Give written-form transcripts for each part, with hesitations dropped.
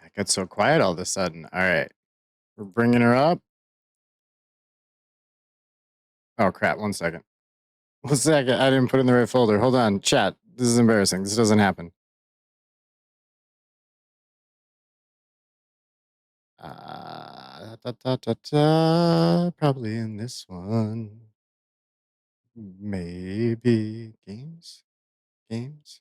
It got so quiet all of a sudden. All right. We're bringing her up. Oh, crap. 1 second. 1 second. I didn't put it in the right folder. Hold on. Chat. This is embarrassing. This doesn't happen. Probably in this one. Maybe games. Games.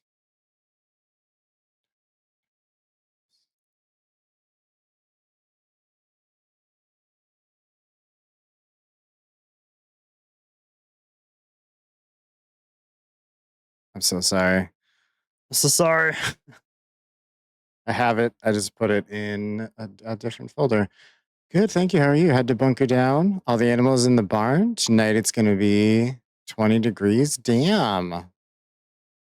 I'm so sorry. So sorry. I have it. I just put it in a different folder. Good, thank you. How are you? Had to bunker down all the animals in the barn. Tonight it's going to be 20 degrees. Damn. Do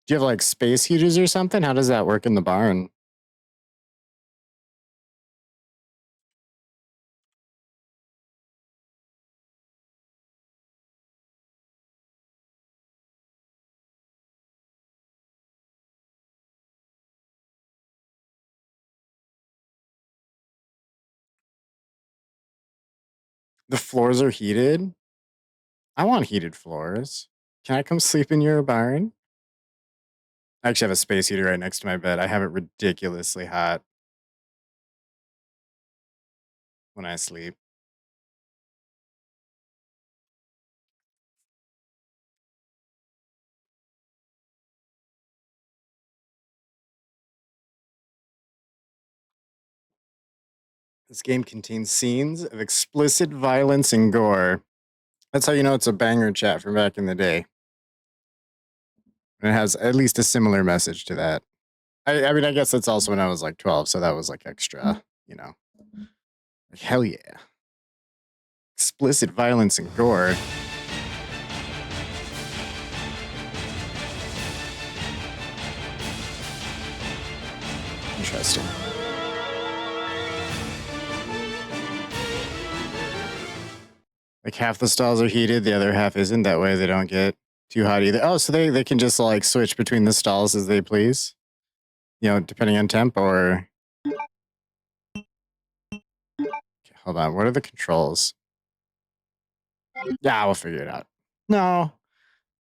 you have like space heaters or something? How does that work in the barn? The floors are heated. I want heated floors. Can I come sleep in your barn? I actually have a space heater right next to my bed. I have it ridiculously hot when I sleep. This game contains scenes of explicit violence and gore. That's how you know it's a banger, chat, from back in the day. And it has at least a similar message to that. I mean, I guess that's also when I was like 12, so that was like extra, you know. Like, hell yeah. Explicit violence and gore. Interesting. Like half the stalls are heated, the other half isn't. That way they don't get too hot either. Oh, so they can just like switch between the stalls as they please? You know, depending on temp or... Okay, hold on, what are the controls? Yeah, we'll figure it out. No.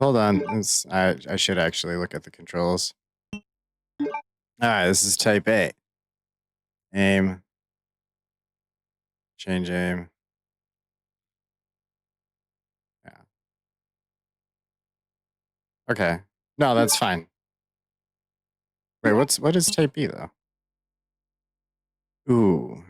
Hold on. I should actually look at the controls. Alright, this is type A. Aim. Change aim. Yeah. Okay. No, that's fine. Wait, what is type B though? Ooh.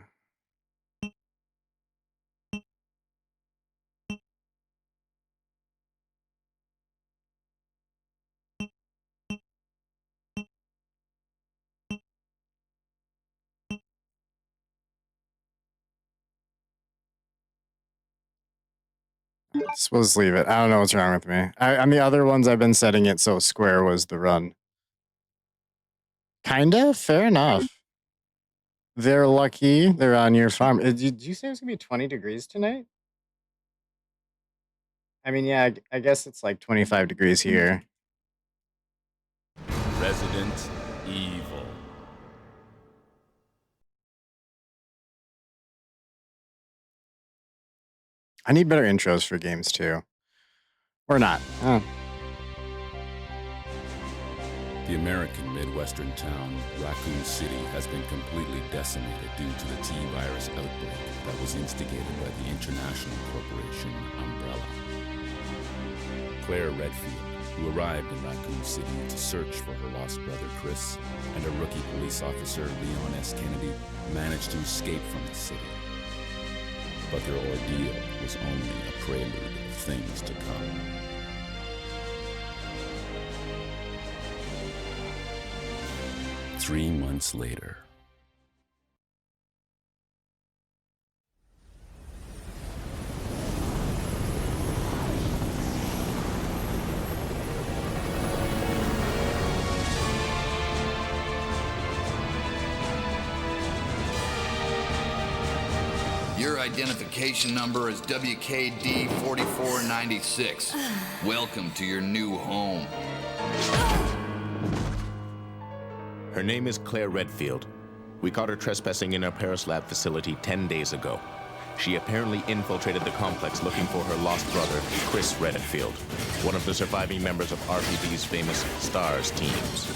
We'll just leave it. I don't know what's wrong with me. On the other ones I've been setting it so square was the run. Kinda? Fair enough. They're lucky they're on your farm. Did you say it was gonna be 20 degrees tonight? I mean, yeah, I guess it's like 25 degrees here. Resident Evil. I need better intros for games too. Or not. Oh. The American Midwestern town, Raccoon City, has been completely decimated due to the T-virus outbreak that was instigated by the international corporation Umbrella. Claire Redfield, who arrived in Raccoon City to search for her lost brother Chris, and a rookie police officer, Leon S. Kennedy, managed to escape from the city. But their ordeal was only a prelude of things to come. Three months later. Your identification number is WKD 4496. Welcome to your new home. Her name is Claire Redfield. We caught her trespassing in our Paris lab facility 10 days ago. She apparently infiltrated the complex looking for her lost brother, Chris Redfield, one of the surviving members of RPD's famous STARS teams.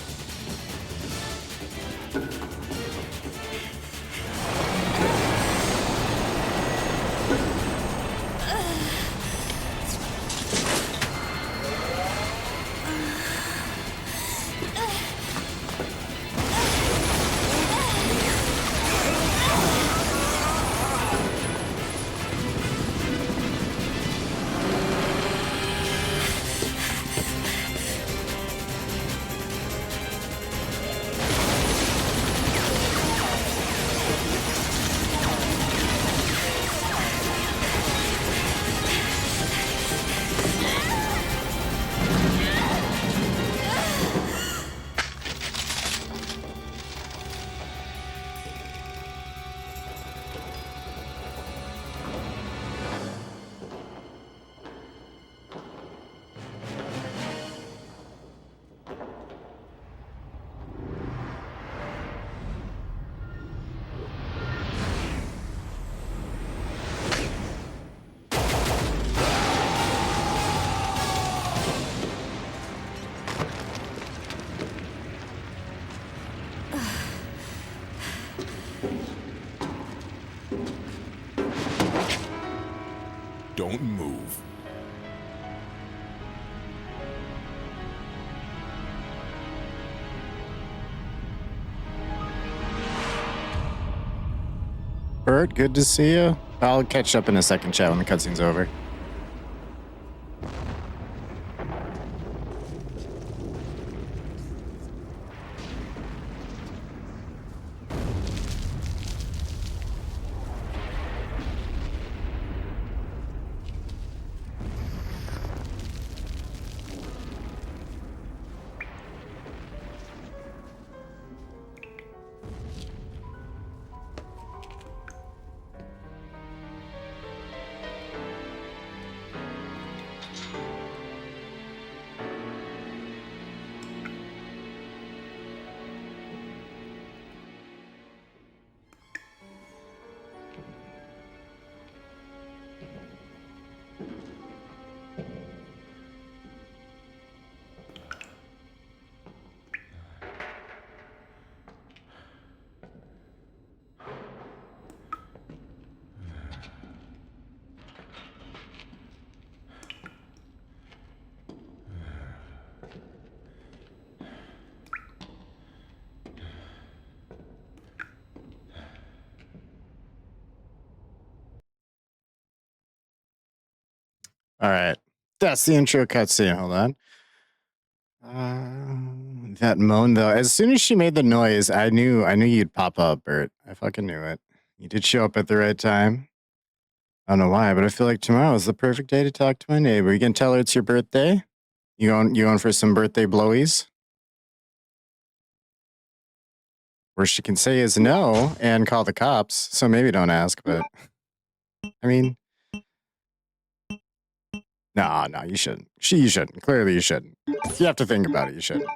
Don't move. Bert, good to see you. I'll catch up in a second, chat, when the cutscene's over. All right. That's the intro cutscene. Hold on. That moan though. As soon as she made the noise, I knew you'd pop up, Bert. I fucking knew it. You did show up at the right time. I don't know why, but I feel like tomorrow is the perfect day to talk to my neighbor. You can tell her it's your birthday. You going for some birthday blowies? Worst she can say is no and call the cops. So maybe don't ask, but I mean, no, you shouldn't. You shouldn't. Clearly, you shouldn't. You have to think about it. You shouldn't.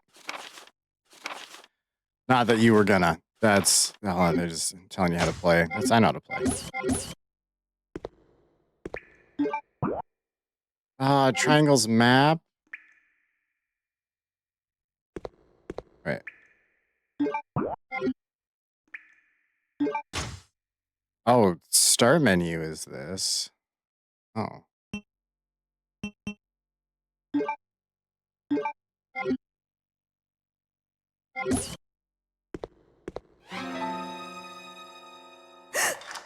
Not that you were gonna. That's they're just telling you how to play. I know how to play. Triangle's map. Right. Oh, start menu is this. Oh.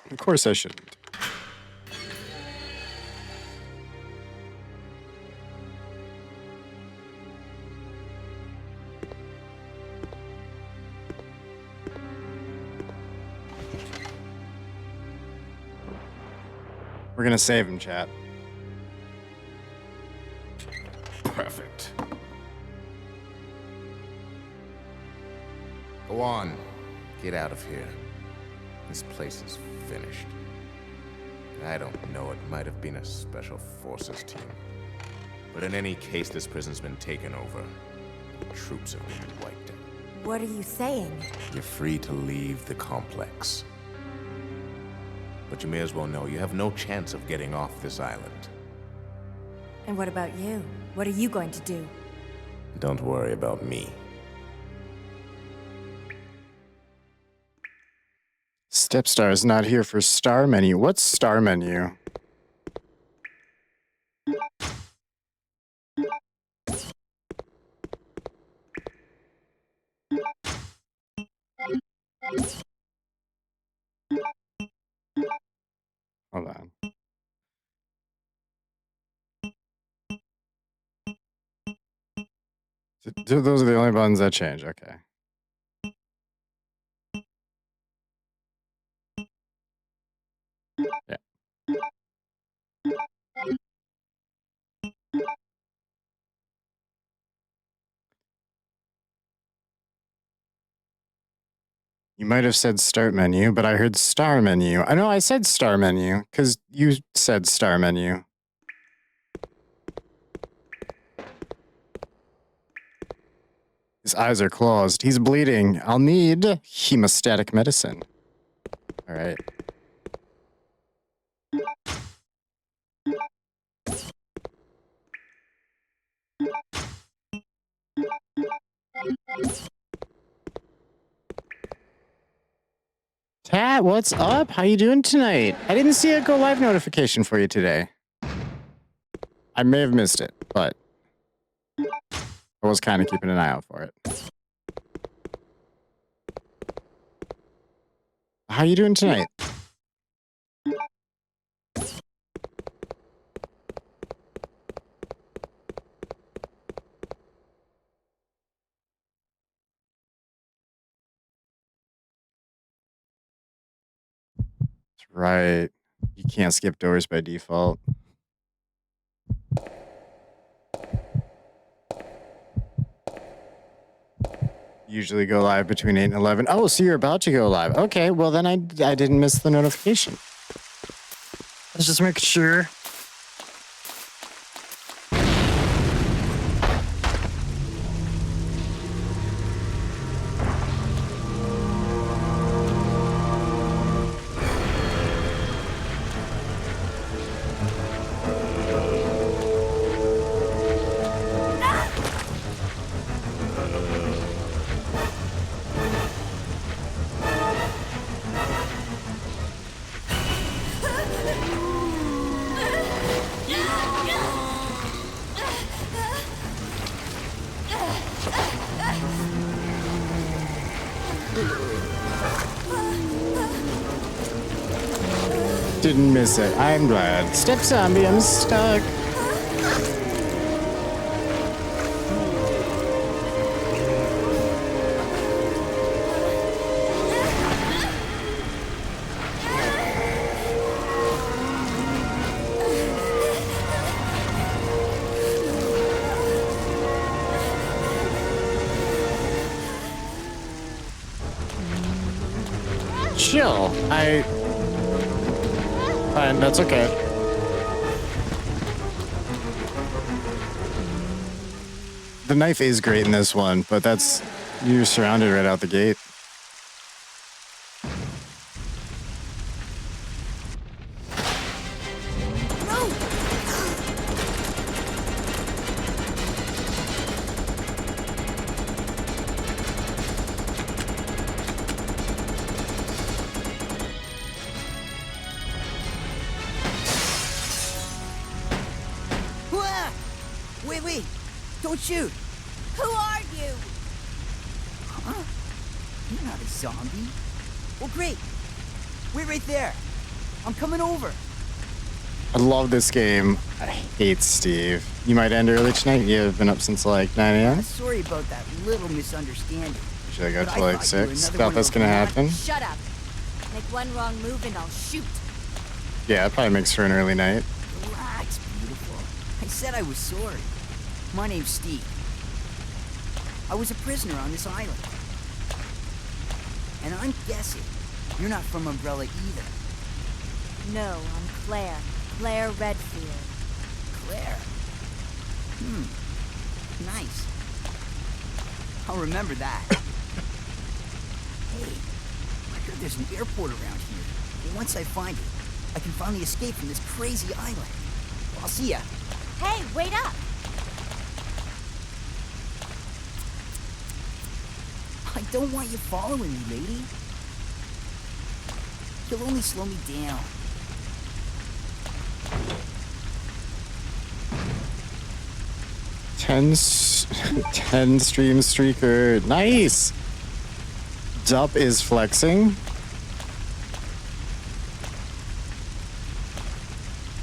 Of course I shouldn't. We're gonna save him, chat. Perfect. Go on. Get out of here. This place is finished. I don't know, it might have been a special forces team. But in any case, this prison's been taken over. The troops have been wiped out. What are you saying? You're free to leave the complex. But you may as well know you have no chance of getting off this island. And what about you? What are you going to do? Don't worry about me. Stepstar is not here for star menu. What's star menu? Hold on. Those are the only buttons that change. Okay. Yeah. You might have said start menu, but I heard star menu. I know I said star menu because you said star menu. His eyes are closed. He's bleeding. I'll need hemostatic medicine. All right. Tat, what's up? How you doing tonight? I didn't see a go live notification for you today. I may have missed it, but I was kind of keeping an eye out for it. How you doing tonight? That's right. You can't skip doors by default. Usually go live between 8 and 11. Oh, so you're about to go live. Okay, well then I didn't miss the notification. Let's just make sure. Didn't miss it. I'm glad. Step zombie, I'm stuck. Chill. Fine, that's okay. The knife is great in this one, but you're surrounded right out the gate. Wait, don't shoot. Who are you? Huh? You're not a zombie. Well, great. Wait right there. I'm coming over. I love this game. I hate Steve. You might end early tonight. You've been up since like 9 a.m. Sorry about that little misunderstanding. Should I go But till I like thought you were 6? another Thought one of that's those gonna not- happen. Shut up. Make one wrong move and I'll shoot. Yeah, it probably makes for an early night. Relax, beautiful. I said I was sorry. My name's Steve. I was a prisoner on this island. And I'm guessing you're not from Umbrella either. No, I'm Claire. Claire Redfield. Claire. Nice. I'll remember that. Hey, I heard there's an airport around here. And once I find it, I can finally escape from this crazy island. I'll see ya. Hey, wait up! I don't want you following me, lady. You'll only slow me down. Ten 10 stream streaker. Nice! Dup is flexing.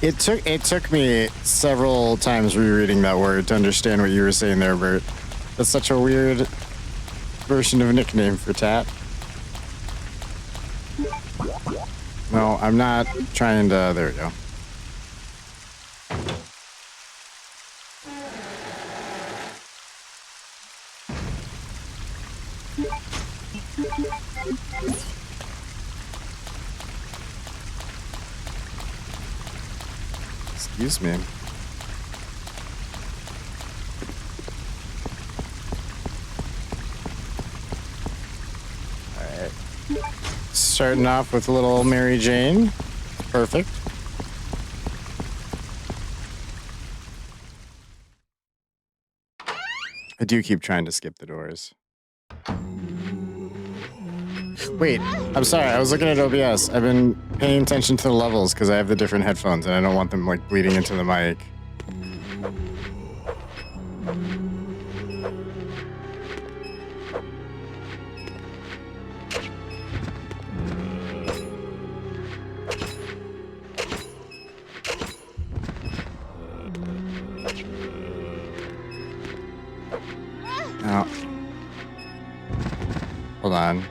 It took me several times rereading that word to understand what you were saying there, Bert. That's such a weird version of a nickname for Tat. No, I'm not trying to... There we go. Excuse me. Alright. Starting off with a little Mary Jane. Perfect. I do keep trying to skip the doors. Wait, I'm sorry, I was looking at OBS. I've been paying attention to the levels because I have the different headphones and I don't want them like bleeding into the mic. Oh. Hold on.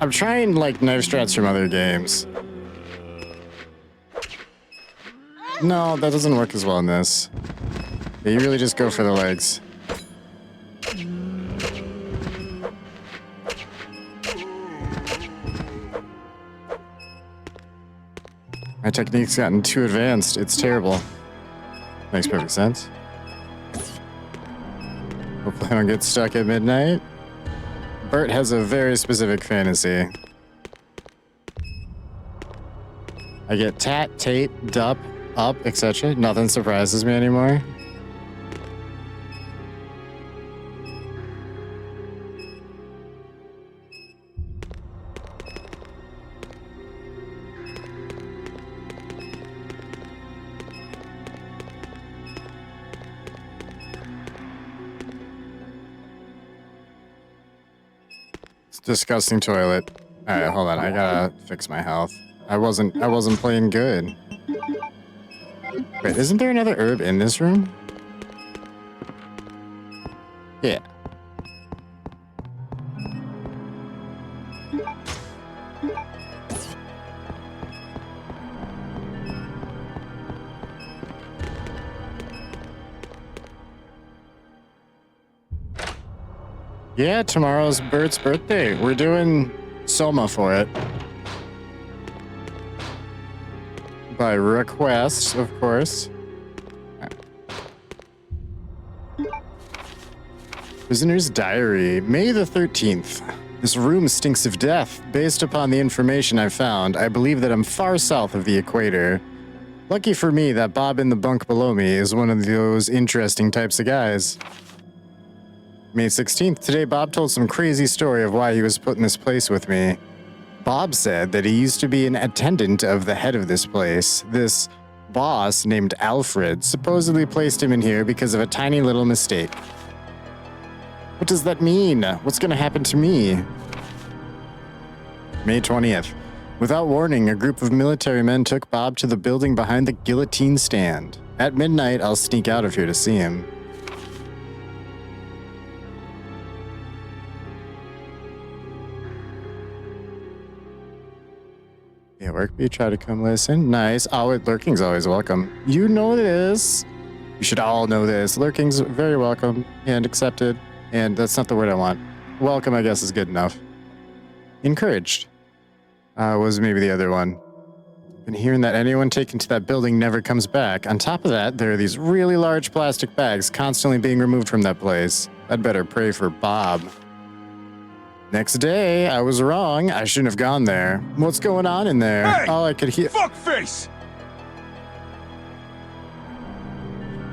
I'm trying like knife strats from other games. No, that doesn't work as well in this. Yeah, you really just go for the legs. My technique's gotten too advanced. It's terrible. Makes perfect sense. Hopefully I don't get stuck at midnight. Bert has a very specific fantasy. I get tat, tate, dup, up, etc. Nothing surprises me anymore. Disgusting toilet. All right, hold on. I gotta fix my health. I wasn't playing good. Wait, isn't there another herb in this room? Yeah. Yeah, tomorrow's Bert's birthday. We're doing Soma for it. By request, of course. Prisoner's Diary, May the 13th. This room stinks of death. Based upon the information I found, I believe that I'm far south of the equator. Lucky for me that Bob in the bunk below me is one of those interesting types of guys. May 16th. Today, Bob told some crazy story of why he was put in this place with me. Bob said that he used to be an attendant of the head of this place. This boss named Alfred supposedly placed him in here because of a tiny little mistake. What does that mean? What's going to happen to me? May 20th. Without warning, a group of military men took Bob to the building behind the guillotine stand. At midnight, I'll sneak out of here to see him. Yeah, Workbee, try to come listen. Nice. Lurking's always welcome. You know this. You should all know this. Lurking's very welcome and accepted. And that's not the word I want. Welcome, I guess, is good enough. Encouraged. Was maybe the other one. Been hearing that anyone taken to that building never comes back. On top of that, there are these really large plastic bags constantly being removed from that place. I'd better pray for Bob. Next day, I was wrong. I shouldn't have gone there. What's going on in there? Hey! All I could hear. Fuckface!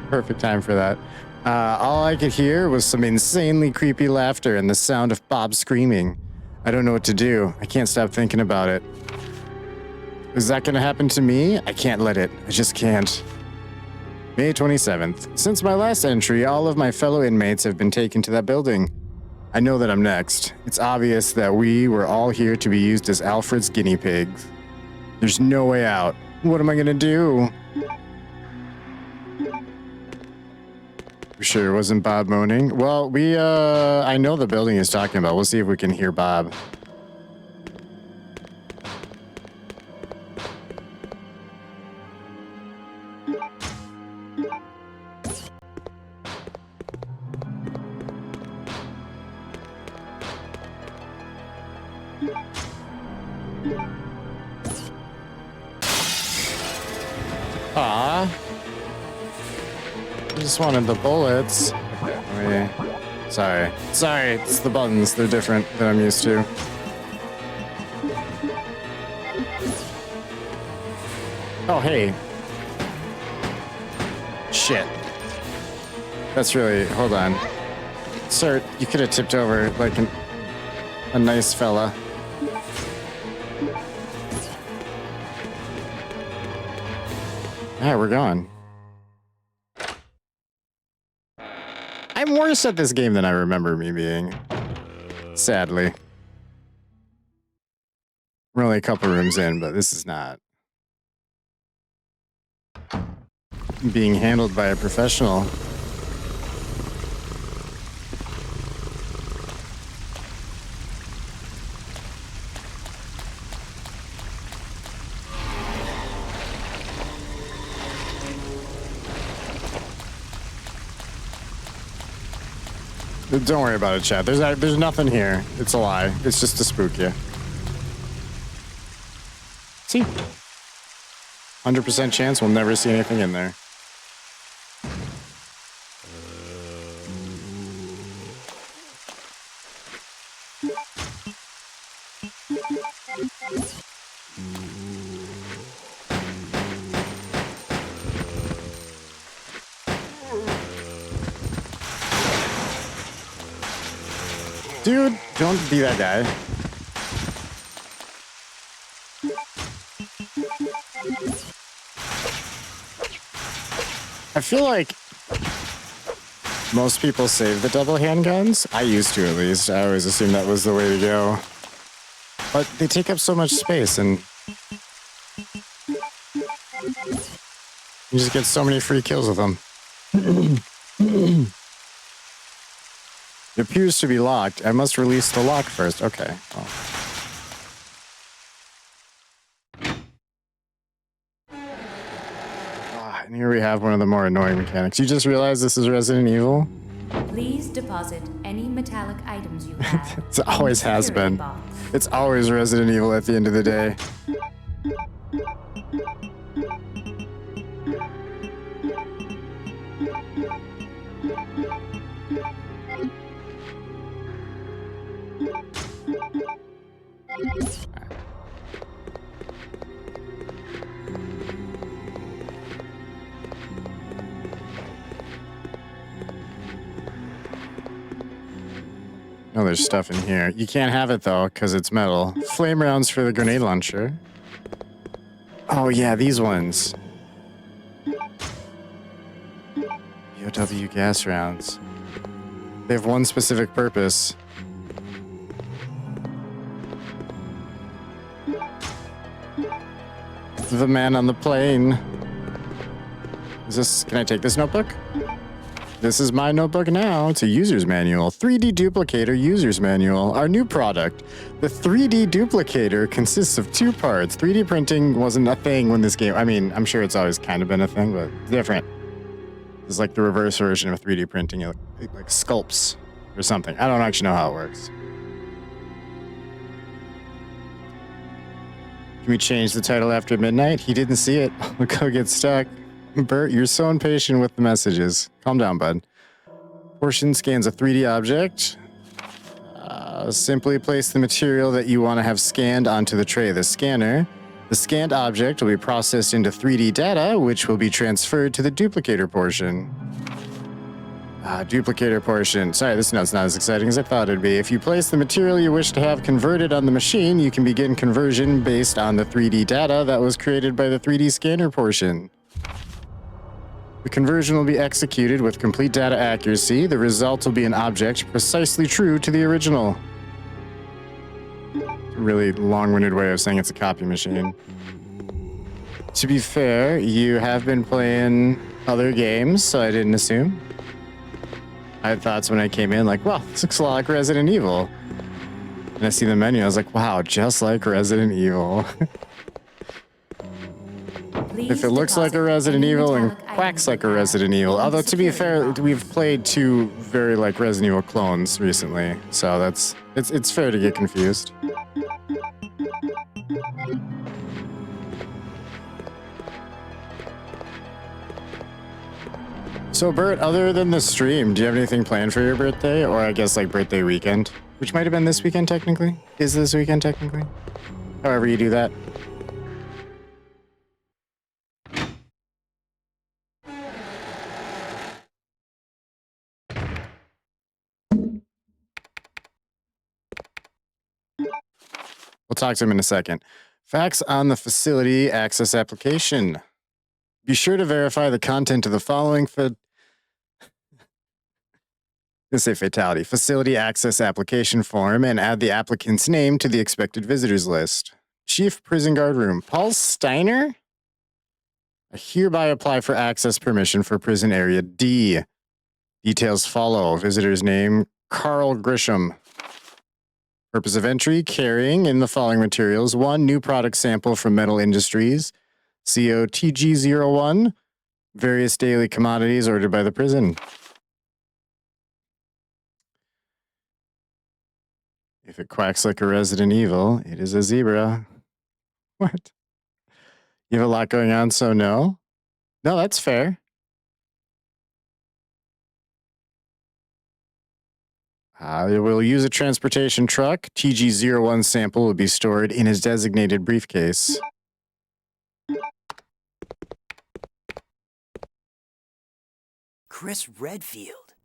Perfect time for that. All I could hear was some insanely creepy laughter and the sound of Bob screaming. I don't know what to do. I can't stop thinking about it. Is that going to happen to me? I can't let it. I just can't. May 27th. Since my last entry, all of my fellow inmates have been taken to that building. I know that I'm next. It's obvious that we were all here to be used as Alfred's guinea pigs. There's no way out. What am I going to do? You sure it wasn't Bob moaning? Well, I know the building he's talking about. We'll see if we can hear Bob. Ah. I just wanted the bullets. Sorry, it's the buttons. They're different than I'm used to. Oh, hey. Shit. That's really... Hold on. Sir, you could have tipped over like a nice fella. Alright, we're gone. I'm worse at this game than I remember me being. Sadly. We're only a couple rooms in, but this is not being handled by a professional. Don't worry about it, chat. There's nothing here. It's a lie. It's just to spook you. See? 100% chance we'll never see anything in there. Dude, don't be that guy. I feel like most people save the double handguns. I used to, at least. I always assumed that was the way to go. But they take up so much space, and you just get so many free kills with them. It appears to be locked. I must release the lock first. Okay. Well. And here we have one of the more annoying mechanics. You just realized this is Resident Evil? Please deposit any metallic items you have. It always has been. It's always Resident Evil at the end of the day. Oh, there's stuff in here. You can't have it, though, because it's metal. Flame rounds for the grenade launcher. Oh, yeah, these ones. POW gas rounds. They have one specific purpose. The man on the plane. Can I take this notebook? This is my notebook now. It's a user's manual. 3D Duplicator User's Manual. Our new product. The 3D Duplicator consists of two parts. 3D printing wasn't a thing when this game... I mean, I'm sure it's always kind of been a thing, but different. It's like the reverse version of 3D printing. It like sculpts or something. I don't actually know how it works. Can we change the title after midnight? He didn't see it. Look how it gets stuck. Bert, you're so impatient with the messages. Calm down, bud. Portion scans a 3D object. Simply place the material that you want to have scanned onto the tray of the scanner. The scanned object will be processed into 3D data, which will be transferred to the duplicator portion. Duplicator portion. Sorry, this note's not as exciting as I thought it'd be. If you place the material you wish to have converted on the machine, you can begin conversion based on the 3D data that was created by the 3D scanner portion. The conversion will be executed with complete data accuracy. The result will be an object precisely true to the original. A really long-winded way of saying it's a copy machine. To be fair, you have been playing other games, so I didn't assume. I had thoughts when I came in, like, well, this looks a lot like Resident Evil. And I see the menu, I was like, wow, just like Resident Evil. If it looks like a Resident Evil and quacks like a Resident Evil. Although, to be fair, we've played two very like Resident Evil clones recently. So it's fair to get confused. So, Bert, other than the stream, do you have anything planned for your birthday? Or I guess like birthday weekend? Which might have been this weekend technically? Is this weekend technically? However you do that. We'll talk to him in a second. Facts on the facility access application. Be sure to verify the content of the following fatality. Facility access application form and add the applicant's name to the expected visitors list. Chief Prison Guard Room. Paul Steiner? I hereby apply for access permission for prison area D. Details follow. Visitor's name, Carl Grisham. Purpose of entry, carrying in the following materials. 1, new product sample from Metal Industries. COTG01. Various daily commodities ordered by the prison. If it quacks like a Resident Evil, it is a zebra. What? You have a lot going on, so no? No, that's fair. It will use a transportation truck. TG01 sample will be stored in his designated briefcase. Chris Redfield.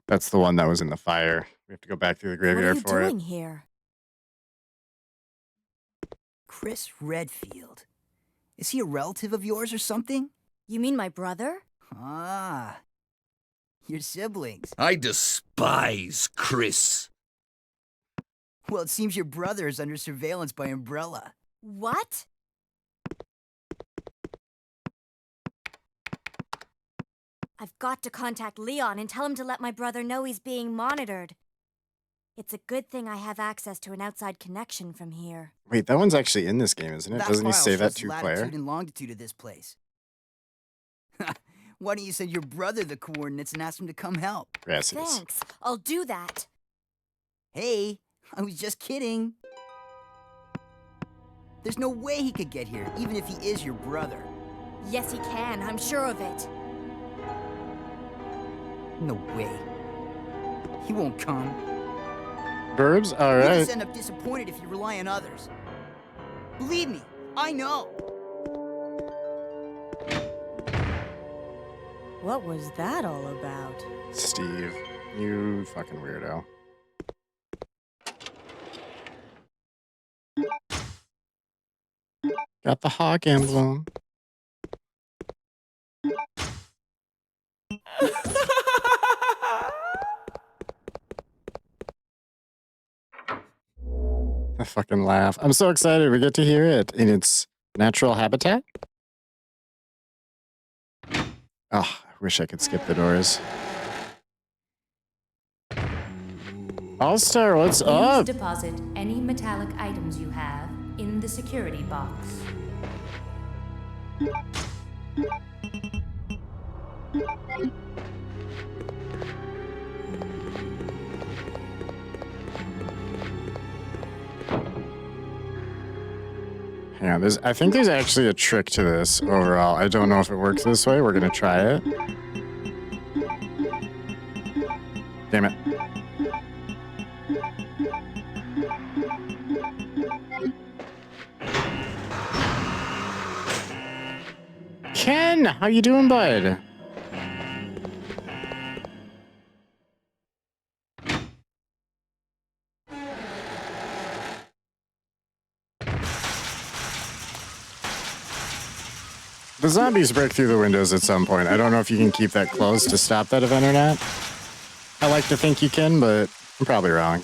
That's the one that was in the fire. We have to go back through the graveyard for it. What are you doing here? Chris Redfield. Is he a relative of yours or something? You mean my brother? Ah. Your siblings. I despise Chris. Well, it seems your brother is under surveillance by Umbrella. What? I've got to contact Leon and tell him to let my brother know he's being monitored. It's a good thing I have access to an outside connection from here. Wait, that one's actually in this game, isn't it? That's Doesn't he why I'll say that trust to latitude Claire? and longitude of this place. Why don't you send your brother the coordinates and ask him to come help? Gracias. Thanks. I'll do that. Hey, I was just kidding. There's no way he could get here, even if he is your brother. Yes, he can. I'm sure of it. No way. He won't come. Verbs? You Alright. just end up disappointed if you rely on others. Believe me, I know. What was that all about? Steve, you fucking weirdo. Got the hawk emblem. I fucking laugh. I'm so excited we get to hear it in its natural habitat. Oh, I wish I could skip the doors. All-Star, what's up? Please deposit any metallic items you have in the security box. Hang on, I think there's actually a trick to this overall. I don't know if it works this way. We're gonna try it. Damn it. Ken, how you doing, bud? The zombies break through the windows at some point. I don't know if you can keep that closed to stop that event or not. I like to think you can, but I'm probably wrong.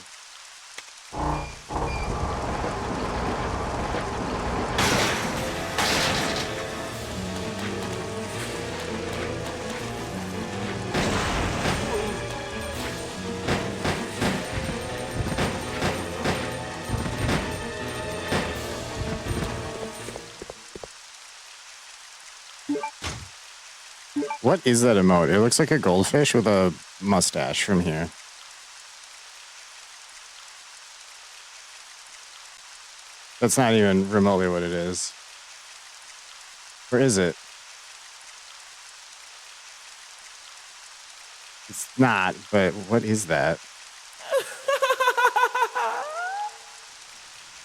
What is that emote? It looks like a goldfish with a mustache from here. That's not even remotely what it is. Where is it? It's not, but what is that?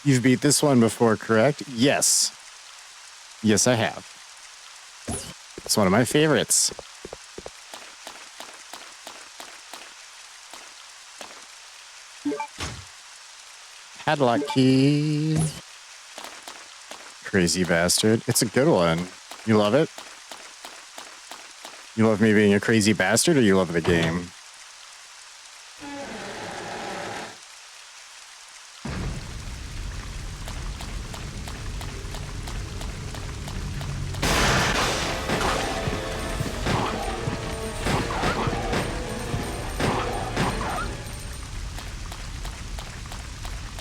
You've beat this one before, correct? Yes. Yes, I have. It's one of my favorites. Padlock key. Crazy bastard. It's a good one. You love it? You love me being a crazy bastard, or you love the game?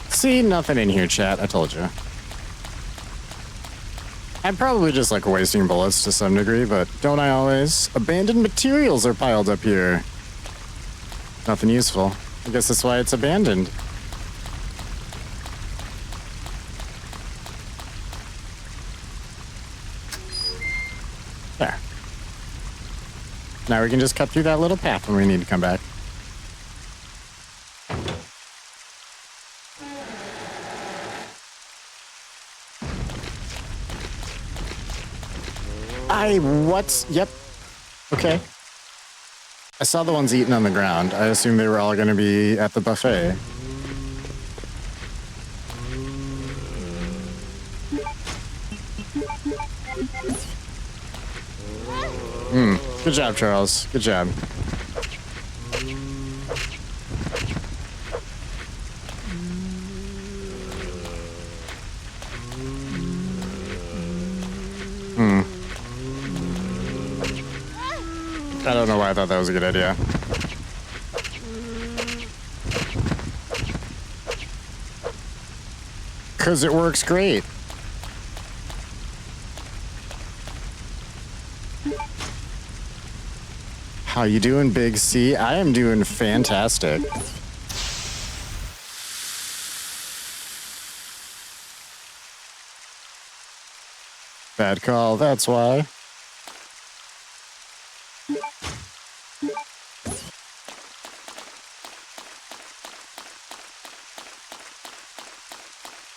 See, nothing in here, chat. I told you. I'm probably just like wasting bullets to some degree, but don't I always? Abandoned materials are piled up here. Nothing useful. I guess that's why it's abandoned. There. Now we can just cut through that little path when we need to come back. What? Yep. Okay. I saw the ones eaten on the ground. I assumed they were all going to be at the buffet. Good job, Charles. Good job. I don't know why I thought that was a good idea. Because it works great. How you doing, Big C? I am doing fantastic. Bad call, that's why.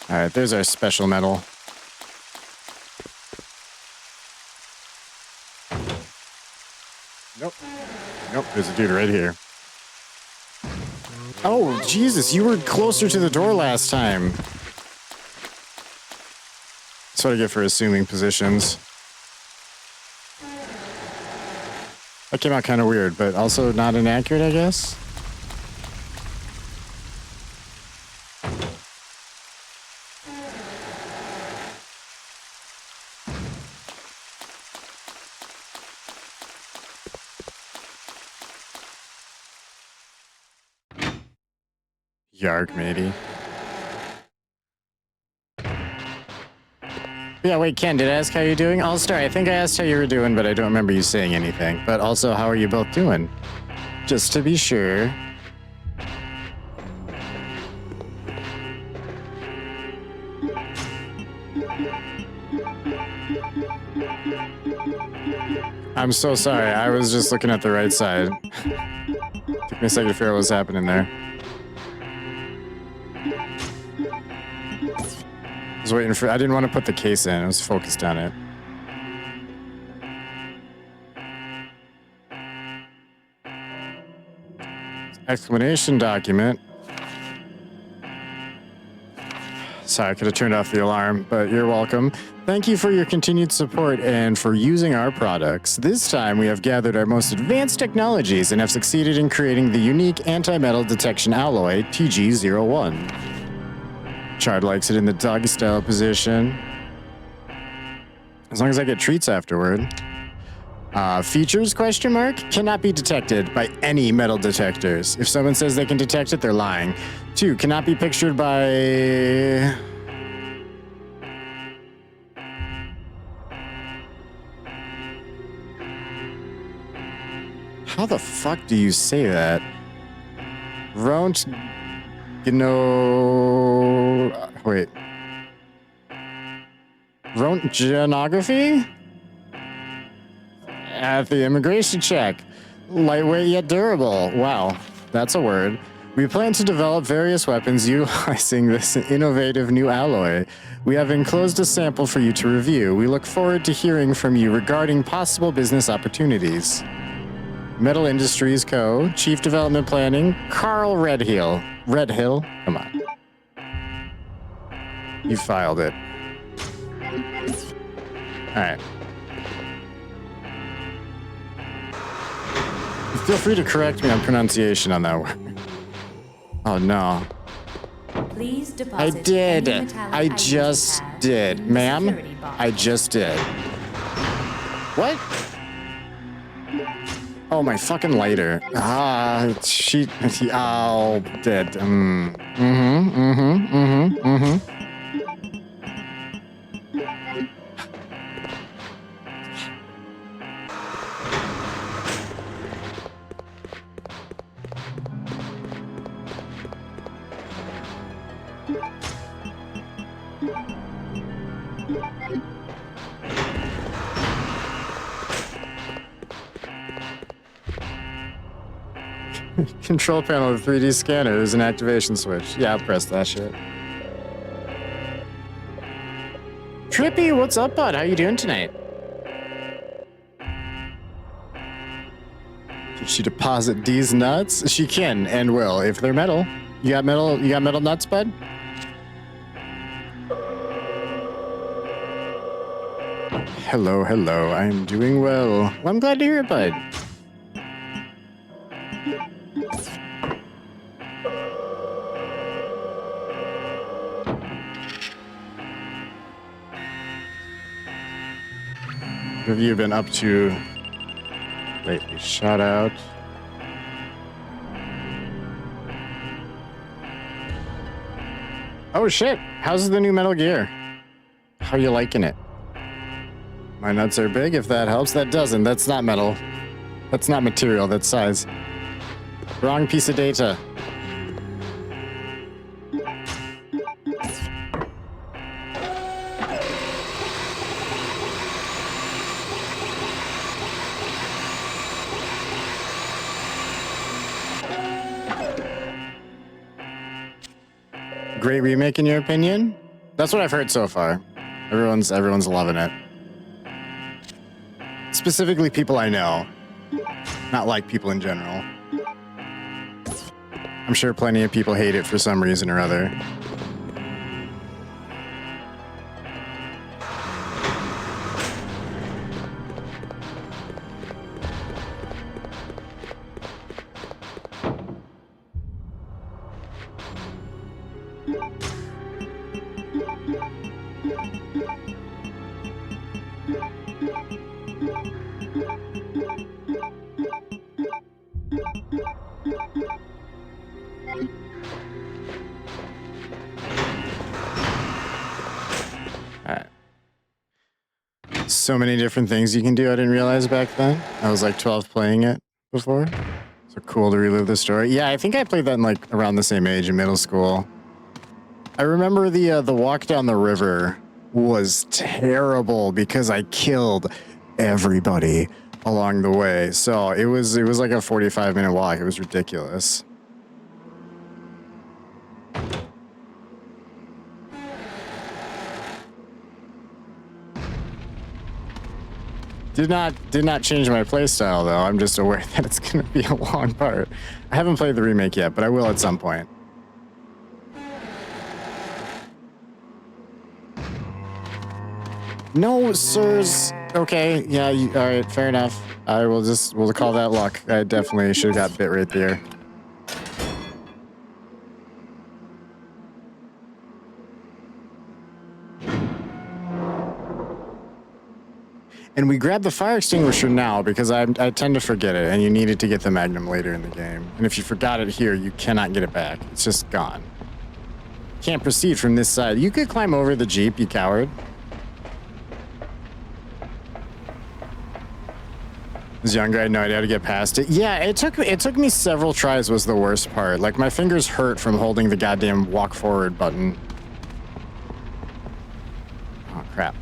All right, there's our special medal. Nope. Nope, there's a dude right here. Oh, Jesus, you were closer to the door last time. That's what I get for assuming positions. That came out kind of weird, but also not inaccurate, I guess. Yarg, matey. Yeah, wait, Ken, did I ask how you're doing? All-Star, I think I asked how you were doing, but I don't remember you saying anything. But also, how are you both doing? Just to be sure. I'm so sorry, I was just looking at the right side. Took me a second to figure out what was happening there. I was waiting for, I didn't want to put the case in, I was focused on it. Explanation document. Sorry, I could have turned off the alarm, but you're welcome. Thank you for your continued support and for using our products. This time, we have gathered our most advanced technologies and have succeeded in creating the unique anti-metal detection alloy TG01. Chard likes it in the doggy style position. As long as I get treats afterward. Features, question mark, cannot be detected by any metal detectors. If someone says they can detect it, they're lying. 2, cannot be pictured by... How the fuck do you say that? Wait. Röntgenography? At the immigration check. Lightweight yet durable. Wow, that's a word. We plan to develop various weapons utilizing this innovative new alloy. We have enclosed a sample for you to review. We look forward to hearing from you regarding possible business opportunities. Metal Industries Co., Chief Development Planning, Carl Redhill. Redhill? Come on. You filed it. All right. Feel free to correct me on pronunciation on that word. Oh no. Please I deposit did. any metallic I items you just have did. in the Ma'am, security box. I just did. What? Oh, my fucking lighter. Oh, dead. Control panel of 3D scanner is an activation switch. Yeah, I'll press that shit. Trippy, what's up, bud? How you doing tonight? Can she deposit these nuts? She can and will if they're metal. You got metal nuts, bud? Hello, hello. I am doing well. Well, I'm glad to hear it, bud. What have you been up to lately? Shout out. Oh shit! How's the new Metal Gear? How you liking it? My nuts are big, if that helps. That doesn't. That's not metal. That's not material, that's size. Wrong piece of data. Great remake in your opinion? That's what I've heard so far. Everyone's loving it. Specifically people I know. Not like people in general. I'm sure plenty of people hate it for some reason or other. So many different things you can do I didn't realize back then. I was like 12 playing it before. So cool to relive the story. Yeah, I think I played that in like around the same age in middle school. I remember the walk down the river was terrible because I killed everybody along the way. So it was like a 45-minute walk. It was ridiculous. Did not change my playstyle though. I'm just aware that it's gonna be a long part. I haven't played the remake yet, but I will at some point. No, sirs. Okay, yeah, all right, fair enough. We'll call that luck. I definitely should have got bit right there. And we grab the fire extinguisher now because I tend to forget it, and you needed to get the Magnum later in the game. And if you forgot it here, you cannot get it back. It's just gone. Can't proceed from this side. You could climb over the Jeep, you coward. I was younger, I had no idea how to get past it. Yeah, it took me several tries was the worst part. Like, my fingers hurt from holding the goddamn walk forward button. Oh, crap.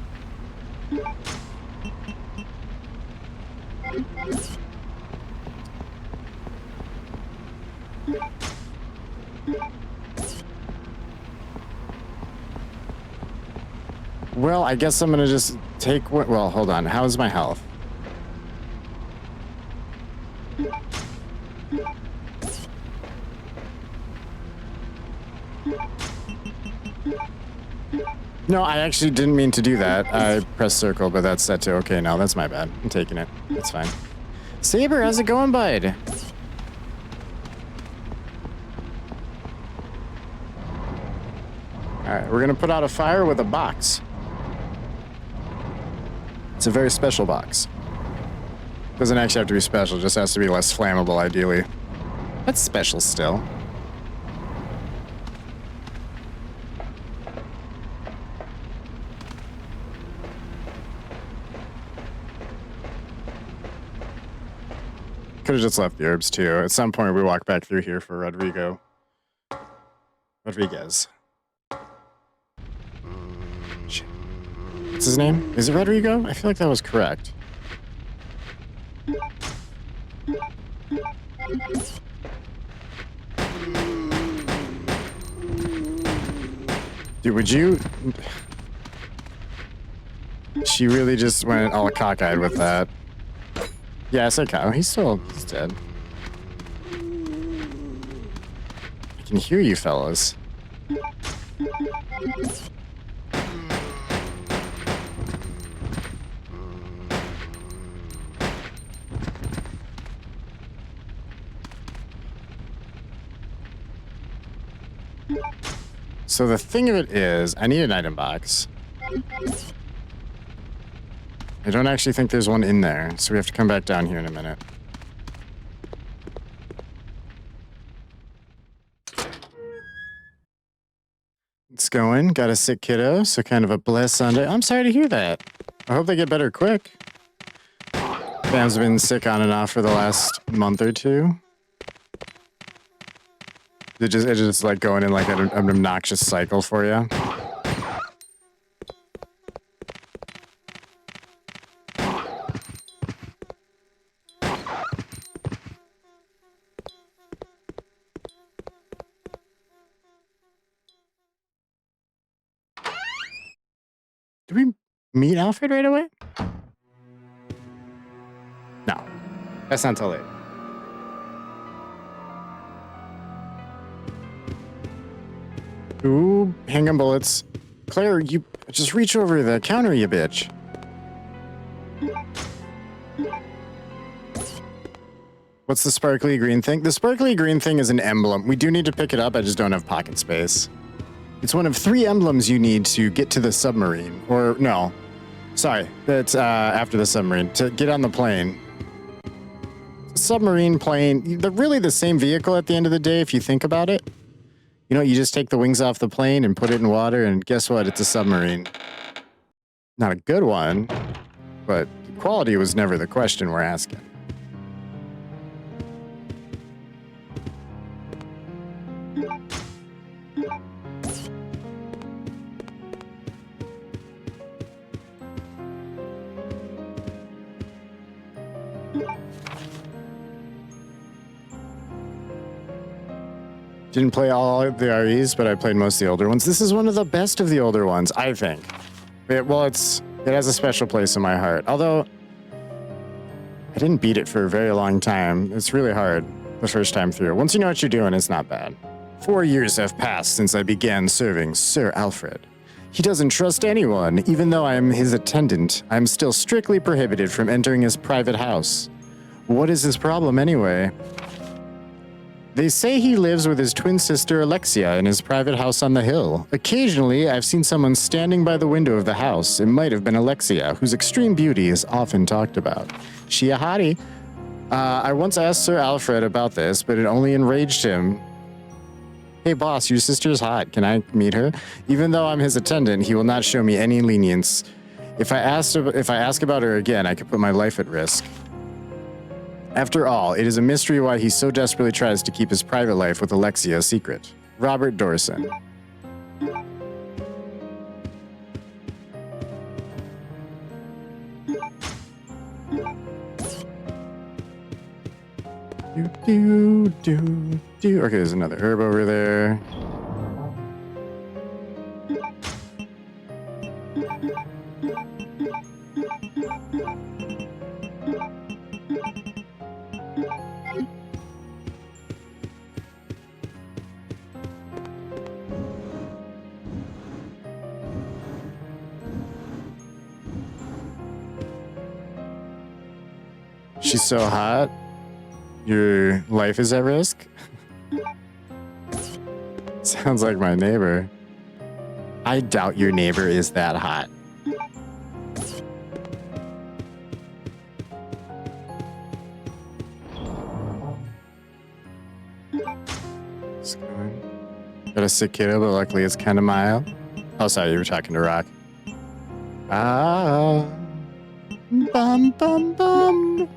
Well, I guess I'm gonna just take what. Well, hold on. How's my health? No, I actually didn't mean to do that. I pressed circle, but that's set to okay now. That's my bad. I'm taking it. That's fine. Saber, how's it going, bud? All right, we're gonna put out a fire with a box. It's a very special box. Doesn't actually have to be special, just has to be less flammable, ideally. That's special still. Could have just left the herbs too. At some point we walk back through here for Rodriguez. Shit. What's his name? Is it Rodrigo? I feel like that was correct. Dude, would you... She really just went all cockeyed with that. Yeah, I said Kyle. He's dead. I can hear you fellas. So the thing of it is, I need an item box. I don't actually think there's one in there, so we have to come back down here in a minute. It's going. Got a sick kiddo, so kind of a blessed Sunday. I'm sorry to hear that. I hope they get better quick. Sam's been sick on and off for the last month or two. It just like going in like an obnoxious cycle for you. Did we meet Alfred right away? No, that's not till later. Ooh, handgun bullets. Claire, you just reach over the counter, you bitch. What's the sparkly green thing? The sparkly green thing is an emblem. We do need to pick it up, I just don't have pocket space. It's one of 3 emblems you need to get to the submarine. Or, no. Sorry, that's after the submarine. To get on the plane. Submarine, plane, they're really the same vehicle at the end of the day if you think about it. You know, you just take the wings off the plane and put it in water, and guess what? It's a submarine. Not a good one, but quality was never the question we're asking. Didn't play all of the REs, but I played most of the older ones. This is one of the best of the older ones, I think. It has a special place in my heart. Although, I didn't beat it for a very long time. It's really hard the first time through. Once you know what you're doing, it's not bad. 4 years have passed since I began serving Sir Alfred. He doesn't trust anyone. Even though I am his attendant, I am still strictly prohibited from entering his private house. What is his problem anyway? They say he lives with his twin sister Alexia in his private house on the hill. Occasionally, I've seen someone standing by the window of the house. It might have been Alexia, whose extreme beauty is often talked about. She a hottie. I once asked Sir Alfred about this, but it only enraged him. Hey boss, your sister's hot. Can I meet her? Even though I'm his attendant, he will not show me any lenience. If I ask about her again, I could put my life at risk. After all, it is a mystery why he so desperately tries to keep his private life with Alexia a secret. Robert Dorson. Okay, there's another herb over there. She's so hot. Your life is at risk? Sounds like my neighbor. I doubt your neighbor is that hot. Got a sick kiddo, but luckily it's kind of mild. Oh, sorry, you were talking to Rock. Ah. Bum, bum, bum.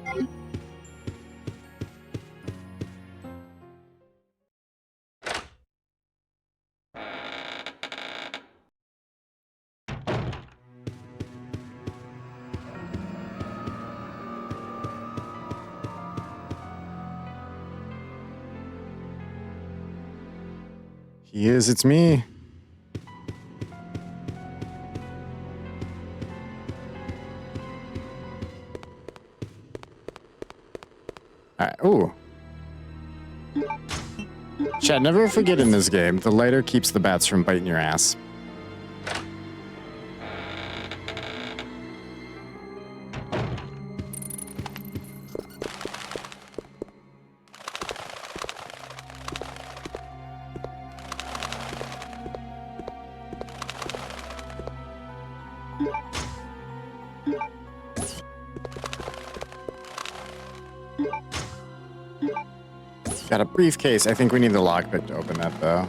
He is, it's me. Alright, ooh. Chat, never forget in this game, the lighter keeps the bats from biting your ass. Got a briefcase. I think we need the lockpick to open that, though.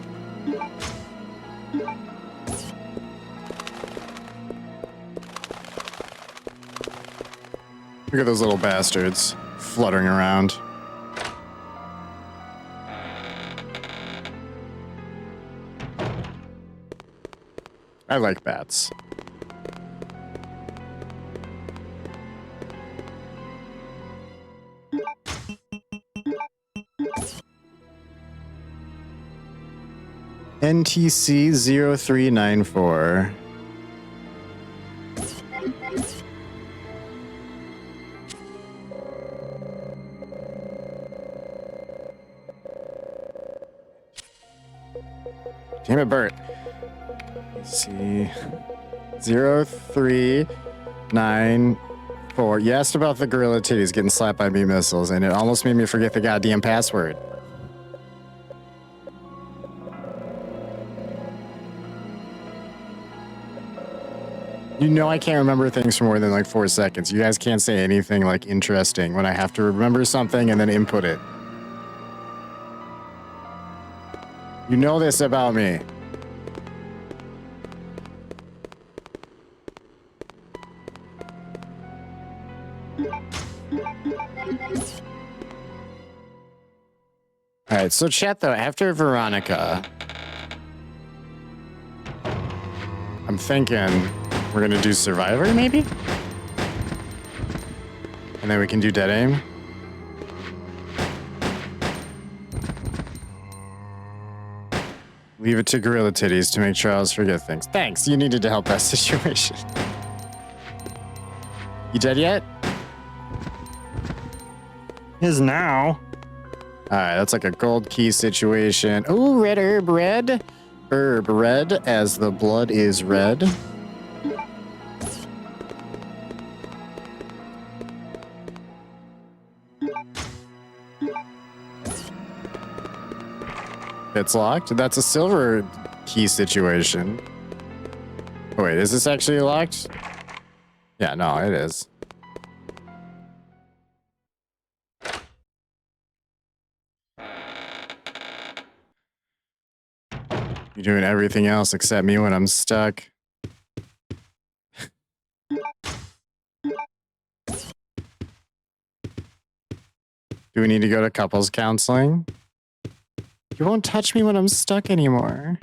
Look at those little bastards fluttering around. I like bats. NTC 0394. Damn it, Bert. Let's see. 0394. You asked about the gorilla titties getting slapped by beam missiles, and it almost made me forget the goddamn password. You know I can't remember things for more than like 4 seconds. You guys can't say anything like interesting when I have to remember something and then input it. You know this about me. Alright, so chat though, after Veronica, I'm thinking we're gonna do Survivor, maybe? And then we can do Dead Aim. Leave it to Gorilla Titties to make Charles forget things. Thanks, you needed to help that situation. You dead yet? Is now. Alright, that's like a gold key situation. Ooh, red herb red. Herb red as the blood is red. It's locked. That's a silver key situation. Oh, wait, is this actually locked? Yeah, no, it is. You're doing everything else except me when I'm stuck. Do we need to go to couples counseling? You won't touch me when I'm stuck anymore.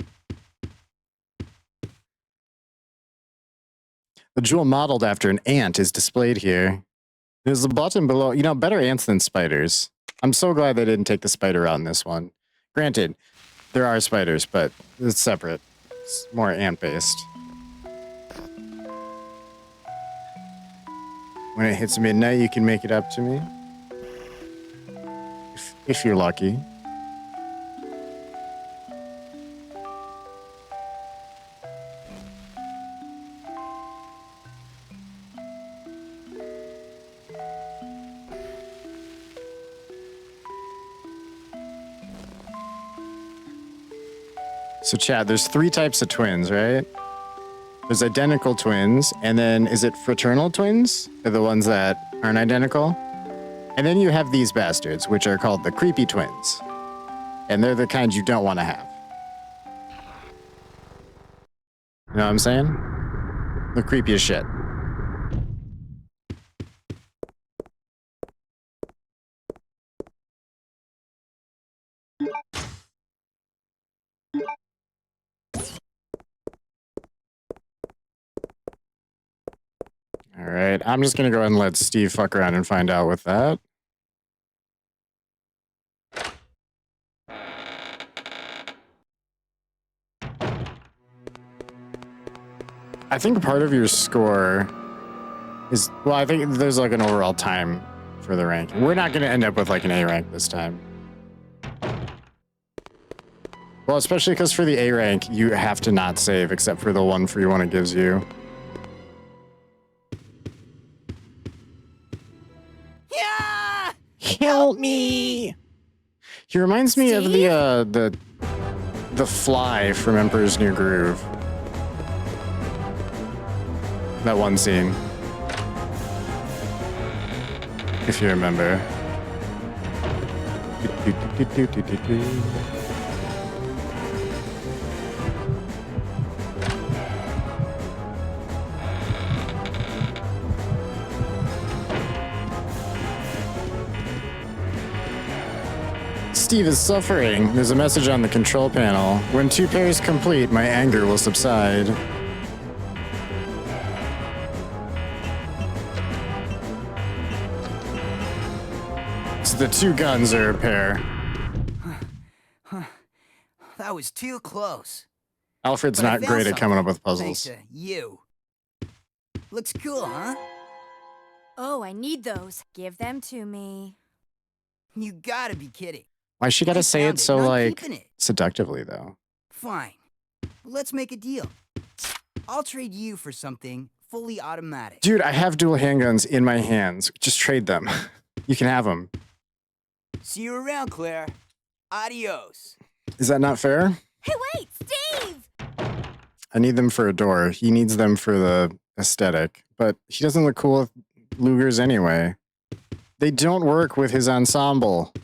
The jewel modeled after an ant is displayed here. There's a button below. You know, better ants than spiders. I'm so glad they didn't take the spider out in this one. Granted, there are spiders, but it's separate. It's more ant-based. When it hits midnight, you can make it up to me. If you're lucky. So Chad, there's 3 types of twins, right? There's identical twins, and then is it fraternal twins? They're the ones that aren't identical. And then you have these bastards, which are called the creepy twins. And they're the kind you don't want to have. You know what I'm saying? The creepiest shit. All right, I'm just gonna go ahead and let Steve fuck around and find out with that. I think part of your score is, well, I think there's like an overall time for the rank. We're not gonna end up with like an A rank this time. Well, especially because for the A rank, you have to not save except for the one free one it gives you. Yeah! Help me! He reminds me of the fly from Emperor's New Groove. That one scene. If you remember. Steve is suffering. There's a message on the control panel. When 2 pairs complete, my anger will subside. So the 2 guns are a pair. That was too close. Alfred's But I not found great at coming up with something, puzzles. thanks to you. Looks cool, huh? Oh, I need those. Give them to me. You gotta be kidding. Why she gotta I say found it it, so, and I'm like, keeping it. seductively, though? Fine. Let's make a deal. I'll trade you for something fully automatic. Dude, I have dual handguns in my hands. Just trade them. You can have them. See you around, Claire. Adios. Is that not fair? Hey, wait, Steve! I need them for a door. He needs them for the aesthetic. But he doesn't look cool with Lugers anyway. They don't work with his ensemble.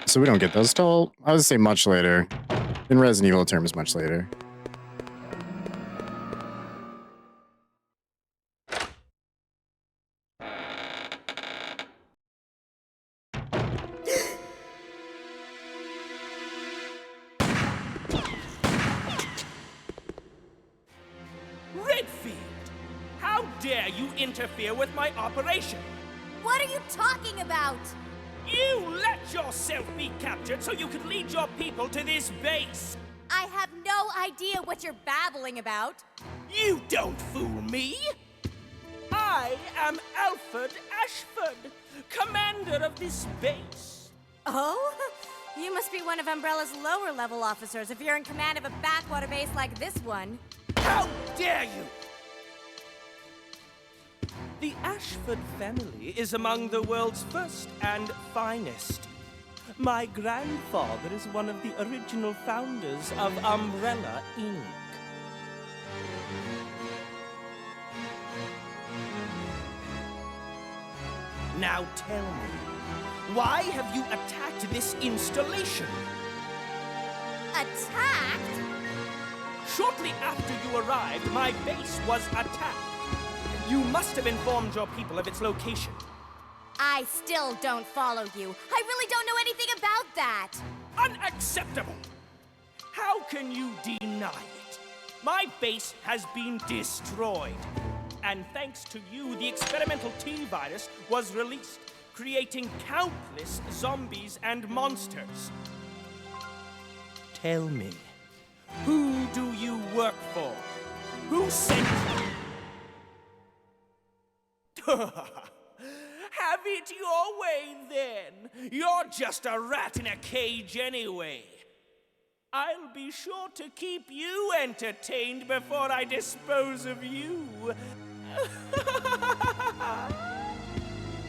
So we don't get those till, I would say, much later. In Resident Evil terms, much later. Redfield! How dare you interfere with my operation? What are you talking about? You let yourself be captured so you could lead your people to this base! I have no idea what you're babbling about. You don't fool me! I am Alfred Ashford, commander of this base. Oh? You must be one of Umbrella's lower level officers if you're in command of a backwater base like this one. How dare you! The Ashford family is among the world's first and finest. My grandfather is one of the original founders of Umbrella, Inc. Now tell me, why have you attacked this installation? Attacked? Shortly after you arrived, my base was attacked. You must have informed your people of its location. I still don't follow you. I really don't know anything about that. Unacceptable! How can you deny it? My base has been destroyed. And thanks to you, the experimental T-virus was released, creating countless zombies and monsters. Tell me, who do you work for? Who sent you? Have it your way, then. You're just a rat in a cage anyway. I'll be sure to keep you entertained before I dispose of you.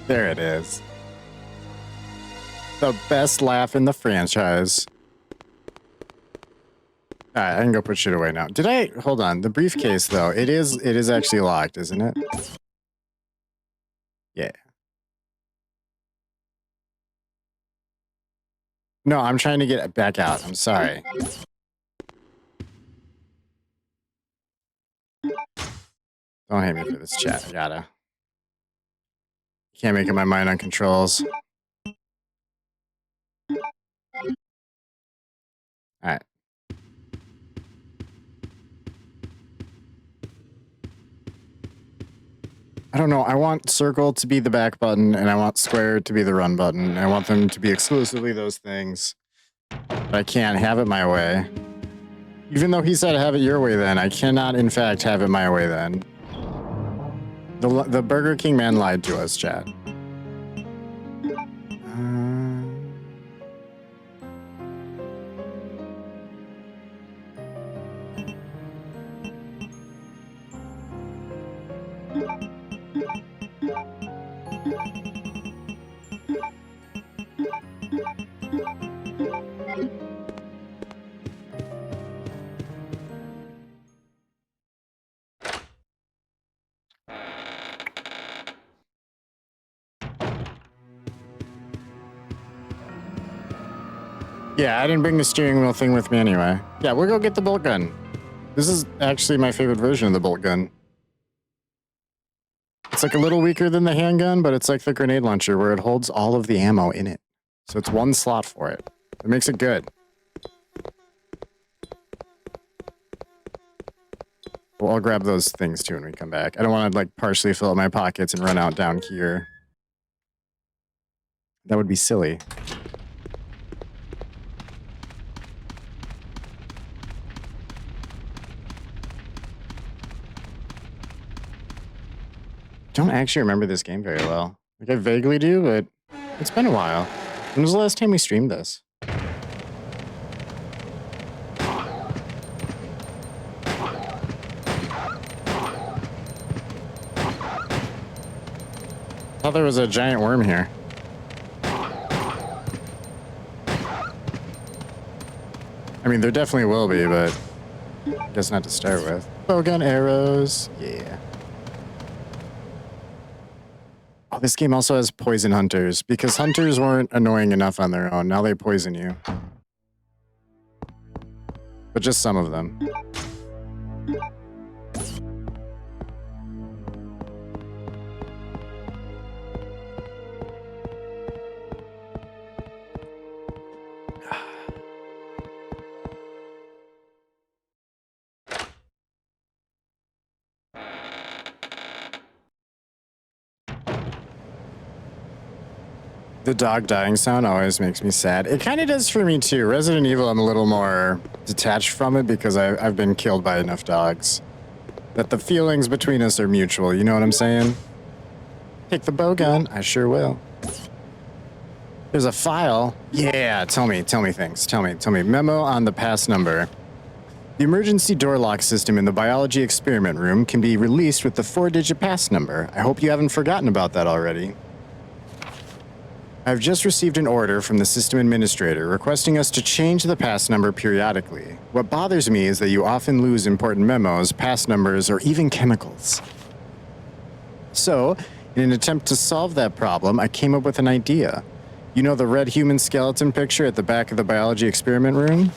There it is. The best laugh in the franchise. Alright, I can go put shit away now. Did I... Hold on. The briefcase, though. It is actually locked, isn't it? Yeah. No, I'm trying to get it back out. I'm sorry. Don't hate me for this chat. I gotta. Can't make up my mind on controls. Alright. I don't know. I want circle to be the back button, and I want square to be the run button. I want them to be exclusively those things. But I can't have it my way. Even though he said have it your way then, I cannot in fact have it my way then. The Burger King man lied to us, chat. Yeah, I didn't bring the steering wheel thing with me anyway. Yeah, we'll go get the bolt gun. This is actually my favorite version of the bolt gun. It's like a little weaker than the handgun, but it's like the grenade launcher where it holds all of the ammo in it. So it's one slot for it. It makes it good. Well, I'll grab those things too when we come back. I don't want to like partially fill up my pockets and run out down here. That would be silly. Don't actually remember this game very well. Like I vaguely do, but it's been a while. When was the last time we streamed this? I thought there was a giant worm here. I mean, there definitely will be, but I guess not to start with. Bowgun arrows, yeah. Oh, this game also has poison hunters, because hunters weren't annoying enough on their own. Now they poison you. But just some of them. The dog dying sound always makes me sad. It kind of does for me too. Resident Evil, I'm a little more detached from it because I've been killed by enough dogs. that the feelings between us are mutual. You know what I'm saying? Take the bow gun. I sure will. There's a file. Yeah, tell me things. Tell me. Memo on the pass number. The emergency door lock system in the biology experiment room can be released with the 4-digit pass number. I hope you haven't forgotten about that already. I've just received an order from the system administrator requesting us to change the pass number periodically. What bothers me is that you often lose important memos, pass numbers, or even chemicals. So, in an attempt to solve that problem, I came up with an idea. You know the red human skeleton picture at the back of the biology experiment room?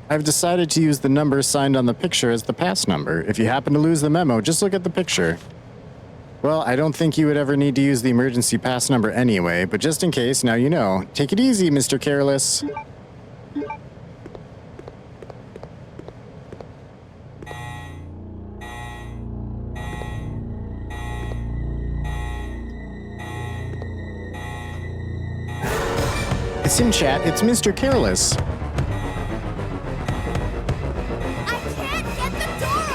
I've decided to use the number signed on the picture as the pass number. If you happen to lose the memo, just look at the picture. Well, I don't think you would ever need to use the emergency pass number anyway, but just in case, now you know. Take it easy, Mr. Careless. It's in chat. It's Mr. Careless. I can't get the door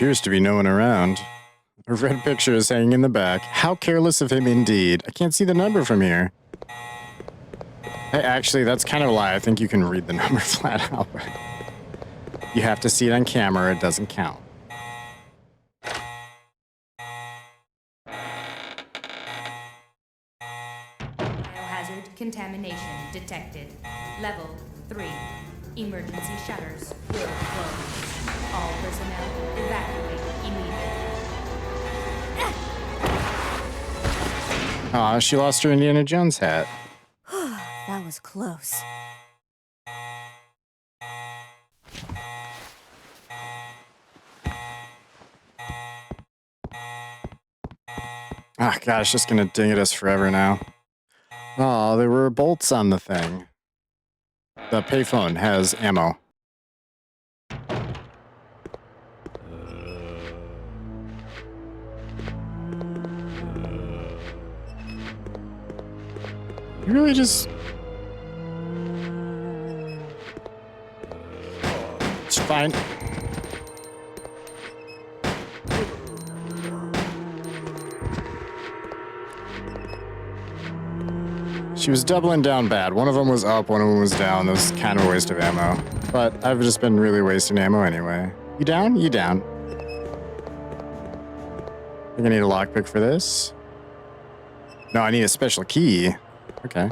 Appears to be no one around. A red picture is hanging in the back. How careless of him indeed. I can't see the number from here. Hey, actually, that's kind of a lie. I think you can read the number flat out, but you have to see it on camera. It doesn't count. Biohazard contamination detected. Level 3. Emergency shutters will close. All personnel evacuate immediately. Aw, she lost her Indiana Jones hat. That was close. Ah, gosh, just gonna ding at us forever now. Oh, there were bolts on the thing. The payphone has ammo. You really just... It's fine. She was doubling down bad. One of them was up, one of them was down. That was kind of a waste of ammo. But I've just been really wasting ammo anyway. You down? You down. I think I need a lockpick for this. No, I need a special key. Okay.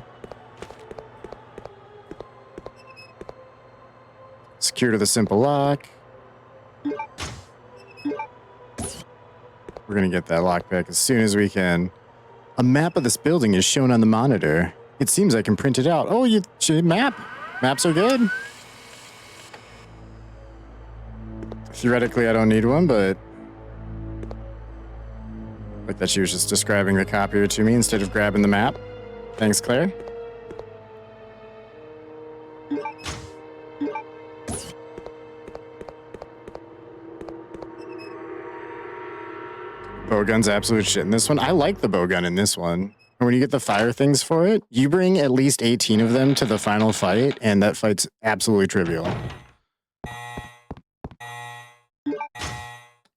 Secure to the simple lock. We're gonna get that lockpick as soon as we can. A map of this building is shown on the monitor. It seems I can print it out. Oh, you map. Maps are good. Theoretically, I don't need one, but like that she was just describing the copier to me instead of grabbing the map. Thanks, Claire. Bowgun's absolute shit in this one. I like the bowgun in this one. And when you get the fire things for it, you bring at least 18 of them to the final fight, and that fight's absolutely trivial.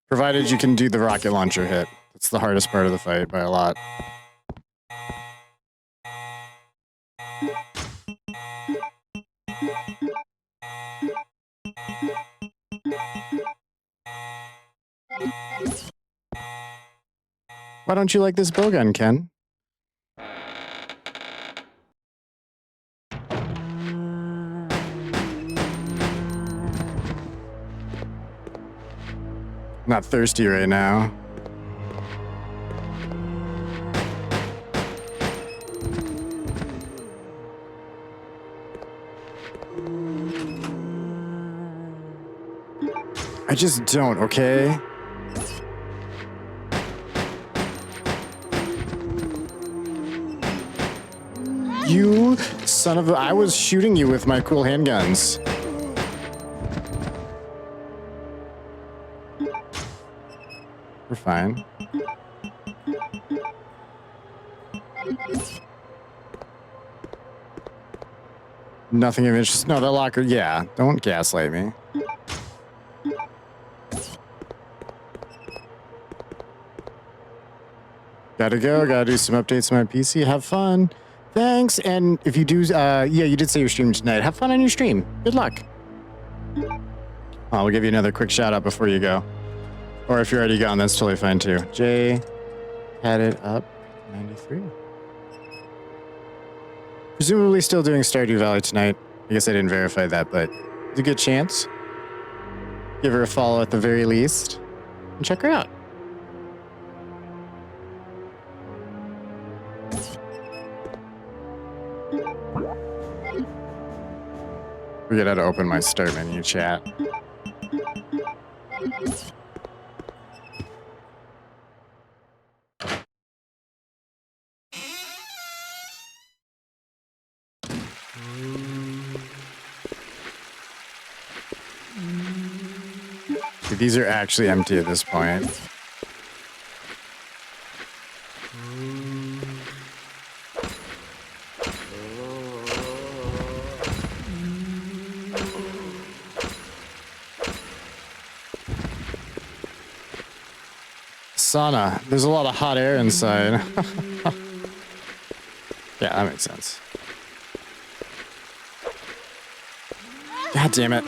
Provided you can do the rocket launcher hit. That's the hardest part of the fight by a lot. Why don't you like this bowgun, Ken? Not thirsty right now. I just don't, okay? You son of a... I was shooting you with my cool handguns. We're fine. Nothing of interest. No, that locker. Yeah, don't gaslight me. Gotta go. Gotta do some updates on my PC. Have fun. Thanks. And if you do, yeah, you did say you're streaming tonight. Have fun on your stream. Good luck. I'll give you another quick shout out before you go. Or if you're already gone, that's totally fine too. Jay had it up 93. Presumably still doing Stardew Valley tonight. I guess I didn't verify that, but it's a good chance. Give her a follow at the very least. And check her out. Forget how to open my start menu, chat. These are actually empty at this point. Sauna. There's a lot of hot air inside. Yeah, that makes sense. God damn it.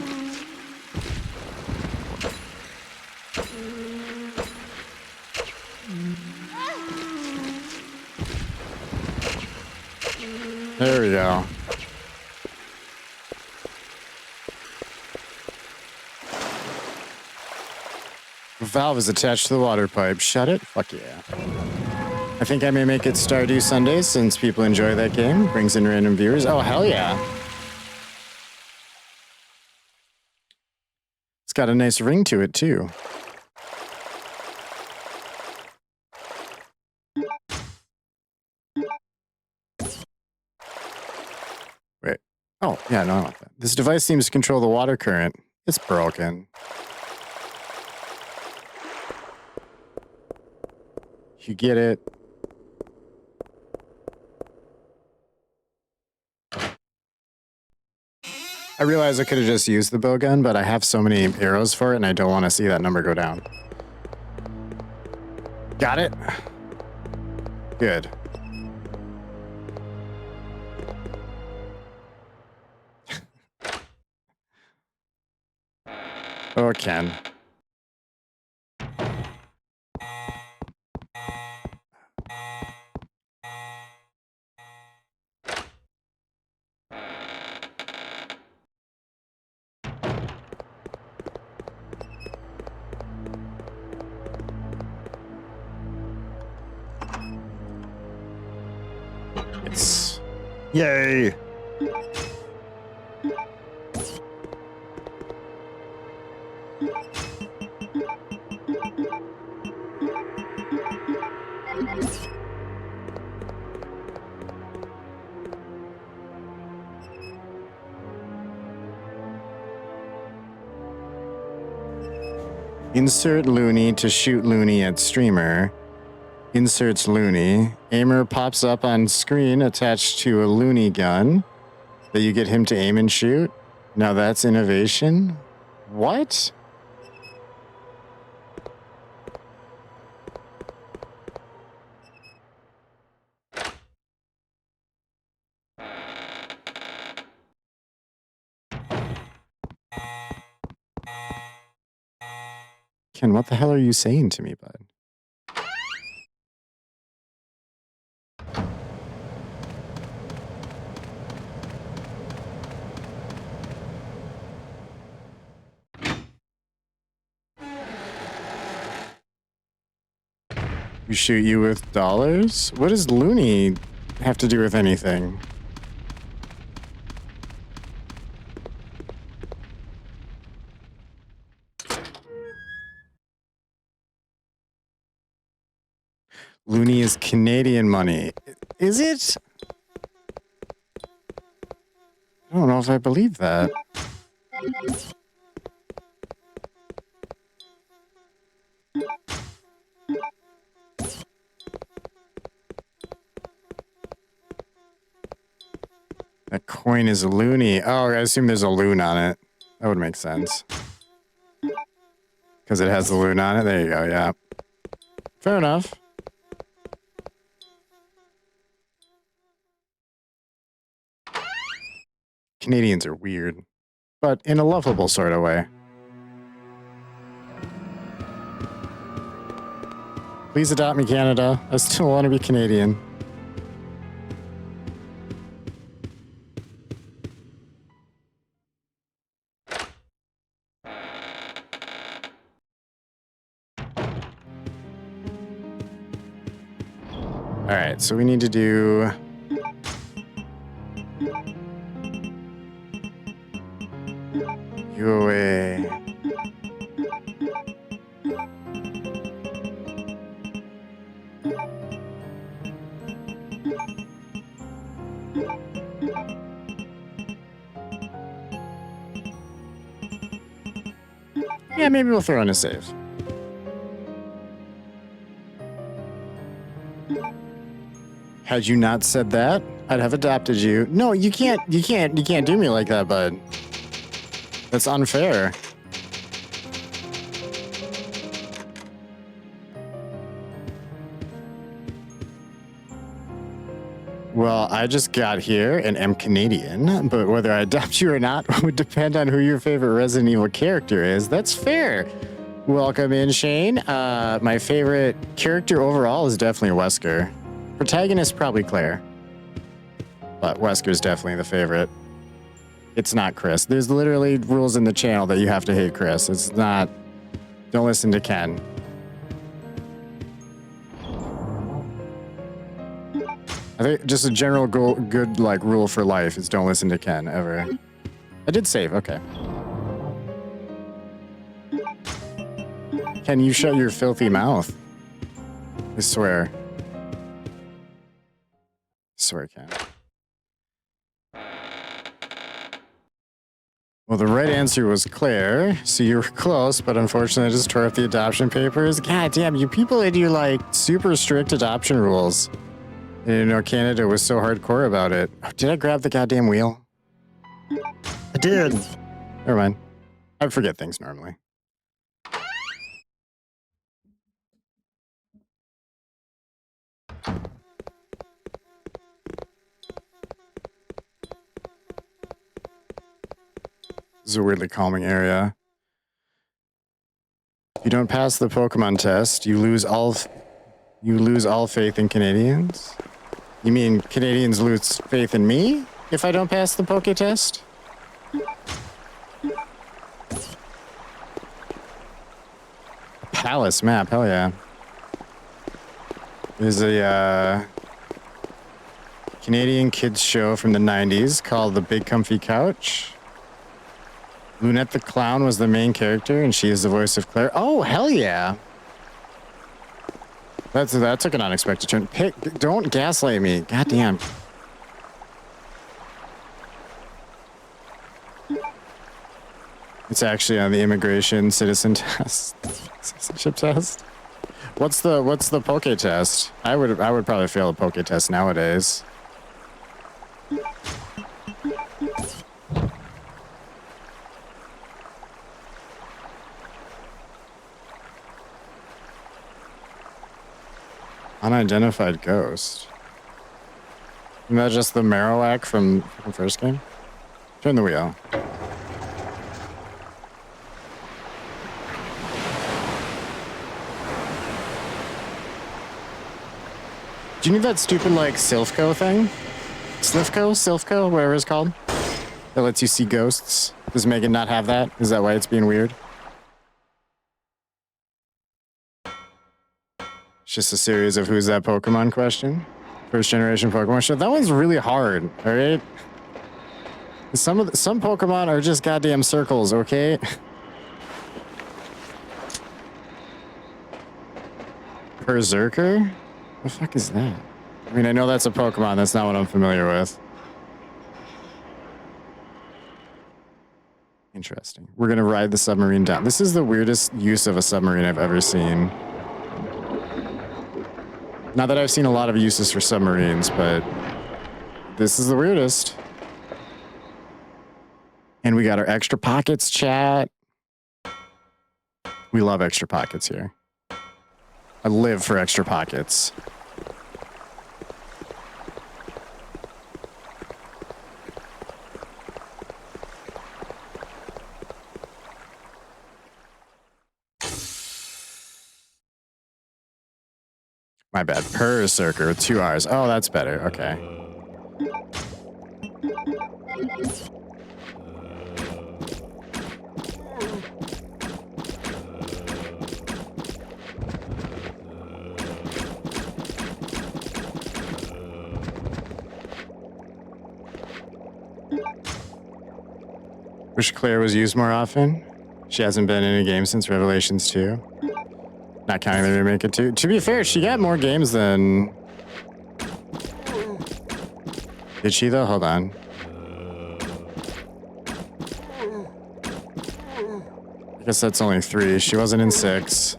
There we go. The valve is attached to the water pipe. Shut it? Fuck yeah. I think I may make it Stardew Sundays since people enjoy that game. Brings in random viewers. Oh, hell yeah. It's got a nice ring to it, too. Wait. Oh, yeah, no, I want that. This device seems to control the water current. It's broken. You get it. I realize I could have just used the bow gun, but I have so many arrows for it, and I don't want to see that number go down. Got it? Good. Oh, Ken. It's... Yay! Insert Looney to shoot Looney at streamer. Inserts Looney. Aimer pops up on screen attached to a Looney gun that you get him to aim and shoot. Now that's innovation. What? Ken, what the hell are you saying to me, bud? We shoot you with dollars? What does Looney have to do with anything? Looney is Canadian money. Is it? I don't know if I believe that. coin is loony. Oh, I assume there's a loon on it. That would make sense. Because it has the loon on it. There you go, yeah. Fair enough. Canadians are weird, but in a lovable sort of way. Please adopt me, Canada. I still want to be Canadian. All right, so we need to do... You away. Yeah, maybe we'll throw in a save. Had you not said that, I'd have adopted you. No, you can't do me like that, bud. That's unfair. Well, I just got here and am Canadian, but whether I adopt you or not would depend on who your favorite Resident Evil character is. That's fair. Welcome in, Shane. My favorite character overall is definitely Wesker. Protagonist, probably Claire. But Wesker's definitely the favorite. It's not Chris. There's literally rules in the channel that you have to hate Chris. It's not... Don't listen to Ken. I think just a general good like rule for life is don't listen to Ken ever. I did save, okay. Ken, you shut your filthy mouth. I swear. I swear, Ken. Well, the right answer was Claire, so you were close, but unfortunately I just tore up the adoption papers. God damn, you people and your like super strict adoption rules. I didn't know Canada was so hardcore about it. Oh, did I grab the goddamn wheel? I did. Never mind. I forget things normally. This is a weirdly calming area. If you don't pass the Pokemon test, you lose all faith in Canadians? You mean Canadians lose faith in me if I don't pass the Poke test? A palace map, hell yeah. There's a Canadian kids show from the 90s called The Big Comfy Couch. Lunette the Clown was the main character, and she is the voice of Claire. Oh, hell yeah. That took an unexpected turn. Don't gaslight me. Goddamn. It's actually on the immigration citizen test. Citizenship test. What's the Poke test? I would probably fail a Poke test nowadays. Unidentified ghost. Isn't that just the Marowak from the first game? Turn the wheel. Do you need that stupid, like, Silphco thing? Silphco, whatever it's called? That lets you see ghosts? Does Megan not have that? Is that why it's being weird? It's just a series of who's that Pokemon question. First generation Pokemon show. That one's really hard, alright? Some Pokemon are just goddamn circles, okay? Berserker? The fuck is that? I mean, I know that's a Pokemon. That's not what I'm familiar with. Interesting. We're gonna ride the submarine down. This is the weirdest use of a submarine I've ever seen. Not that I've seen a lot of uses for submarines, but this is the weirdest. And we got our extra pockets, chat. We love extra pockets here. I live for extra pockets. My bad. Berserker with 2 R's. Oh, that's better. Okay. Wish Claire was used more often. She hasn't been in a game since Revelations 2. Not counting the remake of 2. To be fair, she got more games than... Did she, though? Hold on. I guess that's only 3. She wasn't in 6.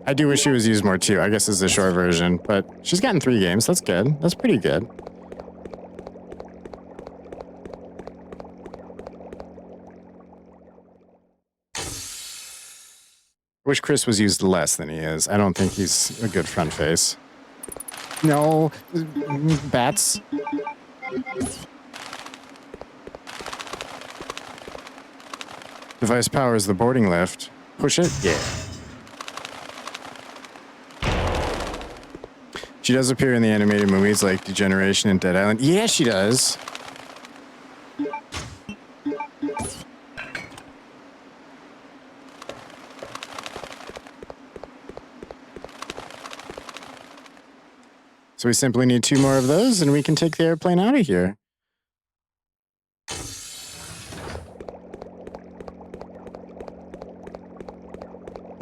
I do wish she was used more, too. I guess it's the short version. But she's gotten 3 games. That's good. That's pretty good. I wish Chris was used less than he is. I don't think he's a good front face. No. Bats. Device powers the boarding lift. Push it? Yeah. She does appear in the animated movies like Degeneration and Dead Island. Yeah, she does. So we simply need 2 more of those and we can take the airplane out of here.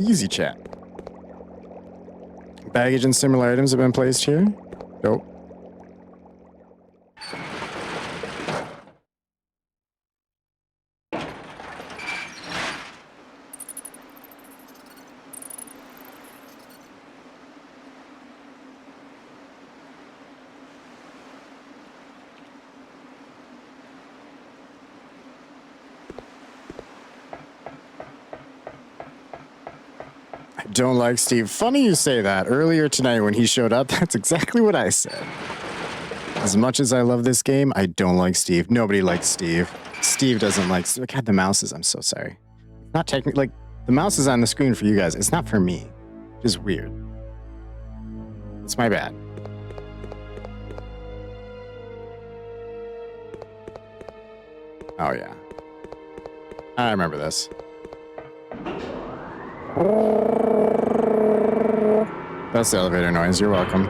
Easy chat. Baggage and similar items have been placed here. Dope. Don't like Steve. Funny you say that. Earlier tonight when he showed up, that's exactly what I said. As much as I love this game, I don't like Steve. Nobody likes Steve. Steve doesn't like... God, the mouse is... I'm so sorry. Not technically... Like, the mouse is on the screen for you guys. It's not for me. Just weird. It's my bad. Oh, yeah. I remember this. That's the elevator noise. You're welcome.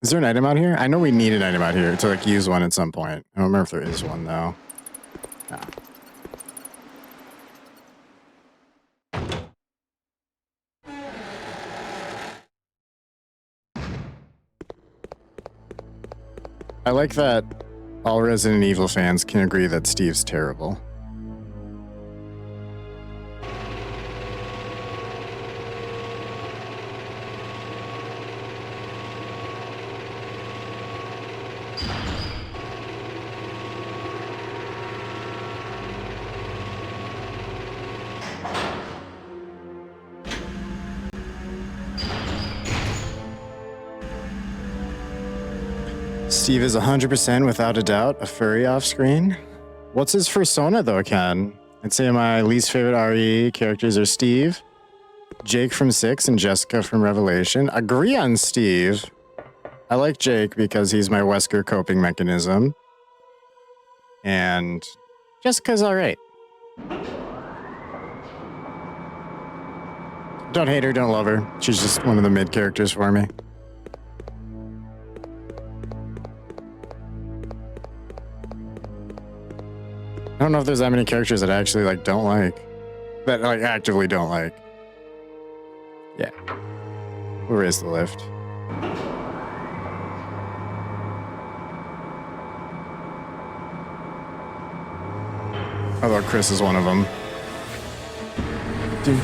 Is there an item out here? I know we need an item out here to like use one at some point. I don't remember if there is one though. No. I like that all Resident Evil fans can agree that Steve's terrible. Steve is 100% without a doubt a furry off screen. What's his persona though, Ken? I'd say my least favorite RE characters are Steve, Jake from 6, and Jessica from Revelation. Agree on Steve. I like Jake because he's my Wesker coping mechanism. And Jessica's alright. Don't hate her, don't love her. She's just one of the mid characters for me. I don't know if there's that many characters that I actually like don't like. That like actively don't like. Yeah. We'll raise the lift. Although Chris is one of them. Alright,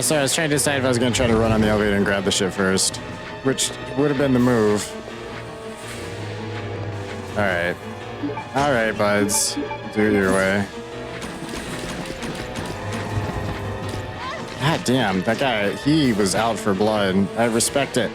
sorry, I was trying to decide if I was going to try to run on the elevator and grab the shit first, which would have been the move. Alright. Alright, buds. Do it your way. God damn, that guy, he was out for blood. I respect it.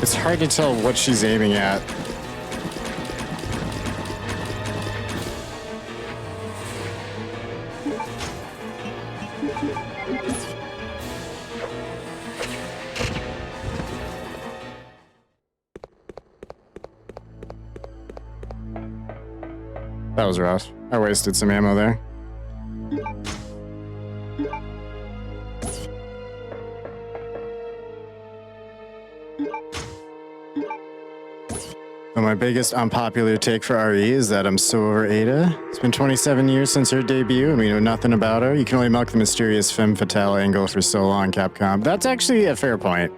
It's hard to tell what she's aiming at. That was rough. I wasted some ammo there. Well, my biggest unpopular take for RE is that I'm so over Ada. It's been 27 years since her debut, and we know nothing about her. You can only milk the mysterious femme fatale angle for so long, Capcom. That's actually a fair point.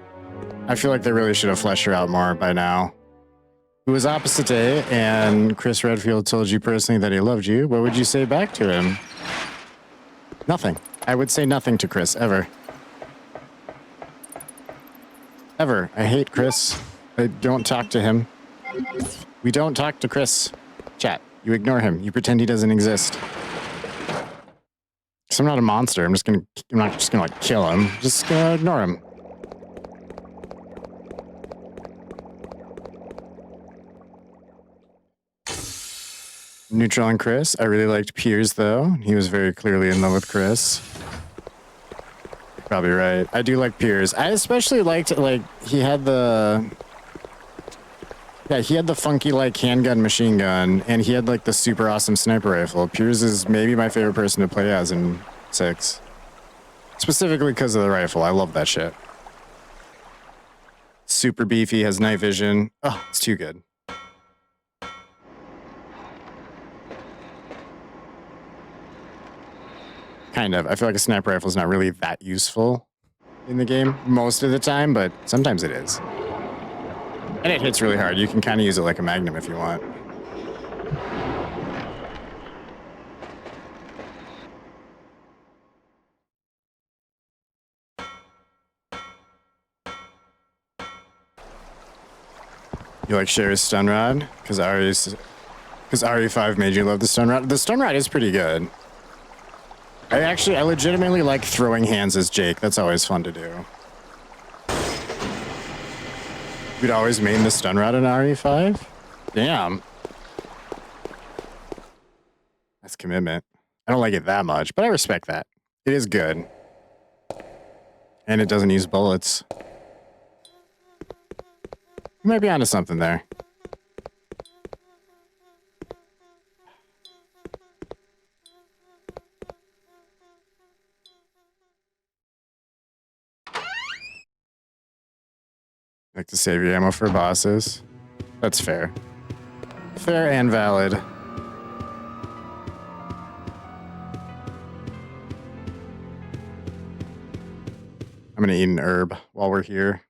I feel like they really should have fleshed her out more by now. It was opposite day, and Chris Redfield told you personally that he loved you. What would you say back to him? Nothing. I would say nothing to Chris, ever. Ever. I hate Chris. I don't talk to him. We don't talk to Chris. Chat. You ignore him. You pretend he doesn't exist. 'Cause I'm not a monster. I'm not just gonna like kill him. Just gonna ignore him. Neutral on Chris. I really liked Piers though. He was very clearly in love with Chris. Probably right. I do like Piers. I especially liked like he had the funky like handgun machine gun, and he had like the super awesome sniper rifle. Piers is maybe my favorite person to play as in 6. Specifically because of the rifle. I love that shit. Super beefy, has night vision. Oh, it's too good. Kind of. I feel like a sniper rifle is not really that useful in the game most of the time, but sometimes it is. And it hits really hard. You can kind of use it like a magnum if you want. You like Sherry's stun rod? Because RE5 made you love the stun rod. The stun rod is pretty good. I legitimately like throwing hands as Jake. That's always fun to do. We'd always main the stun rod in RE5? Damn. That's commitment. I don't like it that much, but I respect that. It is good. And it doesn't use bullets. You might be onto something there. Like to save your ammo for bosses. That's fair. Fair and valid. I'm gonna eat an herb while we're here.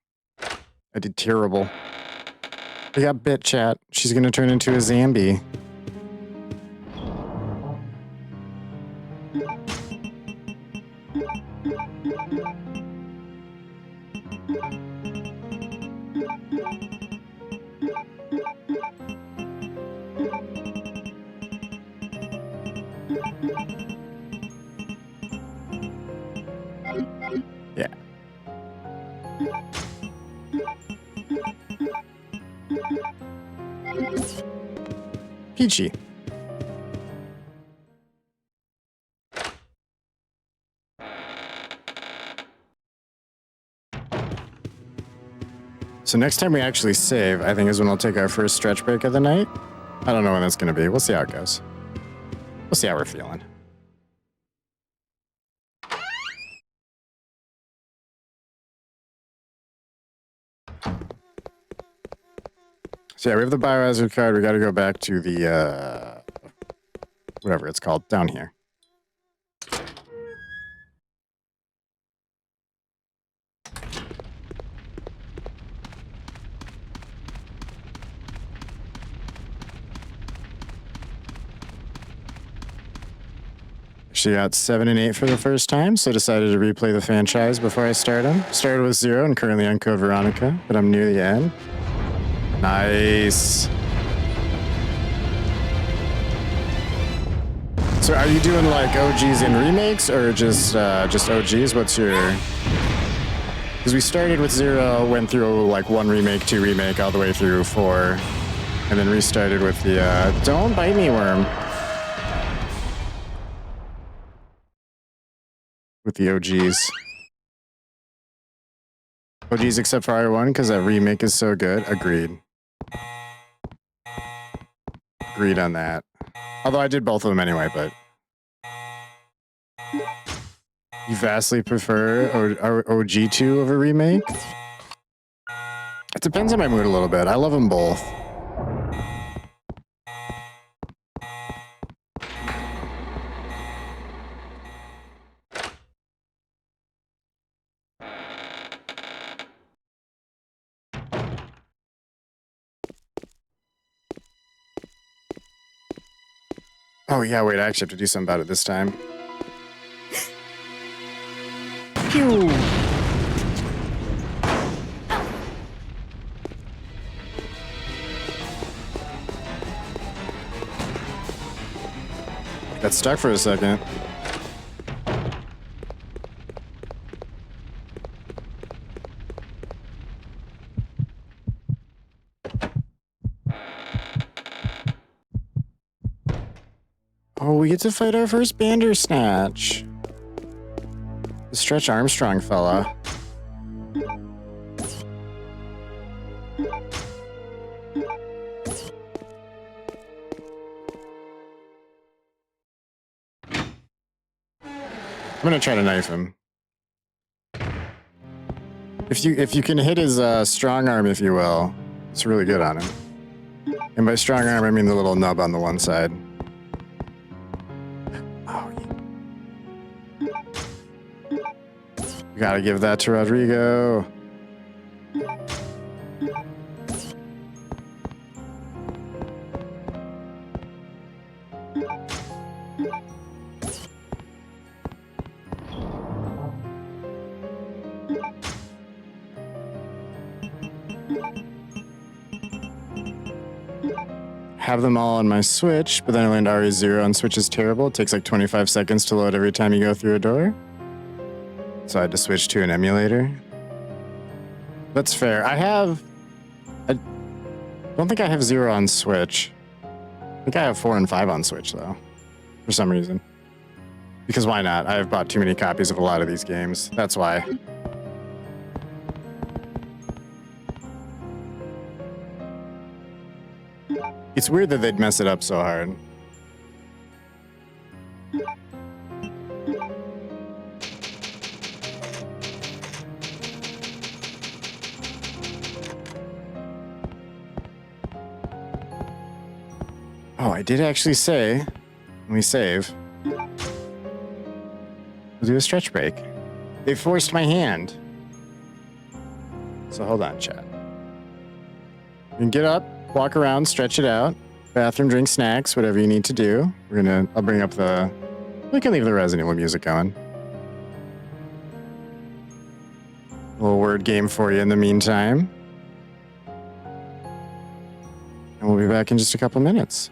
I did terrible. I got bit, chat. She's gonna turn into a zombie. Yeah. Peachy. So next time we actually save, I think is when we'll take our first stretch break of the night. I don't know when that's going to be. We'll see how it goes. We'll see how we're feeling. So yeah, we have the biohazard card. We got to go back to the whatever it's called, down here. She got 7 and 8 for the first time, so decided to replay the franchise before I start them. Started with 0 and currently on Code Veronica, but I'm near the end. Nice. So are you doing like OGs and remakes or just OGs? What's your... Because we started with 0, went through like 1 remake, 2 remake, all the way through 4, and then restarted with the Don't Bite Me Worm. With the OGs. OGs except for R1 because that remake is so good. Agreed. Agreed on that. Although I did both of them anyway, but... You vastly prefer OG2 over remake? It depends on my mood a little bit. I love them both. Oh yeah, wait, I actually have to do something about it this time. Pew! Got stuck for a second. Oh, we get to fight our first Bandersnatch. The Stretch Armstrong fella. I'm gonna try to knife him. If you can hit his strong arm, if you will, it's really good on him. And by strong arm, I mean the little nub on the one side. Oh, you gotta give that to Rodrigo. Have them all on my Switch, but then I learned RE0 on Switch is terrible. It takes like 25 seconds to load every time you go through a door. So I had to switch to an emulator. That's fair. I don't think I have 0 on Switch. I think I have 4 and 5 on Switch, though. For some reason. Because why not? I've bought too many copies of a lot of these games. That's why. It's weird that they'd mess it up so hard. Oh, I did actually say, when we save, we'll do a stretch break. They forced my hand. So hold on, chat. You can get up, walk around, stretch it out. Bathroom, drink snacks, whatever you need to do. I'll bring up we can leave the Resident Evil music going. A little word game for you in the meantime. And we'll be back in just a couple minutes.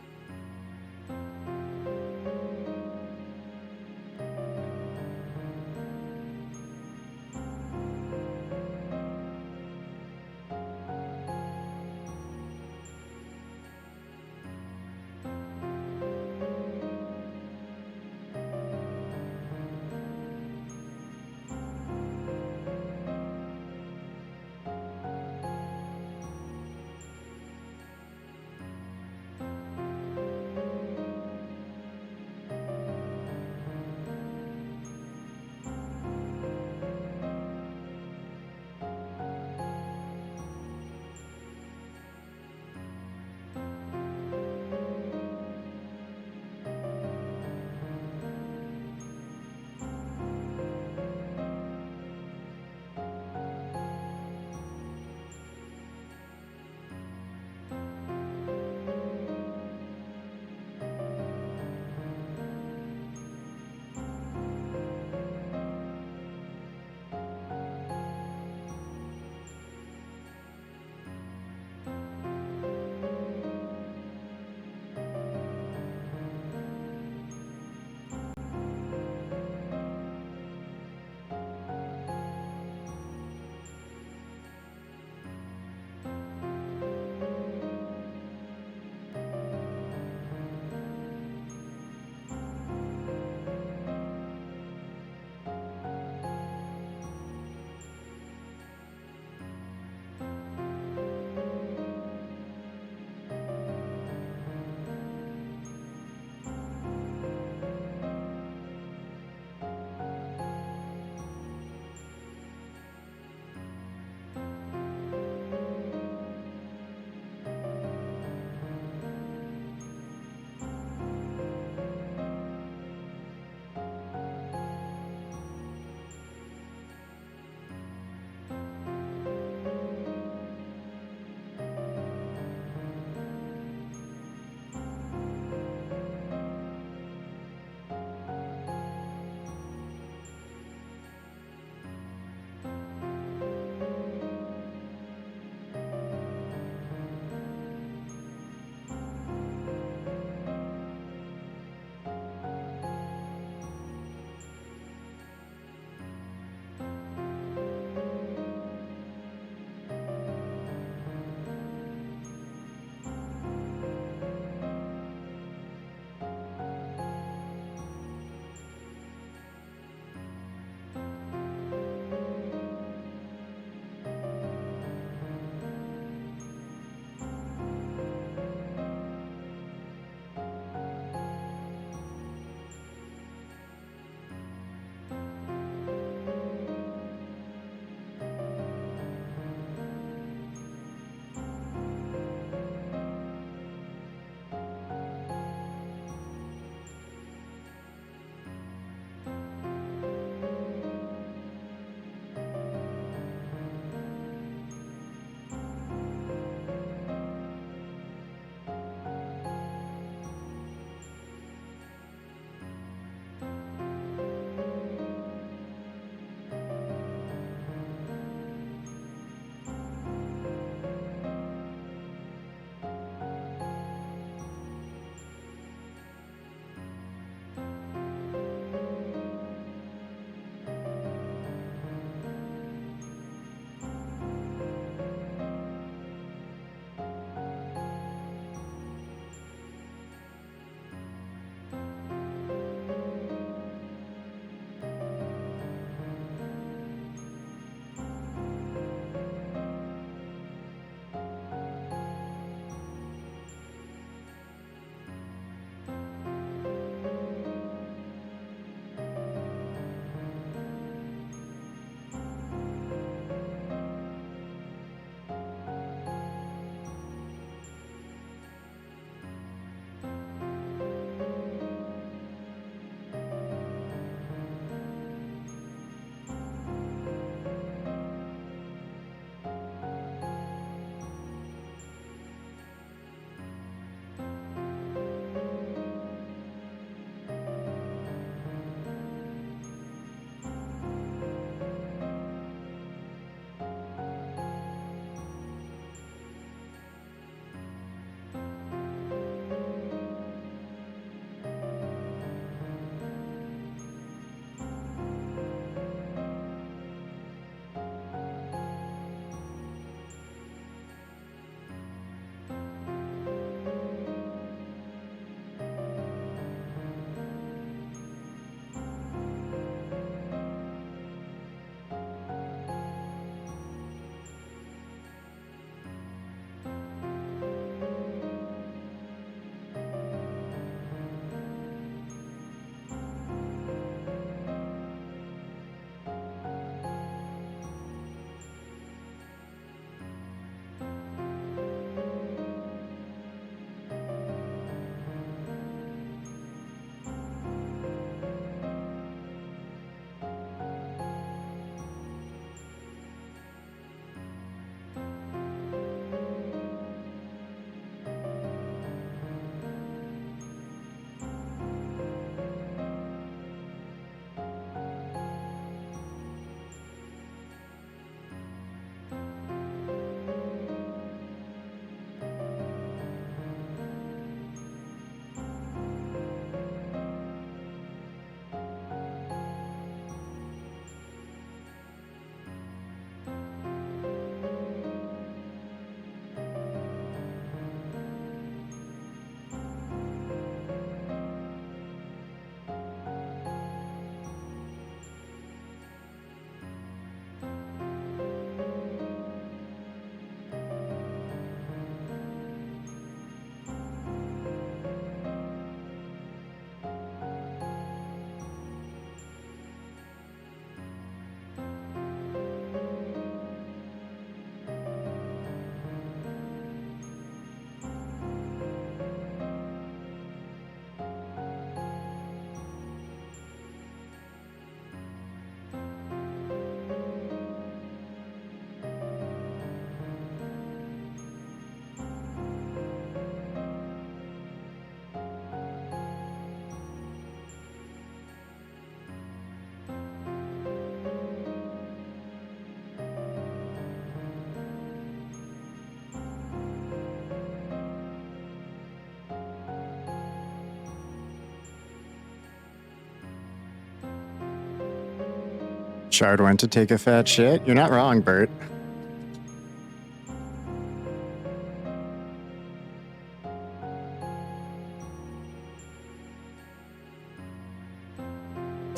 Shard went to take a fat shit? You're not wrong, Bert.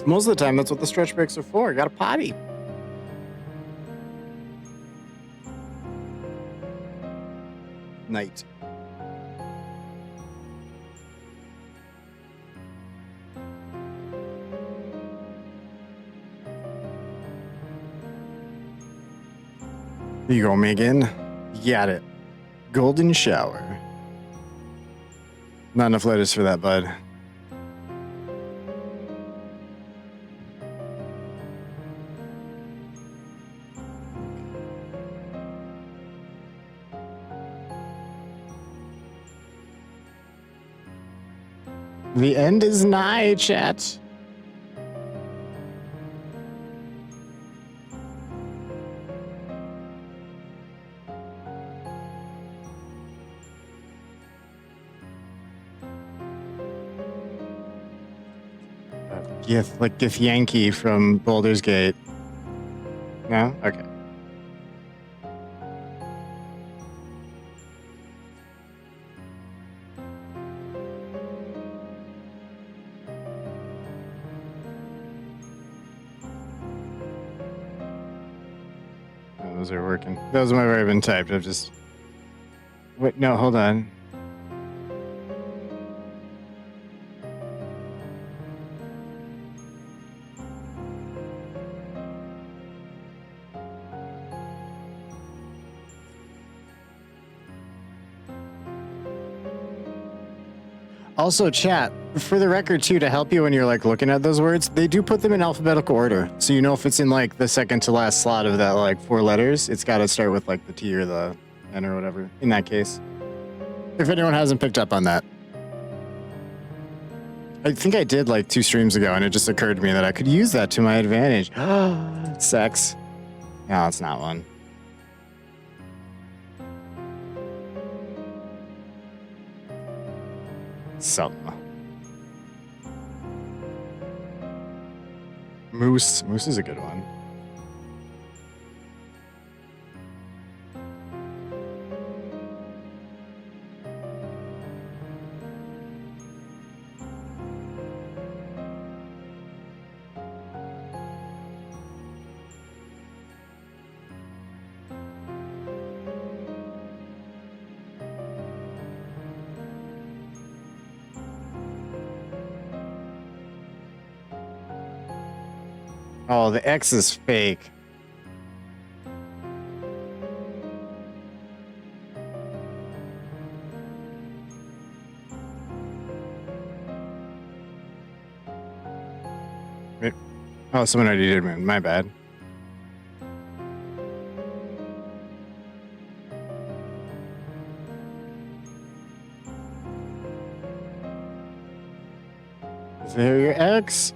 Most of the time, that's what the stretch breaks are for. Got a potty. Night. Here you go, Megan. You got it. Golden shower. Not enough letters for that, bud. The end is nigh, chat. Like Githyanki from Baldur's Gate. No? Okay. Oh, those are working. Those might have already been typed. I've just... Wait, no, hold on. Also, chat, for the record, too, to help you when you're, like, looking at those words, they do put them in alphabetical order. So you know if it's in, like, the second to last slot of that, like, 4 letters, it's got to start with, like, the T or the N or whatever, in that case. If anyone hasn't picked up on that. I think I did, like, 2 streams ago, and it just occurred to me that I could use that to my advantage. Sex. No, it's not one. Something. Moose. Moose is a good one. Oh, the X is fake. Wait. Oh, someone already did moon. My bad. Is there your X?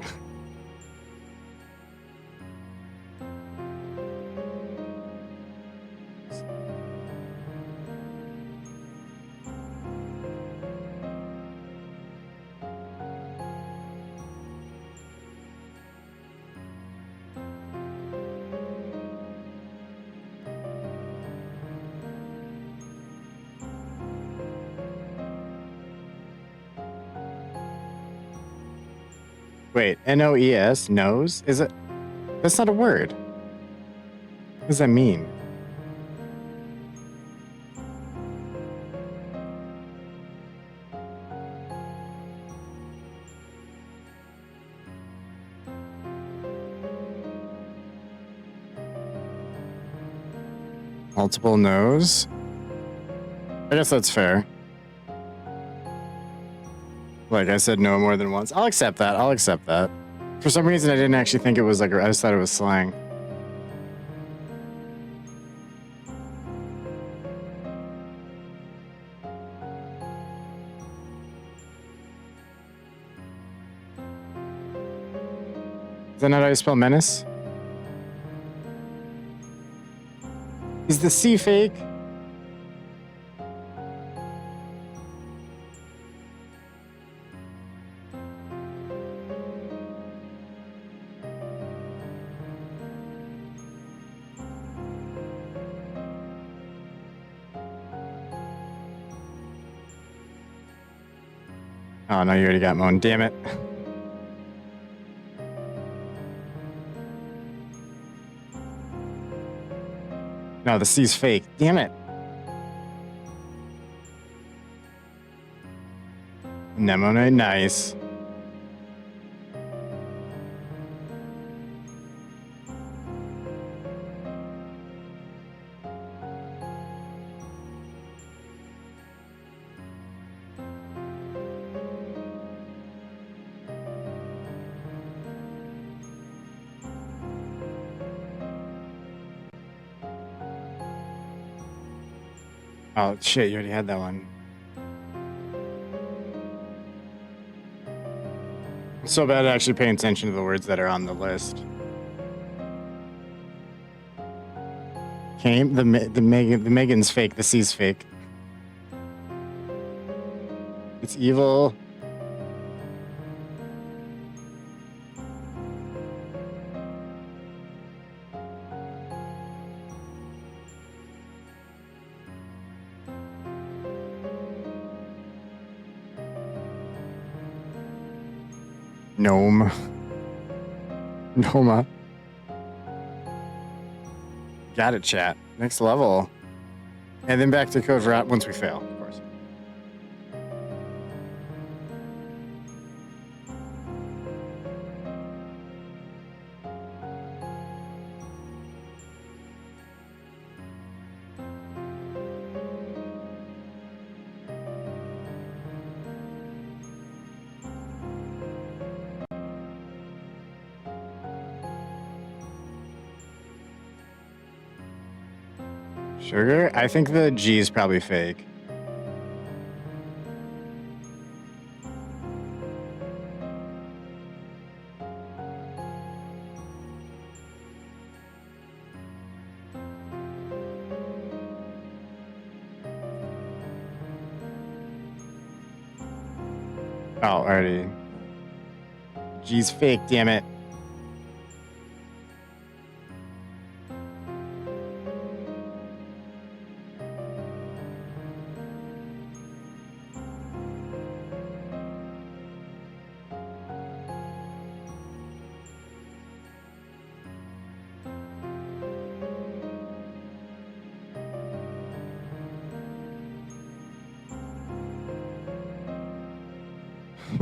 Wait, N-O-E-S, nose? Is it? That's not a word. What does that mean? Multiple nose? I guess that's fair. Like I said no more than once. I'll accept that. I'll accept that. For some reason, I didn't actually think it was like, I just thought it was slang. Is that not how you spell menace? Is the C fake? Oh, no, you already got moaned. Damn it. No, the C's fake. Damn it. Nemonite, nice. Oh, shit, you already had that one. It's so bad at actually paying attention to the words that are on the list. Came, the Megan's fake, the C's fake. It's evil. Gnome. Noma. Got it, chat. Next level. And then back to code for once we fail, of course. Sugar? I think the G is probably fake. Oh, already. G's fake, damn it.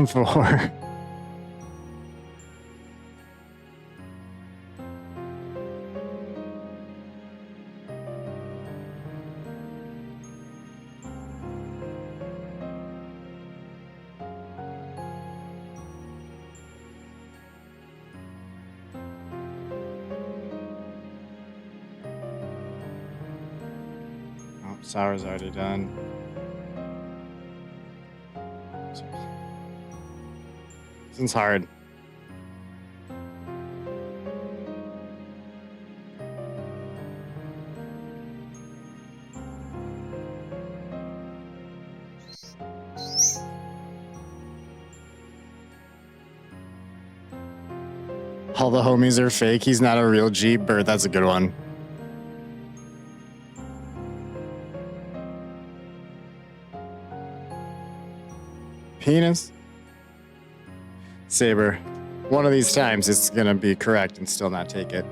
Four. Oh, sour's already done. This one's hard. All the homies are fake. He's not a real G. Bird, that's a good one. Penis. Saber. One of these times it's gonna be correct and still not take it.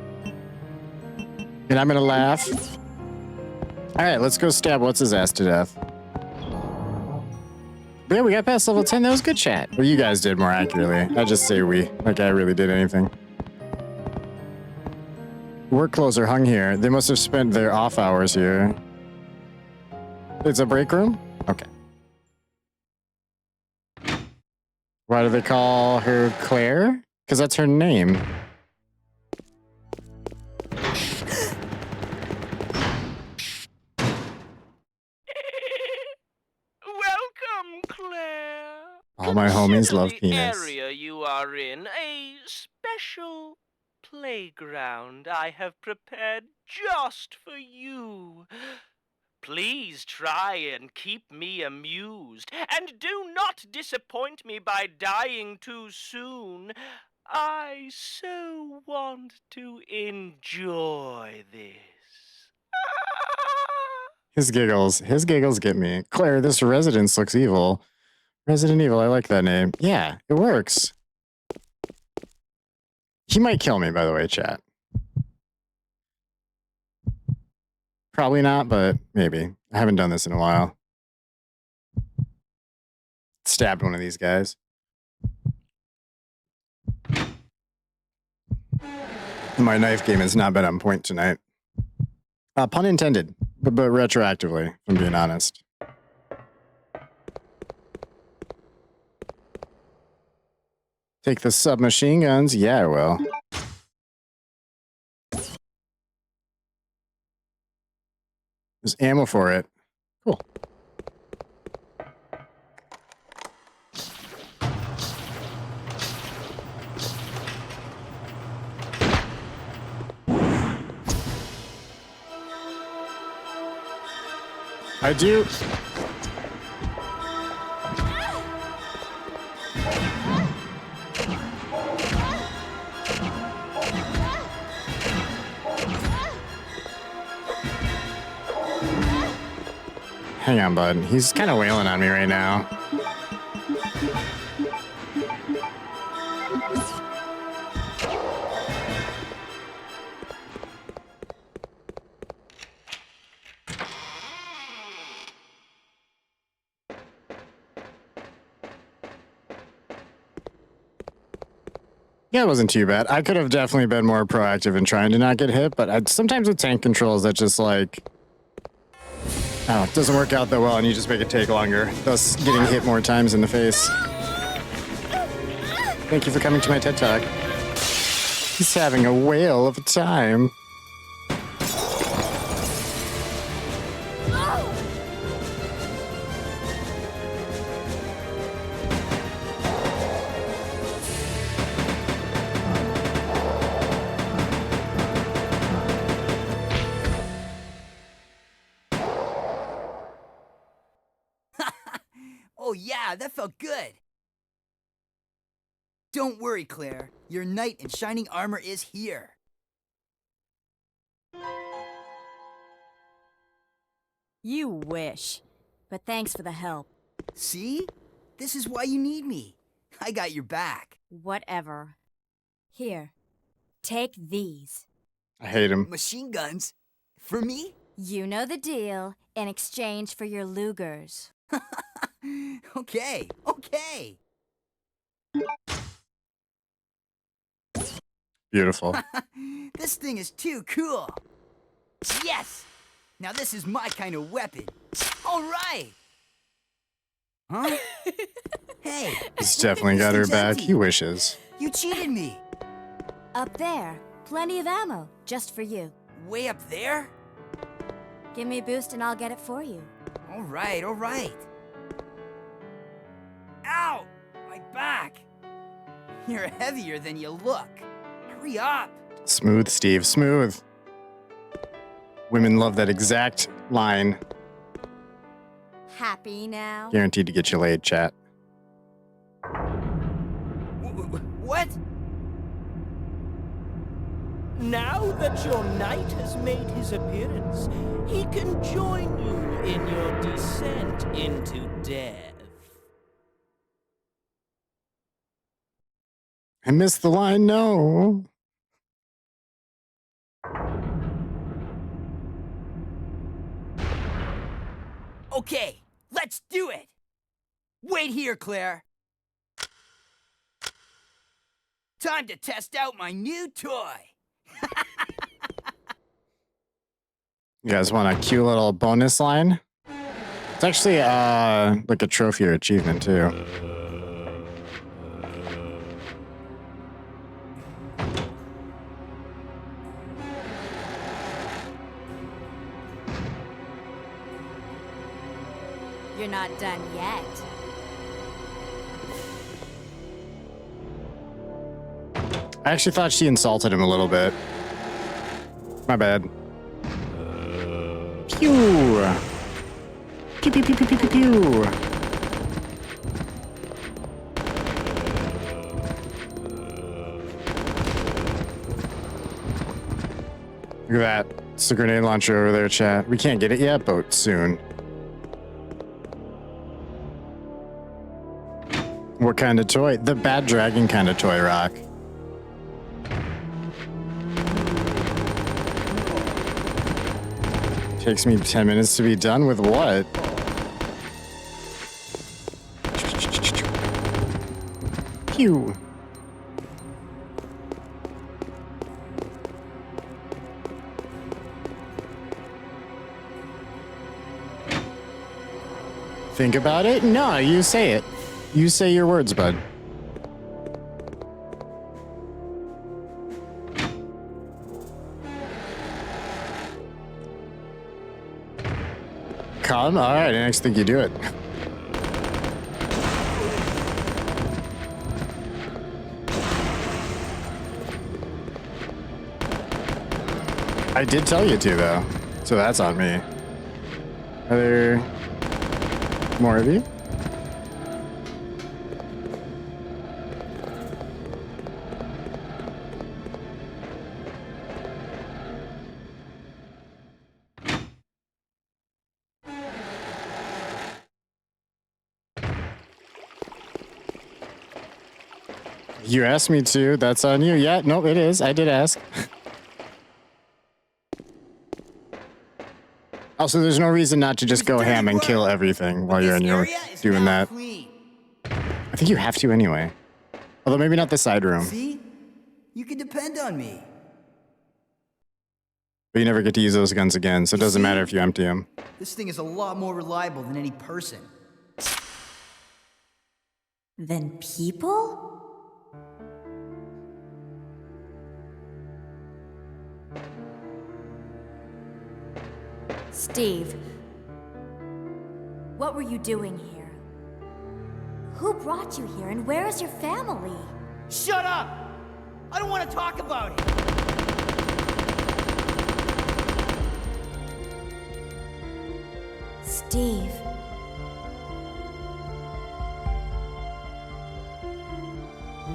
And I'm gonna laugh. Alright, let's go stab what's his ass to death. But yeah, we got past level 10. That was good chat. Well, you guys did more accurately. I just say we, like I really did anything. Work clothes are hung here. They must have spent their off hours here. It's a break room? Okay. Why do they call her Claire? Because that's her name. Welcome, Claire. All my homies love Consider penis. the area you are in a special playground I have prepared just for you. Please try and keep me amused, and do not disappoint me by dying too soon. I so want to enjoy this. His giggles get me. Claire, this residence looks evil. Resident Evil, I like that name. Yeah, it works. He might kill me, by the way, chat. Probably not, but maybe. I haven't done this in a while. Stabbed one of these guys. My knife game has not been on point tonight. Pun intended, but retroactively, if I'm being honest. Take the submachine guns? Yeah, I will. There's ammo for it. Cool. I do. Hang on, bud. He's kind of wailing on me right now. Yeah, it wasn't too bad. I could have definitely been more proactive in trying to not get hit, but sometimes with tank controls that just like, oh, it doesn't work out that well and you just make it take longer, thus getting hit more times in the face. Thank you for coming to my TED Talk. He's having a whale of a time. Oh yeah, that felt good. Don't worry, Claire. Your knight in shining armor is here. You wish. But thanks for the help. See? This is why you need me. I got your back. Whatever. Here. Take these. I hate him. Machine guns? For me? You know the deal. In exchange for your Lugers. Okay, okay. Beautiful. This thing is too cool. Yes! Now this is my kind of weapon. All right. Huh? Hey. He's definitely got her back. He wishes. You cheated me. Up there. Plenty of ammo. Just for you. Way up there? Give me a boost and I'll get it for you. All right, all right. Ow! My back! You're heavier than you look. Hurry up! Smooth, Steve, smooth. Women love that exact line. Happy now? Guaranteed to get you laid, chat. What? Now that your knight has made his appearance, he can join you in your descent into death. I missed the line, no. Okay, let's do it! Wait here, Claire. Time to test out my new toy. You guys want a cute little bonus line? It's actually like a trophy or achievement too. You're not done yet. I actually thought she insulted him a little bit. My bad. Pew! Pew, pew, pew, pew, pew, pew, pew. Look at that. It's the grenade launcher over there, chat. We can't get it yet, but soon. What kind of toy? The bad dragon kind of toy, Rock. Takes me 10 minutes to be done with what? Pew. Think about it? No, you say it. You say your words, bud. Come? Alright, next thing you do it. I did tell you to, though. So that's on me. Are there more of you? You asked me to. That's on you. Yeah, no, it is. I did ask. Also, there's no reason not to just go ham and kill everything while you're in your doing that. I think you have to anyway. Although maybe not the side room. See? You can depend on me. But you never get to use those guns again, so it doesn't matter if you empty them. This thing is a lot more reliable than any person. Than people? Steve, what were you doing here? Who brought you here, and where is your family? Shut up! I don't want to talk about it. Steve.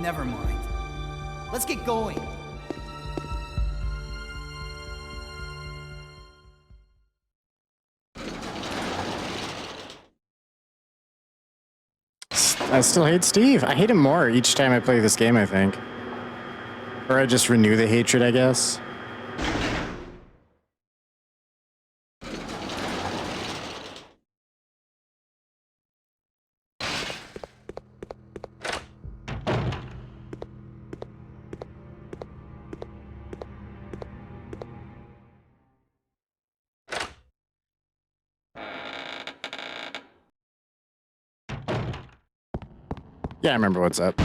Never mind. Let's get going. I still hate Steve. I hate him more each time I play this game, I think. Or I just renew the hatred, I guess. Yeah, I remember what's up.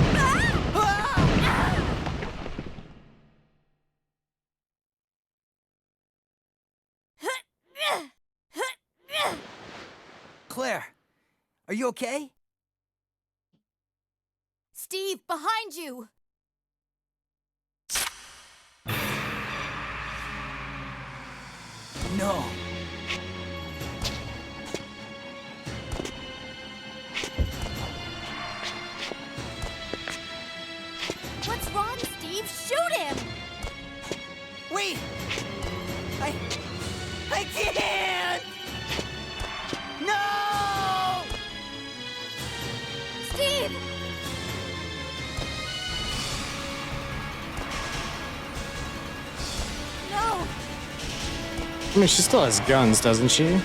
Claire, are you okay? Steve, behind you! No. What's wrong, Steve? Shoot him! Wait! I can't! No! Steve! No! I mean, she still has guns, doesn't she?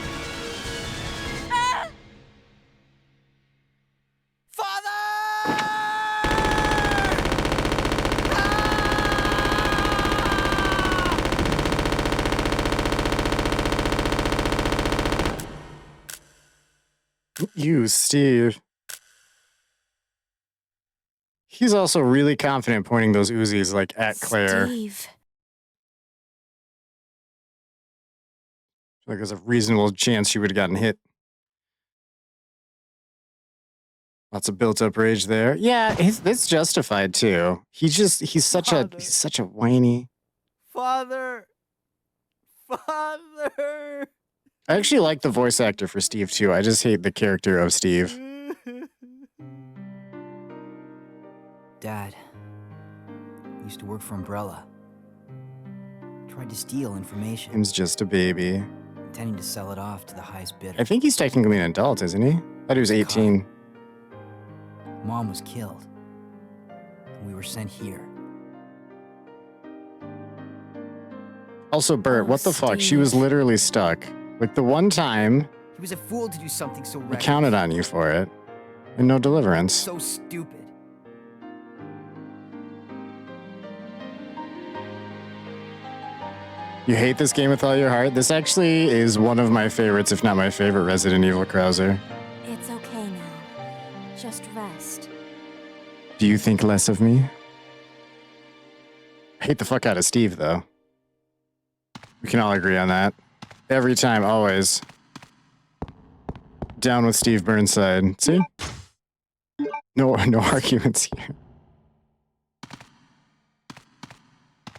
You, Steve. He's also really confident pointing those Uzis, like, at Claire. Steve. Like, there's a reasonable chance she would have gotten hit. Lots of built-up rage there. Yeah, it's justified, too. He's such a whiny. Father! Father! I actually like the voice actor for Steve, too. I just hate the character of Steve. Dad used to work for Umbrella. Tried to steal information, Tim's just a baby. intending to sell it off to the highest bidder. I think he's technically an adult, isn't he? I thought he was 18. Mom was killed. And we were sent here. Also, Bert, Oh, what the fuck? She was Steve. literally stuck. Like, the one time He was a fool to do something so I reckless. counted on you for it, and no deliverance. So stupid. You hate this game with all your heart? This actually is one of my favorites, if not my favorite Resident Evil Krauser. It's okay now. Just rest. Do you think less of me? I hate the fuck out of Steve, though. We can all agree on that. Every time, always. Down with Steve Burnside. See? No arguments here.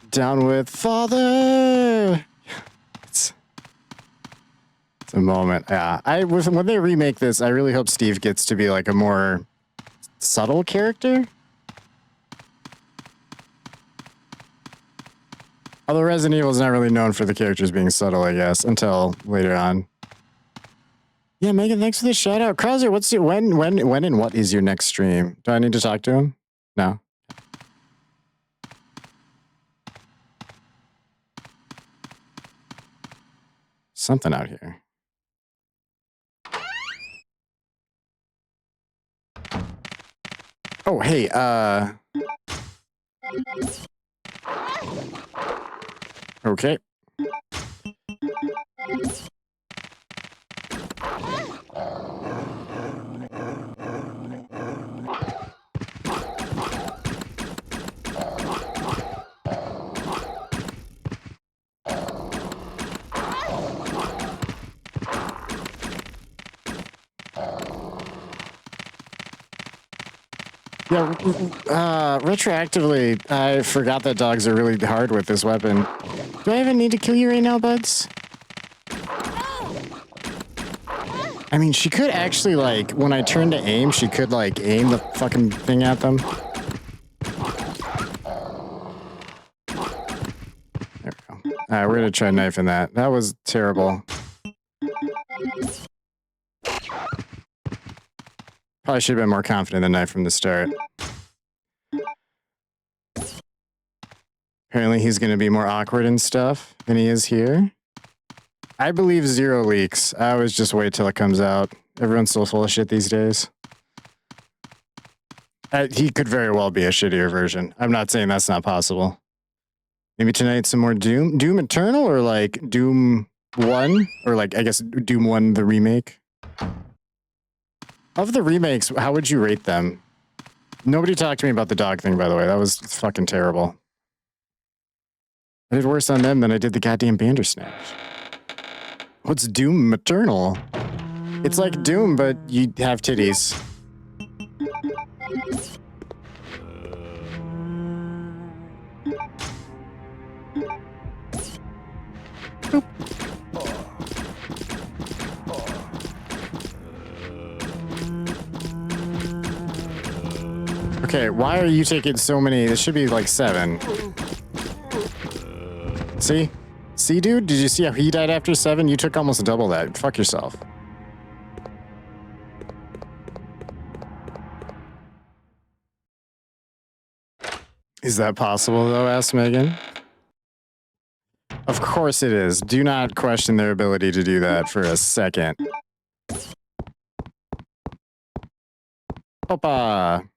Down with Father! It's a moment. Yeah, when they remake this, I really hope Steve gets to be like a more subtle character. Although Resident Evil is not really known for the characters being subtle, I guess, until later on. Yeah, Megan, thanks for the shout out. Krauser, when and what is your next stream? Do I need to talk to him? No. Something out here. Oh, hey, okay. Yeah, retroactively, I forgot that dogs are really hard with this weapon. Do I even need to kill you right now, buds? I mean, she could actually, like, when I turn to aim, she could, like, aim the fucking thing at them. There we go. Alright, we're gonna try knifing that. That was terrible. Probably should have been more confident in the knife from the start. Apparently he's going to be more awkward and stuff than he is here. I believe 0 leaks. I always just wait till it comes out. Everyone's so full of shit these days. He could very well be a shittier version. I'm not saying that's not possible. Maybe tonight some more Doom? Doom Eternal or like Doom 1? Or like, I guess Doom 1, the remake? Of the remakes, how would you rate them? Nobody talked to me about the dog thing, by the way. That was fucking terrible. I did worse on them than I did the goddamn Bandersnatch. What's Doom Maternal? It's like Doom, but you have titties. Boop. Okay, why are you taking so many? This should be like 7. See? See, dude? Did you see how he died after 7? You took almost double that. Fuck yourself. Is that possible, though? Asked Megan. Of course it is. Do not question their ability to do that for a second. Papa.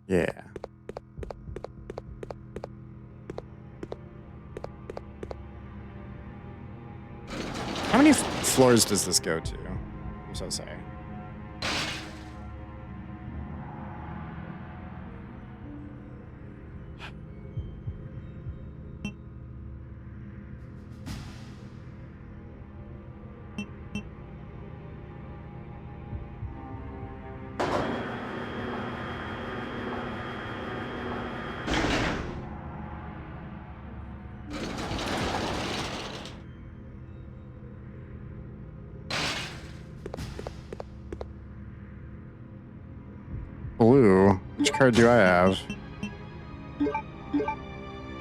Yeah. How many floors does this go to? I'm so sorry. Blue. Which card do I have?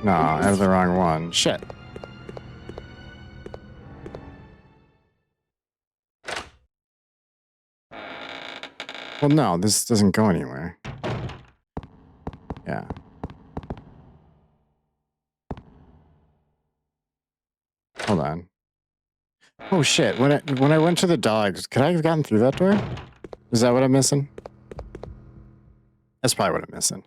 No, I have the wrong one. Shit. Well, no, this doesn't go anywhere. Yeah. Hold on. Oh shit! When I went to the dogs, could I have gotten through that door? Is that what I'm missing? That's probably what I'm missing.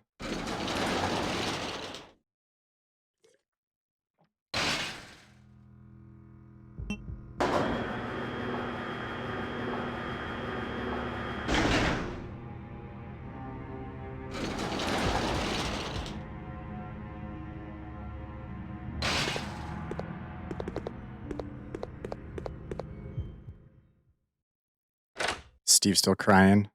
Steve's still crying.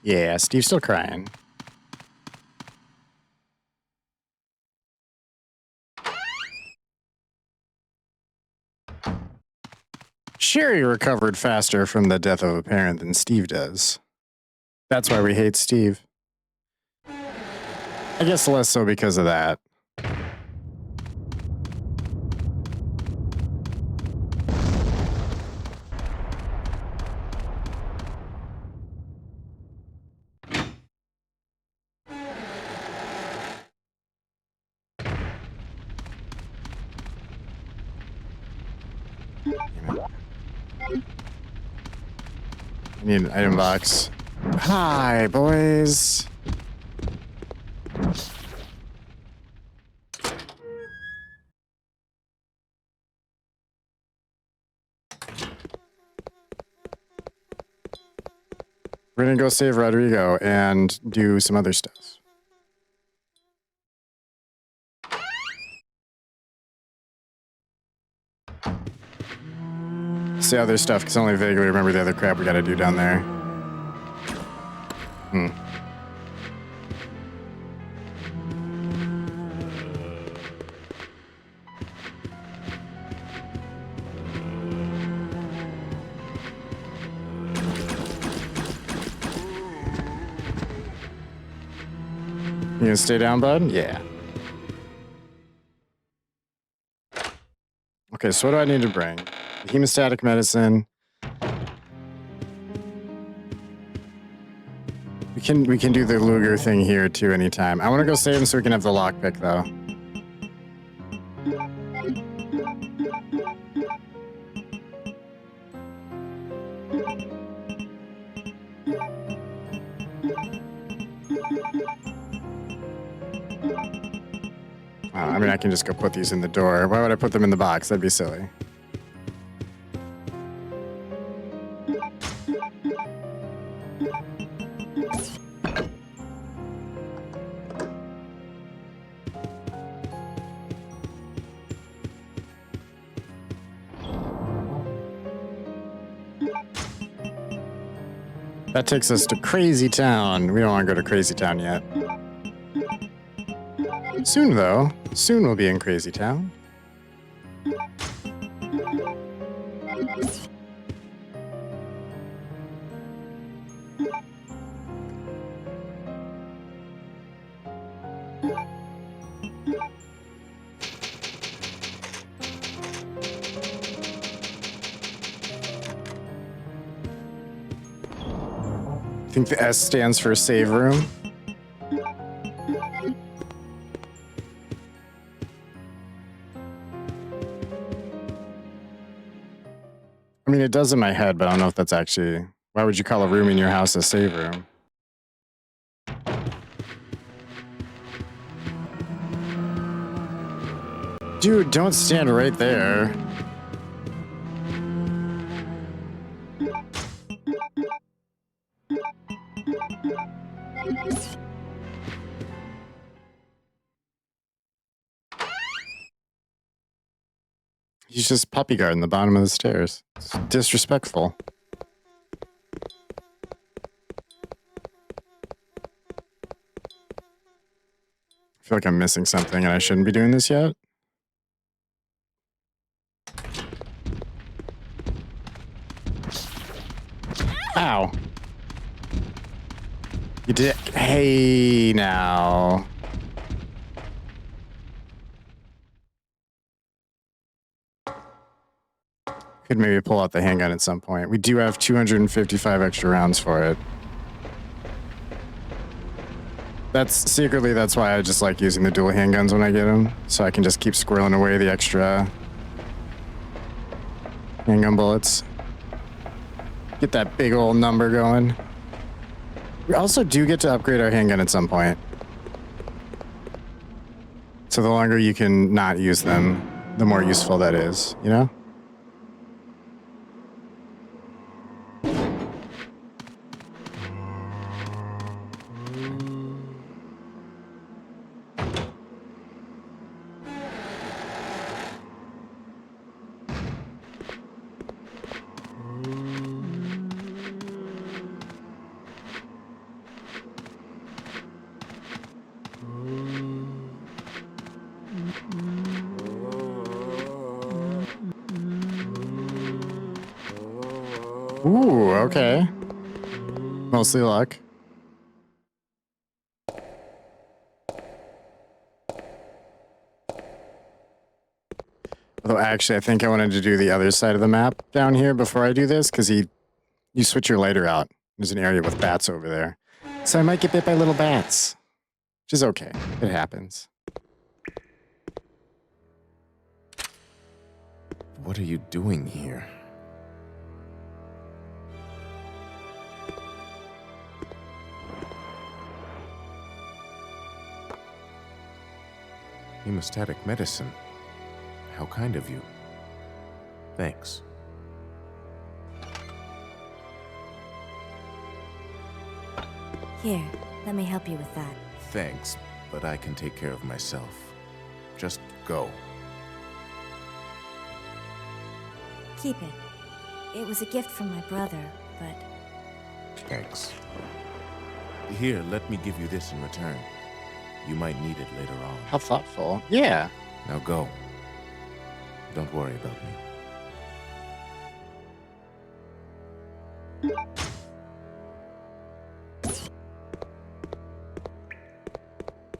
Yeah, Steve's still crying. Sherry recovered faster from the death of a parent than Steve does. That's why we hate Steve. I guess less so because of that. I need an item box. Hi, boys. We're gonna go save Rodrigo and do some other stuff. Say other stuff because I only vaguely remember the other crap we gotta do down there. You gonna stay down, bud? Yeah. Okay, so what do I need to bring? The hemostatic medicine. We can do the Luger thing here too anytime. I want to go save him so we can have the lockpick though. I mean, I can just go put these in the door. Why would I put them in the box? That'd be silly. That takes us to Crazy Town. We don't want to go to Crazy Town yet. Soon, though. Soon we'll be in Crazy Town. I think the S stands for save room. I mean, it does in my head, but I don't know if that's actually... Why would you call a room in your house a save room? Dude, don't stand right there. He's just puppy guarding the bottom of the stairs. It's disrespectful. I feel like I'm missing something and I shouldn't be doing this yet. Ow. You did. Hey, now. Could maybe pull out the handgun at some point. We do have 255 extra rounds for it. That's why I just like using the dual handguns when I get them, so I can just keep squirreling away the extra handgun bullets. Get that big old number going. We also do get to upgrade our handgun at some point. So the longer you can not use them, the more useful that is, you know? Ooh, okay. Mostly luck. Although actually, I think I wanted to do the other side of the map down here before I do this, because you switch your lighter out. There's an area with bats over there. So I might get bit by little bats. Which is okay. It happens. What are you doing here? Hemostatic medicine. How kind of you. Thanks. Here, let me help you with that. Thanks, but I can take care of myself. Just go. Keep it. It was a gift from my brother, but... Thanks. Here, let me give you this in return. You might need it later on. How thoughtful. Yeah. Now go. Don't worry about me.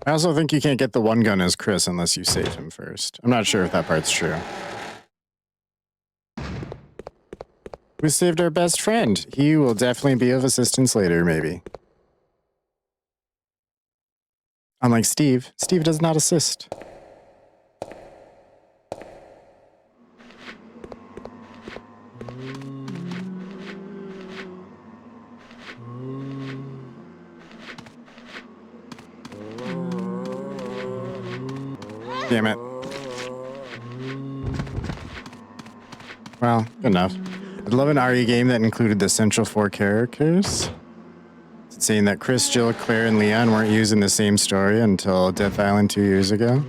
I also think you can't get the one gun as Chris unless you save him first. I'm not sure if that part's true. We saved our best friend. He will definitely be of assistance later, maybe. Unlike Steve, Steve does not assist. Damn it. Well, good enough. I'd love an RE game that included the central 4 characters. Saying that Chris, Jill, Claire, and Leon weren't using the same story until Death Island 2 years ago.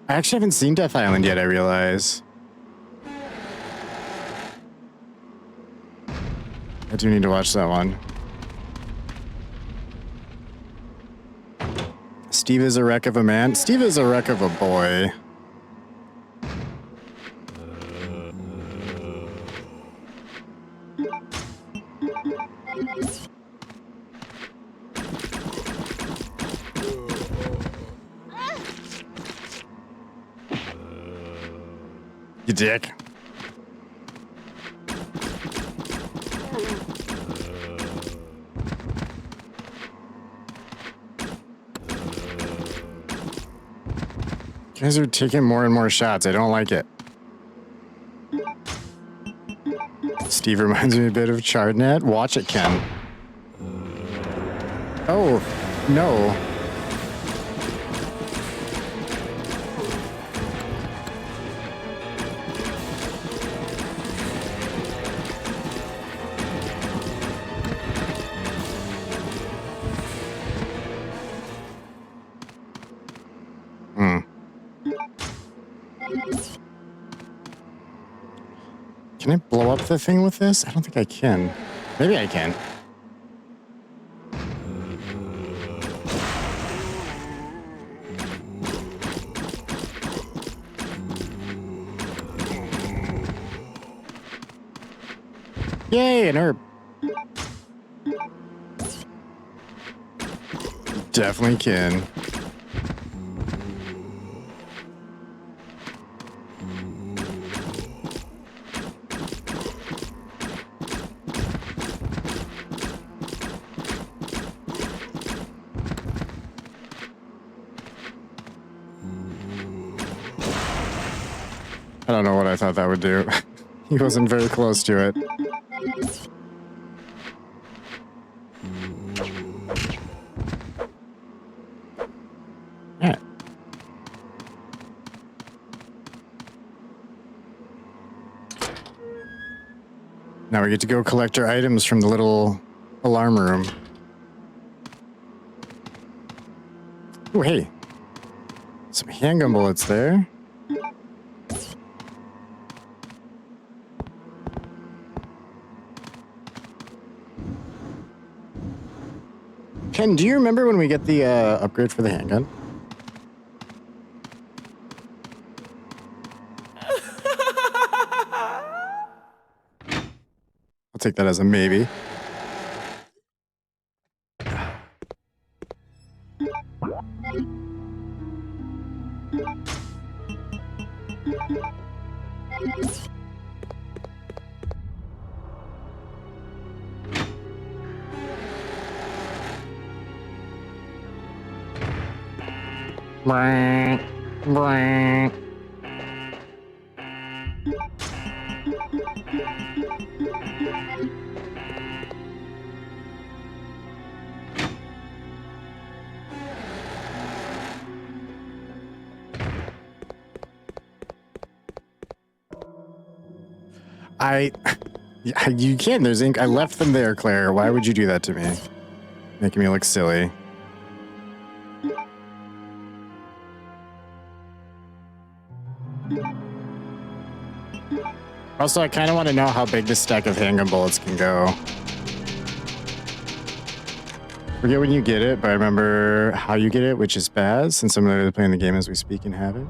I actually haven't seen Death Island yet, I realize. I do need to watch that one. Steve is a wreck of a man. Steve is a wreck of a boy. You dick. You guys are taking more and more shots. I don't like it. Steve reminds me a bit of Chardnet. Watch it, Ken. Oh, no. Can I blow up the thing with this? I don't think I can. Maybe I can. Yay, an herb. Definitely can. I don't know what I thought that would do. He wasn't very close to it. Alright. Now we get to go collect our items from the little alarm room. Oh, hey. Some handgun bullets there. Ken, do you remember when we get the upgrade for the handgun? I'll take that as a maybe. Brrrr, brrrr. Yeah, you can't. There's ink. I left them there, Claire. Why would you do that to me? Making me look silly. Also, I kind of want to know how big this stack of handgun bullets can go. Forget when you get it, but I remember how you get it, which is bad, since I'm literally playing the game as we speak and have it.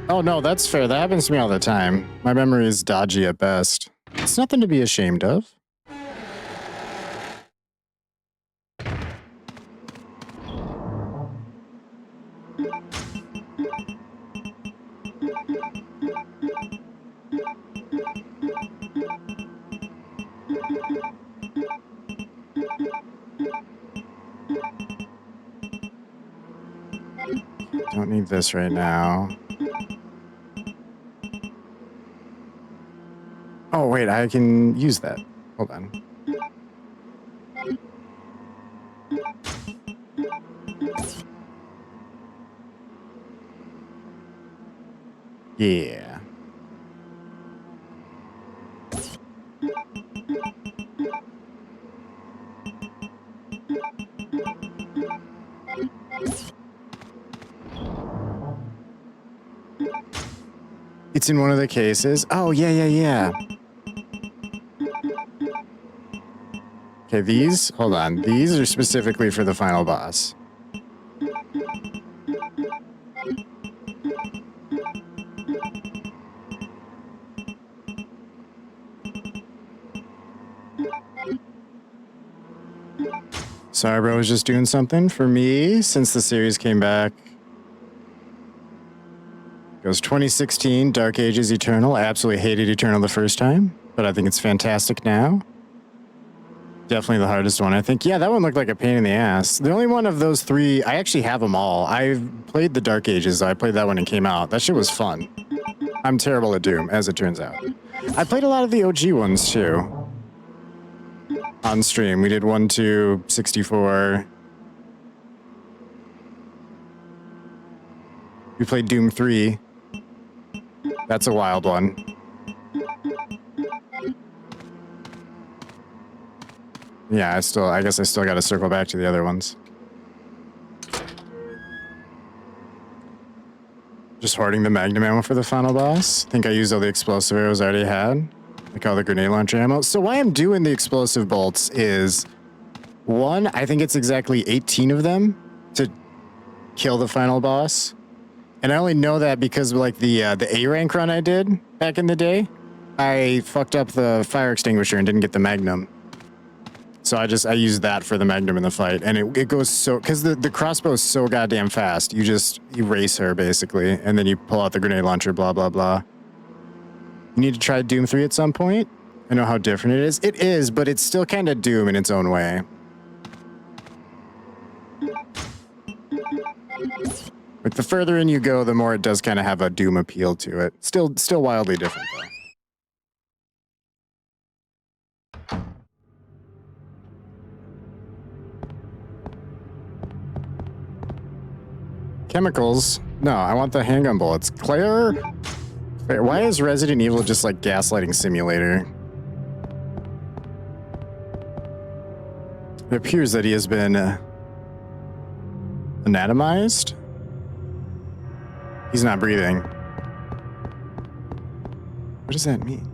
Oh, no, that's fair. That happens to me all the time. My memory is dodgy at best. It's nothing to be ashamed of. Don't need this right now. Oh, wait, I can use that. Hold on. Yeah. It's in one of the cases. Oh, yeah. Okay, these, hold on. These are specifically for the final boss. Sorry, bro, I was just doing something for me since the series came back. It was 2016, Dark Ages Eternal. I absolutely hated Eternal the first time, but I think it's fantastic now. Definitely the hardest one, I think. Yeah, that one looked like a pain in the ass. The only one of those three, I actually have them all. I've played the Dark Ages. I played that when it came out. That shit was fun. I'm terrible at Doom, as it turns out. I played a lot of the OG ones, too. On stream. We did 1, 2, 64. We played Doom 3. That's a wild one. Yeah, I guess I still got to circle back to the other ones. Just hoarding the Magnum ammo for the final boss. I think I used all the explosive arrows I already had. Like all the grenade launcher ammo. So why I'm doing the explosive bolts is, one, I think it's exactly 18 of them to kill the final boss. And I only know that because of like the A rank run I did back in the day. I fucked up the fire extinguisher and didn't get the magnum. So I used that for the magnum in the fight, and it goes so, because the crossbow is so goddamn fast. You just erase her basically, and then you pull out the grenade launcher. Blah blah blah. You need to try Doom 3 at some point. I know how different it is. It is, but it's still kind of Doom in its own way. Like the further in you go, the more it does kind of have a Doom appeal to it. Still wildly different though. Chemicals? No, I want the handgun bullets. Claire? Why is Resident Evil just like gaslighting simulator? It appears that he has been anatomized. He's not breathing. What does that mean?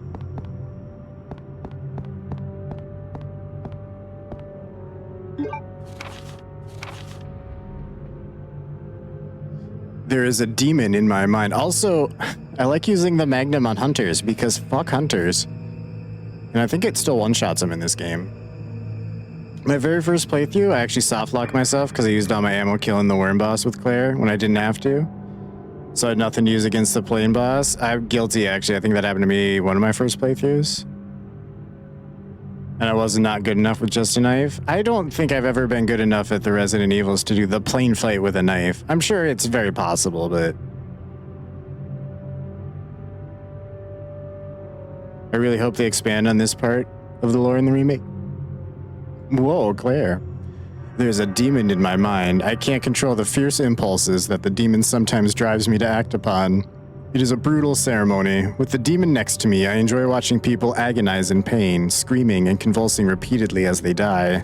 There is a demon in my mind. Also, I like using the Magnum on hunters because fuck hunters. And I think it still one-shots them in this game. My very first playthrough, I actually soft-locked myself because I used all my ammo killing the worm boss with Claire when I didn't have to. So I had nothing to use against the plane boss. I'm guilty, actually. I think that happened to me one of my first playthroughs. And I was not good enough with just a knife. I don't think I've ever been good enough at the Resident Evils to do the plane fight with a knife. I'm sure it's very possible, but I really hope they expand on this part of the lore in the remake. Whoa, Claire. There's a demon in my mind. I can't control the fierce impulses that the demon sometimes drives me to act upon. It is a brutal ceremony. With the demon next to me, I enjoy watching people agonize in pain, screaming and convulsing repeatedly as they die.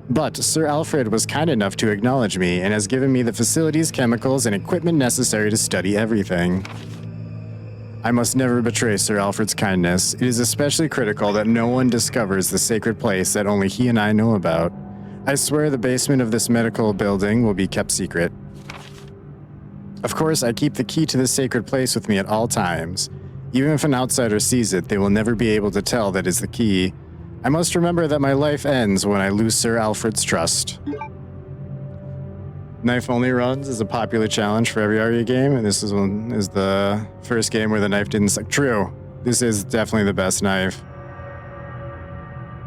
But Sir Alfred was kind enough to acknowledge me and has given me the facilities, chemicals, and equipment necessary to study everything. I must never betray Sir Alfred's kindness. It is especially critical that no one discovers the sacred place that only he and I know about. I swear the basement of this medical building will be kept secret. Of course, I keep the key to this sacred place with me at all times. Even if an outsider sees it, they will never be able to tell that is the key. I must remember that my life ends when I lose Sir Alfred's trust. Knife-only runs is a popular challenge for every Arya game, and this is the first game where the knife didn't suck. True, this is definitely the best knife.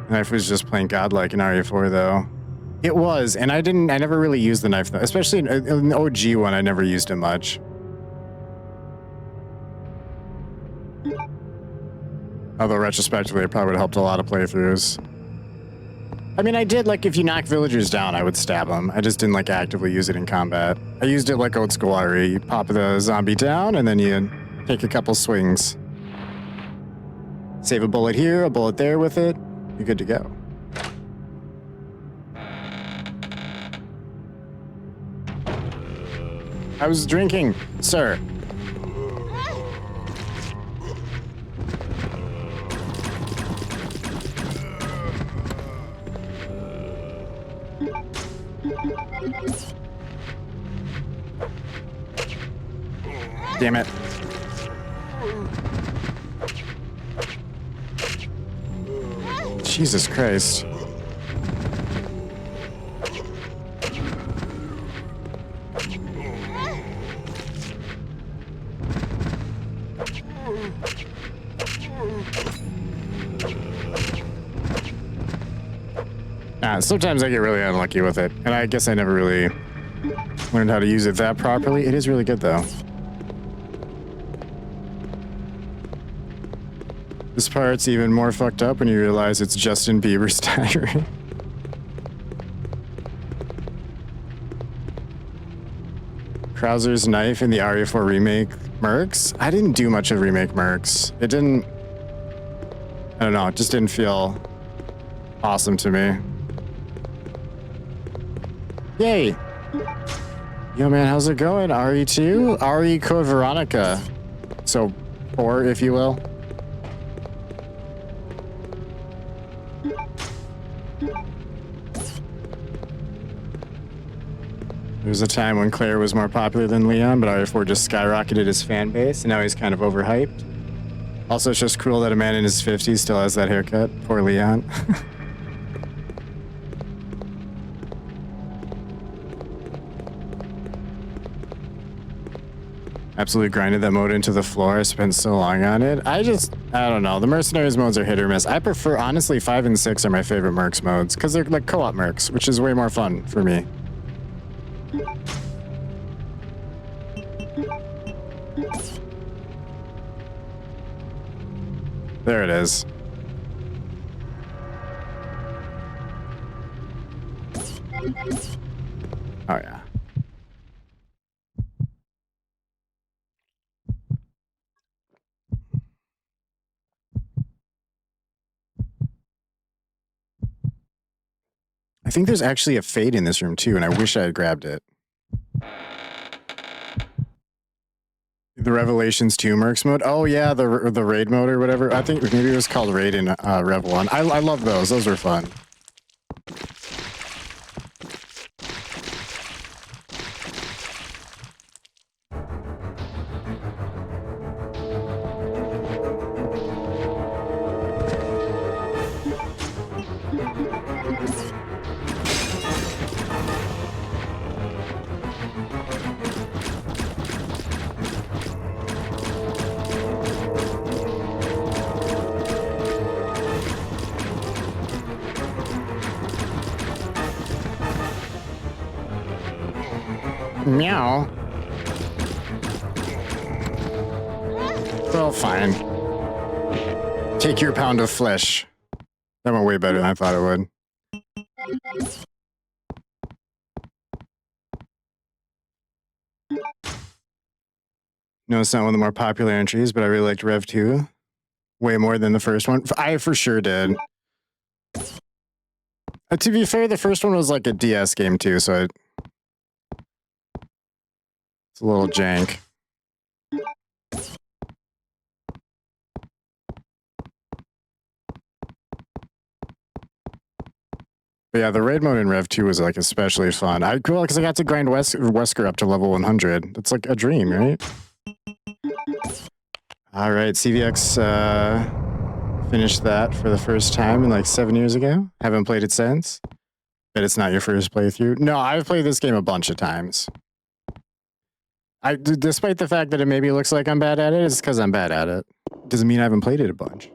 The knife was just plain godlike in Arya 4, though. It was, and I never really used the knife, though. Especially in the OG one, I never used it much. Although, retrospectively, it probably would have helped a lot of playthroughs. I mean, I did, like, if you knock villagers down, I would stab them. I just didn't, like, actively use it in combat. I used it like old school Ari. You pop the zombie down, and then you take a couple swings. Save a bullet here, a bullet there with it. You're good to go. I was drinking, sir. Damn it. Jesus Christ. Sometimes I get really unlucky with it, and I guess I never really learned how to use it that properly. It is really good, though. This part's even more fucked up when you realize it's Justin Bieber's diary. Krauser's knife in the RE4 remake Mercs? I didn't do much of remake Mercs. It didn't... I don't know, it just didn't feel awesome to me. Yay! Yo, man, how's it going? RE2? RE Code Veronica. So, 4, if you will. There was a time when Claire was more popular than Leon, but RE4 just skyrocketed his fan base, and now he's kind of overhyped. Also, it's just cool that a man in his 50s still has that haircut. Poor Leon. Absolutely grinded that mode into the floor. I spent so long on it. I don't know. The Mercenaries modes are hit or miss. I prefer, honestly, 5 and 6 are my favorite Mercs modes because they're like co-op Mercs, which is way more fun for me. There it is. Oh, yeah. I think there's actually a fade in this room too, and I wish I had grabbed it. The Revelations 2 Mercs mode? Oh yeah, the raid mode or whatever. I think maybe it was called Raid in Rev 1. I love those. Those were fun. Meow. Well, fine. Take your pound of flesh. That went way better than I thought it would. No, it's not one of the more popular entries, but I really liked Rev 2 way more than the first one. I for sure did. To be fair, the first one was like a DS game too, so it's a little jank. But yeah, the raid mode in Rev 2 was like especially fun. Cool, because I got to grind Wesker up to level 100. It's like a dream, right? All right, CVX finished that for the first time in like 7 years ago. Haven't played it since. Bet it's not your first playthrough. No, I've played this game a bunch of times. Despite the fact that it maybe looks like I'm bad at it, it's because I'm bad at it. Doesn't mean I haven't played it a bunch.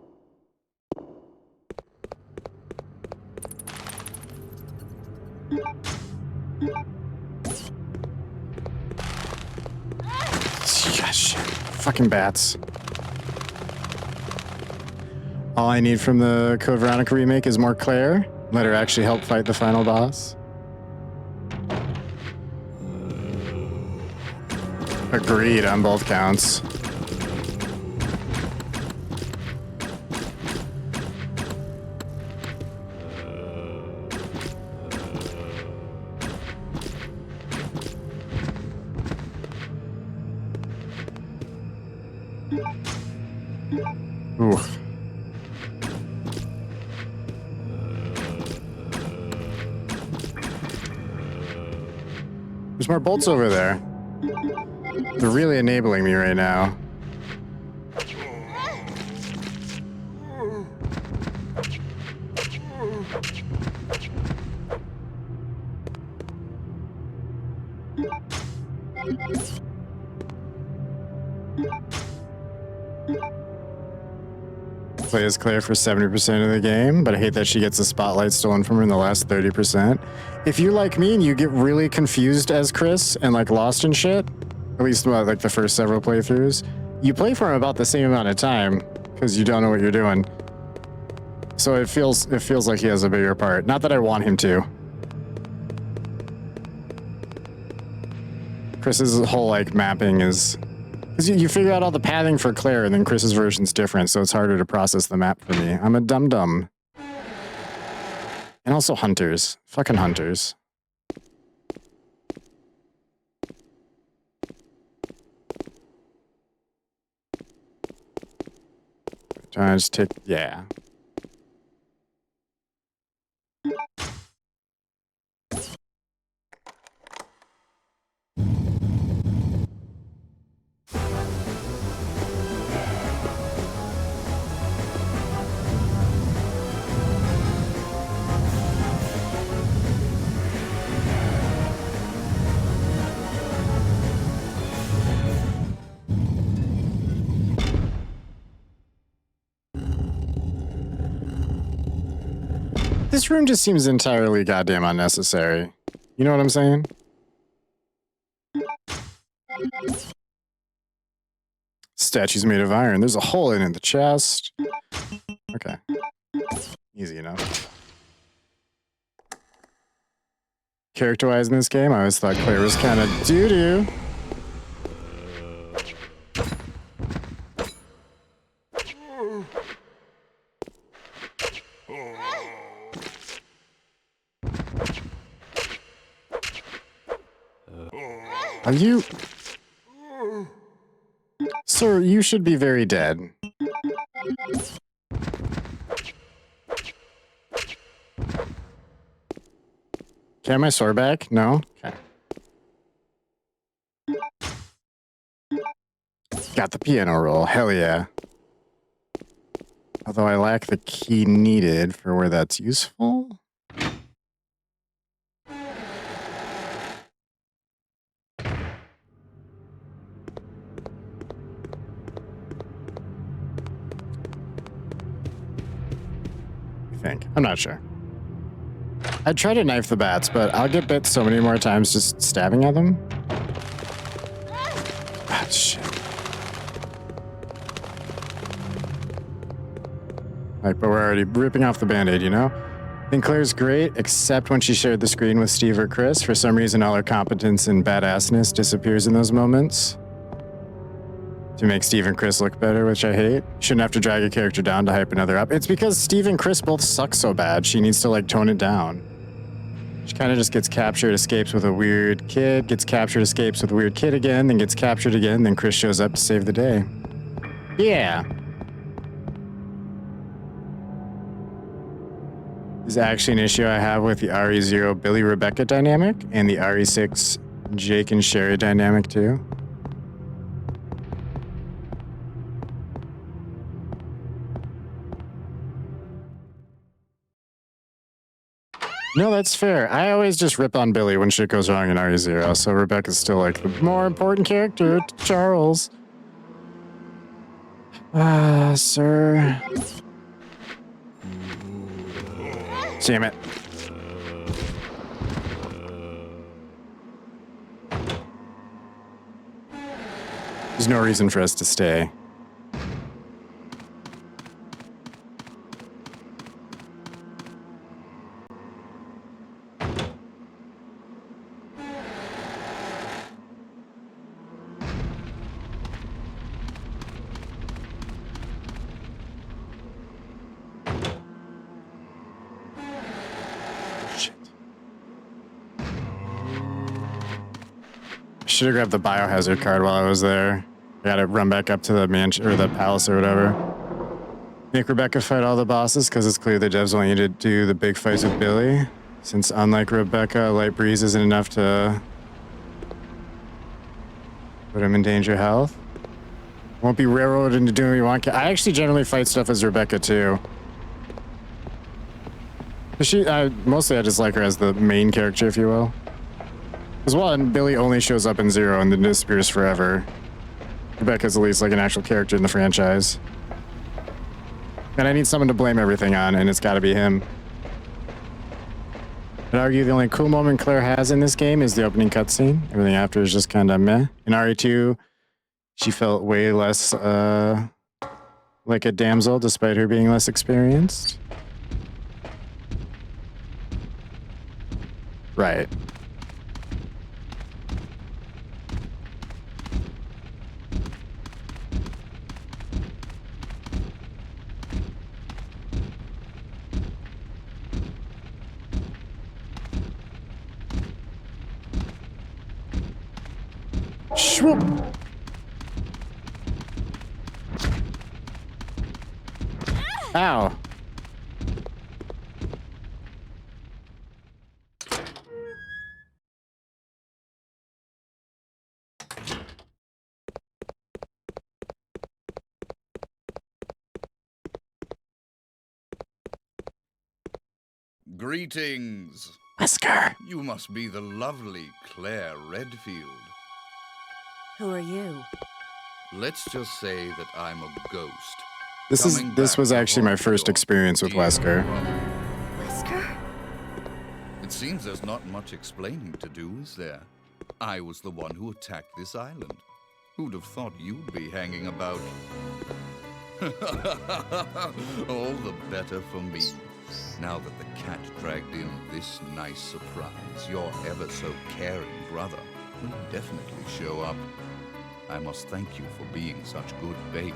Shit. Fucking bats. All I need from the Code Veronica remake is more Claire. Let her actually help fight the final boss. Agreed on both counts. Oof. There's more bolts over there. They're really enabling me right now. Play as Claire for 70% of the game, but I hate that she gets the spotlight stolen from her in the last 30%. If you're like me and you get really confused as Chris and like lost and shit, at least like the first several playthroughs, you play for him about the same amount of time because you don't know what you're doing. So it feels like he has a bigger part. Not that I want him to. Chris's whole like mapping is because you figure out all the pathing for Claire, and then Chris's version's different, so it's harder to process the map for me. I'm a dum-dum. And also hunters. Fucking hunters. Trying to just take... yeah. This room just seems entirely goddamn unnecessary. You know what I'm saying? Statue's made of iron. There's a hole in the chest. Okay. Easy enough. Character-wise in this game, I always thought Claire was kind of doo-doo. Are you... Sir, you should be very dead. Can I have my sword back? No? Okay. Got the piano roll. Hell yeah. Although I lack the key needed for where that's useful. I think. I'm not sure. I'd try to knife the bats, but I'll get bit so many more times just stabbing at them. Ah, shit. Like, but we're already ripping off the band-aid, you know? I think Claire's great, except when she shared the screen with Steve or Chris. For some reason, all her competence and badassness disappears in those moments. To make Steve and Chris look better, which I hate. Shouldn't have to drag a character down to hype another up. It's because Steve and Chris both suck so bad, she needs to, like, tone it down. She kind of just gets captured, escapes with a weird kid, gets captured, escapes with a weird kid again, then gets captured again, then Chris shows up to save the day. Yeah. This is actually an issue I have with the RE0 Billy Rebecca dynamic and the RE6 Jake and Sherry dynamic too. No, that's fair. I always just rip on Billy when shit goes wrong in RE0, so Rebecca's still like the more important character to Charles. Ah, sir. Damn it. There's no reason for us to stay. Should have grabbed the biohazard card while I was there. I gotta run back up to the mansion or the palace or whatever. Make Rebecca fight all the bosses because it's clear the devs want you to do the big fights with Billy. Since unlike Rebecca, light breeze isn't enough to put him in danger of health. Won't be railroaded into doing what you want. I actually generally fight stuff as Rebecca too. Mostly I just like her as the main character, if you will. As well, and Billy only shows up in 0 and then disappears forever. Rebecca's at least like an actual character in the franchise. And I need someone to blame everything on, and it's gotta be him. I'd argue the only cool moment Claire has in this game is the opening cutscene. Everything after is just kinda meh. In RE2, she felt way less like a damsel despite her being less experienced. Right. Swoop. Ow. Greetings. Wesker. You must be the lovely Claire Redfield. Who are you? Let's just say that I'm a ghost. This was actually my first experience with Wesker. Wesker? Seems there's not much explaining to do, is there? I was the one who attacked this island. Who'd have thought you'd be hanging about? All the better for me. Now that the cat dragged in this nice surprise, your ever so caring brother will definitely show up. I must thank you for being such good bait.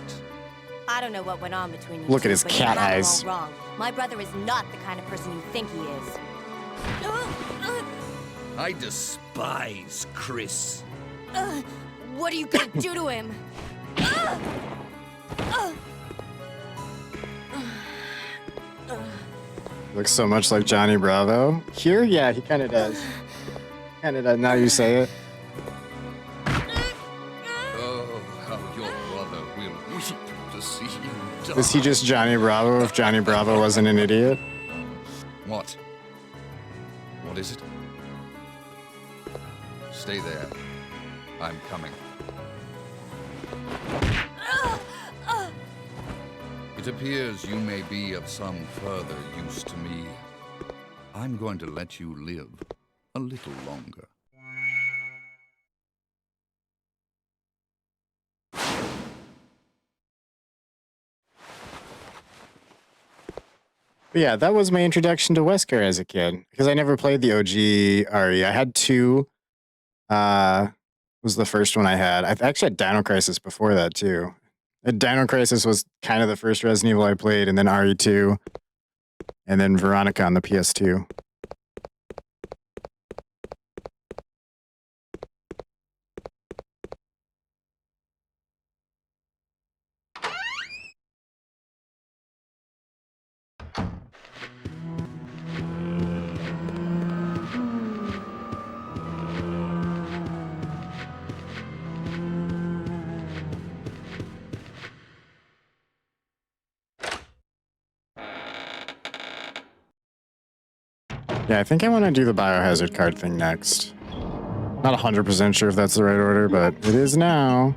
I don't know what went on between you Look two, at his but cat you have it eyes. all wrong. My brother is not the kind of person you think he is. I despise Chris. What are you gonna do to him? Looks so much like Johnny Bravo. Here, yeah, he kind of does. Kind of does. Now you say it. Oh, how your brother will weep to see you die. Is he just Johnny Bravo if Johnny Bravo wasn't an idiot? What? What is it? Stay there. I'm coming. It appears you may be of some further use to me. I'm going to let you live a little longer. But yeah, that was my introduction to Wesker as a kid. Because I never played the OG RE. I had two. Was the first one I had. I've actually had Dino Crisis before that too. Dino Crisis was kind of the first Resident Evil I played, and then RE2, and then Veronica on the PS2. Yeah, I think I want to do the biohazard card thing next. Not 100% sure if that's the right order, but it is now.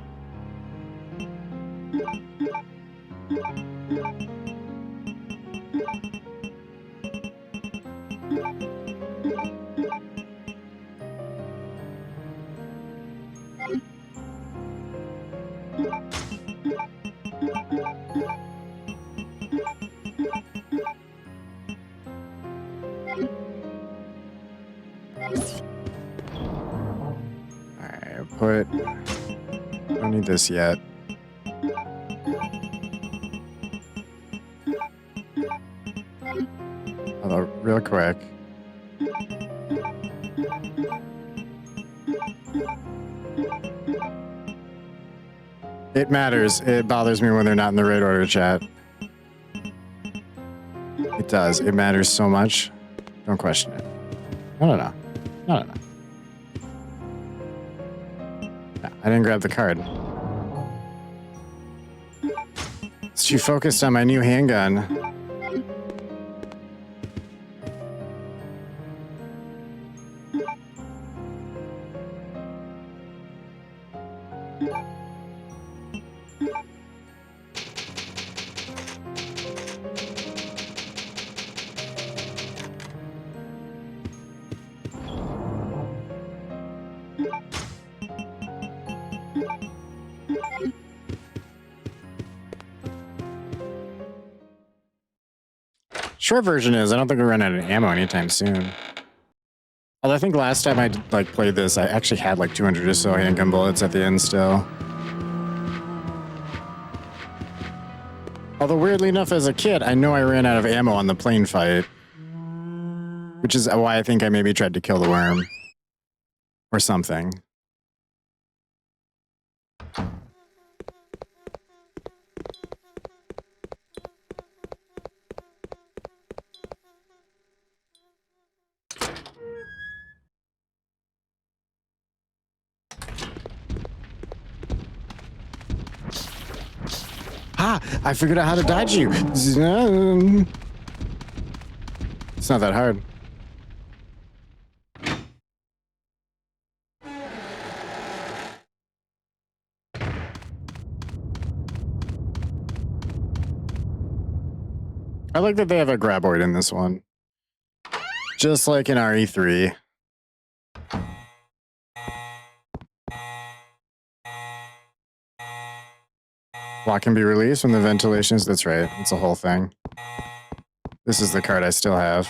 Alright, I don't need this yet. Although, real quick. It matters. It bothers me when they're not in the right order, chat. It does. It matters so much. Don't question it. No. No, I didn't grab the card. It's too focused on my new handgun. Short version is, I don't think we run out of ammo anytime soon. Although I think last time I played this, I actually had like 200 or so handgun bullets at the end still. Although weirdly enough, as a kid, I know I ran out of ammo on the plane fight. Which is why I think I maybe tried to kill the worm. Or something. Ah, I figured out how to dodge you. It's not that hard. I like that they have a graboid in this one. Just like in RE3. Lock can be released when the ventilation is... That's right. It's a whole thing. This is the card I still have.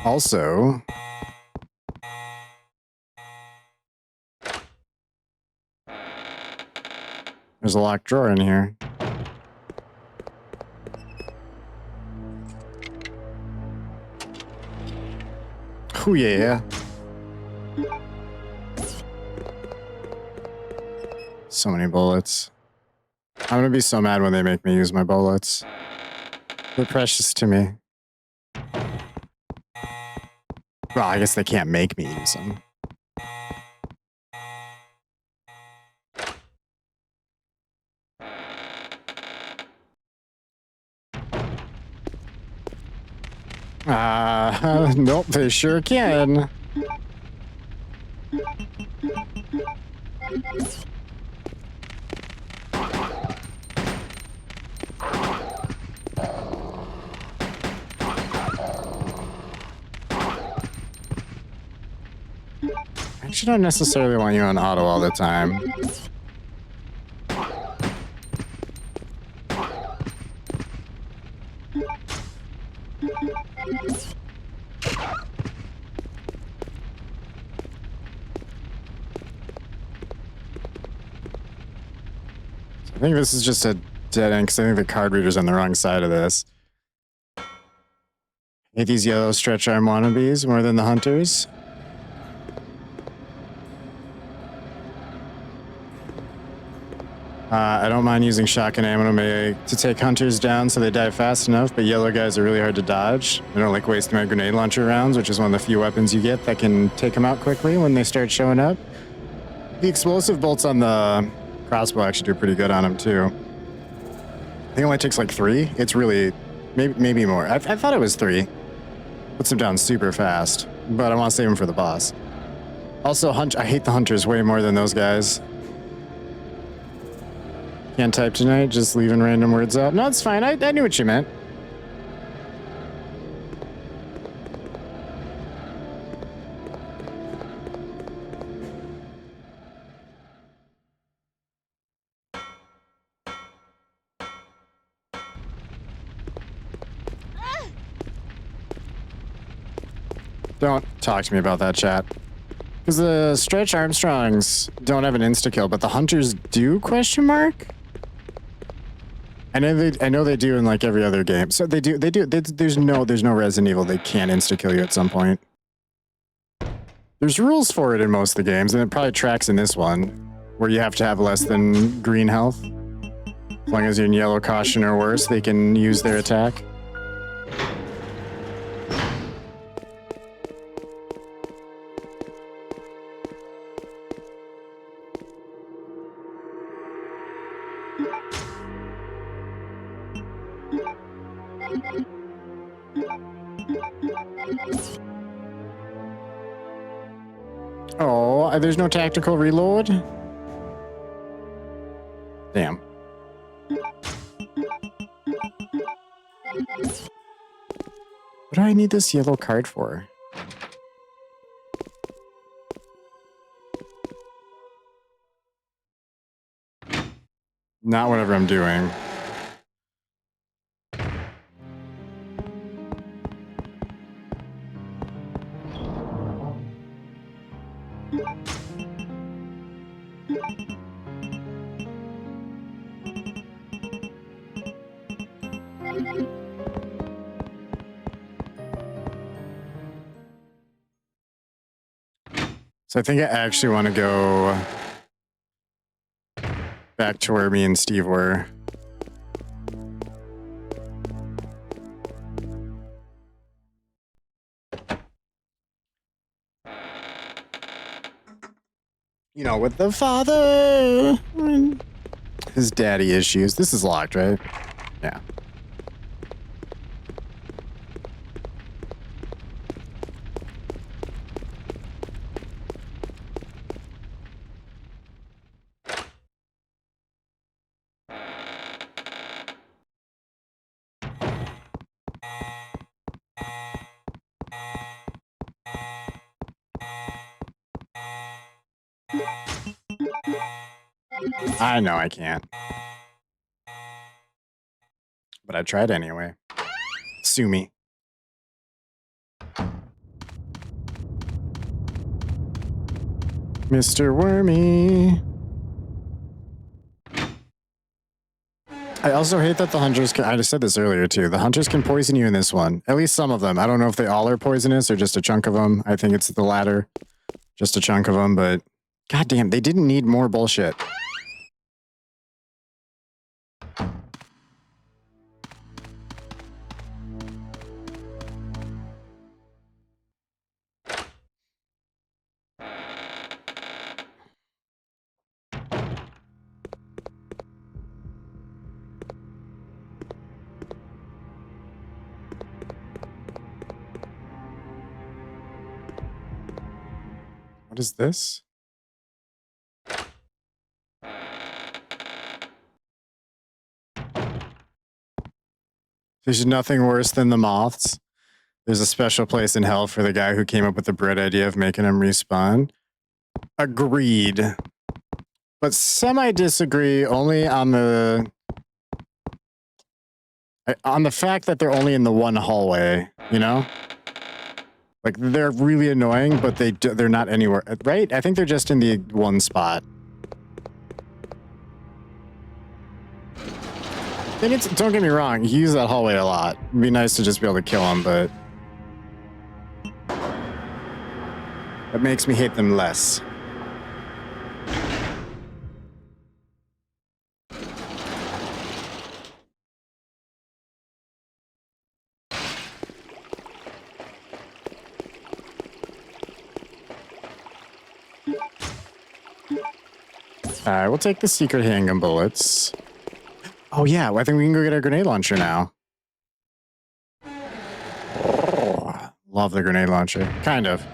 Also... There's a locked drawer in here. Oh yeah. So many bullets. I'm gonna be so mad when they make me use my bullets. They're precious to me. Well, I guess they can't make me use them. Nope, they sure can. I actually don't necessarily want you on auto all the time. I think this is just a dead end because I think the card reader's on the wrong side of this. Hate these yellow stretch arm wannabes more than the hunters. I don't mind using shotgun ammo to take hunters down so they die fast enough, but yellow guys are really hard to dodge. I don't like wasting my grenade launcher rounds, which is one of the few weapons you get that can take them out quickly when they start showing up. The explosive bolts on the crossbow actually do pretty good on them too. I think it only takes like 3. It's really, maybe more. I thought it was 3. Puts them down super fast, but I want to save them for the boss. Also, I hate the hunters way more than those guys. Can't type tonight, just leaving random words out. No, it's fine. I knew what you meant. Don't talk to me about that, chat. Because the Stretch Armstrongs don't have an insta-kill, but the Hunters do, question mark? I know they do in like every other game. So they do. There's no Resident Evil they can't insta-kill you at some point. There's rules for it in most of the games, and it probably tracks in this one, where you have to have less than green health. As long as you're in yellow caution or worse, they can use their attack. Oh, there's no tactical reload? Damn. What do I need this yellow card for? Not whatever I'm doing. So I think I actually want to go back to where me and Steve were. You know, with the father. His daddy issues. This is locked, right? Yeah. I know I can't. But I tried anyway. Sue me. Mr. Wormy. I also hate that the hunters can, I just said this earlier too, the hunters can poison you in this one. At least some of them. I don't know if they all are poisonous or just a chunk of them. I think it's the latter. Just a chunk of them, but goddamn, they didn't need more bullshit. What is this? There's nothing worse than the moths. There's a special place in hell for the guy who came up with the bright idea of making them respawn. Agreed. But semi-disagree only on the fact that they're only in the one hallway, you know? Like, they're really annoying, but they're not anywhere, right? I think they're just in the one spot. And it's, don't get me wrong, you use that hallway a lot. It'd be nice to just be able to kill them, but that makes me hate them less. Alright, we'll take the secret handgun bullets. Oh yeah, I think we can go get our grenade launcher now. Oh, love the grenade launcher. Kind of.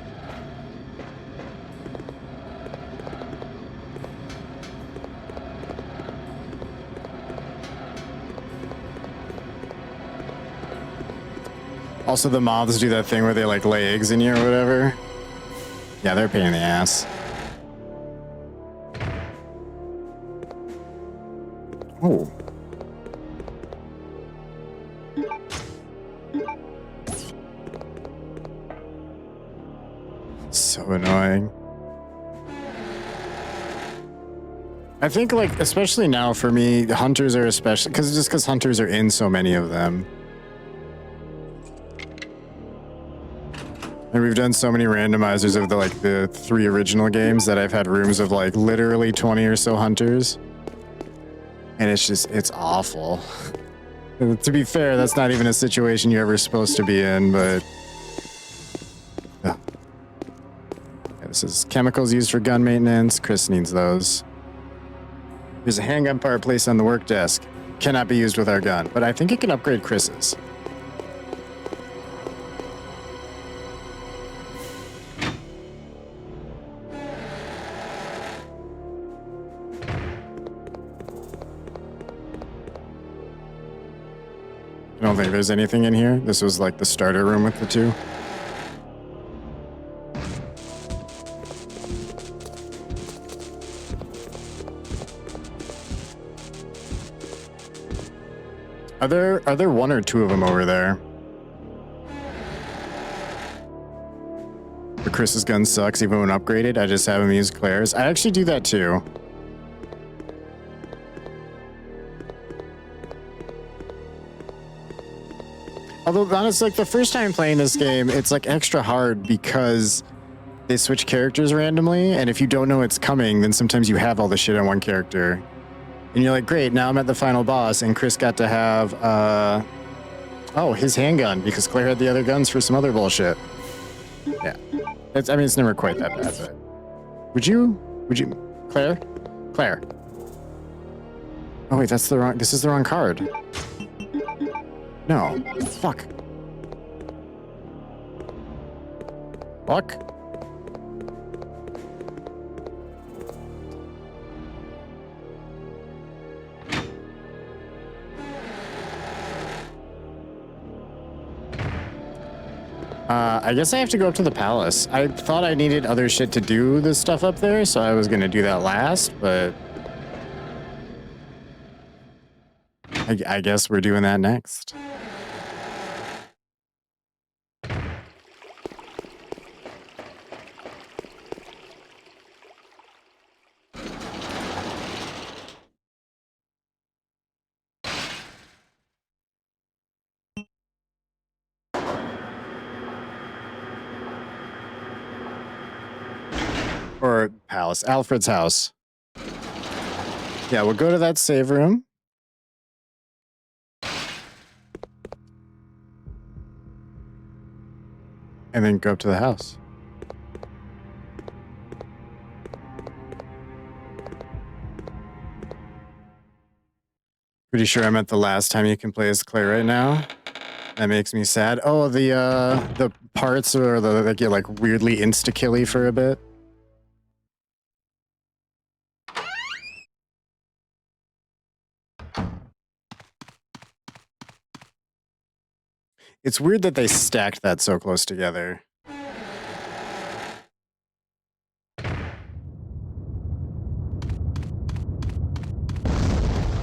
Also, the moths do that thing where they like lay eggs in you or whatever. Yeah, they're a pain in the ass. Oh. So annoying. I think, like, especially now for me, hunters are especially, because hunters are in so many of them. And we've done so many randomizers of the 3 original games that I've had rooms of like literally 20 or so hunters. And it's just, it's awful. To be fair, that's not even a situation you're ever supposed to be in, but... Yeah, this is chemicals used for gun maintenance. Chris needs those. There's a handgun part placed on the work desk. Cannot be used with our gun, but I think it can upgrade Chris's. I don't think there's anything in here. This was like the starter room with the 2. Are there 1 or 2 of them over there? But Chris's gun sucks even when upgraded. I just have him use Claire's. I actually do that too. Although, honestly, like, the first time playing this game, it's, like, extra hard because they switch characters randomly, and if you don't know it's coming, then sometimes you have all the shit on one character. And you're like, great, now I'm at the final boss, and Chris got to have, oh, his handgun, because Claire had the other guns for some other bullshit. Yeah. I mean, it's never quite that bad, but... Would you... Claire? Claire. Oh, wait, this is the wrong card. No. Fuck. Fuck. I guess I have to go up to the palace. I thought I needed other shit to do this stuff up there, so I was gonna do that last, but... I guess we're doing that next. Or palace. Alfred's house. Yeah, we'll go to that save room. And then go up to the house. Pretty sure I'm at the last time you can play as Claire right now. That makes me sad. Oh, the parts or the that get like weirdly insta-killy for a bit. It's weird that they stacked that so close together.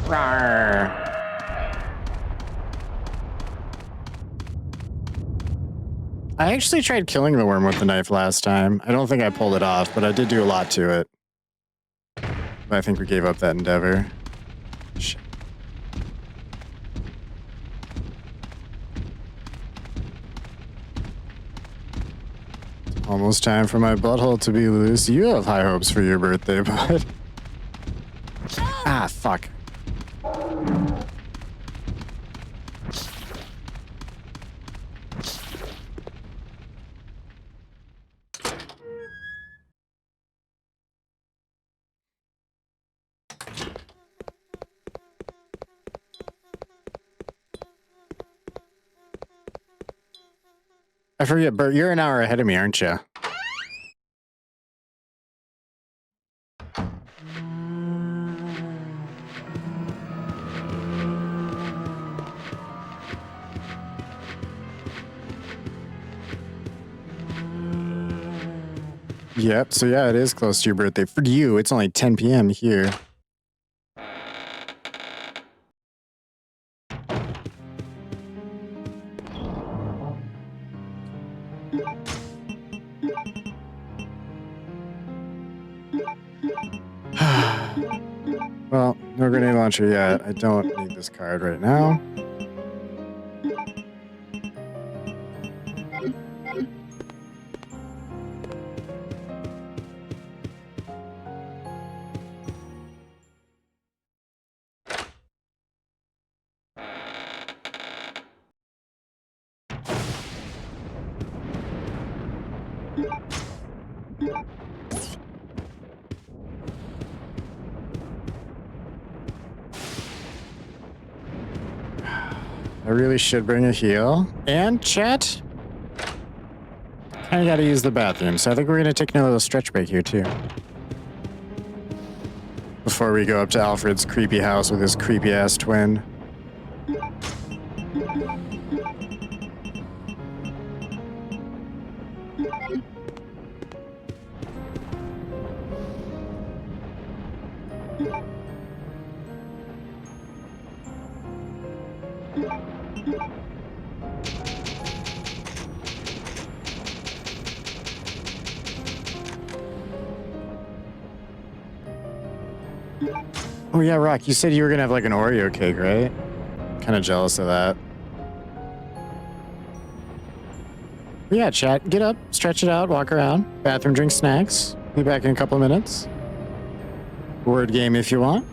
Rawr. I actually tried killing the worm with the knife last time. I don't think I pulled it off, but I did do a lot to it. But I think we gave up that endeavor. Shit. It's almost time for my butthole to be loose. You have high hopes for your birthday, bud. Ah, fuck. I forget, Bert, you're an hour ahead of me, aren't you? Yep, so yeah, it is close to your birthday. For you, it's only 10 p.m. here. Well, no grenade launcher yet. I don't need this card right now. I really should bring a heal. And chat, I gotta use the bathroom, so I think we're gonna take a little stretch break here too. Before we go up to Alfred's creepy house with his creepy ass twin. Oh yeah, Rock, you said you were gonna have like an Oreo cake, right? Kind of jealous of that. But yeah, chat, get up, stretch it out, walk around, bathroom, drink snacks. Be back in a couple of minutes. Word game if you want.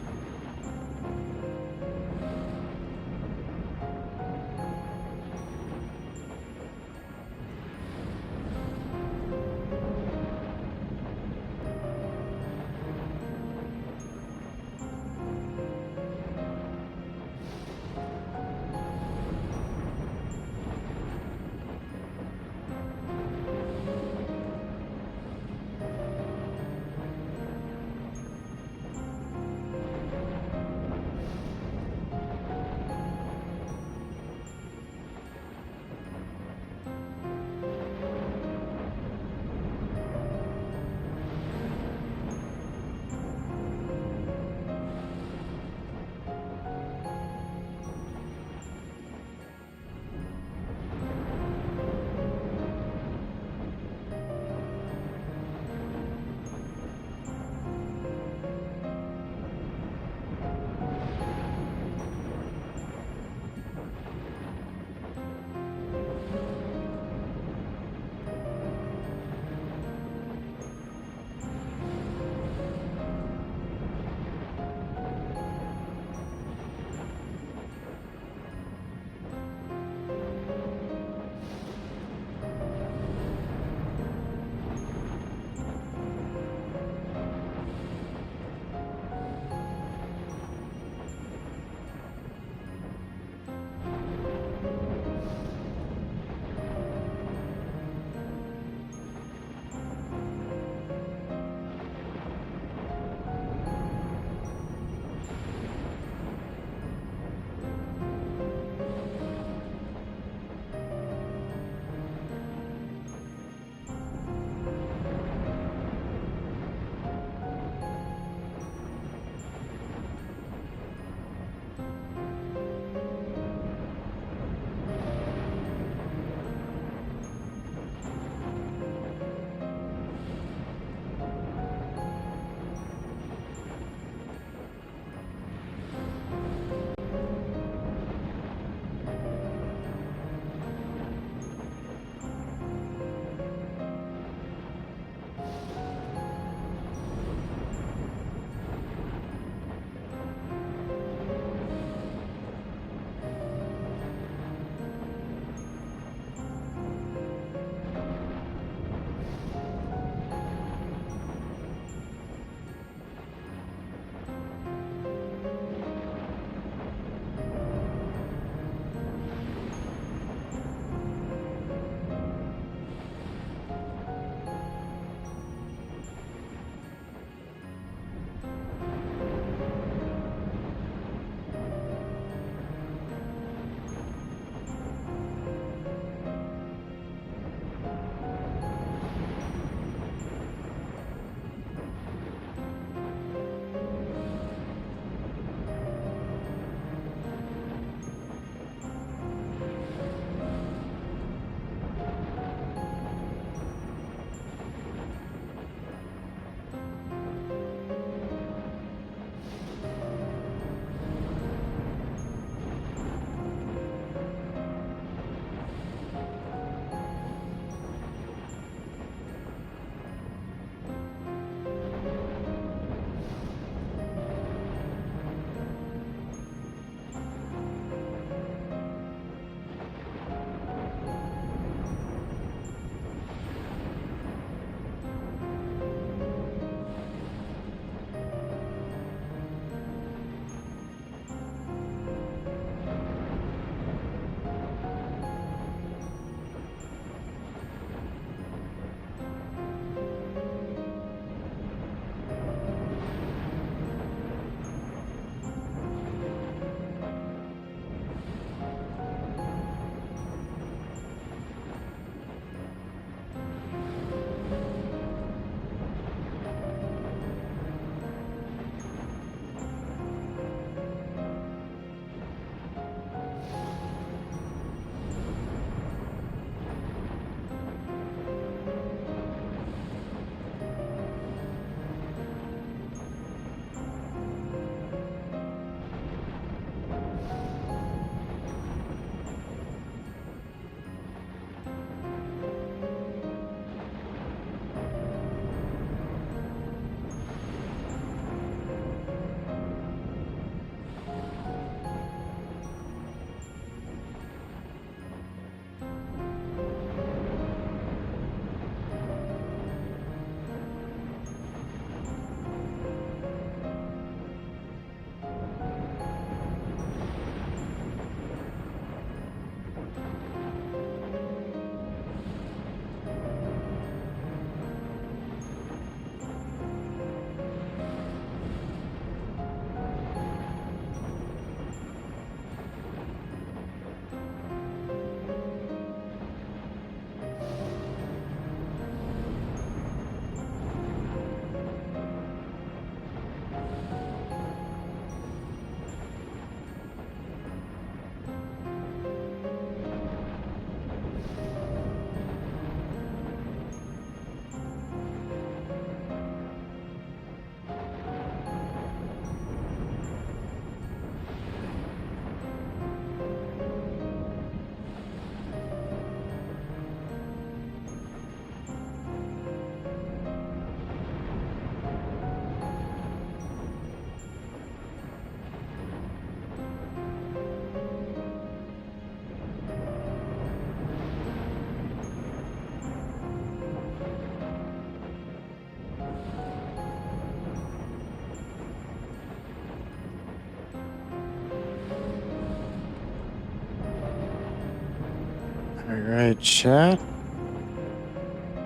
Alright, chat.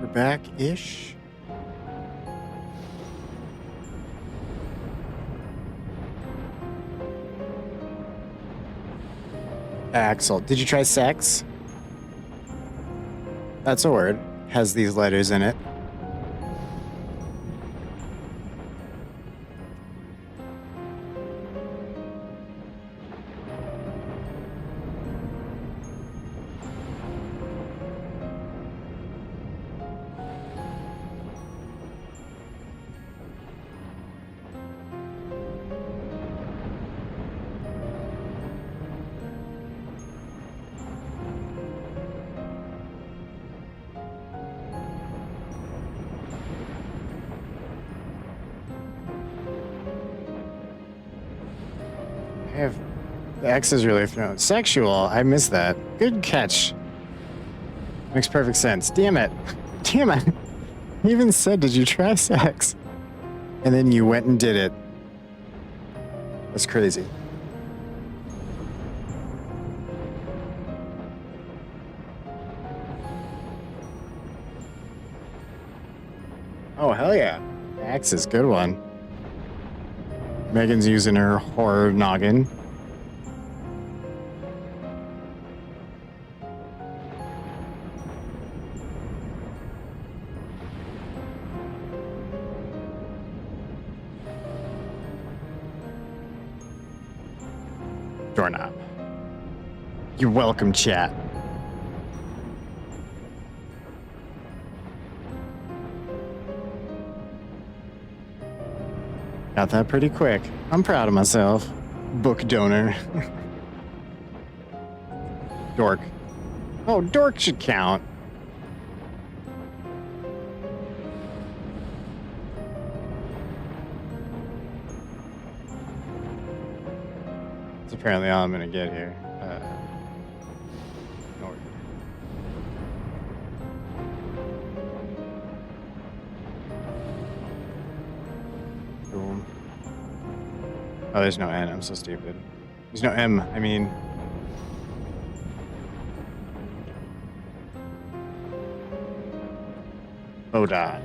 We're back-ish. Axel, did you try sex? That's a word. Has these letters in it. The X is really thrown. Sexual. I missed that. Good catch. Makes perfect sense. Damn it. Damn it. You even said, did you try sex? And then you went and did it. That's crazy. Oh, hell yeah. X is a good one. Megan's using her horror noggin. Doorknob. You're welcome, chat. Got that pretty quick. I'm proud of myself. Book donor. Dork. Oh, dork should count. That's apparently all I'm gonna get here. North. Boom. Oh, there's no N. I'm so stupid. There's no M. I mean... Bodon.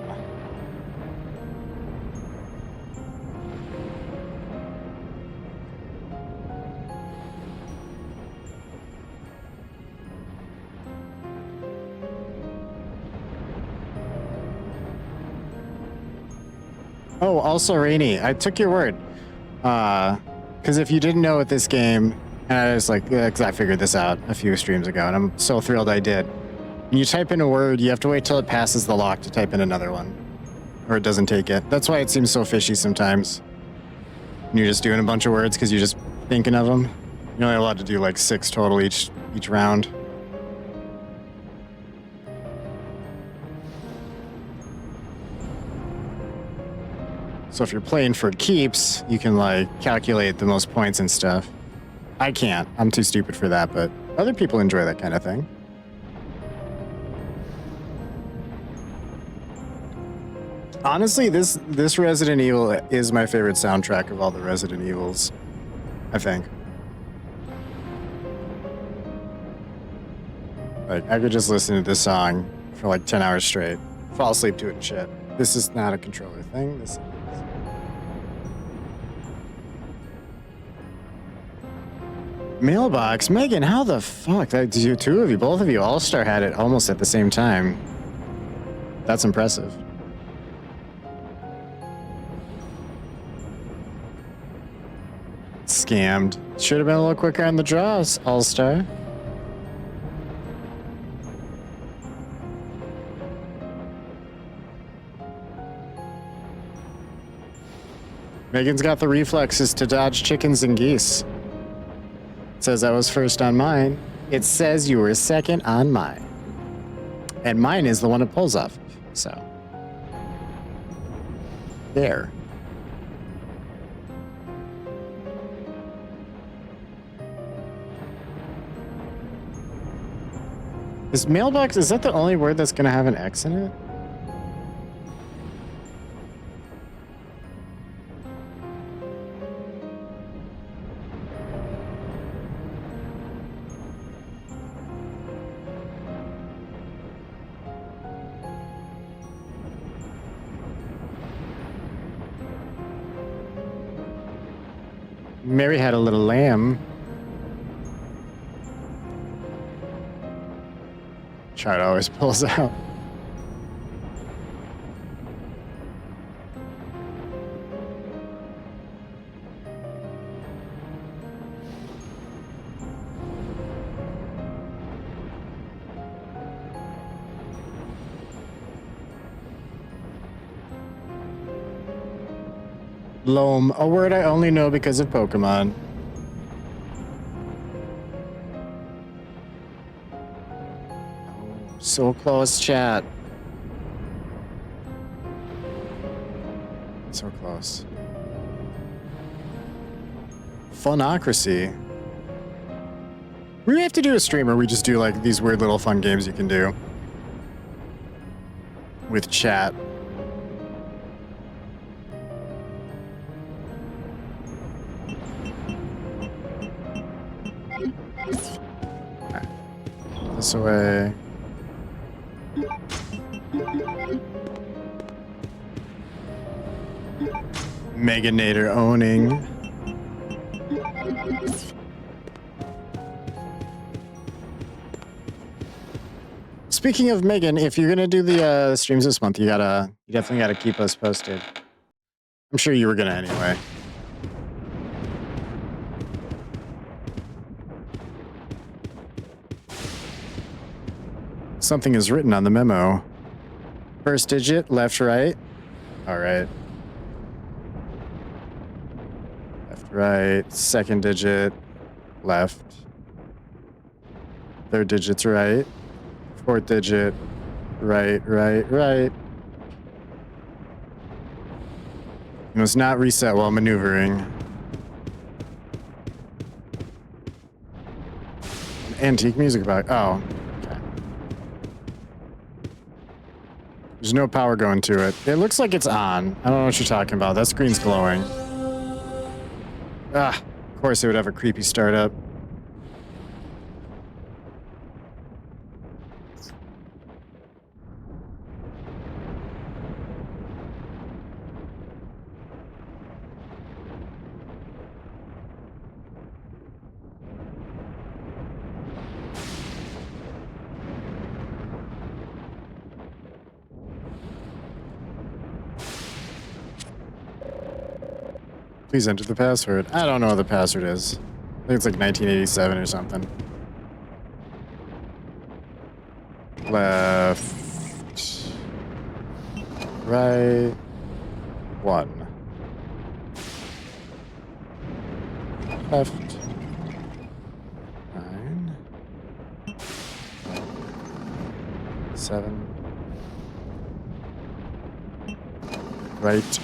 Oh, also Rainy, I took your word. Because if you didn't know with this game, and I was like, yeah, 'cause I figured this out a few streams ago, and I'm so thrilled I did. When you type in a word, you have to wait till it passes the lock to type in another one. Or it doesn't take it. That's why it seems so fishy sometimes. When you're just doing a bunch of words because you're just thinking of them. You're only allowed to do like 6 total each round. So if you're playing for keeps, you can like calculate the most points and stuff. I can't. I'm too stupid for that, but other people enjoy that kind of thing. Honestly, this Resident Evil is my favorite soundtrack of all the Resident Evils, I think. Like, I could just listen to this song for like 10 hours straight. Fall asleep to it and shit. This is not a controller thing. This is... Mailbox? Megan, how the fuck? That, you two of you, both of you, All-Star had it almost at the same time. That's impressive. Scammed. Should have been a little quicker on the draws, All-Star. Megan's got the reflexes to dodge chickens and geese. It says I was first on mine. It says you were second on mine. And mine is the one it pulls off of, so. There. Is mailbox, is that the only word that's gonna have an X in it? Mary had a little lamb. Chart always pulls out. Loam, a word I only know because of Pokemon. So close, chat. So close. Funocracy. We have to do a stream where we just do like these weird little fun games you can do with chat. This way. Meganator owning. Speaking of Megan, if you're gonna do the streams this month, you definitely gotta keep us posted. I'm sure you were gonna anyway. Something is written on the memo. First digit, left, right. All right. Left, right. Second digit, left. Third digit's right. Fourth digit, right, right, right. You must not reset while maneuvering. Antique music box. Oh. Okay. There's no power going to it. It looks like it's on. I don't know what you're talking about. That screen's glowing. Ah, of course it would have a creepy startup. Please enter the password. I don't know what the password is. I think it's like 1987 or something. Left. Right. 1. Left. 9. 7. Right.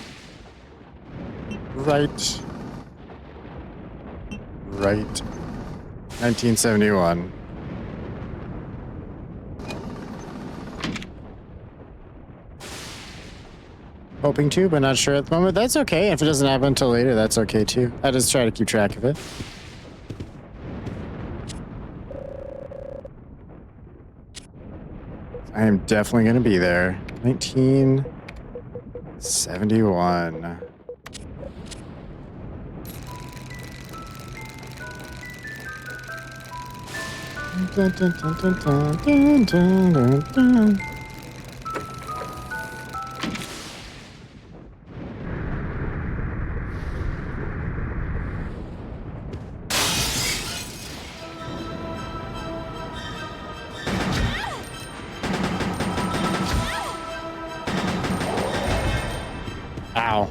Right. Right. 1971. Hoping to, but not sure at the moment. That's okay. If it doesn't happen until later, that's okay too. I just try to keep track of it. I am definitely going to be there. 1971. Dun, dun, dun, dun, dun, dun, dun, dun, dun. Ow.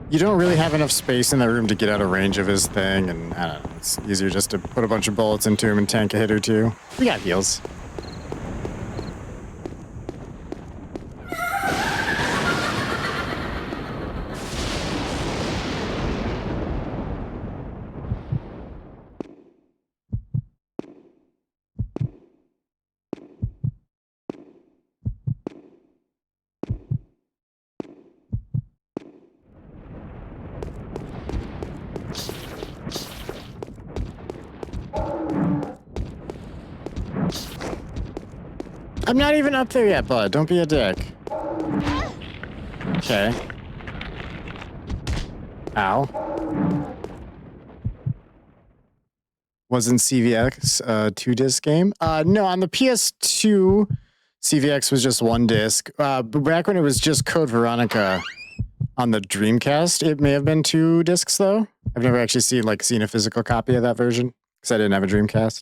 You don't really have enough space in that room to get out of range of his thing, and I don't know, it's easier just to put a bunch of bullets into him and tank a hit or two. We got heals. I'm not even up there yet, bud. Don't be a dick. Okay. Ow. Wasn't CVX a 2-disc game? No, on the PS2, CVX was just 1 disc. But back when it was just Code Veronica on the Dreamcast, it may have been 2 discs though. I've never actually seen a physical copy of that version because I didn't have a Dreamcast.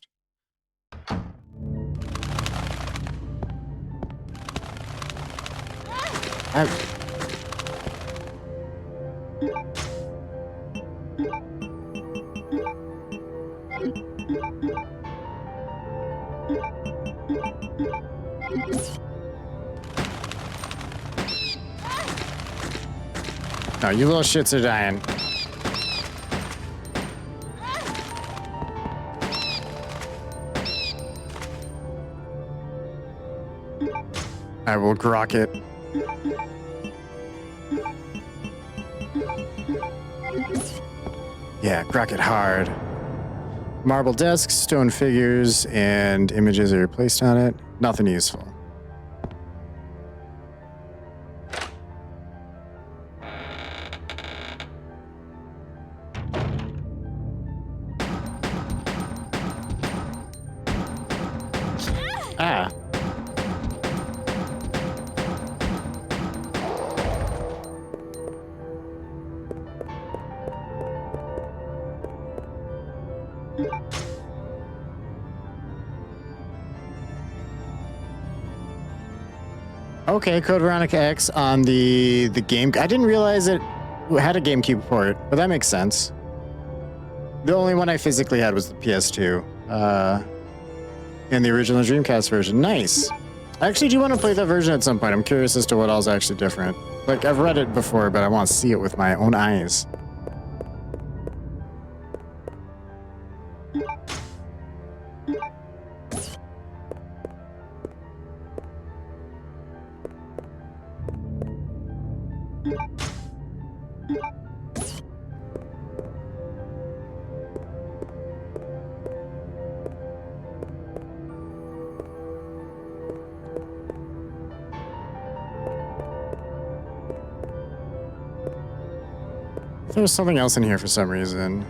No, you little shits are dying. I will grok it. Yeah, grok it hard. Marble desks, stone figures, and images are placed on it. Nothing useful. Ah. Okay, Code Veronica X on the game. I didn't realize it had a GameCube port, but that makes sense. The only one I physically had was the PS2. And the original Dreamcast version. Nice. I actually do want to play that version at some point. I'm curious as to what else is actually different. Like, I've read it before, but I want to see it with my own eyes. There was something else in here for some reason.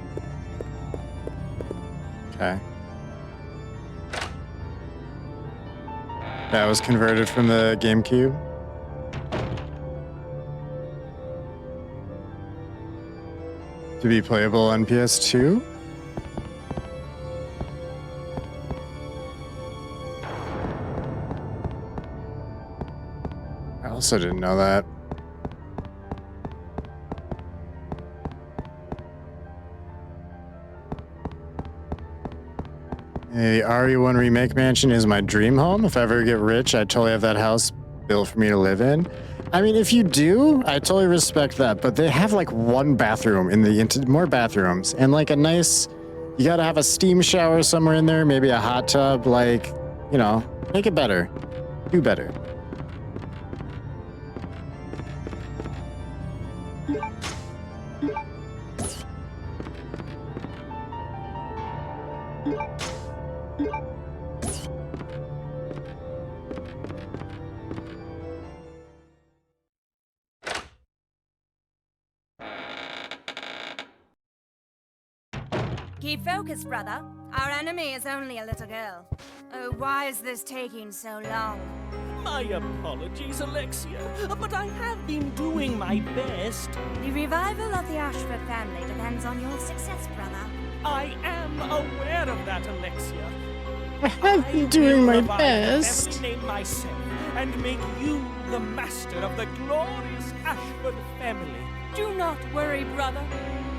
Okay. That was converted from the GameCube. To be playable on PS2? I also didn't know that. The RE1 Remake Mansion is my dream home. If I ever get rich, I'd totally have that house built for me to live in. I mean, if you do, I totally respect that, but they have like 1 bathroom in the more bathrooms and like a nice, you gotta have a steam shower somewhere in there, maybe a hot tub, like, you know, make it better. Do better. Keep focused, brother. Our enemy is only a little girl. Oh, why is this taking so long? My apologies, Alexia, but I have been doing my best. The revival of the Ashford family depends on your success, brother. I am aware of that, Alexia. I have been doing my revive best. the family name myself and make you the master of the glorious Ashford family. Do not worry, brother.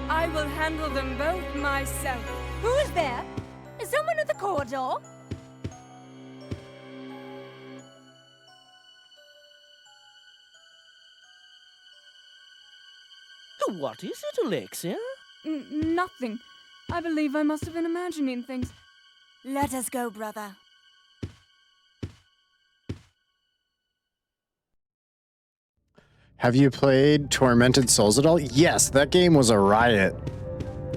I will handle them both myself. Who is there? Is someone at the corridor? What is it, Alexia? Nothing. I believe I must have been imagining things. Let us go, brother. Have you played Tormented Souls at all? Yes, that game was a riot.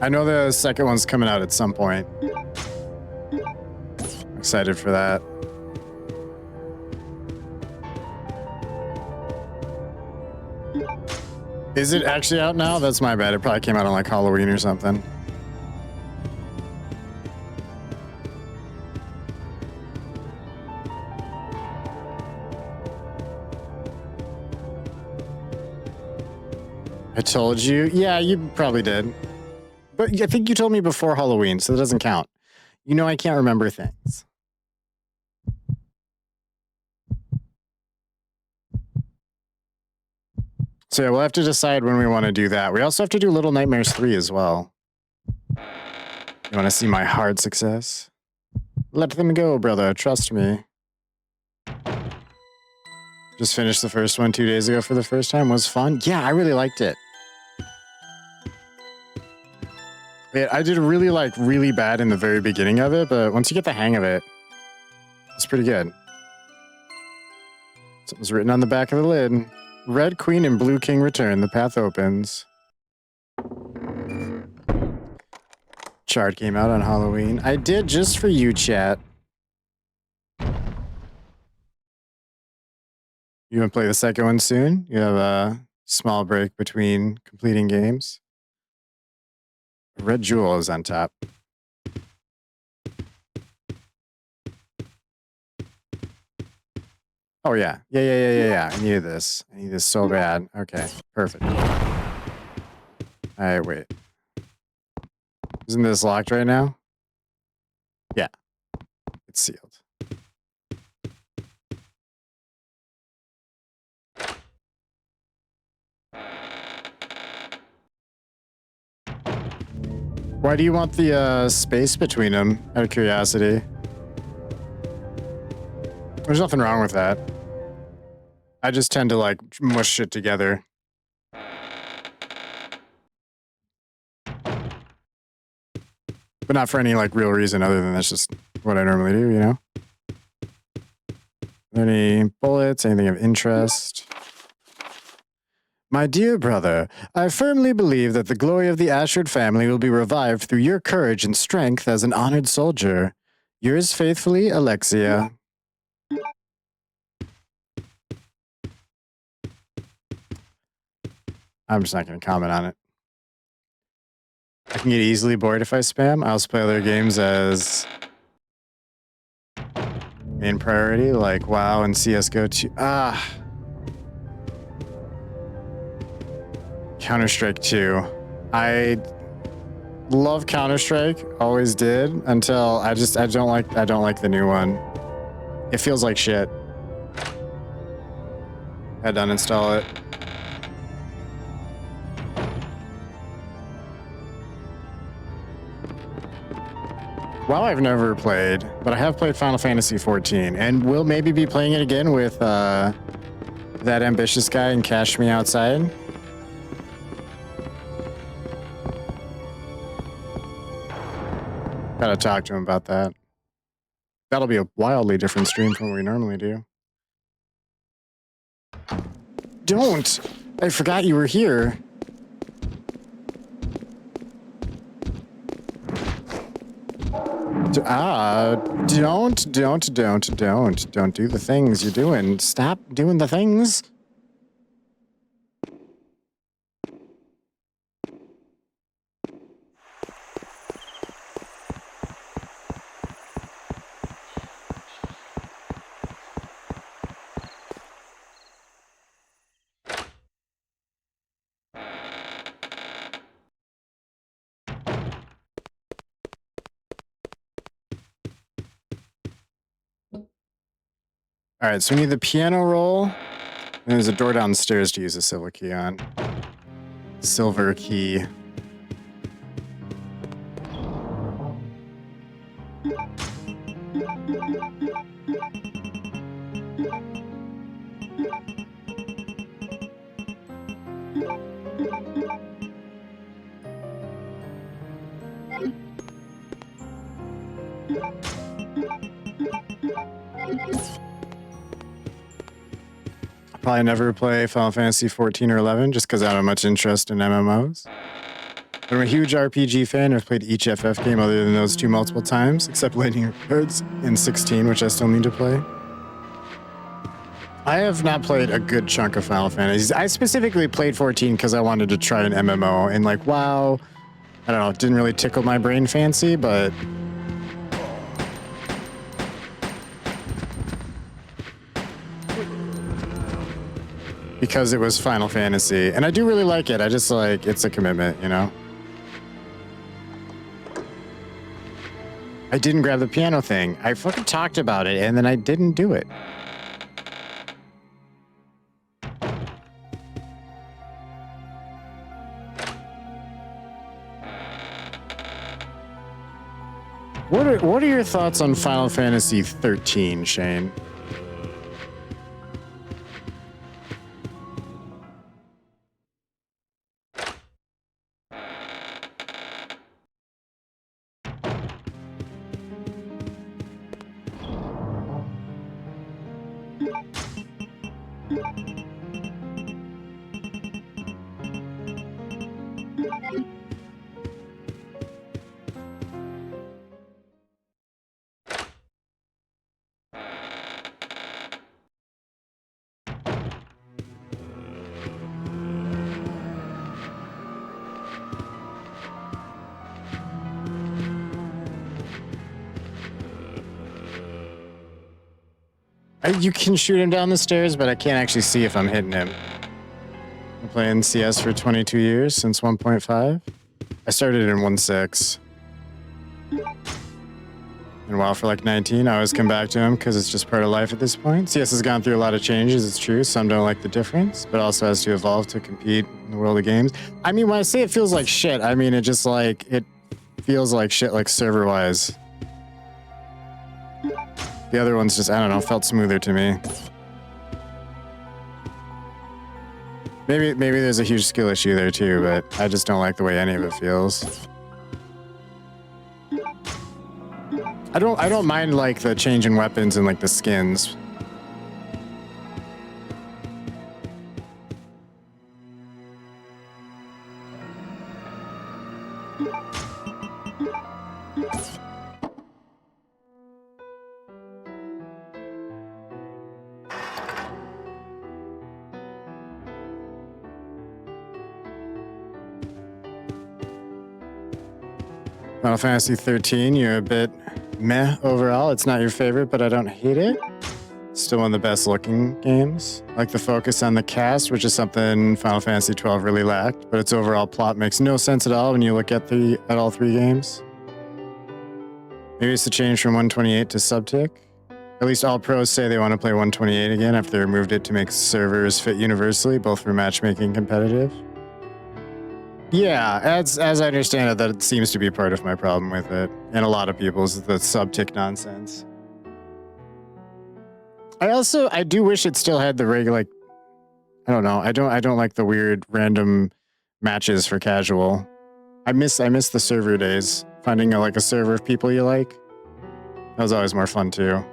I know the second one's coming out at some point. Excited for that. Is it actually out now? That's my bad. It probably came out on like Halloween or something. I told you. Yeah, you probably did. But I think you told me before Halloween, so that doesn't count. You know I can't remember things. So yeah, we'll have to decide when we want to do that. We also have to do Little Nightmares 3 as well. You want to see my hard success? Let them go, brother. Trust me. Just finished the first one 2 days ago for the first time. Was fun. Yeah, I really liked it. Yeah, I did really bad in the very beginning of it, but once you get the hang of it, it's pretty good. Something's written on the back of the lid. Red Queen and Blue King return. The path opens. Chart came out on Halloween. I did just for you, chat. You want to play the second one soon? You have a small break between completing games. Red Jewel is on top. Oh, yeah. Yeah. I needed this. I need this so bad. Okay, perfect. All right, wait. Isn't this locked right now? Yeah. It's sealed. Why do you want the space between them, out of curiosity? There's nothing wrong with that. I just tend to like mush shit together. But not for any like real reason other than that's just what I normally do, you know? Any bullets, anything of interest? My dear brother, I firmly believe that the glory of the Ashford family will be revived through your courage and strength as an honored soldier. Yours faithfully, Alexia. I'm just not going to comment on it. I can get easily bored if I spam. I also play other games as main priority, like WoW and CSGO 2. Counter-Strike 2. I love Counter-Strike, always did, until I don't like the new one. It feels like shit. I had to uninstall it. WoW I've never played, but I have played Final Fantasy 14, and will maybe be playing it again with that ambitious guy in Cash Me Outside. Gotta talk to him about that. That'll be a wildly different stream from what we normally do. Don't! I forgot you were here. Don't do the things you're doing. Stop doing the things. All right, so we need the piano roll. And there's a door downstairs to use a silver key on. Silver key. Probably never play Final Fantasy 14 or 11 just because I don't have much interest in MMOs. But I'm a huge RPG fan. I've played each FF game other than those two multiple times, except Lightning Records in 16, which I still need to play. I have not played a good chunk of Final Fantasy. I specifically played 14 because I wanted to try an MMO, and like, wow, I don't know, it didn't really tickle my brain fancy, but because it was Final Fantasy, and I do really like it. I just like, it's a commitment, you know? I didn't grab the piano thing. I fucking talked about it, and then I didn't do it. What are your thoughts on Final Fantasy 13, Shane? You can shoot him down the stairs, but I can't actually see if I'm hitting him. I'm playing CS for 22 years, since 1.5. I started in 1.6. And WoW for like 19, I always come back to him because it's just part of life at this point. CS has gone through a lot of changes, it's true. Some don't like the difference, but also has to evolve to compete in the world of games. I mean, when I say it feels like shit, I mean, it feels like shit, like server-wise. The other ones just, I don't know, felt smoother to me. Maybe there's a huge skill issue there too, but I just don't like the way any of it feels. I don't mind like the change in weapons and like the skins. Final Fantasy 13, you're a bit meh overall. It's not your favorite, but I don't hate it. Still one of the best looking games. I like the focus on the cast, which is something Final Fantasy 12 really lacked, but its overall plot makes no sense at all when you look at all three games. Maybe it's the change from 128 to subtick. At least all pros say they want to play 128 again after they removed it to make servers fit universally, both for matchmaking and competitive. Yeah, as I understand it, that seems to be part of my problem with it, and a lot of people's, the subtick nonsense. I do wish it still had the regular, like, I don't know, I don't like the weird random matches for casual. I miss the server days. Finding a server of people you like. That was always more fun too.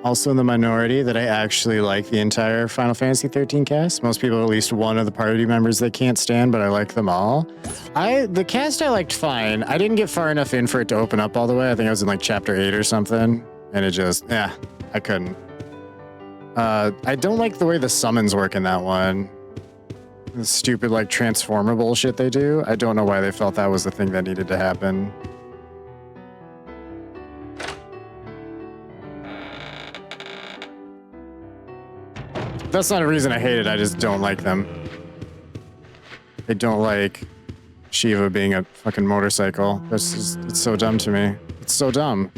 Also in the minority that I actually like the entire Final Fantasy 13 cast. Most people, at least one of the party members they can't stand, but I like them all. The cast I liked fine. I didn't get far enough in for it to open up all the way. I think I was in like chapter 8 or something. And it just, I couldn't. I don't like the way the summons work in that one. The stupid like transformer bullshit they do. I don't know why they felt that was the thing that needed to happen. That's not a reason I hate it, I just don't like them. I don't like Shiva being a fucking motorcycle. It's so dumb to me. It's so dumb.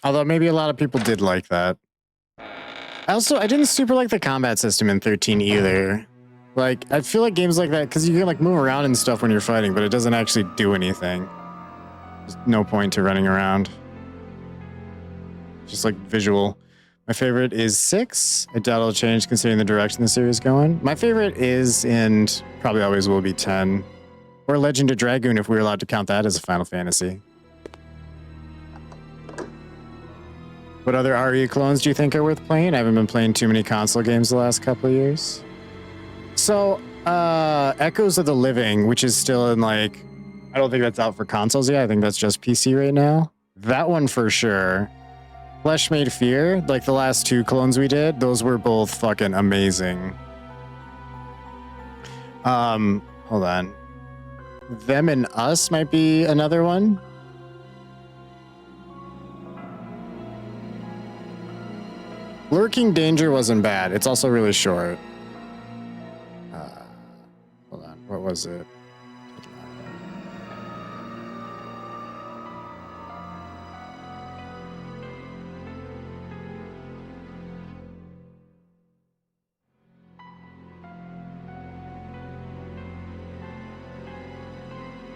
Although maybe a lot of people did like that. I didn't super like the combat system in 13 either. Like, I feel like games like that, because you can like move around and stuff when you're fighting, but it doesn't actually do anything. There's no point to running around. Just like visual My favorite is 6. I doubt it'll change considering the direction the series is going. My favorite is, and probably always will be, 10. Or Legend of Dragoon, if we were allowed to count that as a Final Fantasy. What other RE clones do you think are worth playing? I haven't been playing too many console games the last couple of years. So, Echoes of the Living, which is still in like, I don't think that's out for consoles yet. I think that's just PC right now. That one for sure. Flesh Made Fear, like the last 2 clones we did, those were both fucking amazing. Hold on. Them and Us might be another one. Lurking Danger wasn't bad. It's also really short. Hold on. What was it?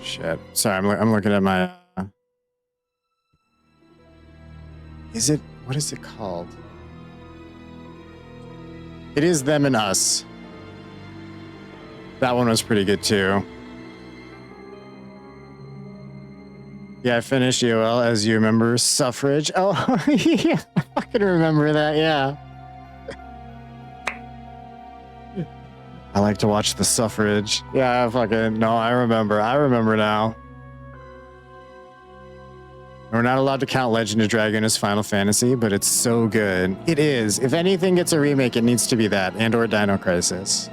Shit. Sorry, I'm looking at my... Is it... What is it called? It is Them and Us. That one was pretty good too. Yeah, I finished EOL, as you remember. Suffrage. Oh, yeah. I fucking remember that, yeah. I like to watch the Suffrage. Yeah, I remember now. We're not allowed to count Legend of Dragoon as Final Fantasy, but it's so good. It is. If anything gets a remake, it needs to be that, and or Dino Crisis.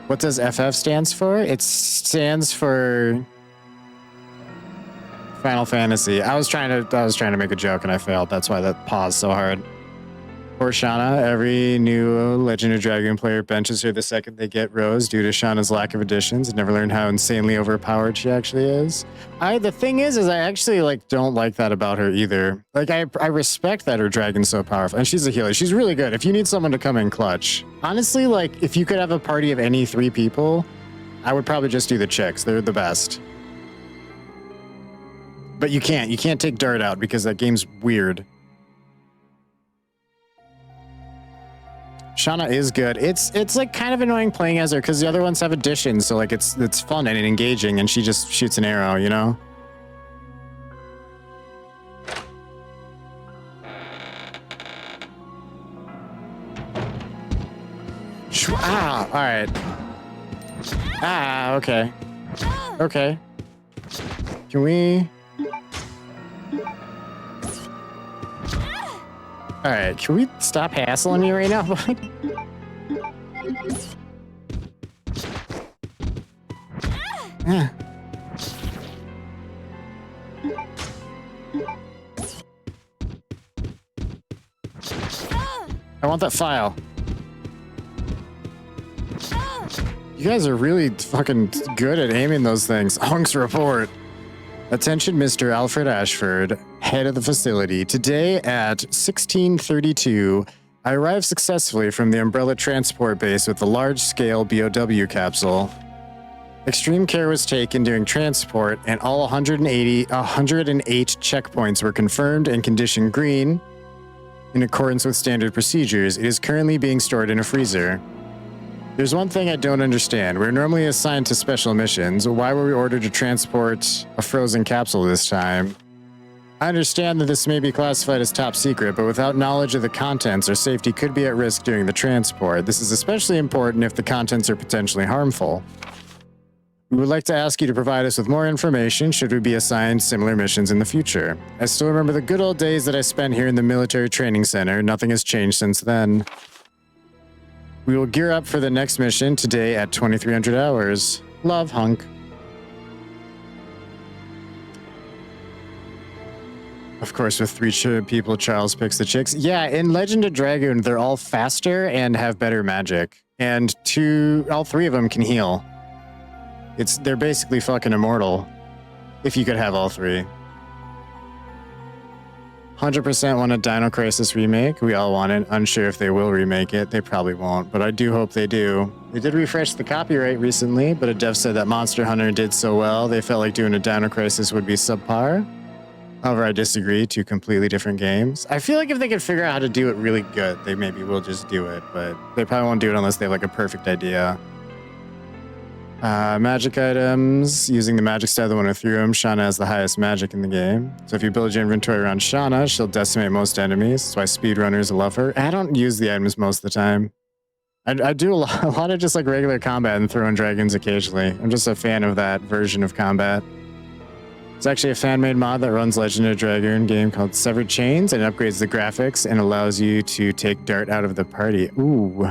What does FF stands for? It stands for Final Fantasy. I was trying to make a joke and I failed. That's why that paused so hard. Poor Shauna. Every new Legend of Dragoon player benches her the second they get Rose due to Shauna's lack of additions and never learned how insanely overpowered she actually is. The thing is I actually don't like that about her either. Like I respect that her dragon's so powerful and she's a healer. She's really good. If you need someone to come in clutch, honestly, like if you could have a party of any 3 people, I would probably just do the chicks. They're the best. But you can't take Dart out because that game's weird. Shauna is good. It's like kind of annoying playing as her because the other ones have additions, so like it's fun and engaging, and she just shoots an arrow, you know? Ah, all right. Ah, okay. Okay. Can we? All right, can we stop hassling me right now, bud? Yeah. I want that file. You guys are really fucking good at aiming those things. Hunks report. Attention, Mr. Alfred Ashford, head of the facility. Today at 1632, I arrived successfully from the Umbrella Transport Base with the large-scale BOW capsule. Extreme care was taken during transport, and all 108 checkpoints were confirmed and conditioned green in accordance with standard procedures. It is currently being stored in a freezer. There's one thing I don't understand. We're normally assigned to special missions. Why were we ordered to transport a frozen capsule this time? I understand that this may be classified as top secret, but without knowledge of the contents, our safety could be at risk during the transport. This is especially important if the contents are potentially harmful. We would like to ask you to provide us with more information should we be assigned similar missions in the future. I still remember the good old days that I spent here in the military training center. Nothing has changed since then. We will gear up for the next mission today at 2300 hours. Love, Hunk. Of course, with 3 people, Charles picks the chicks. Yeah, in Legend of Dragoon, they're all faster and have better magic. And all 3 of them can heal. They're basically fucking immortal. If you could have all 3. 100% want a Dino Crisis remake. We all want it. Unsure if they will remake it. They probably won't, but I do hope they do. They did refresh the copyright recently, but a dev said that Monster Hunter did so well, they felt like doing a Dino Crisis would be subpar. However, I disagree. Two completely different games. I feel like if they could figure out how to do it really good, they maybe will just do it, but they probably won't do it unless they have like a perfect idea. Magic items. Using the magic star, the one who threw them. Shauna has the highest magic in the game. So if you build your inventory around Shauna, she'll decimate most enemies. That's why speedrunners love her. I don't use the items most of the time. I do a lot of just like regular combat and throwing dragons occasionally. I'm just a fan of that version of combat. It's actually a fan-made mod that runs Legend of Dragoon game called Severed Chains, and it upgrades the graphics and allows you to take Dart out of the party. Ooh.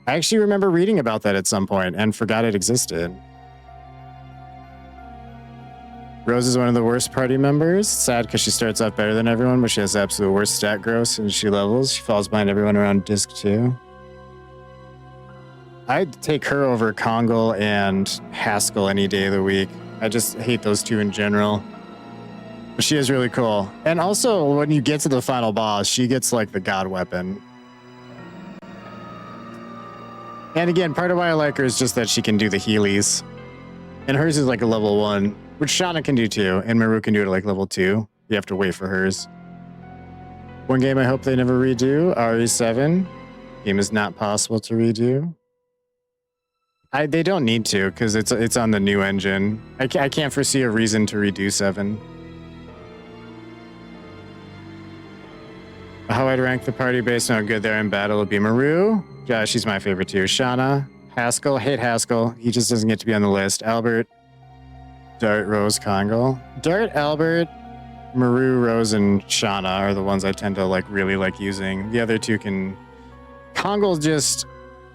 I actually remember reading about that at some point and forgot it existed. Rose is one of the worst party members. Sad because she starts off better than everyone, but she has the absolute worst stat growth and she levels. She falls behind everyone around disc 2. I'd take her over Kongal and Haskell any day of the week. I just hate those two in general. But she is really cool. And also, when you get to the final boss, she gets like the god weapon. And again, part of why I like her is just that she can do the Heelys. And hers is like a level 1, which Shauna can do too. And Maru can do it at like level 2. You have to wait for hers. One game I hope they never redo, RE7. Game is not possible to redo. They don't need to, because it's on the new engine. I can't foresee a reason to redo 7. How I'd rank the party based on how good they are in battle would be Maru. Yeah, she's my favorite too. Shauna, Haskell, hate Haskell. He just doesn't get to be on the list. Albert, Dart, Rose, Kongal. Dart, Albert, Maru, Rose, and Shauna are the ones I tend to like really like using. The other two can... Kongal just...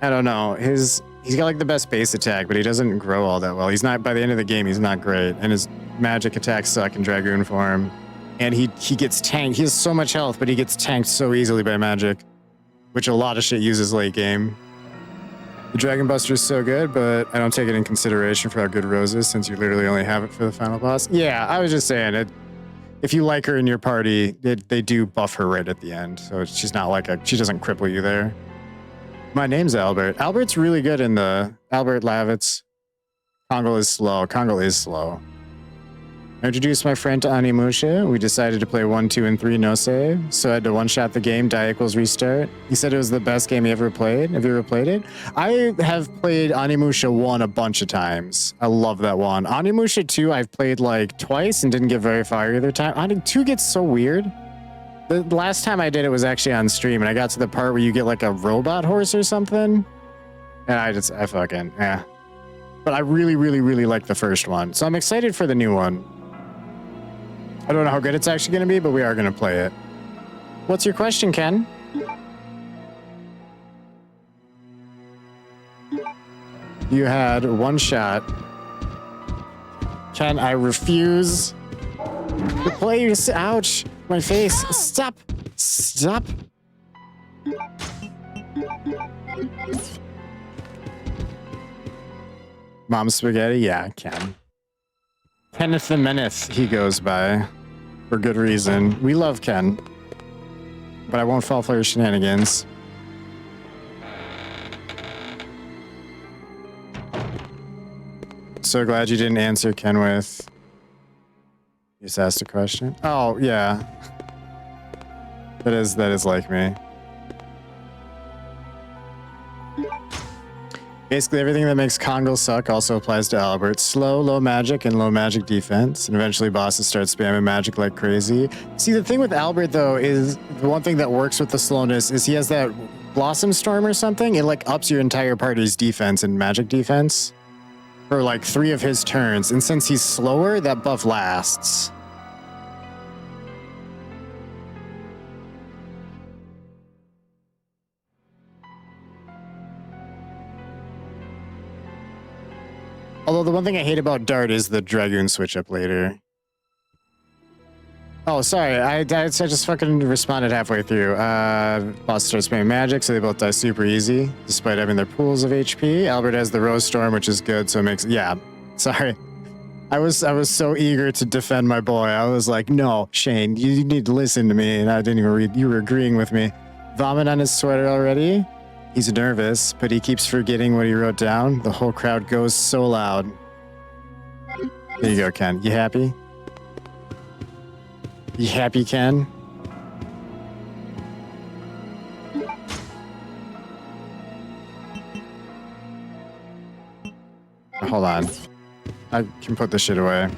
I don't know. He's got like the best base attack, but he doesn't grow all that well. He's not, by the end of the game, he's not great. And his magic attacks suck in Dragoon form. And he gets tanked. He has so much health, but he gets tanked so easily by magic, which a lot of shit uses late game. The Dragon Buster is so good, but I don't take it in consideration for how good Rose is, since you literally only have it for the final boss. Yeah, I was just saying it. If you like her in your party, they do buff her right at the end. So she's not like she doesn't cripple you there. My name's Albert. Albert's really good in the Albert Lavitz. Kongal is slow. Kongal is slow. I introduced my friend to Animusha. We decided to play 1, 2, and 3 no save. So I had to one-shot the game, die equals restart. He said it was the best game he ever played. Have you ever played it? I have played Animusha 1 a bunch of times. I love that one. Animusha 2 I've played like twice and didn't get very far either time. Animusha 2 gets so weird. The last time I did it was actually on stream, and I got to the part where you get like a robot horse or something. And I fucking, yeah. But I really, really, really like the first one. So I'm excited for the new one. I don't know how good it's actually going to be, but we are going to play it. What's your question, Ken? You had one shot. Ken, I refuse to play your... Ouch! My face. Stop! Stop! Mom Spaghetti? Yeah, Ken. Kenneth the Menace, he goes by. For good reason. We love Ken. But I won't fall for your shenanigans. So glad you didn't answer Ken with... You just asked a question? Oh, yeah. That is like me. Basically, everything that makes Kongal suck also applies to Albert. Slow, low magic, and low magic defense. And eventually bosses start spamming magic like crazy. See, the thing with Albert, though, is the one thing that works with the slowness is he has that Blossom Storm or something. It, like, ups your entire party's defense and magic defense for, like, 3 of his turns. And since he's slower, that buff lasts. Although the one thing I hate about Dart is the Dragoon switch up later. Oh, sorry. I just fucking responded halfway through. Boss starts spamming magic, so they both die super easy, despite having their pools of HP. Albert has the Rose Storm, which is good, so it makes... Yeah, sorry. I was so eager to defend my boy. I was like, no, Shane, you need to listen to me, and I didn't even read... You were agreeing with me. Vomit on his sweater already? He's nervous, but he keeps forgetting what he wrote down. The whole crowd goes so loud. There you go, Ken. You happy? You happy, Ken? Hold on. I can put this shit away.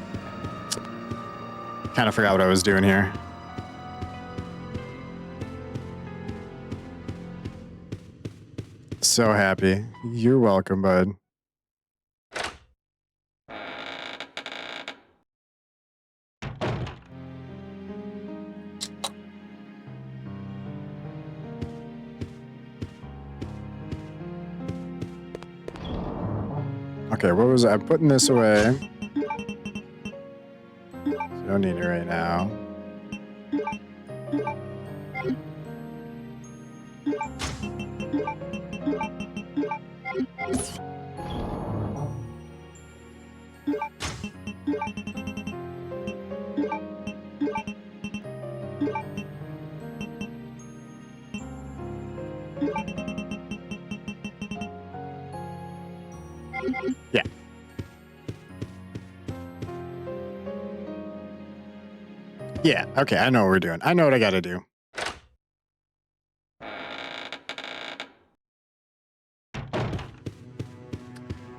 Kind of forgot what I was doing here. So happy. You're welcome, bud. Okay, what was I'm putting this away. Don't need it right now. Yeah. Yeah, okay, I know what we're doing. I know what I gotta do.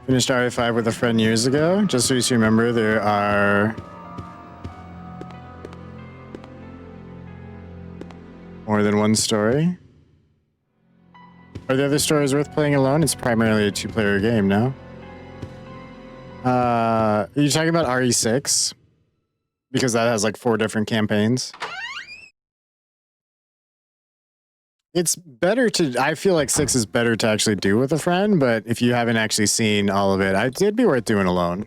Finished RE5 with a friend years ago. Just so you remember, there are more than one story. Are the other stories worth playing alone? It's primarily a two-player game, no? Are you talking about RE6? Because that has like 4 different campaigns. It's better to, I feel like 6 is better to actually do with a friend, but if you haven't actually seen all of it, it'd be worth doing alone.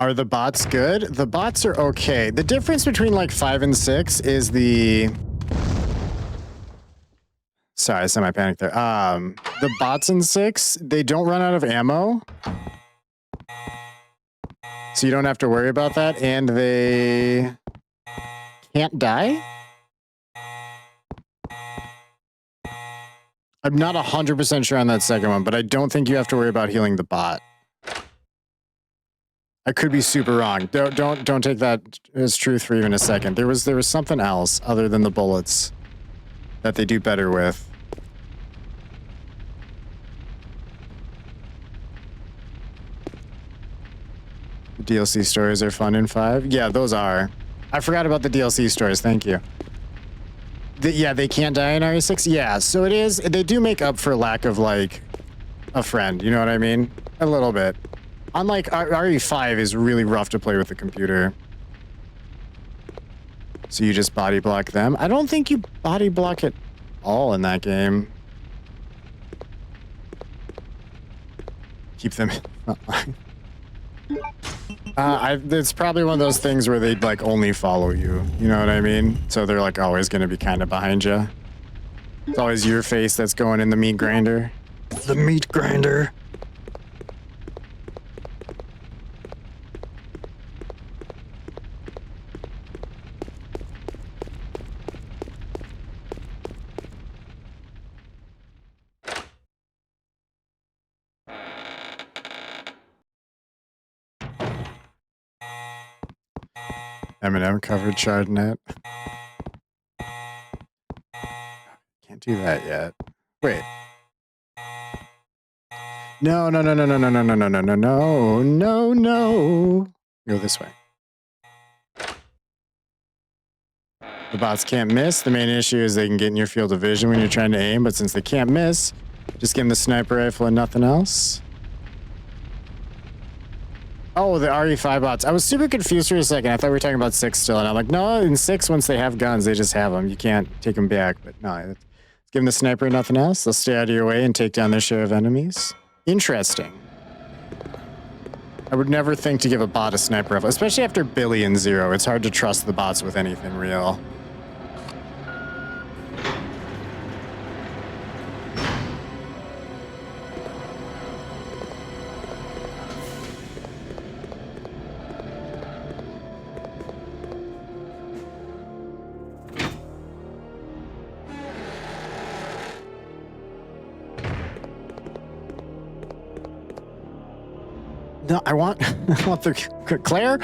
Are the bots good? The bots are okay. The difference between like 5 and 6 is the... Sorry, I semi-panicked there. The bots in 6, they don't run out of ammo. So you don't have to worry about that, and they can't die? I'm not 100% sure on that second one, but I don't think you have to worry about healing the bot. I could be super wrong. Don't take that as truth for even a second. There was something else other than the bullets that they do better with. The DLC stories are fun in 5. Yeah, those are. I forgot about the DLC stories. Thank you. Yeah, they can't die in RE6. Yeah, so it is. They do make up for lack of like a friend. You know what I mean? A little bit. Unlike RE5 is really rough to play with the computer. So you just body block them. I don't think you body block at all in that game. Keep them frontline. It's probably one of those things where they'd like only follow you. You know what I mean? So they're like always going to be kind of behind you. It's always your face that's going in the meat grinder. The meat grinder. Eminem covered Chardonnay. Can't do that yet. Wait. No. Go this way. The bots can't miss. The main issue is they can get in your field of vision when you're trying to aim, but since they can't miss, just give them the sniper rifle and nothing else. Oh, the RE5 bots. I was super confused for a second. I thought we were talking about 6 still, and I'm like, no, in 6, once they have guns, they just have them. You can't take them back, but no. Let's give them the sniper and nothing else. They'll stay out of your way and take down their share of enemies. Interesting. I would never think to give a bot a sniper rifle, especially after Billy and Zero. It's hard to trust the bots with anything real. No, I want I want the Claire.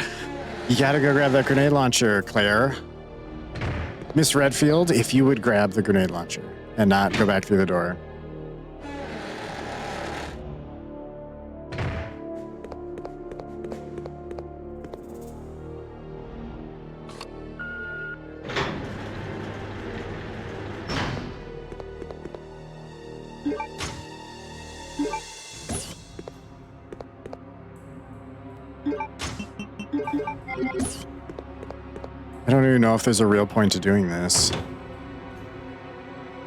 You gotta go grab that grenade launcher, Claire. Miss Redfield, if you would grab the grenade launcher and not go back through the door. I don't even know if there's a real point to doing this.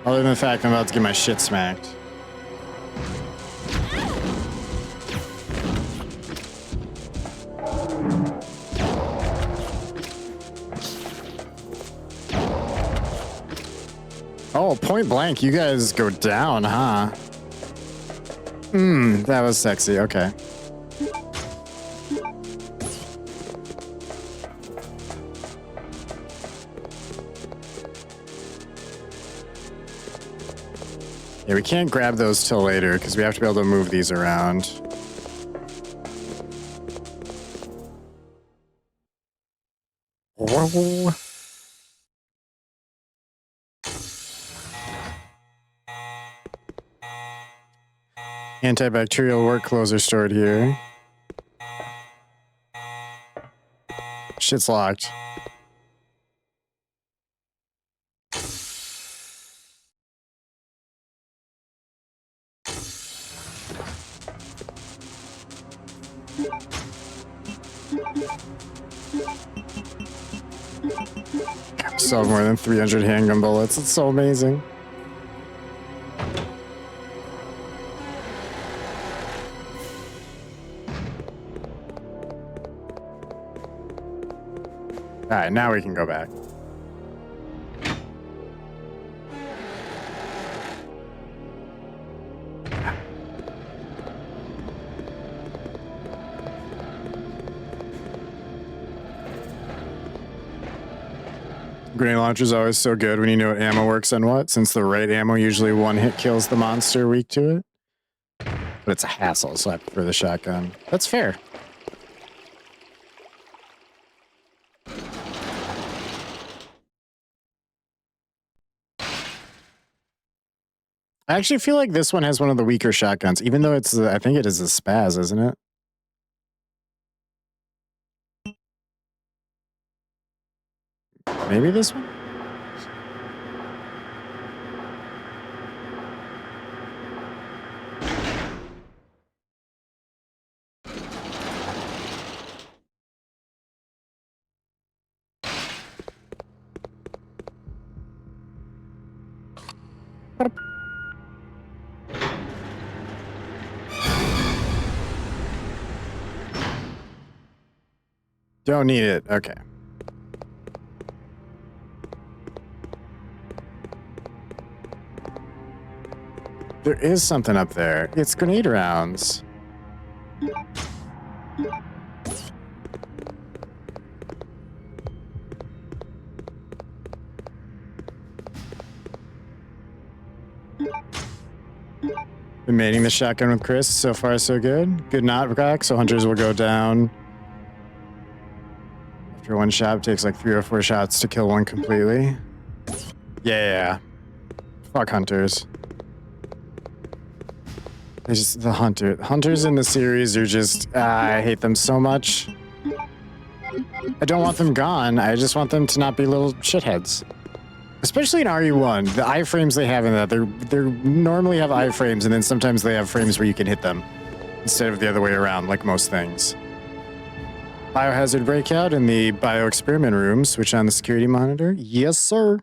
Other than the fact I'm about to get my shit smacked. Oh, point blank, you guys go down, huh? That was sexy, okay. Yeah, we can't grab those till later because we have to be able to move these around. Whoa. Antibacterial work clothes are stored here. Shit's locked. I still have more than 300 handgun bullets. It's so amazing. All right, now we can go back. Grenade launcher is always so good when you know what ammo works on what, since the right ammo usually one hit kills the monster weak to it. But it's a hassle, so I prefer the shotgun. That's fair. I actually feel like this one has one of the weaker shotguns, even though it's, I think it is a spaz, isn't it? Maybe this one? Don't need it. Okay. There is something up there. It's grenade rounds. Been mating the shotgun with Chris. So far, so good. Good not crack, so hunters will go down. After one shot, it takes like 3 or 4 shots to kill one completely. Yeah. Fuck hunters. They just, the hunters in the series are just, I hate them so much. I don't want them gone. I just want them to not be little shitheads. Especially in RE1, the iframes they have in that, they normally have iframes, and then sometimes they have frames where you can hit them instead of the other way around, like most things. Biohazard breakout in the bioexperiment room. Switch on the security monitor. Yes, sir.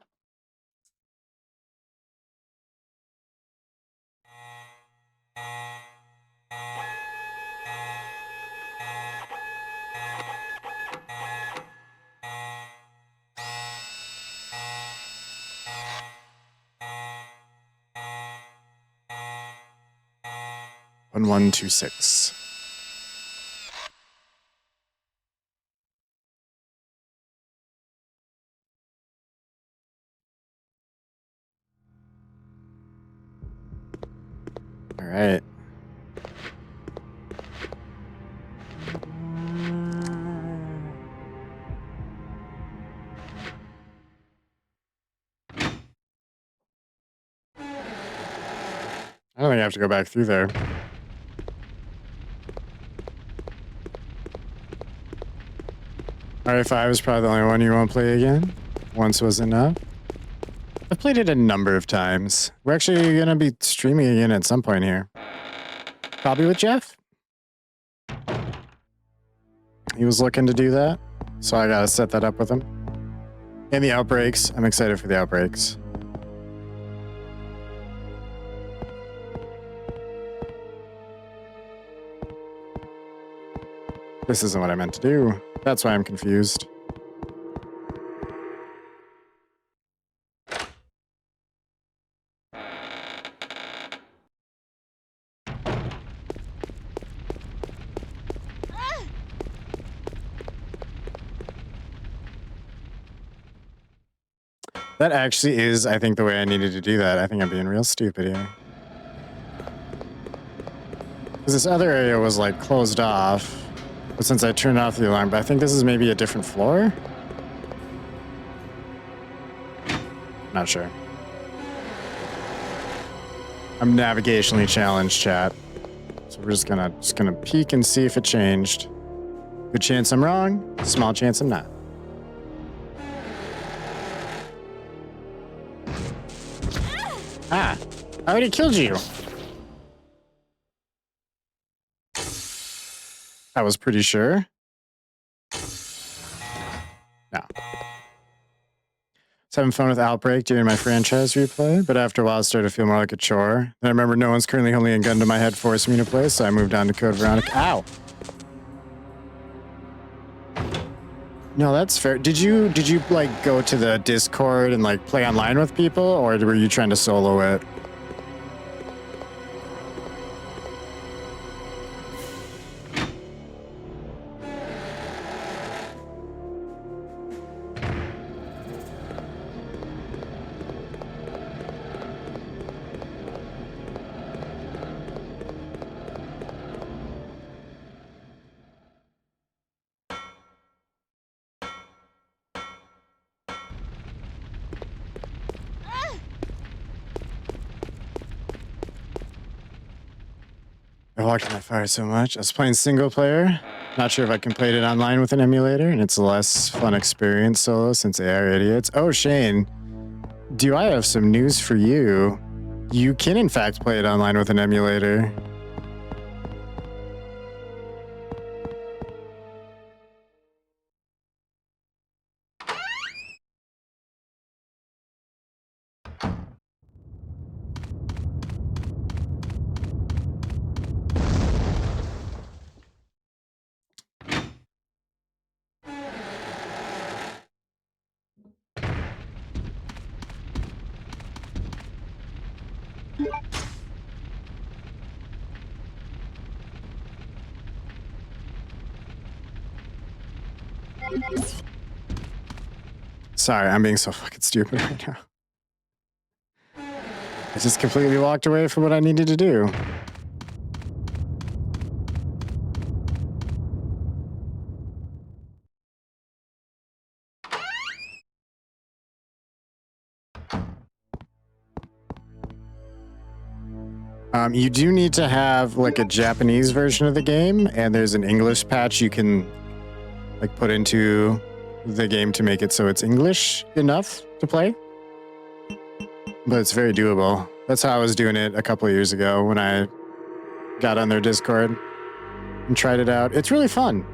One 126. All right. have to go back through there. RA5 is probably the only one you won't play again. Once was enough. I've played it a number of times. We're actually going to be streaming again at some point here. Probably with Jeff. He was looking to do that, so I got to set that up with him. And the outbreaks. I'm excited for the outbreaks. This isn't what I meant to do. That's why I'm confused. That actually is, I think, the way I needed to do that. I think I'm being real stupid here. Because this other area was, like, closed off. But since I turned off the alarm, but I think this is maybe a different floor? Not sure. I'm navigationally challenged, chat. So we're just gonna peek and see if it changed. Good chance I'm wrong, small chance I'm not. Ah, I already killed you. I was pretty sure. No. Was having fun with Outbreak during my franchise replay, but after a while it started to feel more like a chore. And I remember no one's currently holding a gun to my head forcing me to play, so I moved on to Code Veronica. Ow! No, that's fair. Did you like go to the Discord and like play online with people, or were you trying to solo it? I walked in that fire so much. I was playing single player. Not sure if I can play it online with an emulator, and it's a less fun experience solo since they are idiots. Oh, Shane, do I have some news for you? You can, in fact, play it online with an emulator. Sorry, I'm being so fucking stupid right now. I just completely walked away from what I needed to do. You do need to have like a Japanese version of the game, and there's an English patch you can like put into the game to make it so it's English enough to play. But it's very doable. That's how I was doing it a couple of years ago when I got on their Discord and tried it out. It's really fun.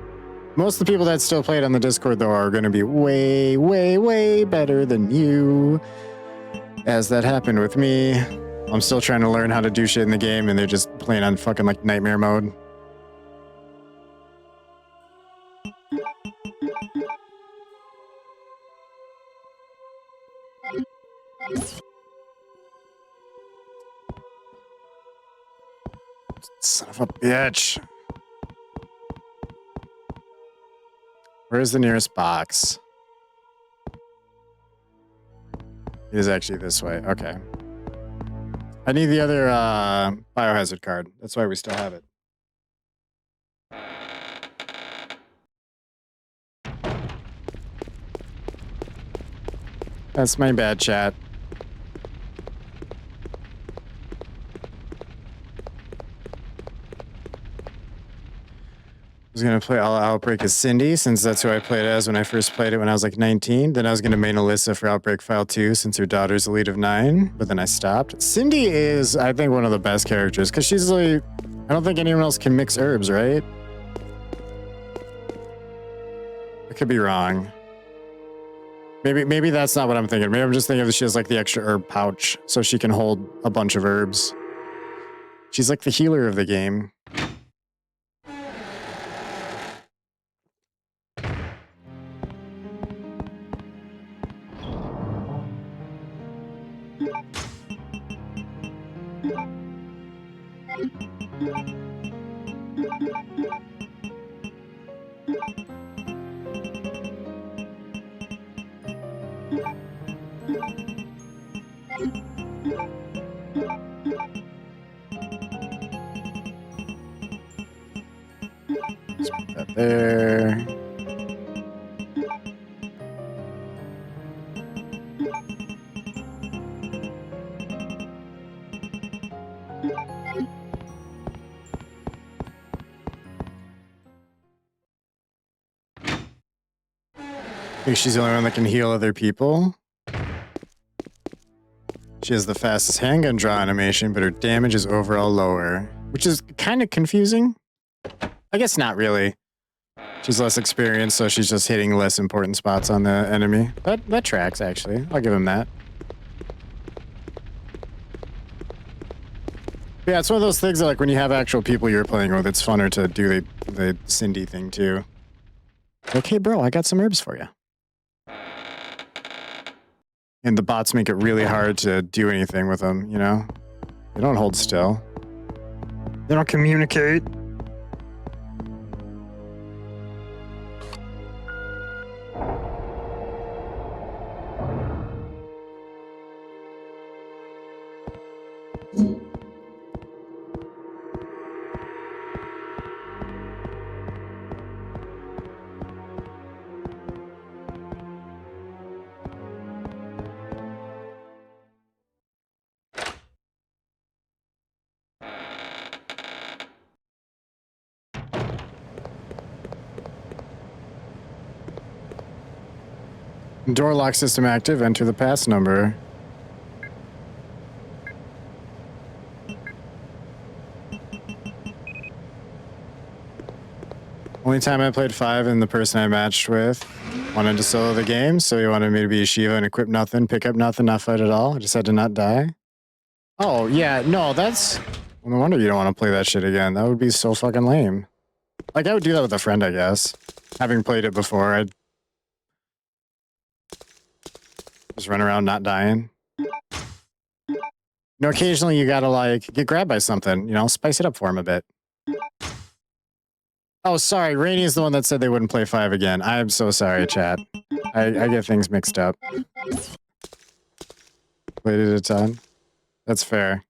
Most of the people that still play it on the Discord, though, are going to be way, way, way better than you. As that happened with me. I'm still trying to learn how to do shit in the game, and they're just playing on fucking, like, nightmare mode. Son of a bitch. Where's the nearest box? It is actually this way. Okay. I need the other biohazard card. That's why we still have it. That's my bad, chat. was gonna play All Outbreak as Cindy, since that's who I played as when I first played it when I was like 19. Then I was gonna main Alyssa for Outbreak File 2, since her daughter's a lead of 9, but then I stopped. Cindy is, I think, one of the best characters, because she's like, I don't think anyone else can mix herbs, right? I could be wrong. Maybe that's not what I'm thinking. Maybe I'm just thinking that she has like the extra herb pouch, so she can hold a bunch of herbs. She's like the healer of the game. Let's put that there. I think she's the only one that can heal other people. She has the fastest handgun draw animation, but her damage is overall lower, which is kind of confusing. I guess not really. She's less experienced, so she's just hitting less important spots on the enemy. That tracks, actually. I'll give him that. But yeah, it's one of those things that, like, when you have actual people you're playing with, it's funner to do the Cindy thing, too. Okay, bro, I got some herbs for you. And the bots make it really hard to do anything with them, you know? They don't hold still. They don't communicate. Door lock system active. Enter the pass number. Only time I played 5 and the person I matched with wanted to solo the game, so he wanted me to be a Shiva and equip nothing, pick up nothing, not fight at all. I just had to not die. Oh, yeah, no, that's... No wonder you don't want to play that shit again. That would be so fucking lame. Like, I would do that with a friend, I guess. Having played it before, I'd just run around not dying. You know, occasionally you gotta, like, get grabbed by something, you know, spice it up for him a bit. Oh, sorry, Rainey is the one that said they wouldn't play 5 again. I am so sorry, chat. I get things mixed up. Played it a ton. That's fair.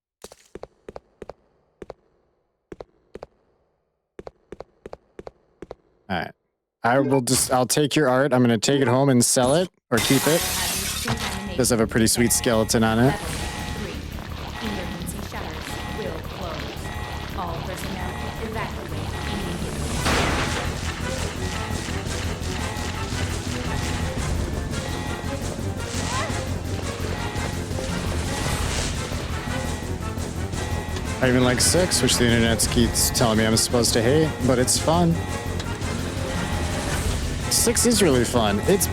Alright. I'll take your art. I'm gonna take it home and sell it, or keep it. Does have a pretty sweet skeleton on it. Emergency shutters will close. All personnel evacuate immediately. I even like 6, which the internet keeps telling me I'm supposed to hate, but it's fun. 6 is really fun. It's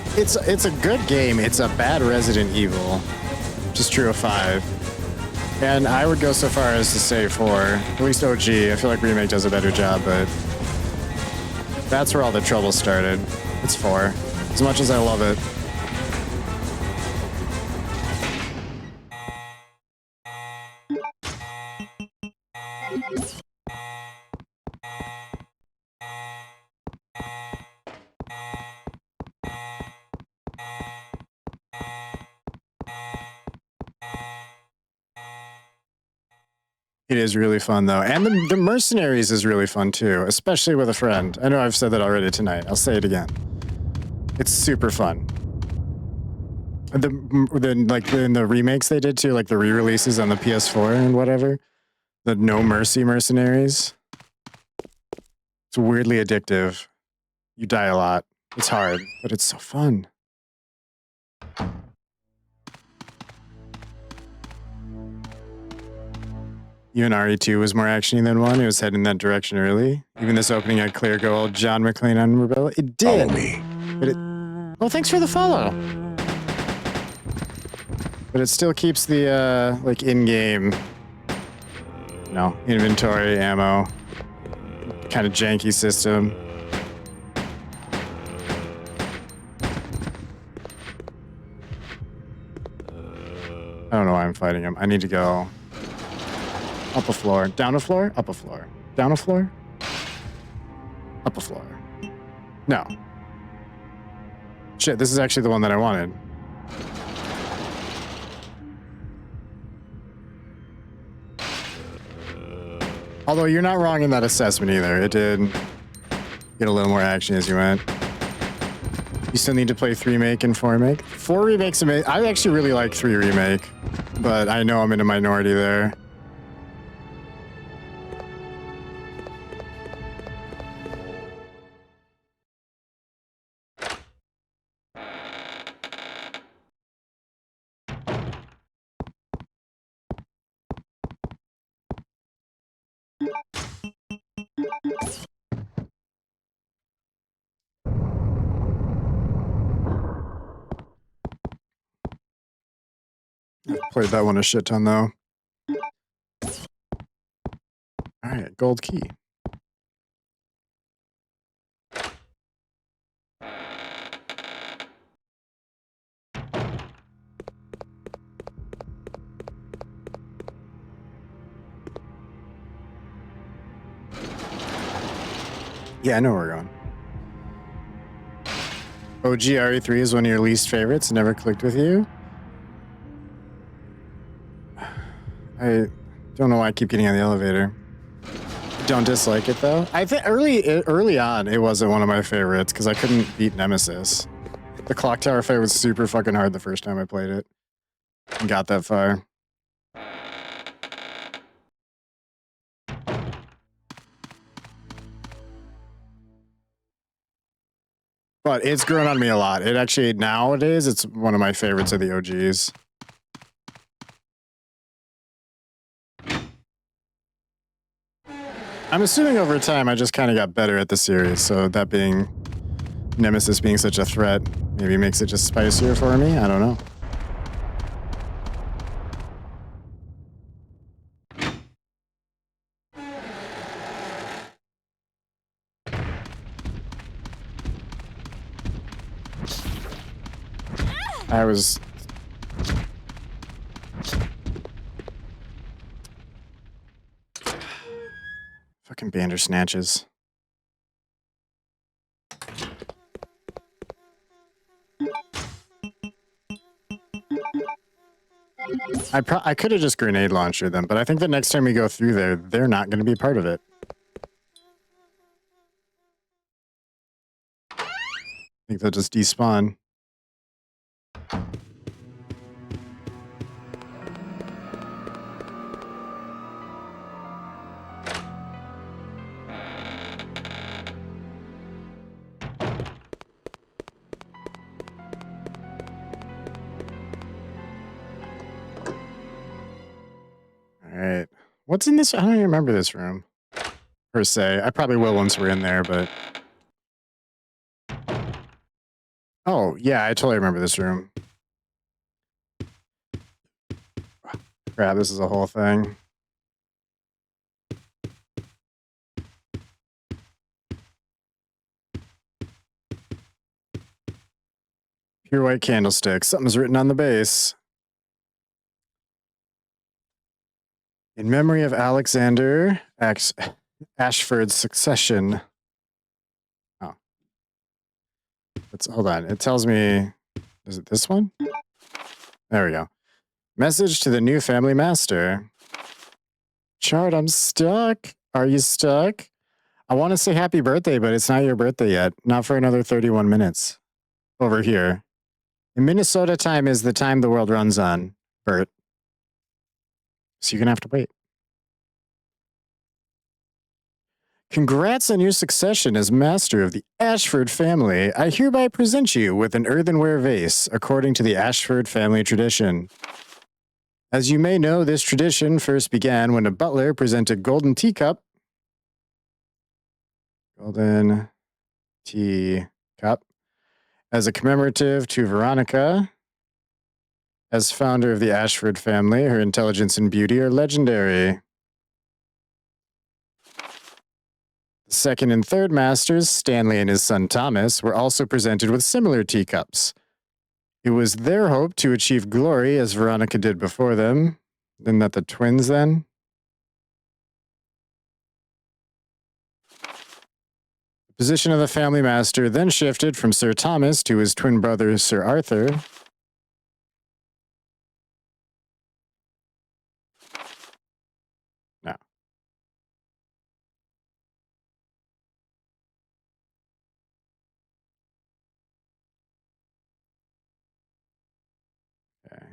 a good game. It's a bad Resident Evil, which is true of 5. And I would go so far as to say 4. At least OG. I feel like Remake does a better job, but that's where all the trouble started. It's 4. As much as I love it. It is really fun, though. And the Mercenaries is really fun, too, especially with a friend. I know I've said that already tonight. I'll say it again. It's super fun. In the remakes they did, too, like the re-releases on the PS4 and whatever. The No Mercy Mercenaries. It's weirdly addictive. You die a lot. It's hard, but it's so fun. Even RE2 was more actiony than 1. It was heading that direction early. Even this opening had clear gold, John McClane on Rebella. It did. Follow me. But it... Oh, thanks for the follow. But it still keeps the, like, in-game... No, inventory, ammo. Kind of janky system. I don't know why I'm fighting him. I need to go up a floor, down a floor, up a floor, down a floor, up a floor. No. Shit, this is actually the one that I wanted. Although you're not wrong in that assessment either. It did get a little more action as you went. You still need to play 3 make and 4 make. 4 remake's amazing. I actually really like 3 remake, but I know I'm in a minority there. I've played that one a shit ton though. Alright, gold key. Yeah, I know where we're going. OG RE3 is one of your least favorites. Never clicked with you. I don't know why I keep getting on the elevator. Don't dislike it though. I think early on it wasn't one of my favorites because I couldn't beat Nemesis. The clock tower fight was super fucking hard the first time I played it and got that far. But it's grown on me a lot. It actually, nowadays, it's one of my favorites of the OGs. I'm assuming over time I just kind of got better at the series, so that being Nemesis being such a threat maybe makes it just spicier for me. I don't know. I was... Fucking Bandersnatches. I could have just grenade launched them, but I think the next time we go through there, they're not going to be part of it. I think they'll just despawn. Alright. What's in this? I don't even remember this room. Per se. I probably will once we're in there, but... Oh, yeah, I totally remember this room. Crap, this is a whole thing. Pure white candlestick. Something's written on the base. In memory of Alexander Ashford's succession. Oh. Hold on. It tells me... Is it this one? There we go. Message to the new family master. Chard, I'm stuck. Are you stuck? I want to say happy birthday, but it's not your birthday yet. Not for another 31 minutes. Over here. In Minnesota time is the time the world runs on, Bert. So you're going to have to wait. Congrats on your succession as master of the Ashford family. I hereby present you with an earthenware vase, according to the Ashford family tradition. As you may know, this tradition first began when a butler presented golden teacup. Golden teacup. As a commemorative to Veronica. As founder of the Ashford family, her intelligence and beauty are legendary. The second and third masters, Stanley and his son Thomas, were also presented with similar teacups. It was their hope to achieve glory as Veronica did before them. Isn't that the twins then? The position of the family master then shifted from Sir Thomas to his twin brother, Sir Arthur. No. Okay.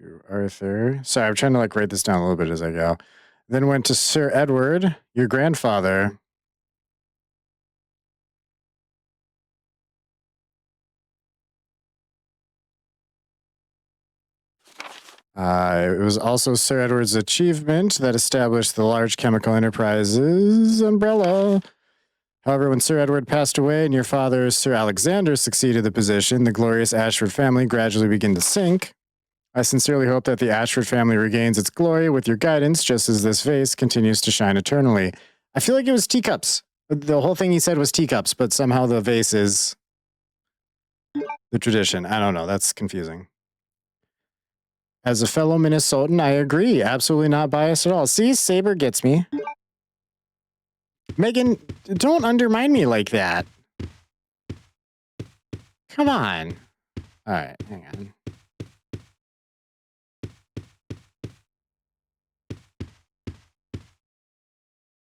To Arthur. Sorry, I'm trying to like write this down a little bit as I go. Then went to Sir Edward, your grandfather. It was also Sir Edward's achievement that established the large chemical enterprises umbrella. However, when Sir Edward passed away and your father, Sir Alexander, succeeded the position, the glorious Ashford family gradually began to sink. I sincerely hope that the Ashford family regains its glory with your guidance, just as this vase continues to shine eternally. I feel like it was teacups. The whole thing he said was teacups, but somehow the vase is the tradition. I don't know. That's confusing. As a fellow Minnesotan, I agree. Absolutely not biased at all. See, Saber gets me. Megan, don't undermine me like that. Come on. All right, hang on.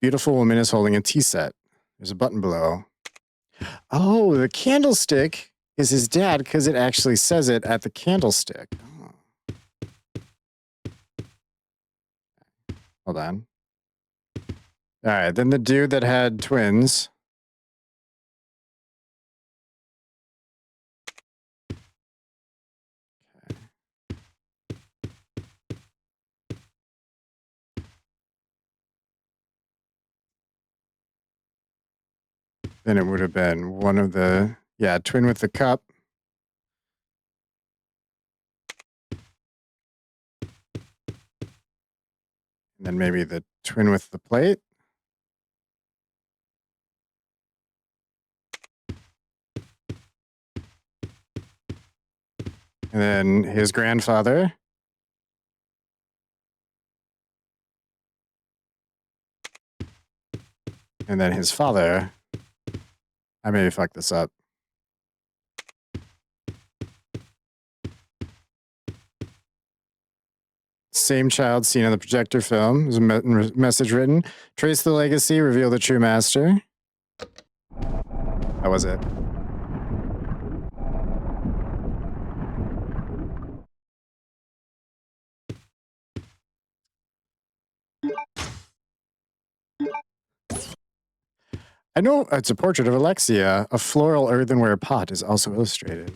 Beautiful woman is holding a tea set. There's a button below. Oh, the candlestick is his dad because it actually says it at the candlestick. Oh. Hold on. All right, then the dude that had twins. Okay. Then it would have been one of the, yeah, twin with the cup. And then maybe the twin with the plate. And then his grandfather. And then his father. I maybe fucked this up. Same child seen on the projector film. There's a message written. Trace the legacy, reveal the true master. That was it. I know it's a portrait of Alexia. A floral earthenware pot is also illustrated.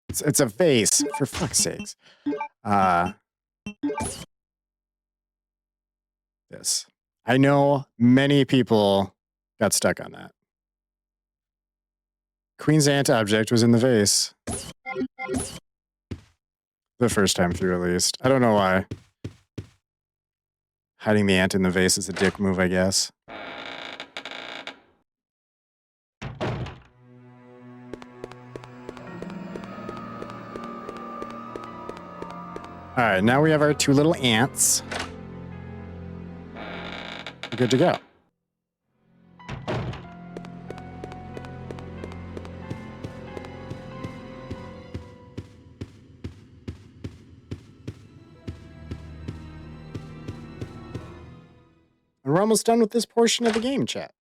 It's a vase, for fuck's sakes. This. I know many people got stuck on that. Queen's ant object was in the vase. The first time through, at least. I don't know why. Hiding the ant in the vase is a dick move, I guess. All right, now we have our two little ants. We're good to go. And we're almost done with this portion of the game, chat.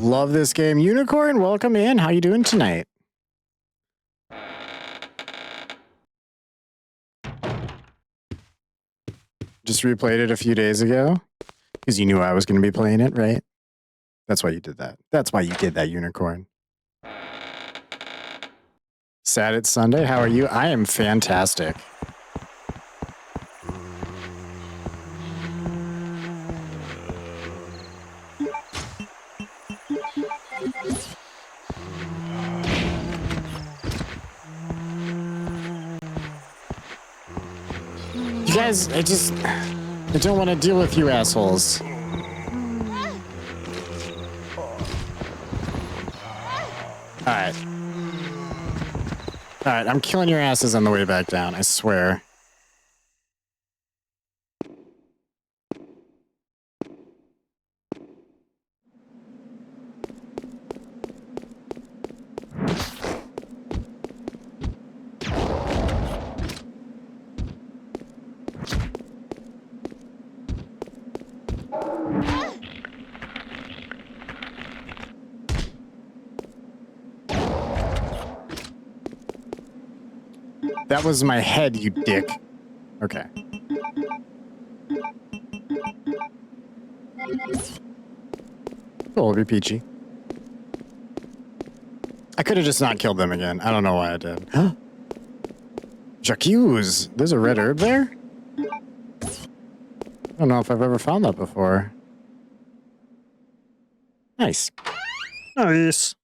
love this game. Unicorn, welcome in. How you doing tonight? Just replayed it a few days ago because you knew I was going to be playing it, right? That's why you did that. That's why you did that, Unicorn. Sad it's Sunday. How are you? I am fantastic. You guys, I don't want to deal with you assholes. Alright. Alright, I'm killing your asses on the way back down, I swear. That was my head, you dick. Okay. Cool, it'll be peachy. I could have just not killed them again. I don't know why I did. J'accuse. There's a red herb there? I don't know if I've ever found that before. Nice. Nice.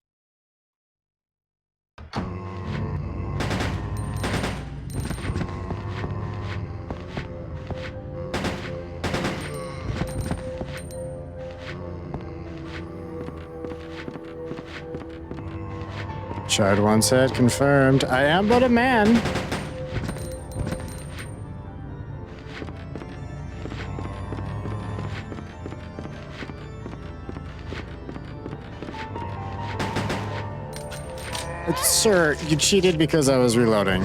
Chard once said, confirmed, I am but a man. Sir, you cheated because I was reloading.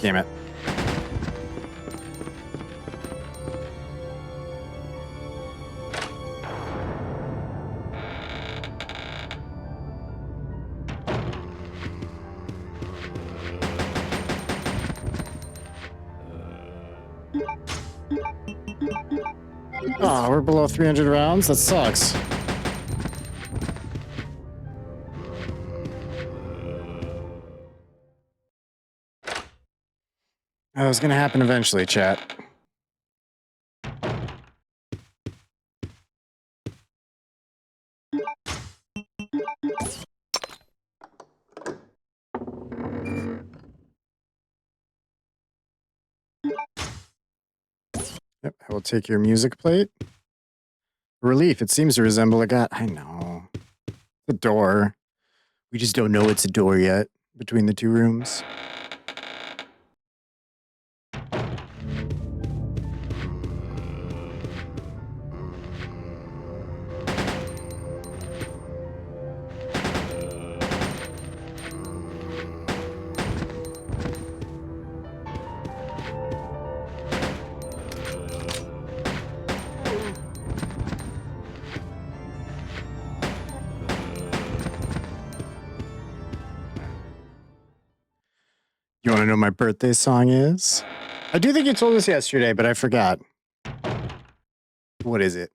Damn it. Oh, we're below 300 rounds? That sucks. That was gonna happen eventually, chat. Yep, I will take your music plate. Relief, it seems to resemble a god. I know. The door. We just don't know it's a door yet between the two rooms. You want to know what my birthday song is? I do think you told us yesterday, but I forgot. What is it?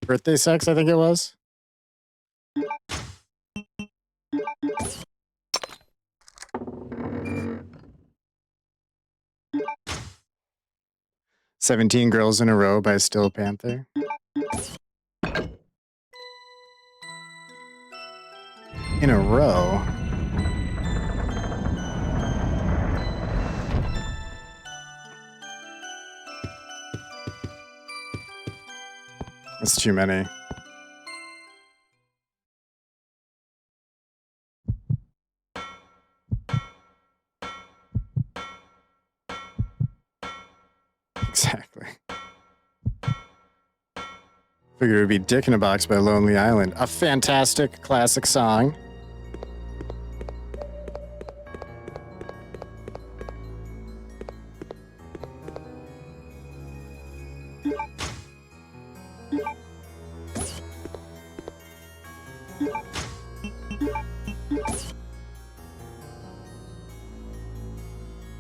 Birthday sex, I think it was. "17 Girls in a Row" by Steel Panther. In a row? That's too many. Exactly. Figured it would be "Dick in a Box" by Lonely Island. A fantastic classic song.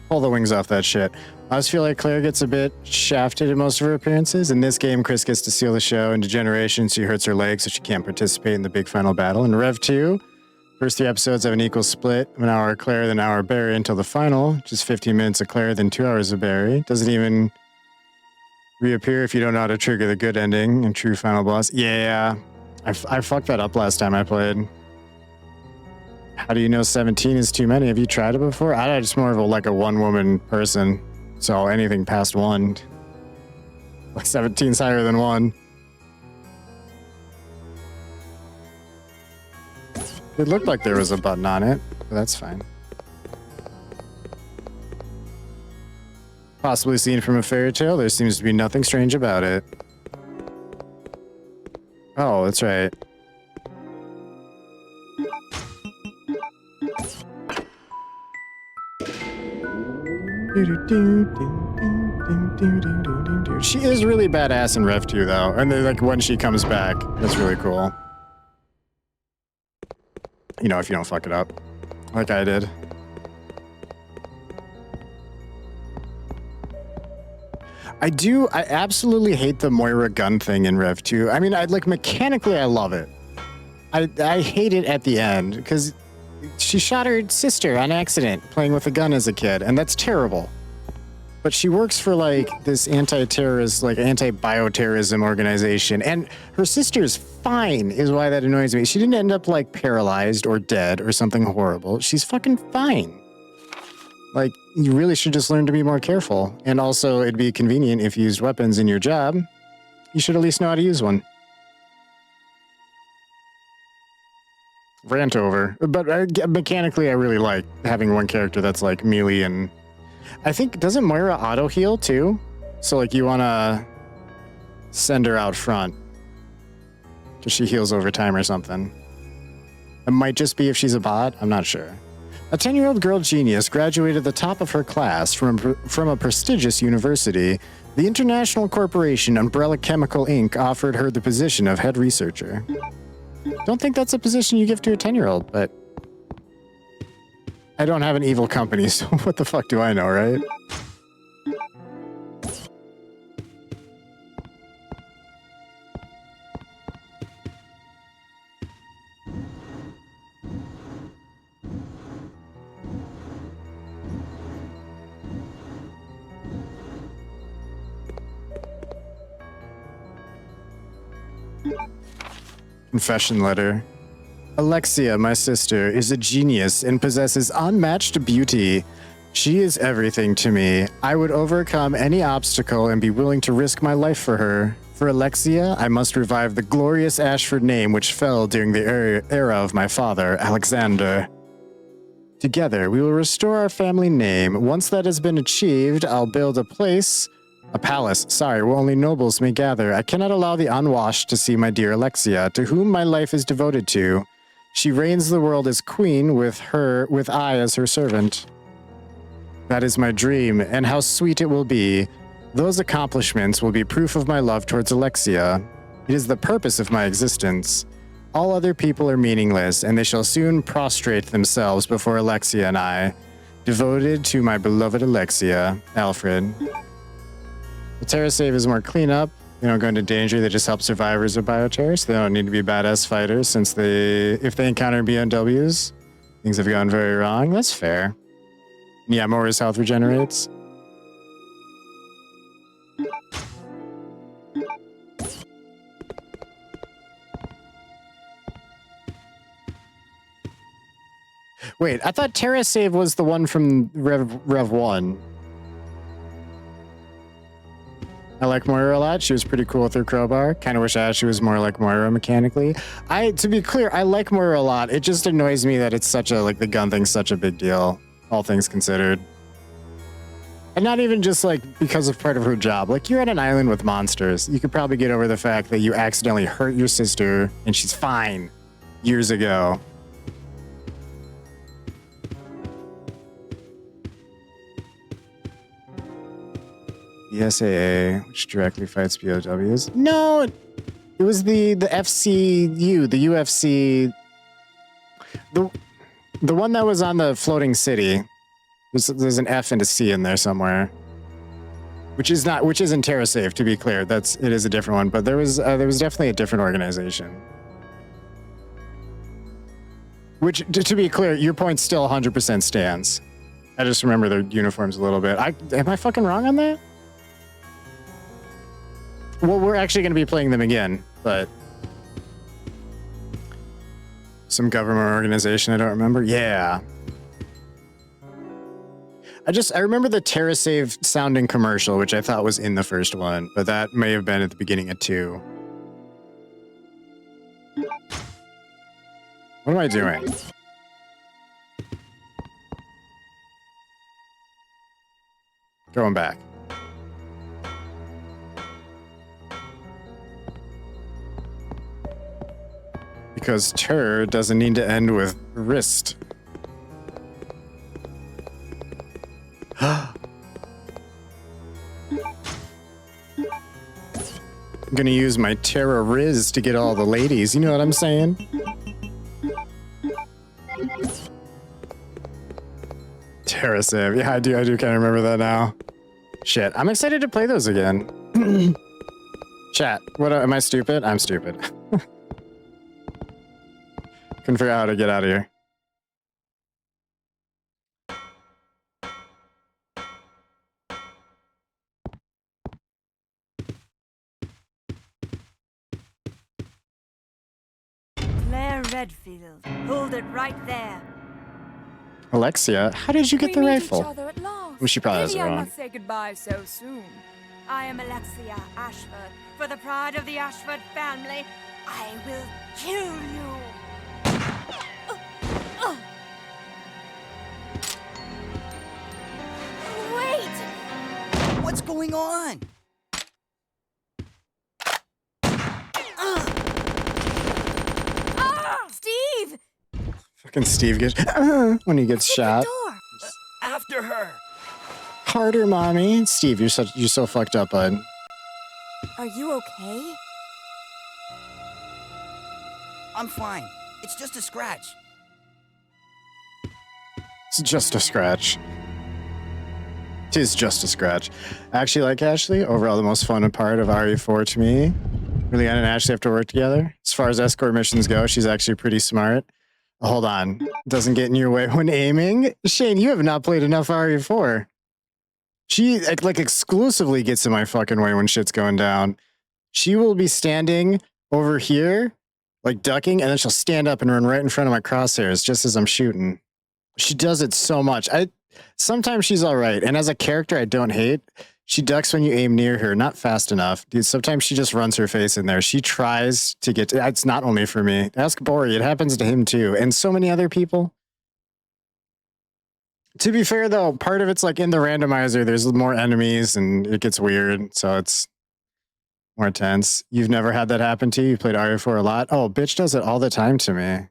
Pull the wings off that shit. I just feel like Claire gets a bit shafted in most of her appearances. In this game, Chris gets to steal the show. In Degeneration, she hurts her leg, so she can't participate in the big final battle. In Rev 2, first 3 episodes have an equal split of an hour of Claire, then an hour of Barry until the final. Just 15 minutes of Claire, then 2 hours of Barry. Doesn't even reappear if you don't know how to trigger the good ending and true final boss. Yeah, I fucked that up last time I played. How do you know 17 is too many? Have you tried it before? I'm just more of a one-woman person. So anything past 1. Like 17's higher than 1. It looked like there was a button on it, but that's fine. Possibly seen from a fairy tale, there seems to be nothing strange about it. Oh, that's right. She is really badass in Rev 2 though, and then, like when she comes back, that's really cool. You know, if you don't fuck it up, like I did. I absolutely hate the Moira gun thing in Rev 2. I mean, mechanically I love it. I hate it at the end because she shot her sister on accident playing with a gun as a kid, and that's terrible. But she works for this anti-terrorist, anti-bioterrorism organization, and her sister's fine is why that annoys me. She didn't end up paralyzed or dead or something horrible. She's fucking fine. You really should just learn to be more careful. And also, it'd be convenient if you used weapons in your job. You should at least know how to use one. Rant over. But mechanically, I really like having one character that's melee, and I think, doesn't Moira auto heal too? So you want to send her out front because she heals over time or something. It might just be if she's a bot. I'm not sure. A 10-year-old girl genius graduated the top of her class from a prestigious university. The international corporation Umbrella Chemical Inc. offered her the position of head researcher. Don't think that's a position you give to a 10-year-old, but I don't have an evil company, so what the fuck do I know, right? Confession letter. Alexia, my sister, is a genius and possesses unmatched beauty. She is everything to me. I would overcome any obstacle and be willing to risk my life for her. For Alexia, I must revive the glorious Ashford name which fell during the era of my father, Alexander. Together, we will restore our family name. Once that has been achieved, I'll build a palace, where only nobles may gather. I cannot allow the unwashed to see my dear Alexia, to whom my life is devoted to. She reigns the world as queen, with I as her servant. That is my dream, and how sweet it will be. Those accomplishments will be proof of my love towards Alexia. It is the purpose of my existence. All other people are meaningless, and they shall soon prostrate themselves before Alexia and I. Devoted to my beloved Alexia, Alfred. The Terra save is more cleanup. They don't go into danger, they just help survivors of bioterror, so they don't need to be badass fighters since if they encounter BMWs, things have gone very wrong. That's fair. Yeah, Moira's health regenerates. Wait, I thought Terra save was the one from Rev 1. I like Moira a lot. She was pretty cool with her crowbar. Kind of wish Ashley was more like Moira mechanically. To be clear, I like Moira a lot. It just annoys me that it's such a, the gun thing's such a big deal, all things considered. And not even just, because of part of her job. You're at an island with monsters. You could probably get over the fact that you accidentally hurt your sister, and she's fine years ago. The SAA, which directly fights POWs. No, it was the FCU, the UFC, the one that was on the floating city. There's an F and a C in there somewhere. Which isn't TerraSafe, to be clear. It is a different one, but there was definitely a different organization. Which, to be clear, your point still 100% stands. I just remember their uniforms a little bit. Am I fucking wrong on that? Well, we're actually going to be playing them again, but some government organization I don't remember. Yeah. I remember the TerraSave sounding commercial, which I thought was in the first one, but that may have been at the beginning of 2. What am I doing? Going back. Because Ter doesn't need to end with wrist. I'm gonna use my Terra Riz to get all the ladies. You know what I'm saying? TerraSav. Yeah, I do kind of remember that now. Shit, I'm excited to play those again. Chat, am I stupid? I'm stupid. Couldn't figure out how to get out of here. Claire Redfield, hold it right there. Alexia, how did you get the rifle? Well, she probably has it Maybe I wrong. must say goodbye so soon. I am Alexia Ashford. For the pride of the Ashford family, I will kill you. Wait! What's going on? Steve! Fucking Steve gets when he gets shot. Door. After her. Harder, mommy. Steve, you're so fucked up, bud. Are you okay? I'm fine. It's just a scratch. It's just a scratch. Tis just a scratch. Actually, like Ashley, overall the most fun part of RE4 to me. Really, Anna and Ashley have to work together. As far as escort missions go, she's actually pretty smart. Hold on. Doesn't get in your way when aiming. Shane, you have not played enough RE4. She like exclusively gets in my fucking way when shit's going down. She will be standing over here, like ducking, and then she'll stand up and run right in front of my crosshairs just as I'm shooting. She does it so much. Sometimes she's all right, and as a character, I don't hate. She ducks when you aim near her, not fast enough. Dude, sometimes she just runs her face in there. She tries to get to, it's not only for me. Ask Bori, it happens to him too, and so many other people. To be fair, though, part of it's like in the randomizer, there's more enemies, and it gets weird, so it's more tense. You've never had that happen to you? You played RE4 a lot? Oh, bitch does it all the time to me.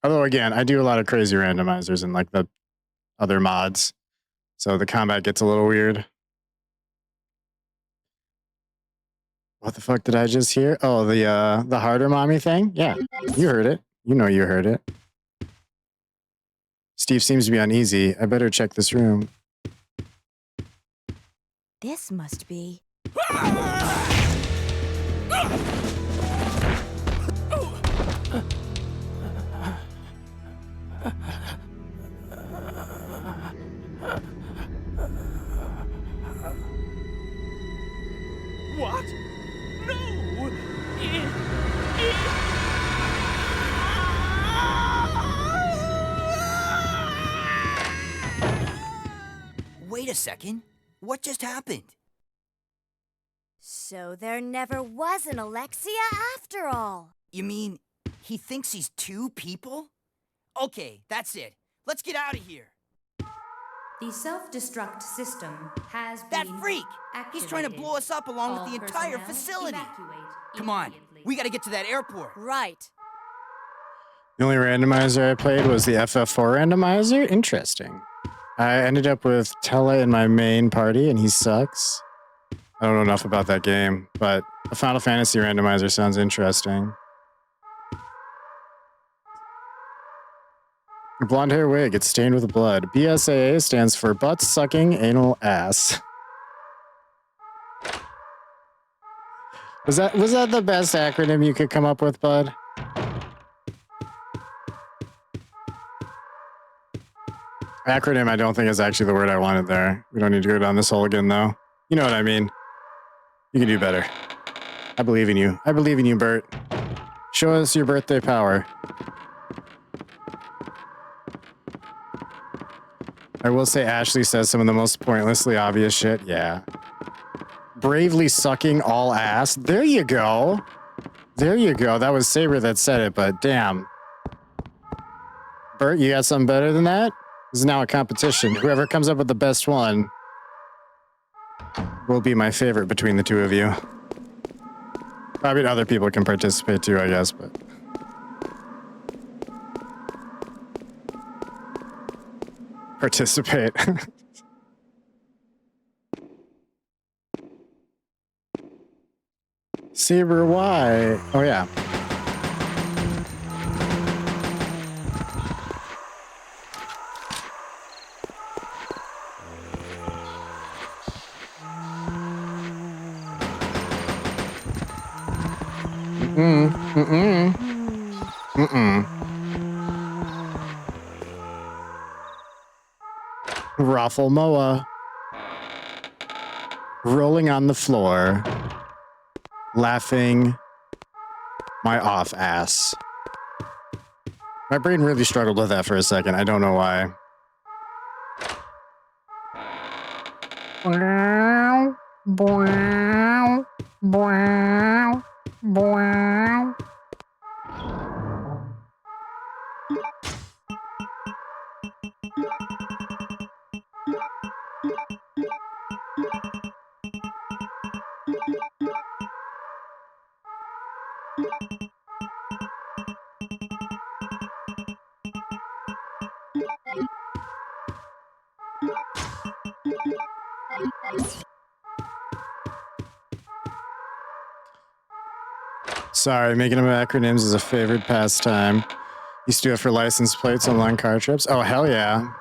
Although, again, I do a lot of crazy randomizers and like the other mods. So the combat gets a little weird. What the fuck did I just hear? Oh, the harder mommy thing? Yeah, you heard it. You know you heard it. Steve seems to be uneasy. I better check this room. This must be... What? No! Wait a second. What just happened? So there never was an Alexia after all. You mean he thinks he's 2 people? Okay, that's it. Let's get out of here. The self-destruct system has That been freak! He's trying to activated. blow us up along All with the entire personnel facility. evacuate Come on, immediately. we gotta get to that airport. Right. The only randomizer I played was the FF4 randomizer. Interesting. I ended up with Tella in my main party, and he sucks. I don't know enough about that game, but the Final Fantasy randomizer sounds interesting. Your blonde hair wig, it's stained with blood. BSAA stands for butt sucking anal ass. Was that the best acronym you could come up with, bud? Acronym, I don't think is actually the word I wanted there. We don't need to go down this hole again, though. You know what I mean. You can do better. I believe in you. I believe in you, Bert. Show us your birthday power. I will say Ashley says some of the most pointlessly obvious shit. Yeah. Bravely sucking all ass. There you go. There you go. That was Saber that said it, but damn. Bert, you got something better than that? This is now a competition. Whoever comes up with the best one will be my favorite between the two of you. I mean, other people can participate too, I guess, but... Participate. Saber, why? Oh, yeah. Raffle Moa. Rolling on the floor. Laughing my off ass. My brain really struggled with that for a second. I don't know why. Sorry, making up acronyms is a favorite pastime. Used to do it for license plates on long car trips. Oh, hell yeah.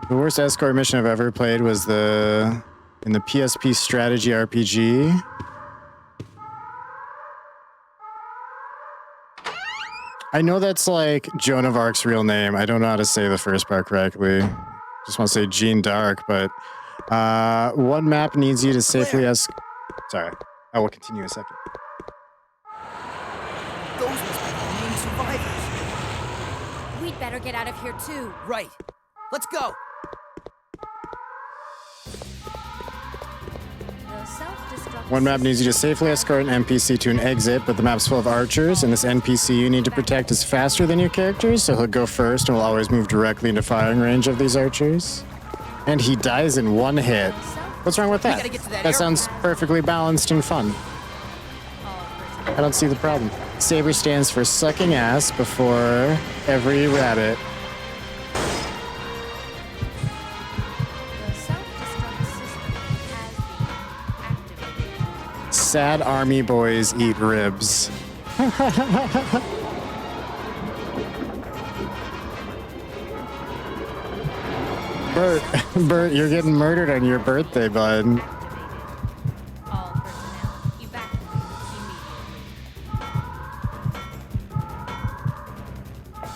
The worst escort mission I've ever played was in the PSP strategy RPG. I know that's like Joan of Arc's real name. I don't know how to say the first part correctly. Just want to say Jean d'Arc, but one map needs you to safely Sorry, I will continue in a second. Those must be the main survivors. We'd better get out of here too. Right. Let's go. One map needs you to safely escort an NPC to an exit, but the map's full of archers, and this NPC you need to protect is faster than your characters, so he'll go first and will always move directly into firing range of these archers. And he dies in one hit. What's wrong with that? That sounds perfectly balanced and fun. I don't see the problem. Saber stands for sucking ass before every rabbit. Sad army boys eat ribs. Bert, you're getting murdered on your birthday, bud. All personnel, evacuate immediately.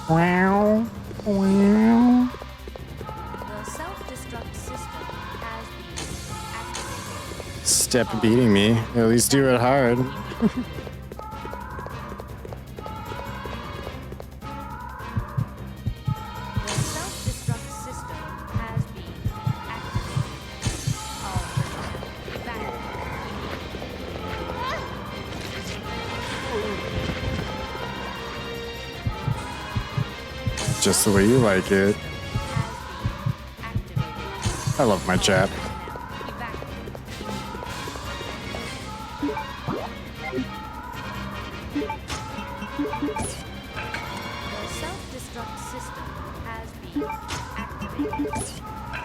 Wow. Wow. The self-destruct system has been activated. Step beating me. At least do it hard. The self-destruct system has been activated. All personnel, evacuate. Just the way you like it. I love my chat.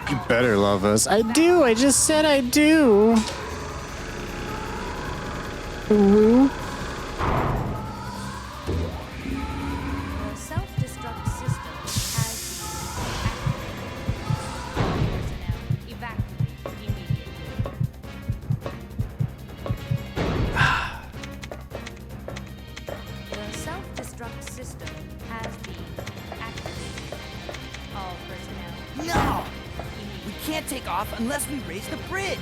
You better love us. I do. I just said I do. Ooh. The self self-destruct system has been activated. All personnel. No! We can't take off unless we raise the bridge.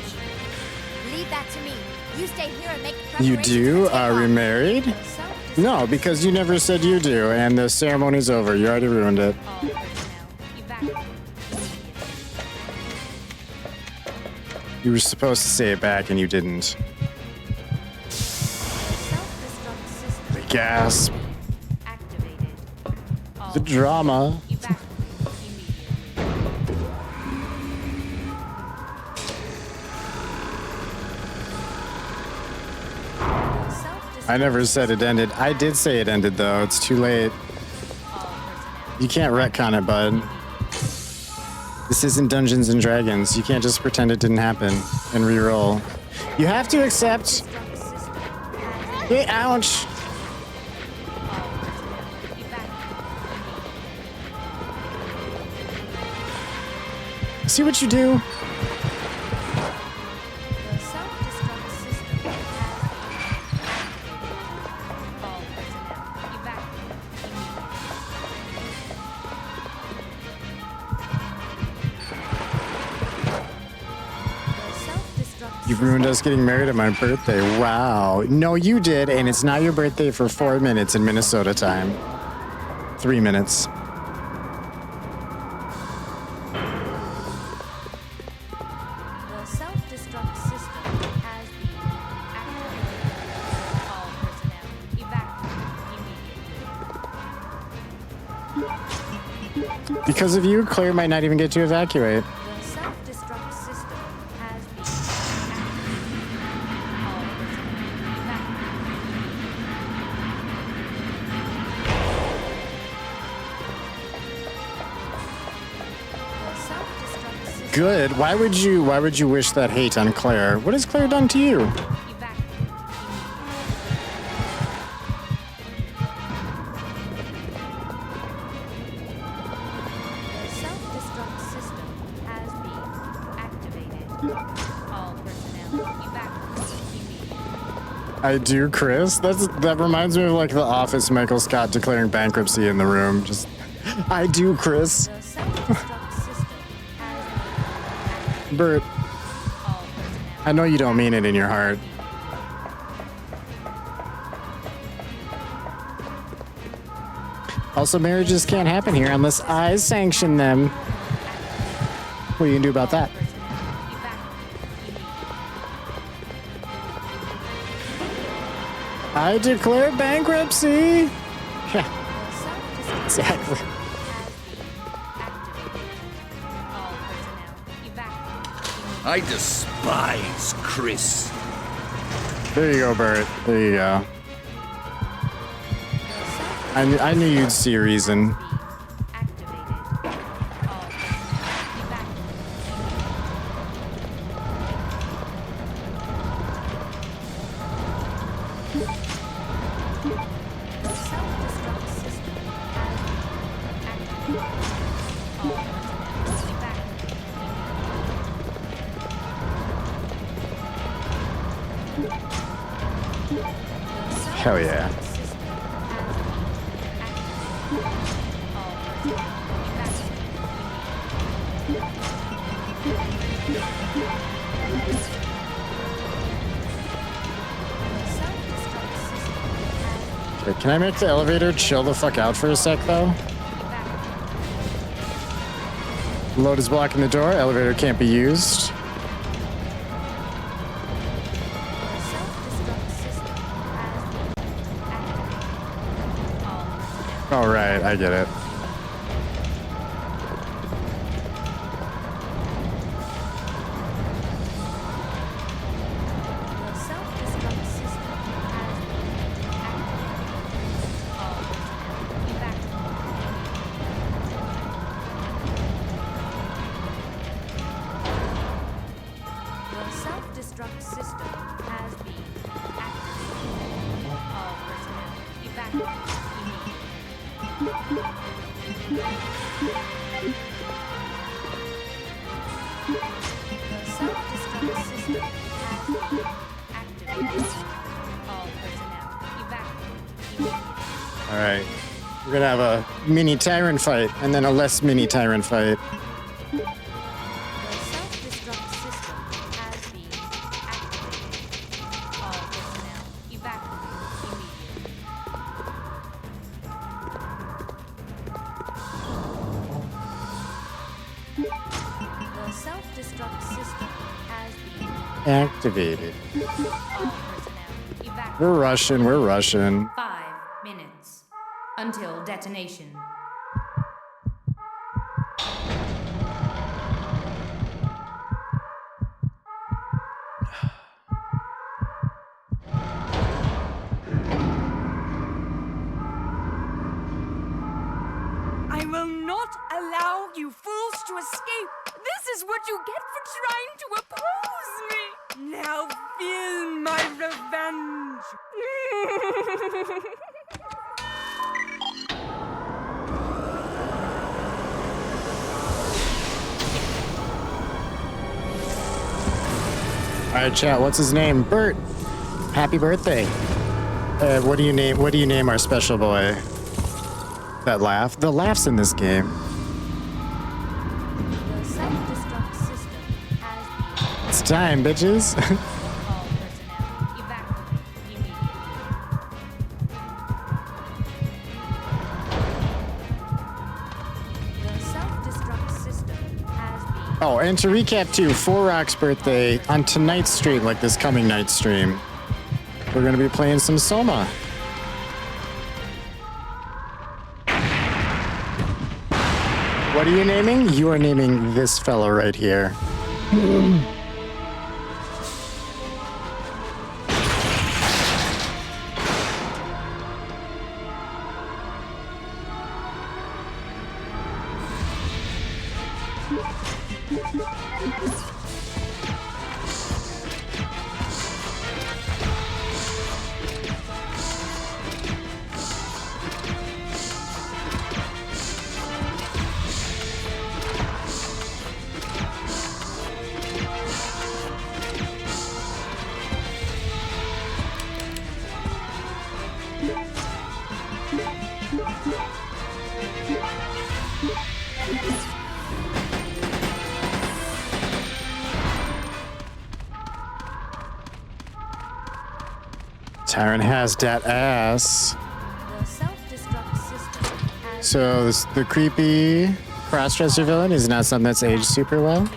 Leave that to me. You stay here and make You preparations do? for Are we takeoff. married? Self-destruct No, because you never said you do, and the ceremony's over. You already ruined it. all personnel. Evacuate immediately. You were supposed to say it back, and you didn't. Self-destruct system Gasp. activated. All The drama. evacuate immediately. Self-destruct I never said it ended. I did say it ended, though. It's too late. all personnel. You can't retcon it, bud. This isn't Dungeons and Dragons. You can't just pretend it didn't happen and re-roll. You have to accept. Self-destruct system has Hey, ouch. all personnel. Evacuate immediately. See what you do? The self-destruct system has been activated. All personnel evacuate immediately. The self-destruct You ruined us getting married on my birthday. Wow. No, you did, and it's not your birthday for 4 minutes in Minnesota time. 3 minutes. The self-destruct system has been activated. All personnel evacuate immediately. Because of you, Claire might not even get to evacuate. The self-destruct system has been activated. All personnel evacuate immediately. The self-destruct system Good. Why would you wish that hate on Claire? What has Claire done to you? evacuate immediately. The self-destruct system has been activated. All personnel evacuate immediately. I do, Chris. That reminds me of like The Office, Michael Scott declaring bankruptcy in the room. Just, I do, Chris. The self-destruct system has been Bert, all personnel. I know you don't mean it in your heart. Also, marriages can't happen here unless I sanction them. What are you gonna do about that? I declare bankruptcy. Yeah, exactly. I despise Chris. There you go, Bert. There you go. I knew you'd see a reason. Hell yeah. Okay, can I make the elevator chill the fuck out for a sec, though? Load is blocking the door. Elevator can't be used. All right, I get it. Self-destruct system has been activated. All personnel evacuate immediately. The self-destruct system has been activated. All personnel evacuate immediately. All right. We're gonna have a mini tyrant fight and then a less mini tyrant fight. The self-destruct system has been activated. All personnel evacuate immediately. The self-destruct system has been Activated. all personnel evacuate. We're rushing, we're rushing. 5 minutes until detonation. I will not allow you fools to escape. This is what you get for trying to oppose me. Now feel my revenge. All right, chat. What's his name? Bert. Happy birthday. What do you name our special boy? That laugh. The laughs in this game. The self-destruct system has been It's time, bitches. all personnel evacuate immediately. The self-destruct system has been Oh, and to recap too, 4 Rock's birthday on tonight's stream, like this coming night stream, we're gonna be playing some Soma. What are you naming? You are naming this fella right here. Tyrant has that ass. the self-destruct system has So the creepy crossdresser villain is not something that's aged super well.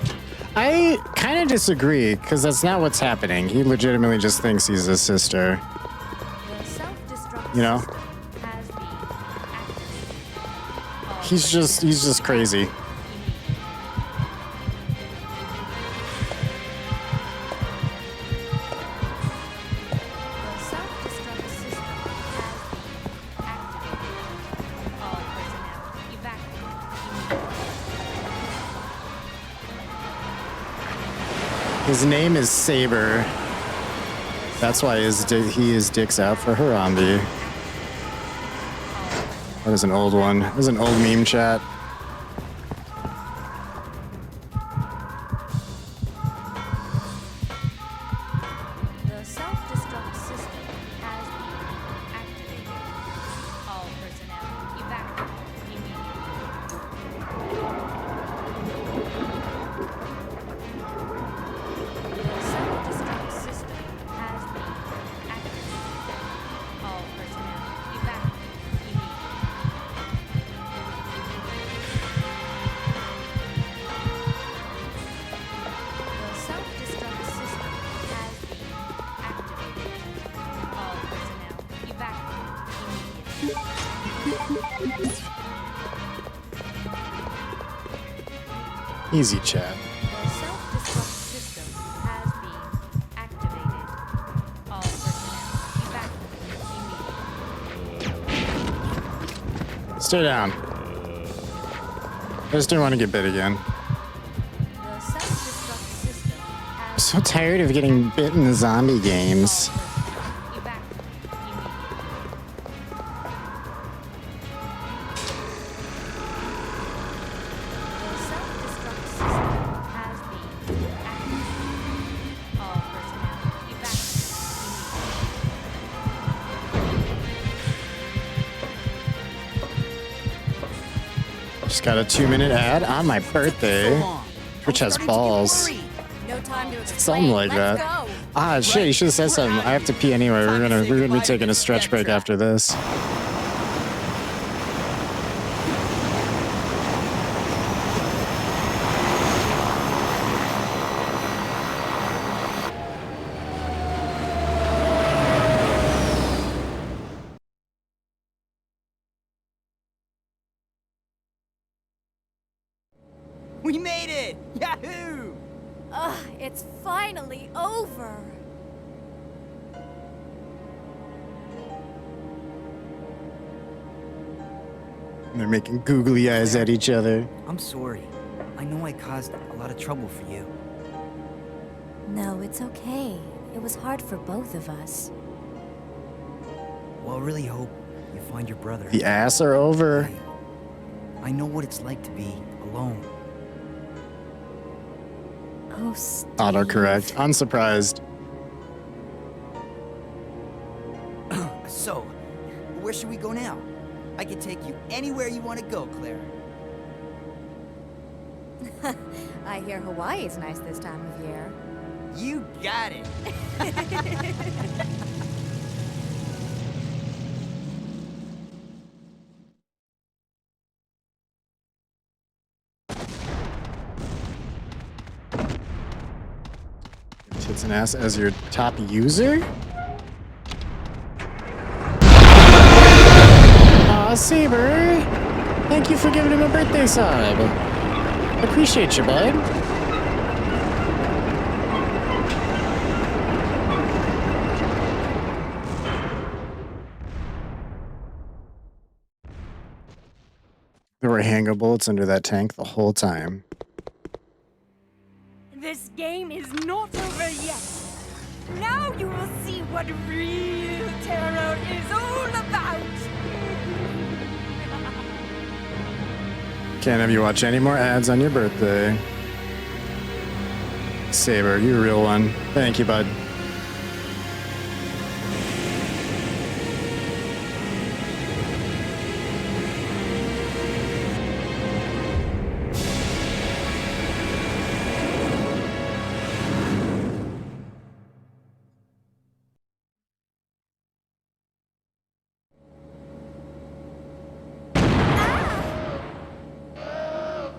I kind of disagree, because that's not what's happening. He legitimately just thinks he's his sister. the self-destruct You know? system has been activated. All He's just crazy. The self-destruct system has been activated. All personnel evacuate immediately. His name is Saber. That's why he is dicks out for Harambe. That is an old one. That was an old meme chat. The self-destruct system has been activated. All personnel evacuate immediately. The self-destruct system has been activated. All personnel evacuate immediately. The self-destruct system has been activated. All personnel evacuate immediately. Easy chat. The self-destruct system has been activated. All personnel evacuate immediately. Stay down. I just didn't want to get bit again. The self-destruct system I'm has so tired of getting bit in the zombie games. evacuate immediately. The self-destruct system has been activated. All personnel evacuate immediately. Just got a 2-minute ad on my birthday. Which has balls. No time to explain. Something like Let's that. go. Ah, shit, you should have said something. I have to pee anyway. We're gonna be taking a stretch break after this. We made it! Yahoo! Ugh, it's finally over. They're making googly eyes at each other. I'm sorry. I know I caused a lot of trouble for you. No, it's okay. It was hard for both of us. Well, I really hope you find your brother. The ass are over. I know what it's like to be alone. Oh, Steve. Autocorrect. Unsurprised. So, where should we go now? I can take you anywhere you want to go, Claire. I hear Hawaii's nice this time of year. You got it! Tits and ass as your top user? Aw, Saber! Thank you for giving him a birthday sub. Appreciate you, bud. There were hanger bullets under that tank the whole time. This game is not over yet. Now you will see what real terror is all about. Can't have you watch any more ads on your birthday. Saber, you're a real one. Thank you, bud.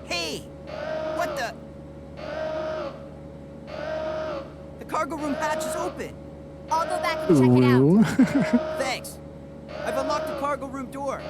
Hey! What the? The cargo room hatch is open. I'll go back and check it out. Ooh. Thanks. I've unlocked the cargo room door.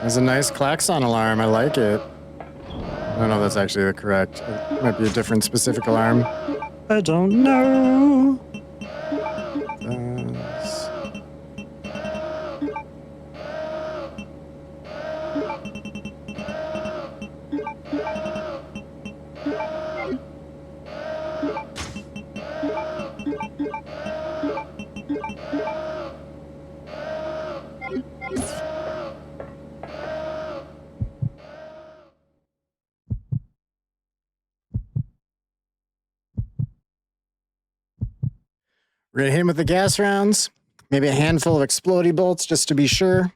There's a nice klaxon alarm. I like it. I don't know if that's actually the correct. It might be a different specific alarm. I don't know. That's... We're gonna hit him with the gas rounds, maybe a handful of explodey bolts just to be sure.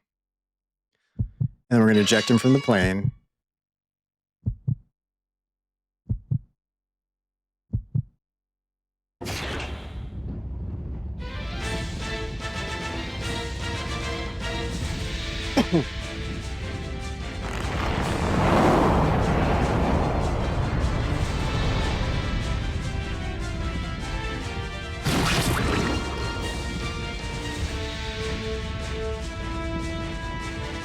And then we're gonna eject him from the plane.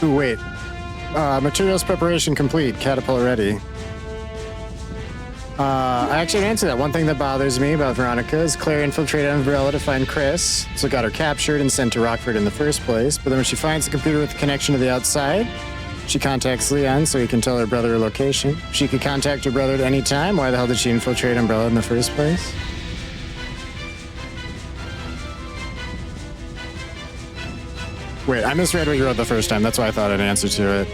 Ooh, wait. Materials preparation complete. Catapult ready. I actually didn't answer that. One thing that bothers me about Veronica is Claire infiltrated Umbrella to find Chris, so got her captured and sent to Rockford in the first place. But then when she finds the computer with the connection to the outside, she contacts Leon so he can tell her brother her location. She could contact her brother at any time. Why the hell did she infiltrate Umbrella in the first place? Wait, I misread what you wrote the first time. That's why I thought an answer to it.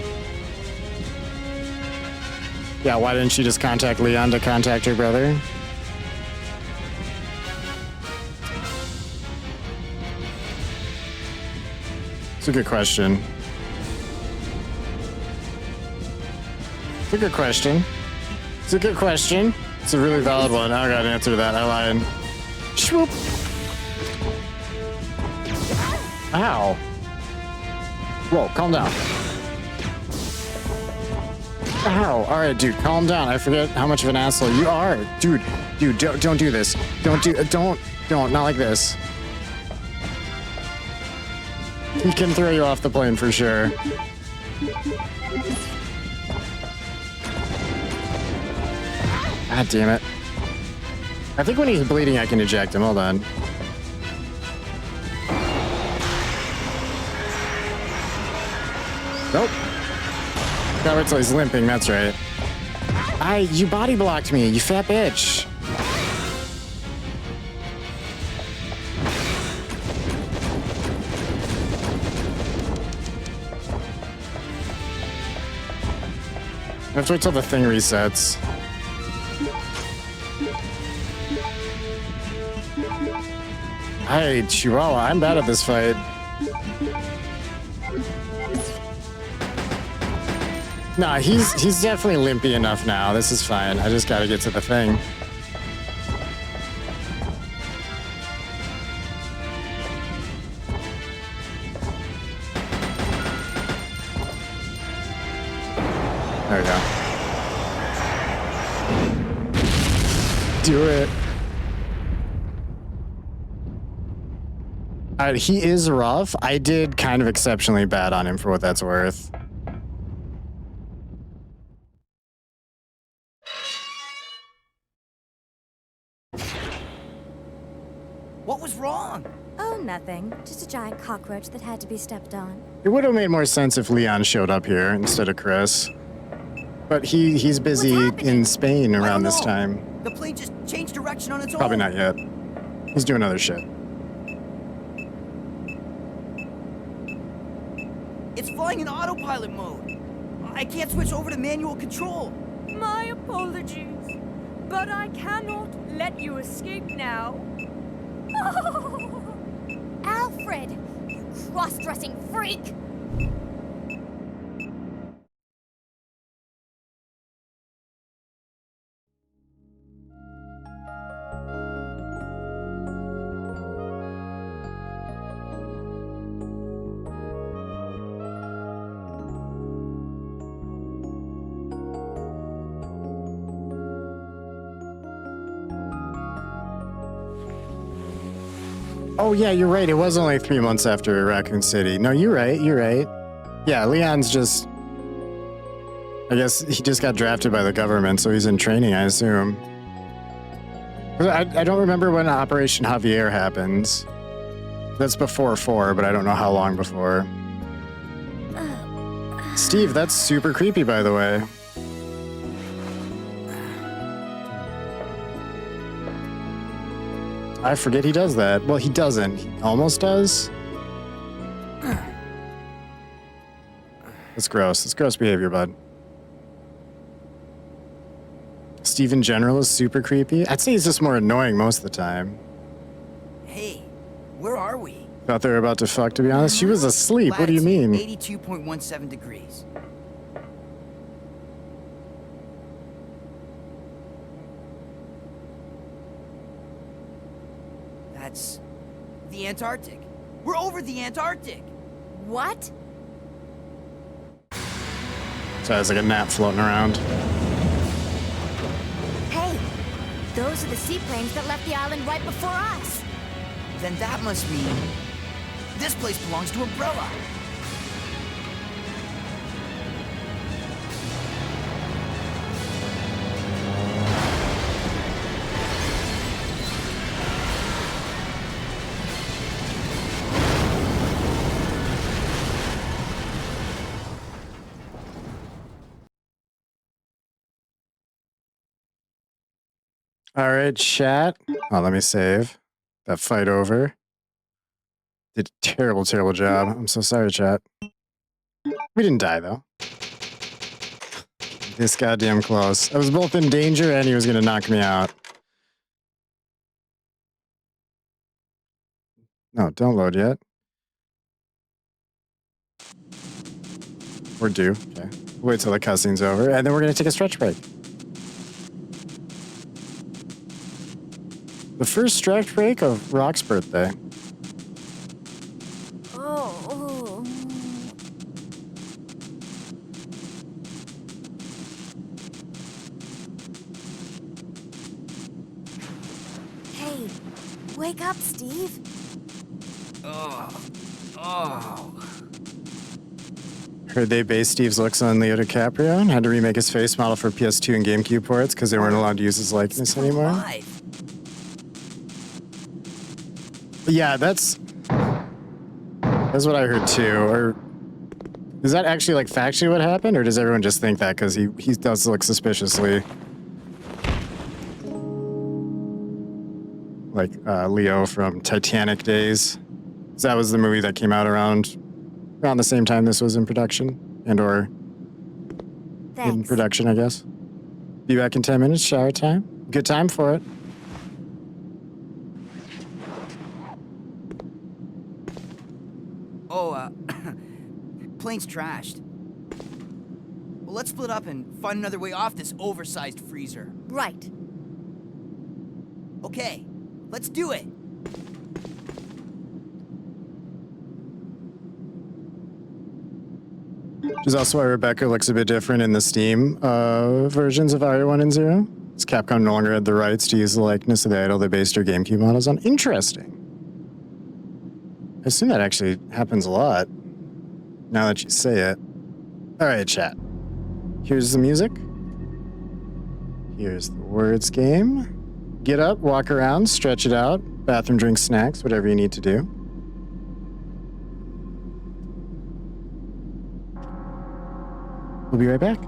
Yeah, why didn't she just contact Leon to contact her brother? It's a good question. It's a good question. It's a good question. It's a really valid one. I got an answer to that. I lied. Swoop. Ow. Whoa, calm down. Ow. All right, dude, calm down. I forget how much of an asshole you are. Dude, don't do this. Don't, not like this. He can throw you off the plane for sure. God damn it. I think when he's bleeding, I can eject him. Hold on. Nope. Gotta wait till he's limping, that's right. You body blocked me, you fat bitch. I have to wait till the thing resets. Hey, Chihuahua, I'm bad at this fight. Nah, he's definitely limpy enough now. This is fine. I just gotta get to the thing. There we go. Do it. He is rough. I did kind of exceptionally bad on him for what that's worth. What was wrong? Oh, nothing. Just a giant cockroach that had to be stepped on. It would have made more sense if Leon showed up here instead of Chris. But he's busy in Spain around this time. The plane just changed direction on its own. Probably not yet. He's doing other shit. It's flying in autopilot mode. I can't switch over to manual control. My apologies, but I cannot let you escape now. Alfred! You cross-dressing freak! Oh, yeah, you're right. It was only 3 months after Raccoon City. No, you're right. You're right. Yeah, Leon's just... I guess he just got drafted by the government, so he's in training, I assume. I don't remember when Operation Javier happens. That's before 4, but I don't know how long before. Steve, that's super creepy, by the way. I forget he does that. Well, he doesn't. He almost does. That's gross. That's gross behavior, bud. Steve in general is super creepy. I'd say he's just more annoying most of the time. Hey, where are we? Thought they were about to fuck, to be honest. She was asleep. What do you mean? 82.17 degrees. That's the Antarctic. We're over the Antarctic. What? So there's like a gnat floating around. Hey, those are the seaplanes that left the island right before us. Then that must mean this place belongs to Umbrella. All right, chat. Oh, let me save that fight over. Did a terrible, terrible job. I'm so sorry, chat. We didn't die, though. This goddamn close. I was both in danger and he was gonna knock me out. No, don't load yet. We're due. Okay. Wait till the cussing's over, and then we're gonna take a stretch break. The first stretch break of Rock's birthday. Oh. Hey, wake up, Steve. Heard they based Steve's looks on Leo DiCaprio and had to remake his face model for PS2 and GameCube ports because they weren't allowed to use his likeness Still anymore. alive. Yeah, that's what I heard too. Or is that actually like factually what happened, or does everyone just think that because he does look suspiciously like Leo from Titanic days? 'Cause that was the movie that came out around the same time this was in production and/or in Thanks. production, I guess. Be back in 10 minutes. Shower time. Good time for it. Oh, plane's trashed. Well, let's split up and find another way off this oversized freezer. Right. Okay, let's do it. Which is also why Rebecca looks a bit different in the Steam versions of Aria 1 and 0. As Capcom no longer had the rights to use the likeness of the idol they based their GameCube models on. Interesting. I assume that actually happens a lot, now that you say it. Alright, chat. Here's the music. Here's the words game. Get up, walk around, stretch it out, bathroom, drink, snacks, whatever you need to do. We'll be right back.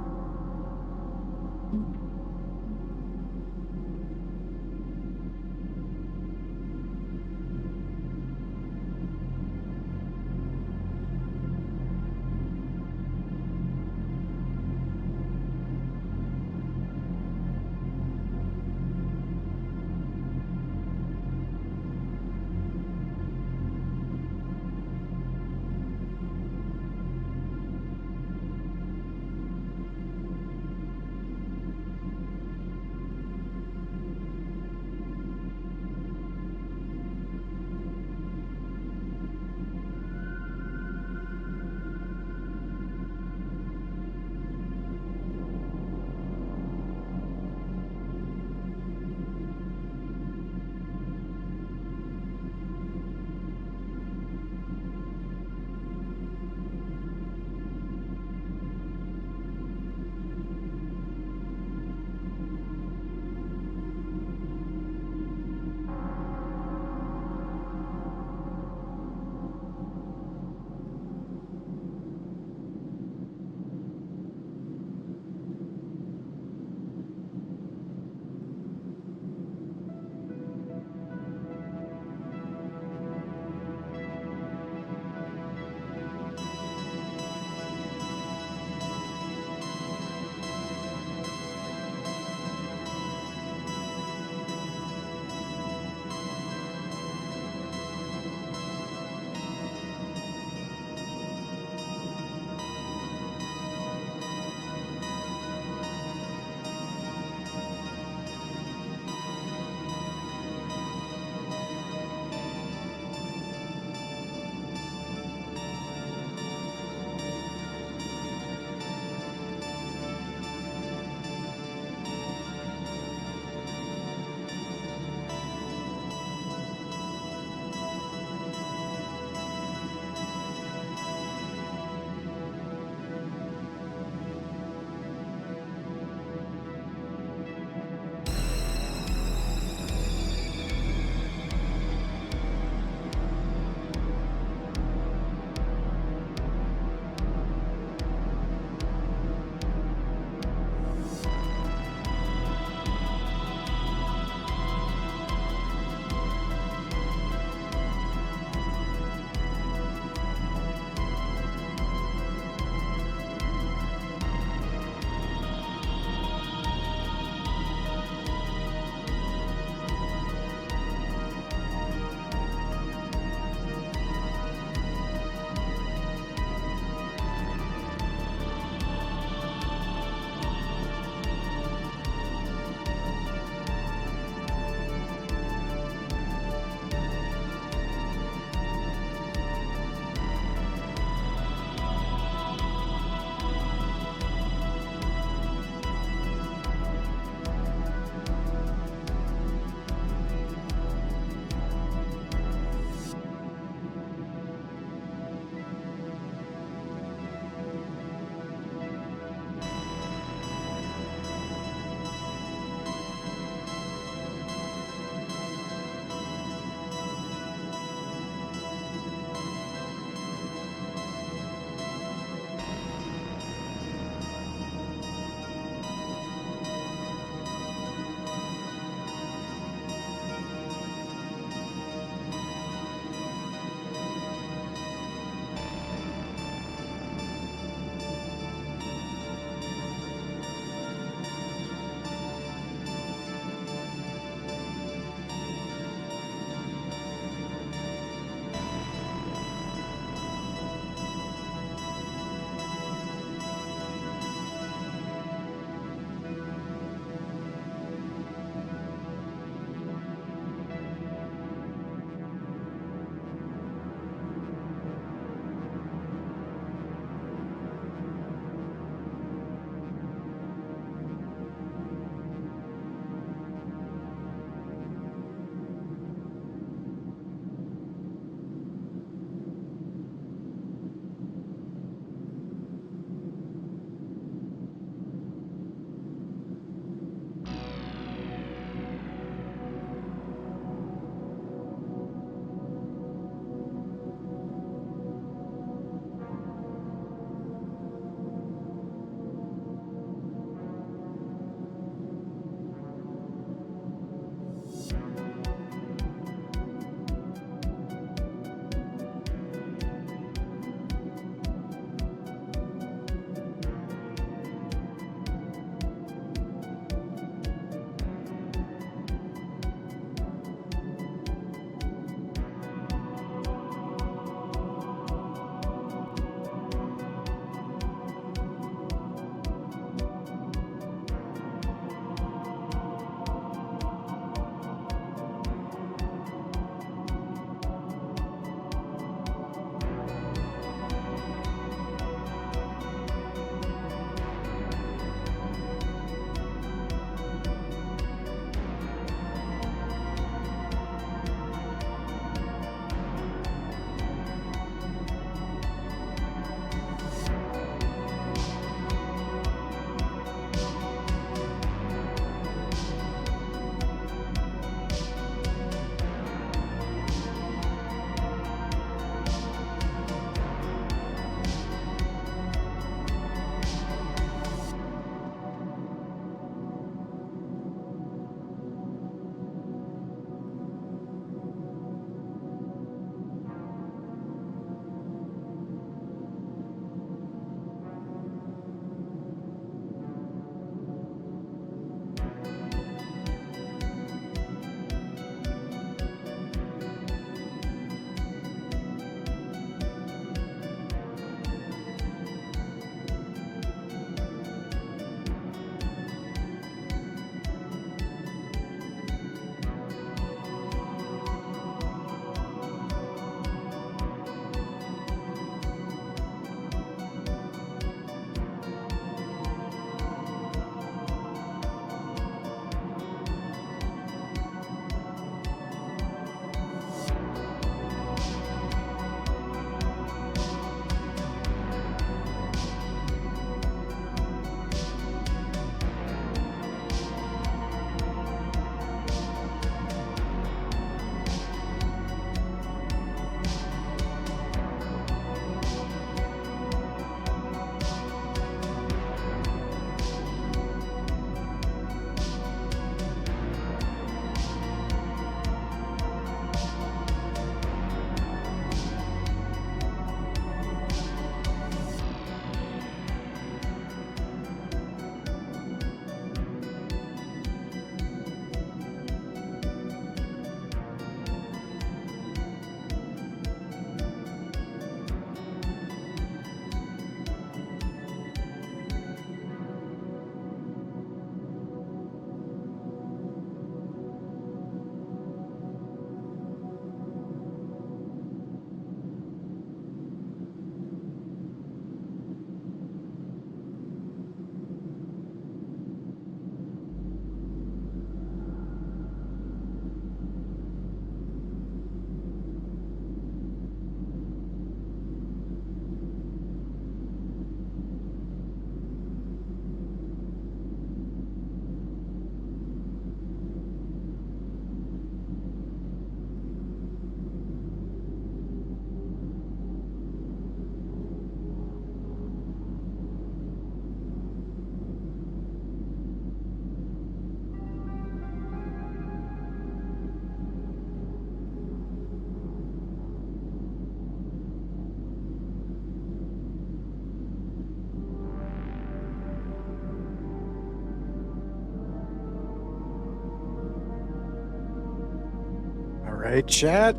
right, chat.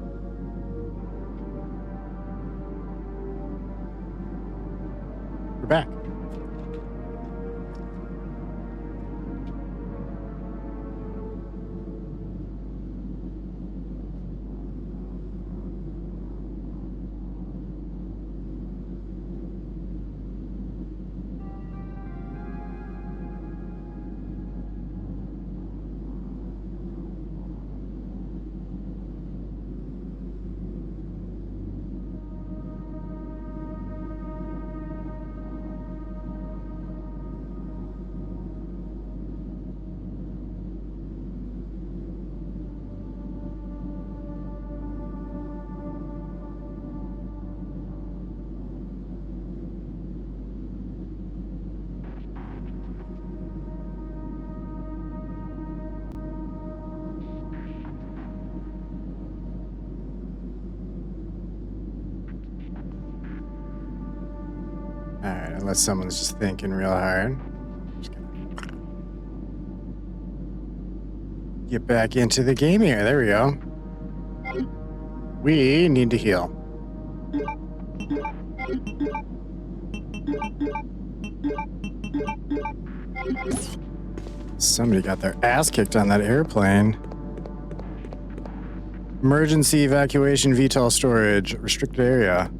We're back. Alright, unless someone's just thinking real hard. Just gonna get back into the game here. There we go. We need to heal. Somebody got their ass kicked on that airplane. Emergency evacuation VTOL storage. Restricted area.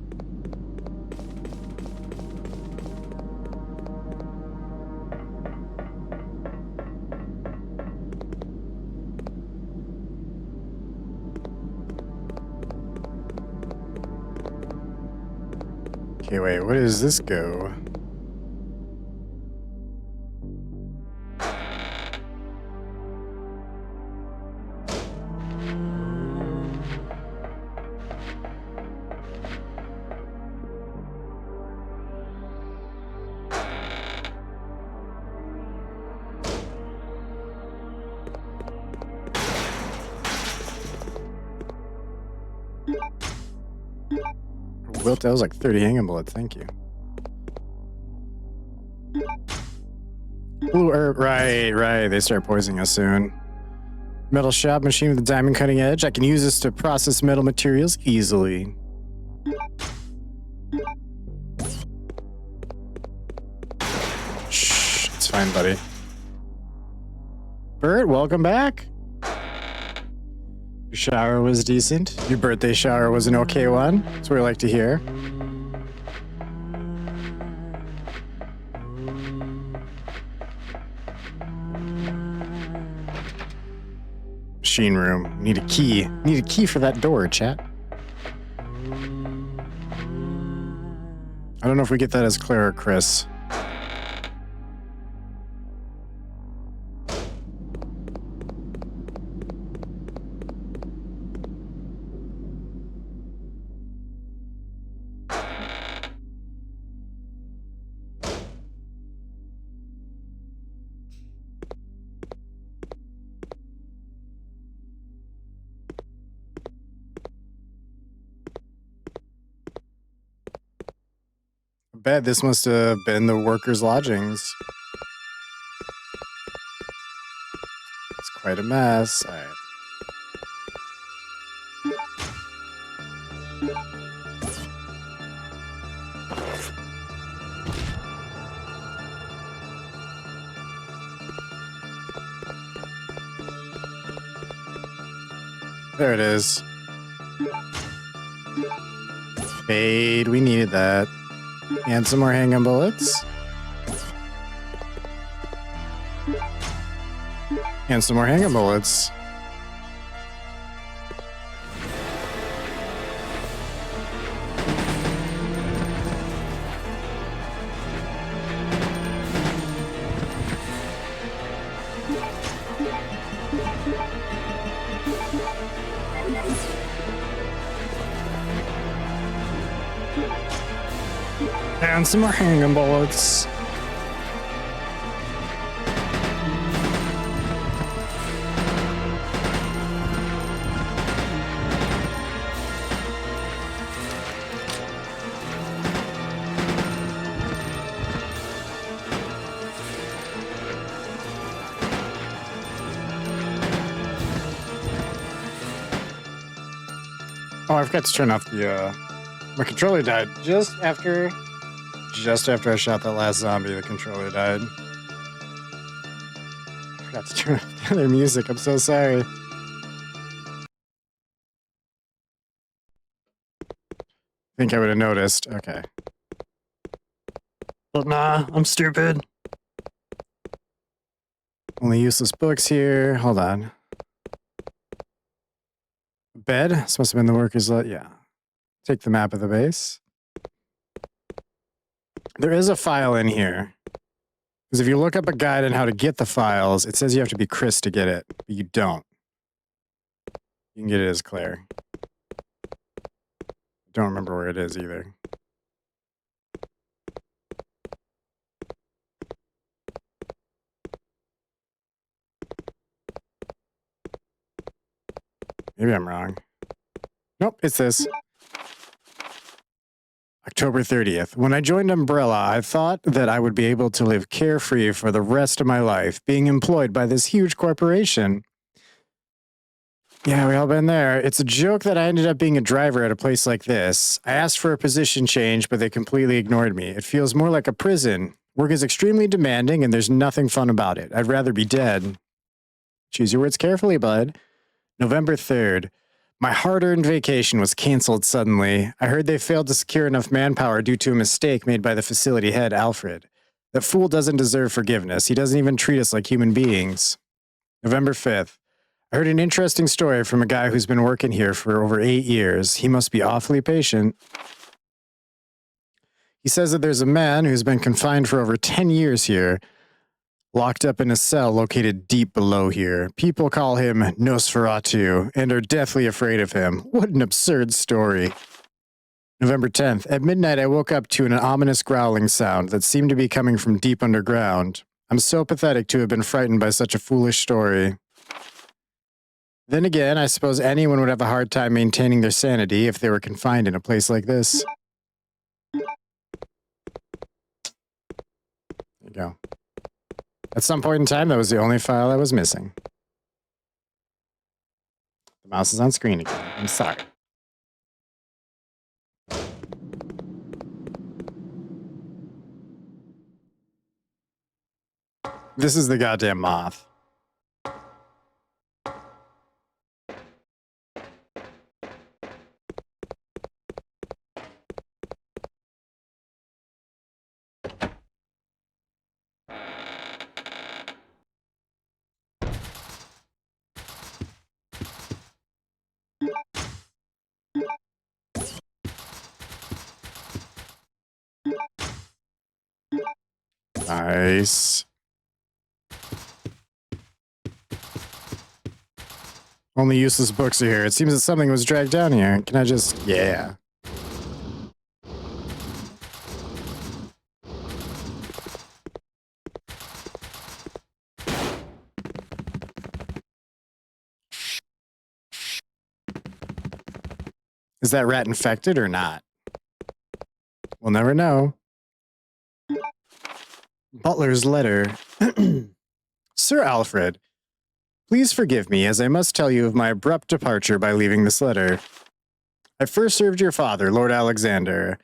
Okay, wait, where does this go? Wilt, that was like 30 hanging bullets, thank you. Blue herb, right, they start poisoning us soon. Metal shop machine with a diamond cutting edge. I can use this to process metal materials easily. Shh, it's fine, buddy. Bert, welcome back. Your shower was decent. Your birthday shower was an okay one. That's what we like to hear. Machine room. Need a key. Need a key for that door, chat. I don't know if we get that as Claire or Chris. I bet this must have been the workers' lodgings. It's quite a mess. All right. There it is. Fade, we needed that. And some more hanging bullets. And some more hanging bullets. And some more hanging bullets. Oh, I forgot to turn off the, my controller died just after I shot that last zombie. The controller died. I forgot to turn off the other music. I'm so sorry. Think I would have noticed. Okay. But nah, I'm stupid. Only useless books here. Hold on. Bed? This must have been the workers' yeah. Take the map of the base. There is a file in here. Because if you look up a guide on how to get the files, it says you have to be Chris to get it, but you don't. You can get it as Claire. Don't remember where it is either. Maybe I'm wrong. Nope, it's this. October 30th. When I joined Umbrella, I thought that I would be able to live carefree for the rest of my life, being employed by this huge corporation. Yeah, we all been there. It's a joke that I ended up being a driver at a place like this. I asked for a position change, but they completely ignored me. It feels more like a prison. Work is extremely demanding, and there's nothing fun about it. I'd rather be dead. Choose your words carefully, bud. November 3rd. My hard-earned vacation was canceled suddenly. I heard they failed to secure enough manpower due to a mistake made by the facility head, Alfred. That fool doesn't deserve forgiveness. He doesn't even treat us like human beings. November 5th. I heard an interesting story from a guy who's been working here for over 8 years. He must be awfully patient. He says that there's a man who's been confined for over 10 years here, locked up in a cell located deep below here. People call him Nosferatu and are deathly afraid of him. What an absurd story. November 10th. At midnight, I woke up to an ominous growling sound that seemed to be coming from deep underground. I'm so pathetic to have been frightened by such a foolish story. Then again, I suppose anyone would have a hard time maintaining their sanity if they were confined in a place like this. There you go. At some point in time, that was the only file I was missing. The mouse is on screen again. I'm sorry. This is the goddamn moth. Nice. Only useless books are here. It seems that something was dragged down here. Can I just... Yeah. Is that rat infected or not? We'll never know. Butler's letter. Sir Alfred, please forgive me as I must tell you of my abrupt departure by leaving this letter. I first served your father, Lord Alexander,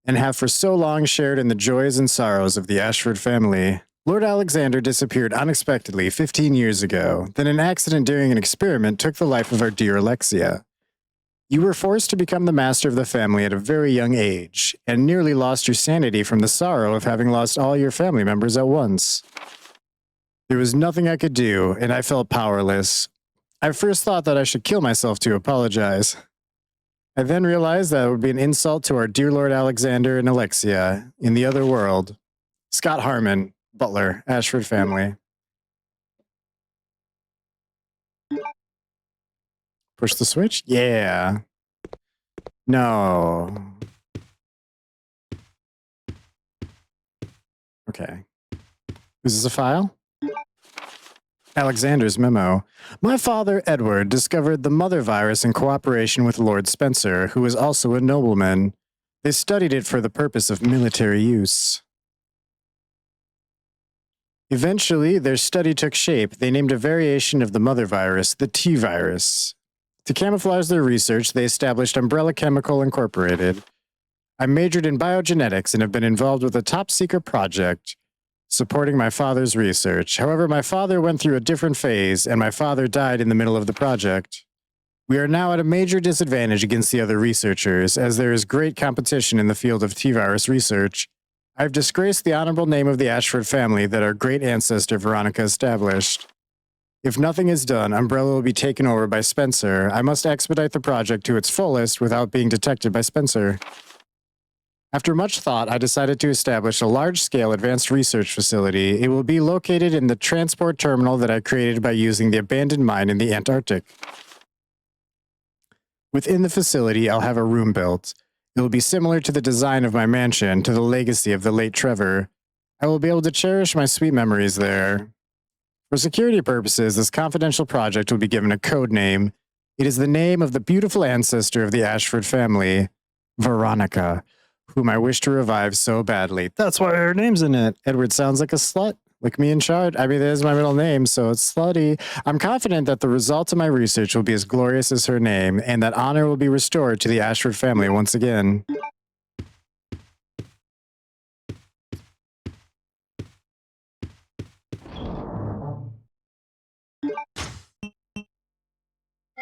and have for so long shared in the joys and sorrows of the Ashford family. Lord Alexander disappeared unexpectedly 15 years ago. Then an accident during an experiment took the life of our dear Alexia. You were forced to become the master of the family at a very young age, and nearly lost your sanity from the sorrow of having lost all your family members at once. There was nothing I could do, and I felt powerless. I first thought that I should kill myself to apologize. I then realized that it would be an insult to our dear Lord Alexander and Alexia in the other world. Scott Harmon, Butler, Ashford family. Push the switch? Yeah. No. Okay. Is this a file? Alexander's memo. My father, Edward, discovered the mother virus in cooperation with Lord Spencer, who was also a nobleman. They studied it for the purpose of military use. Eventually, their study took shape. They named a variation of the mother virus the T virus. To camouflage their research, they established Umbrella Chemical Incorporated. I majored in biogenetics and have been involved with a top-secret project supporting my father's research. However, my father went through a different phase, and my father died in the middle of the project. We are now at a major disadvantage against the other researchers, as there is great competition in the field of T-virus research. I've disgraced the honorable name of the Ashford family that our great ancestor Veronica established. If nothing is done, Umbrella will be taken over by Spencer. I must expedite the project to its fullest without being detected by Spencer. After much thought, I decided to establish a large-scale advanced research facility. It will be located in the transport terminal that I created by using the abandoned mine in the Antarctic. Within the facility, I'll have a room built. It will be similar to the design of my mansion, to the legacy of the late Trevor. I will be able to cherish my sweet memories there. For security purposes, this confidential project will be given a code name. It is the name of the beautiful ancestor of the Ashford family, Veronica, whom I wish to revive so badly. That's why her name's in it. Edward sounds like a slut. Like me in charge. I mean, that is my middle name, so it's slutty. I'm confident that the result of my research will be as glorious as her name, and that honor will be restored to the Ashford family once again.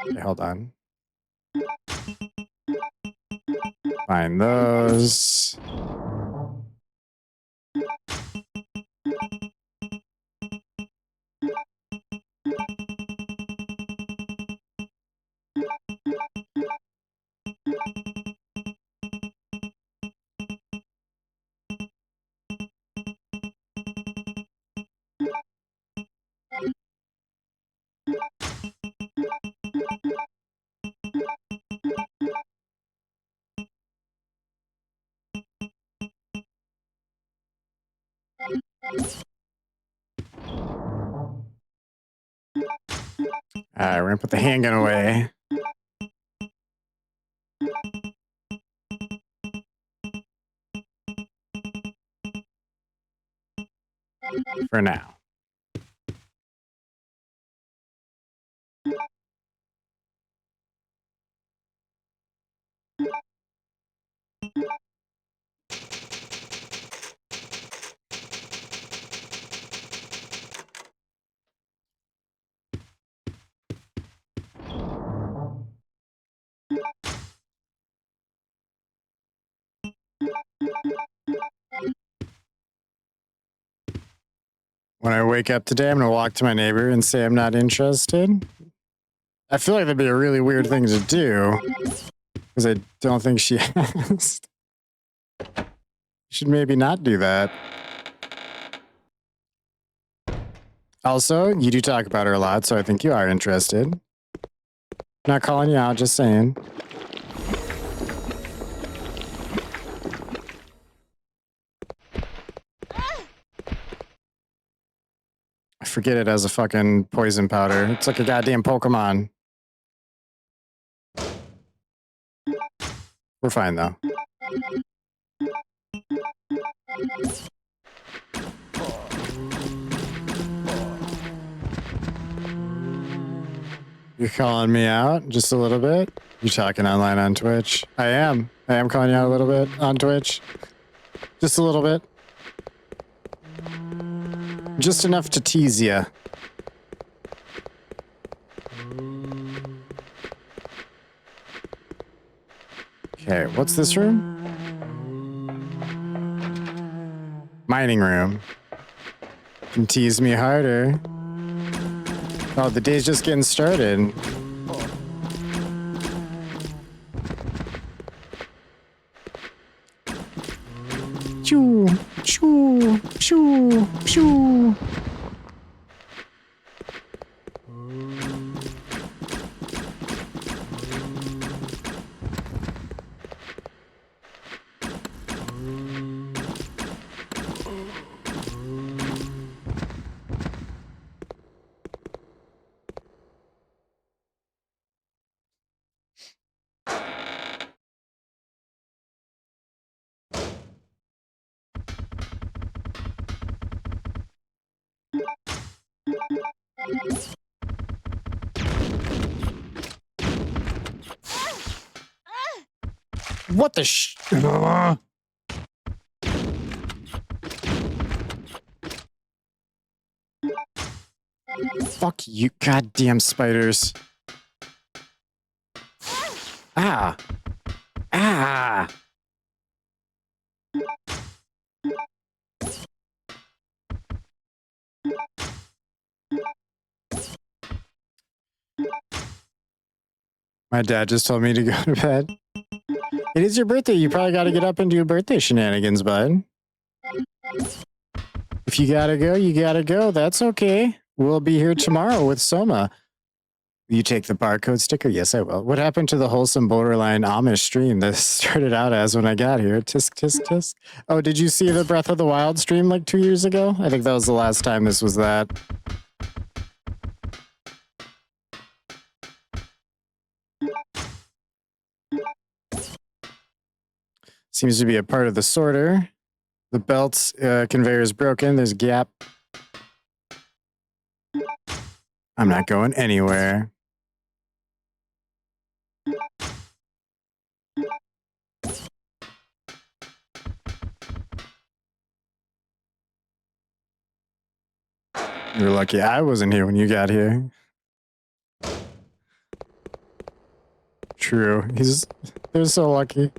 Okay, hold on. Find those. Alright, we're gonna put the handgun away. For now. When I wake up today, I'm going to walk to my neighbor and say I'm not interested. I feel like that'd be a really weird thing to do. Because I don't think she asked. Should maybe not do that. Also, you do talk about her a lot, so I think you are interested. Not calling you out, just saying. I forget it as a fucking poison powder. It's like a goddamn Pokemon. We're fine, though. You're calling me out just a little bit? You're talking online on Twitch? I am. I am calling you out a little bit on Twitch. Just a little bit. Just enough to tease you. Okay, what's this room? Mining room. You can tease me harder. Oh, the day's just getting started. Choo, choo, choo, choo. What the sh... Fuck you, goddamn spiders. Ah. Ah. My dad just told me to go to bed. It is your birthday. You probably got to get up and do birthday shenanigans, bud. If you gotta go, you gotta go. That's okay. We'll be here tomorrow with Soma. You take the barcode sticker? Yes, I will. What happened to the wholesome borderline Amish stream that started out as when I got here? Tisk, tisk, tisk. Oh, did you see the Breath of the Wild stream like 2 years ago? I think that was the last time this was that. Seems to be a part of the sorter. The belt's conveyor is broken. There's a gap. I'm not going anywhere. You're lucky I wasn't here when you got here. True. They're so lucky.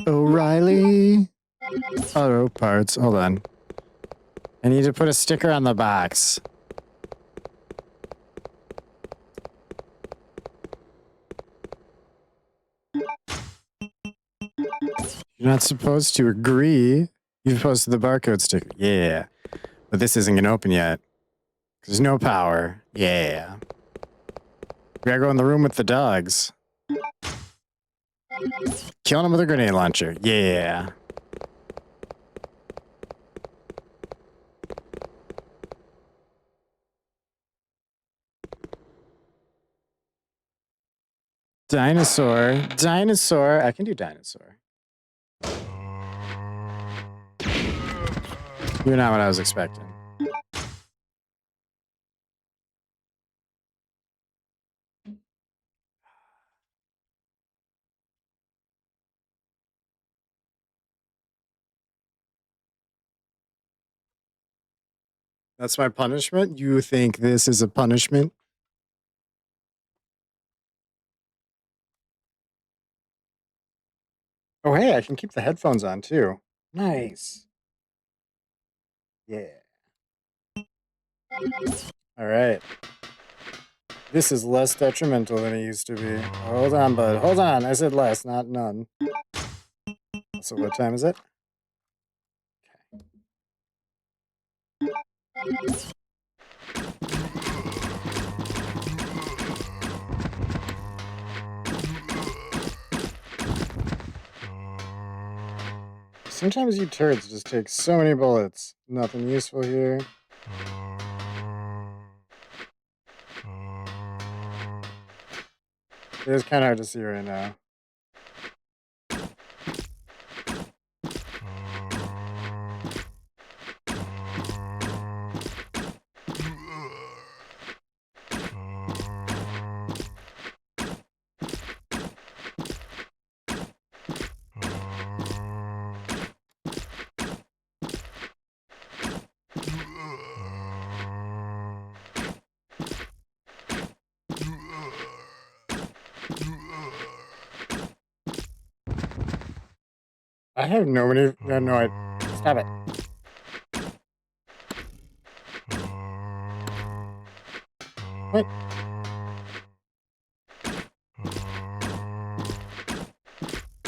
O'Reilly. Auto parts. Hold on. I need to put a sticker on the box. You're not supposed to agree. You're supposed to the barcode sticker. Yeah. But this isn't going to open yet. There's no power. Yeah. We gotta go in the room with the dogs. Killing them with a grenade launcher. Yeah. Dinosaur. Dinosaur. I can do dinosaur. You're not what I was expecting. That's my punishment? You think this is a punishment? Oh, hey, I can keep the headphones on too. Nice. Yeah. All right. This is less detrimental than it used to be. Hold on, bud. Hold on. I said less, not none. So what time is it? Sometimes you turds just take so many bullets. Nothing useful here. It is kind of hard to see right now. I have nobody. No, I. Stop it. What?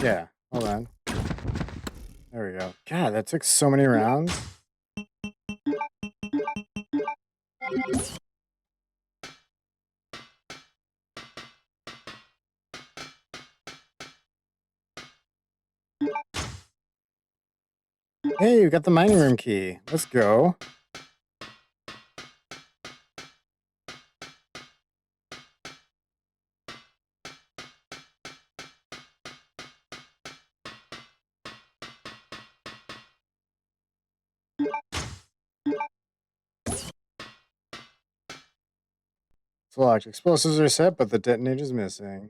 Yeah, hold on. There we go. God, that took so many rounds. Hey, you got the mining room key. Let's go. locked. Explosives are set, but the detonator's missing.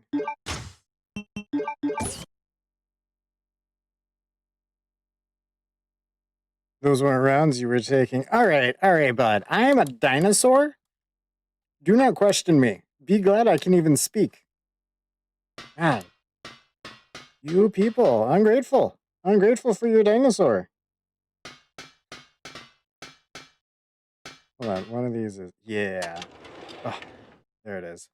Those weren't rounds you were taking. All right, bud. I am a dinosaur? Do not question me. Be glad I can even speak. God. You people, ungrateful. Ungrateful for your dinosaur. Hold on, one of these is... Yeah. Oh, there it is.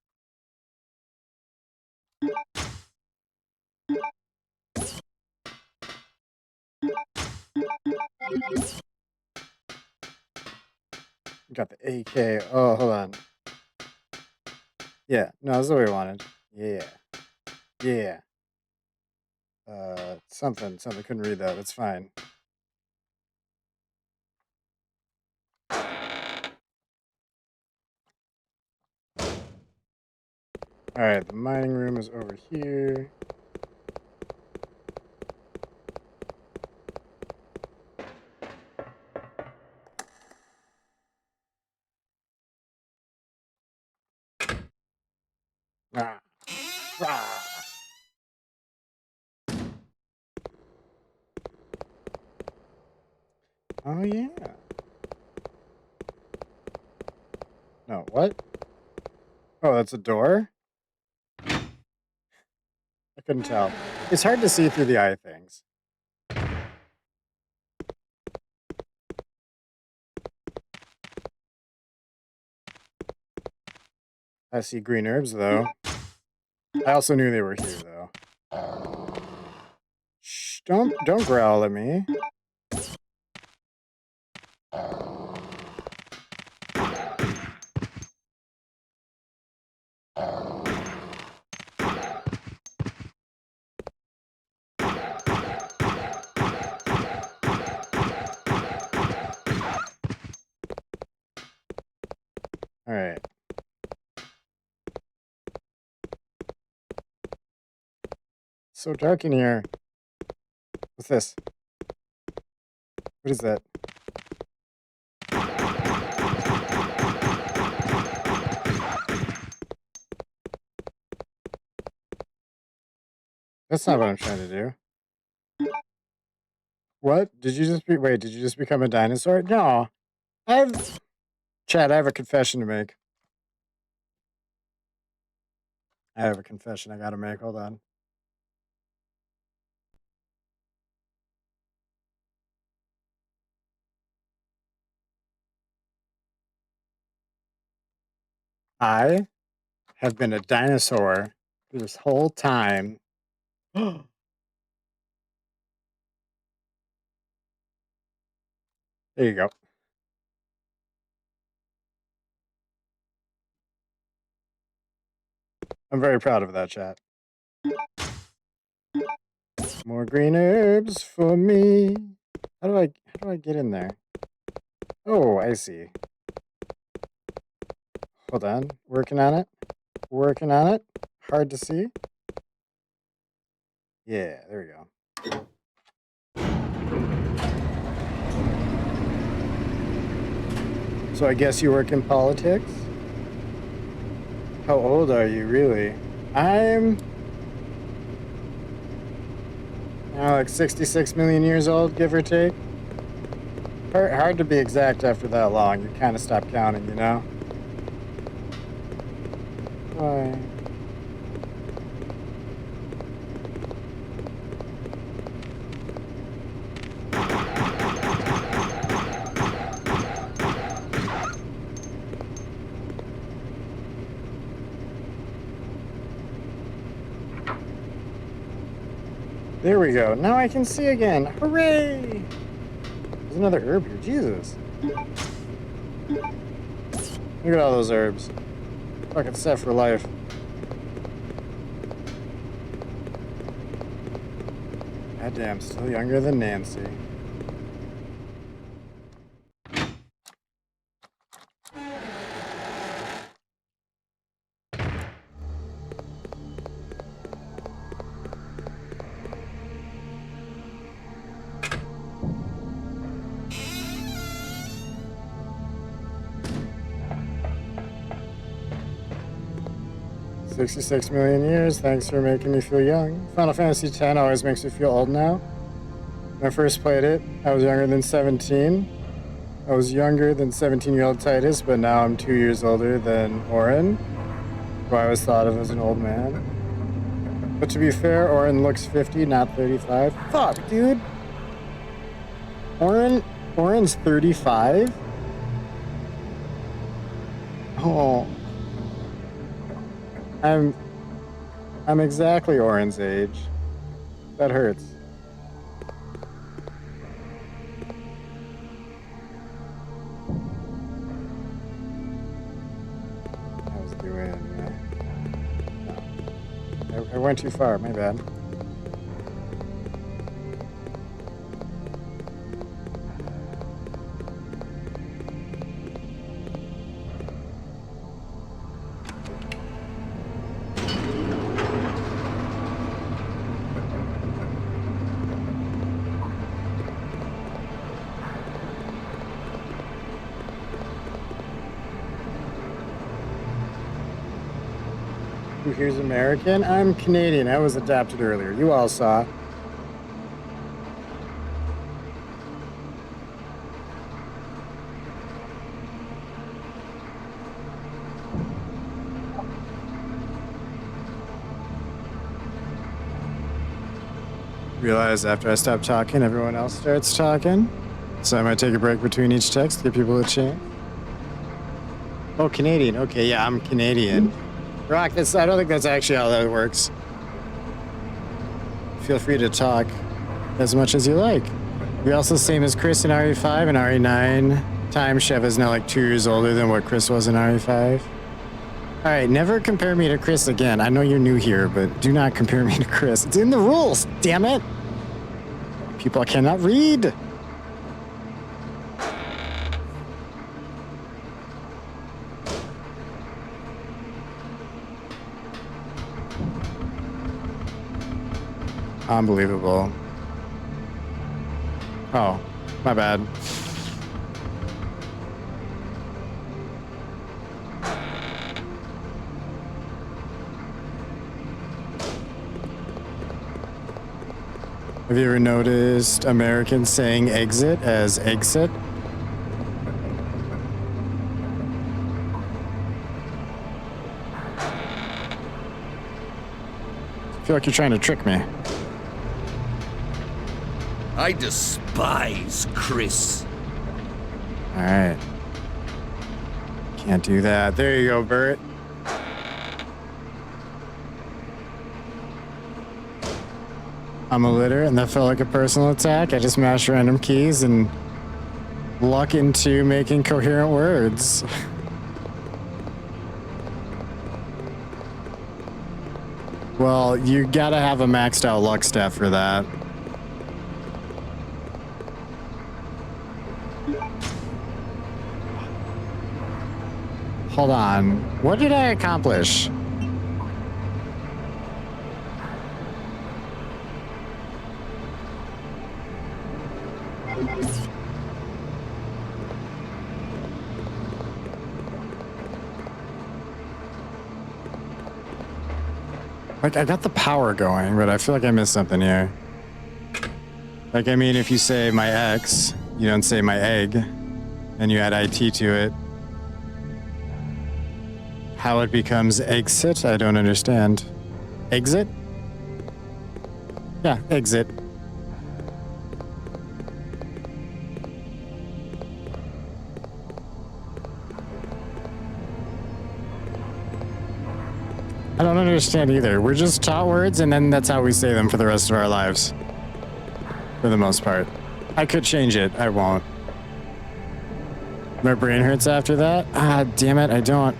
Got the AK. Oh, hold on. Yeah, no, that's what we wanted. Yeah. Yeah. Something. Couldn't read that. That's fine. Alright, the mining room is over here. Ah. Ah. Oh, yeah. No, what? Oh, that's a door? I couldn't tell. It's hard to see through the eye things. I see green herbs, though. I also knew they were here, though. Shh, don't growl at me. Alright. So dark in here. What's this? What is that? That's not what I'm trying to do. What? Did you just become a dinosaur? No. Chad, I have a confession to make. I have a confession I gotta make. Hold on. I have been a dinosaur this whole time. There you go. I'm very proud of that, chat. More green herbs for me. How do I get in there? Oh, I see. Hold on. Working on it. Working on it. Hard to see. Yeah, there we go. So I guess you work in politics? How old are you, really? I'm like 66 million years old, give or take. Hard to be exact after that long. You kind of stop counting, you know? Why? There we go. Now I can see again. Hooray! There's another herb here. Jesus. Look at all those herbs. Fucking set for life. Goddamn, still younger than Nancy. 66 million years. Thanks for making me feel young. Final Fantasy X always makes me feel old now. When I first played it, I was younger than 17. I was younger than 17-year-old Titus, but now I'm 2 years older than Orin, who I always thought of as an old man. But to be fair, Orin looks 50, not 35. Fuck, dude. Orin's 35? Oh. I'm exactly Orin's age. That hurts. I was doing... I went too far, my bad. Who here's American? I'm Canadian. I was adopted earlier. You all saw. Realize after I stop talking, everyone else starts talking. So I might take a break between each text to give people a chance. Oh, Canadian. Okay, yeah, I'm Canadian. Rock, I don't think that's actually how that works. Feel free to talk as much as you like. You're also the same as Chris in RE5 and RE9. Time Chef is now like 2 years older than what Chris was in RE5. Alright, never compare me to Chris again. I know you're new here, but do not compare me to Chris. It's in the rules, damn it! People cannot read! Unbelievable. Oh, my bad. Have you ever noticed Americans saying exit as exit? I feel like you're trying to trick me. I despise Chris. All right. Can't do that. There you go, Bert. I'm a litter, and that felt like a personal attack. I just mashed random keys and luck into making coherent words. Well, you gotta have a maxed out luck stat for that. Hold on. What did I accomplish? Like, I got the power going, but I feel like I missed something here. Like, I mean, if you say my X, you don't say my egg, and you add IT to it. How it becomes exit, I don't understand. Exit? Yeah, exit. I don't understand either. We're just taught words, and then that's how we say them for the rest of our lives. For the most part. I could change it. I won't. My brain hurts after that? Ah, damn it, I don't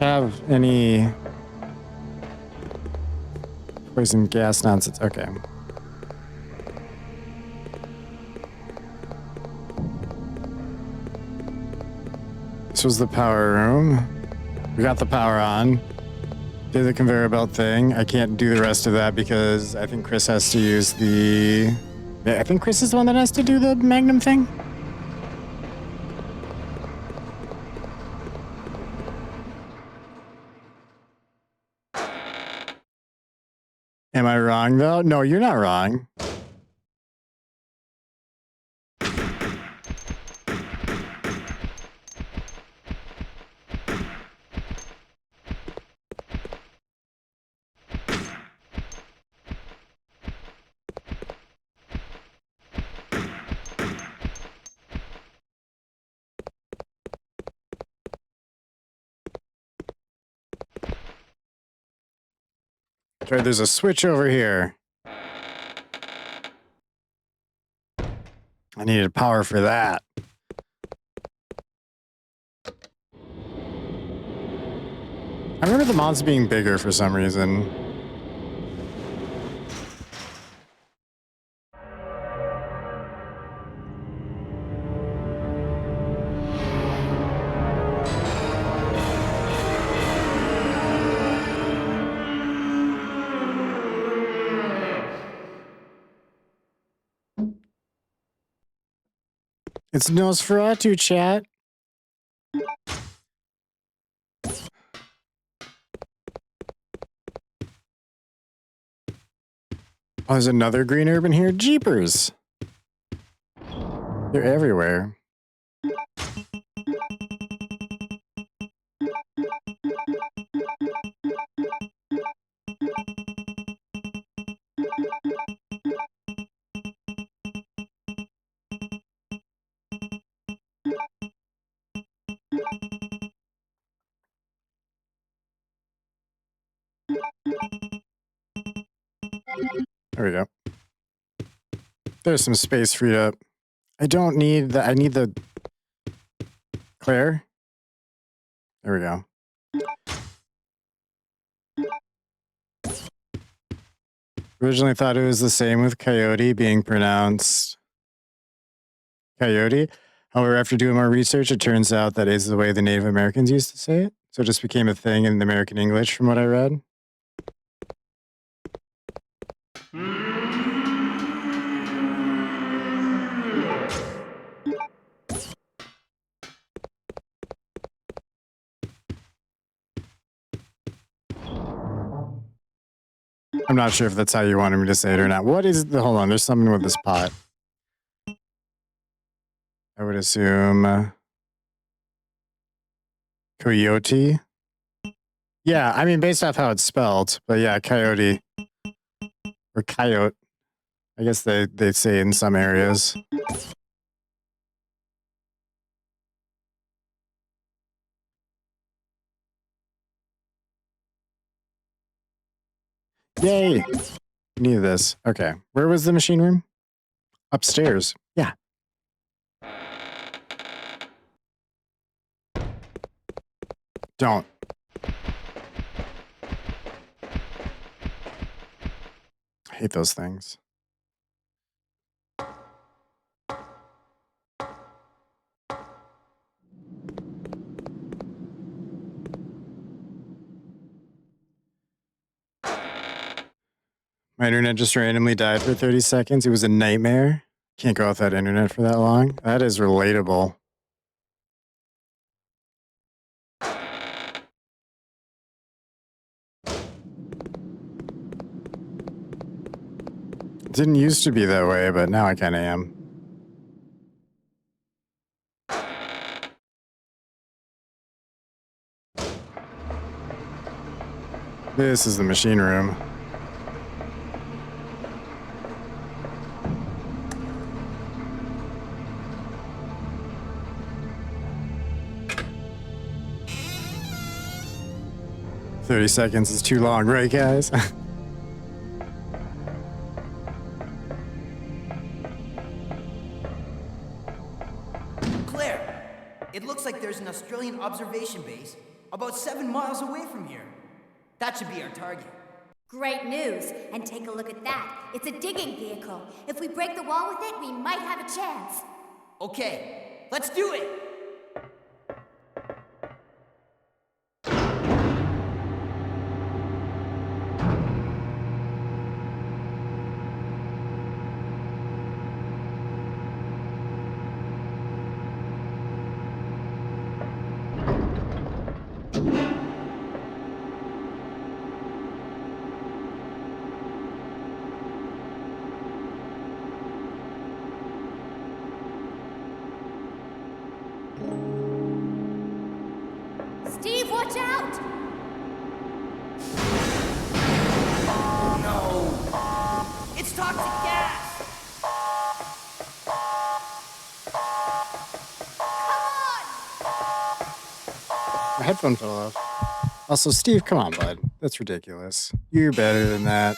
have any poison gas nonsense. Okay. This was the power room. We got the power on. Did the conveyor belt thing. I can't do the rest of that because I think Chris has to use the... I think Chris is the one that has to do the Magnum thing. Am I wrong, though? No, you're not wrong. Okay, there's a switch over here. I needed power for that. I remember the mods being bigger for some reason. It's Nosferatu, chat. Oh, there's another green herb in here? Jeepers. They're everywhere. There we go. There's some space freed up. I don't need the... I need the... Claire? There we go. Originally thought it was the same with coyote being pronounced coyote. However, after doing more research, it turns out that is the way the Native Americans used to say it. So it just became a thing in American English from what I read. I'm not sure if that's how you wanted me to say it or not. What is the... Hold on, there's something with this pot. I would assume... coyote? Yeah, I mean, based off how it's spelled. But yeah, coyote. Or coyote. I guess they say in some areas. Yay! Need this. Okay. Where was the machine room? Upstairs. Yeah. Don't. I hate those things. My internet just randomly died for 30 seconds. It was a nightmare. Can't go without internet for that long. That is relatable. It didn't used to be that way, but now I kind of am. This is the machine room. "30 seconds is too long, right, guys?" Claire, it looks like there's an Australian observation base about 7 miles away from here. That should be our target. Great news. And take a look at that. It's a digging vehicle. If we break the wall with it, we might have a chance. Okay, let's do it! Watch out! No! It's toxic gas! My headphone fell off. Also, Steve, come on, bud. That's ridiculous. You're better than that.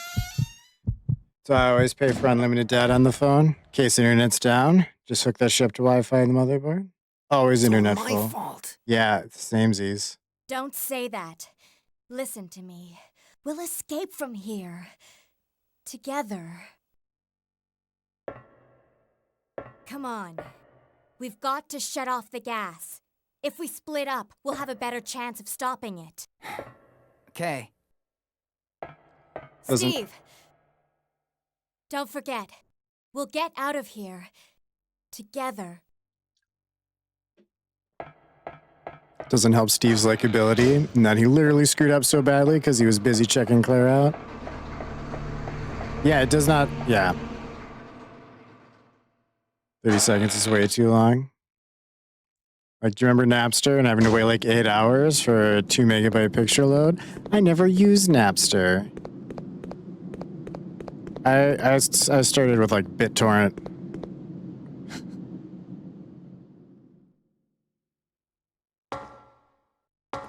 So I always pay for unlimited data on the phone. In case internet's down, just hook that shit up to Wi-Fi in the motherboard. Always internet It's all full. my fault. Yeah, it's samesies. Don't say that. Listen to me. We'll escape from here. Together. Come on. We've got to shut off the gas. If we split up, we'll have a better chance of stopping it. Okay. Doesn't- Steve! Don't forget. We'll get out of here. Together. Doesn't help Steve's likability, and that he literally screwed up so badly because he was busy checking Claire out. Yeah, it does not. Yeah. 30 seconds is way too long. Like, do you remember Napster and having to wait like 8 hours for a 2 megabyte picture load? I never used Napster. I started with like BitTorrent.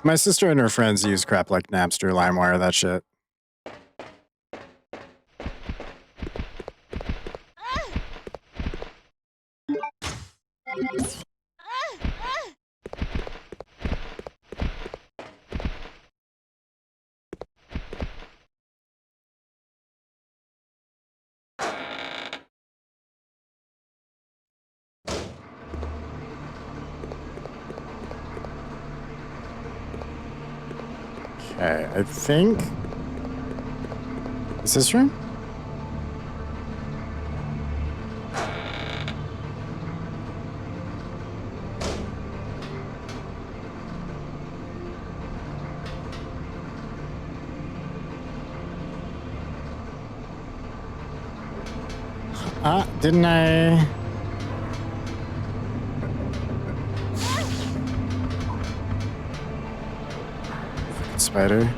My sister and her friends use crap like Napster, LimeWire, that shit. Okay, I think... Is this room? Didn't I... Spider.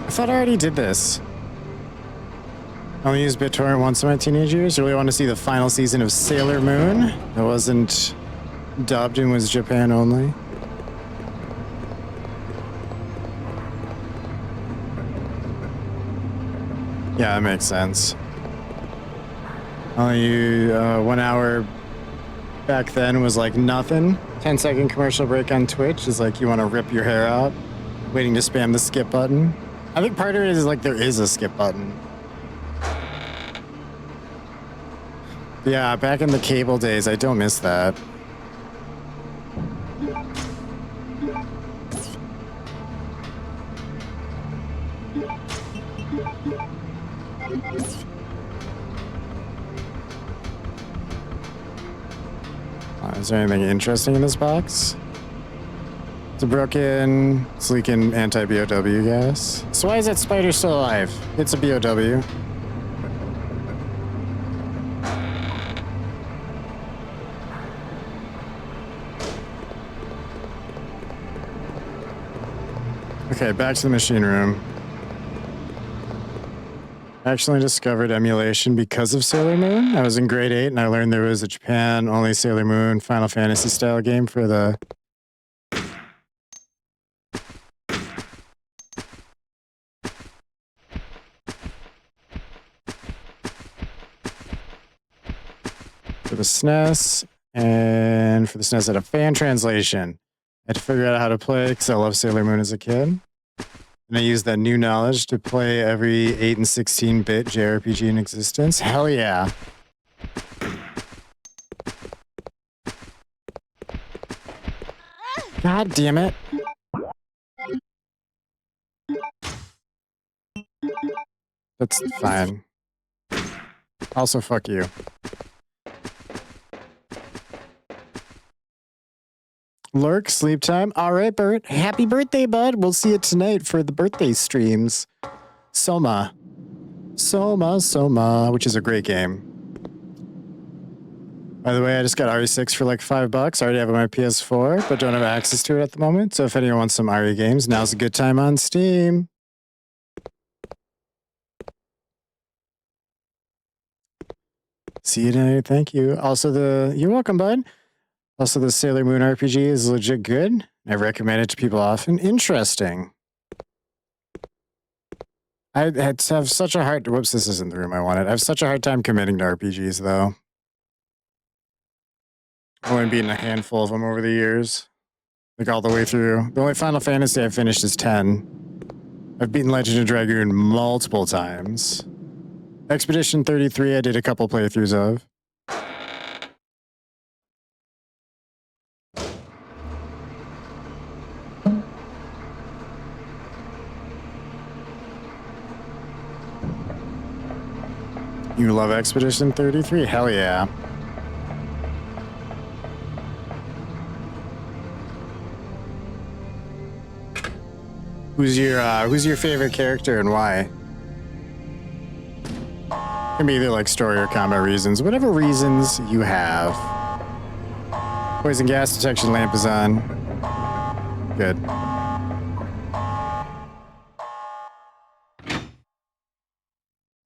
I thought I already did this. I only used BitTorrent once in my teenage years. Really want to see the final season of Sailor Moon. That wasn't dubbed and was Japan only. Yeah, that makes sense. Only 1 hour back then was like nothing. 10-second commercial break on Twitch is like you want to rip your hair out, waiting to spam the skip button. I think part of it is like there is a skip button. Yeah, back in the cable days, I don't miss that. Is there anything interesting in this box? It's broken. It's leaking anti-BOW gas. So why is that spider still alive? It's a BOW. Okay, back to the machine room. I actually discovered emulation because of Sailor Moon. I was in grade 8 and I learned there was a Japan-only Sailor Moon Final Fantasy style game for the... for the SNES, and for the SNES I had a fan translation. I had to figure out how to play because I loved Sailor Moon as a kid. And I used that new knowledge to play every 8 and 16-bit JRPG in existence. Hell yeah. God damn it. That's fine. Also, fuck you. Lurk, sleep time. All right, Bert. Happy birthday, bud. We'll see you tonight for the birthday streams. Soma, which is a great game. By the way, I just got RE6 for like $5. I already have it on my PS4, but don't have access to it at the moment. So if anyone wants some RE games, now's a good time on Steam. See you tonight. Thank you. Also, you're welcome, bud. Also, the Sailor Moon RPG is legit good. I recommend it to people often. Interesting. I have such a hard... Whoops, this isn't the room I wanted. I have such a hard time committing to RPGs, though. I've only beaten a handful of them over the years. Like, all the way through. The only Final Fantasy I've finished is 10. I've beaten Legend of Dragoon multiple times. Expedition 33 I did a couple playthroughs of. You love Expedition 33? Hell yeah. Who's your favorite character and why? Can be either like story or combat reasons. Whatever reasons you have. Poison gas detection lamp is on. Good.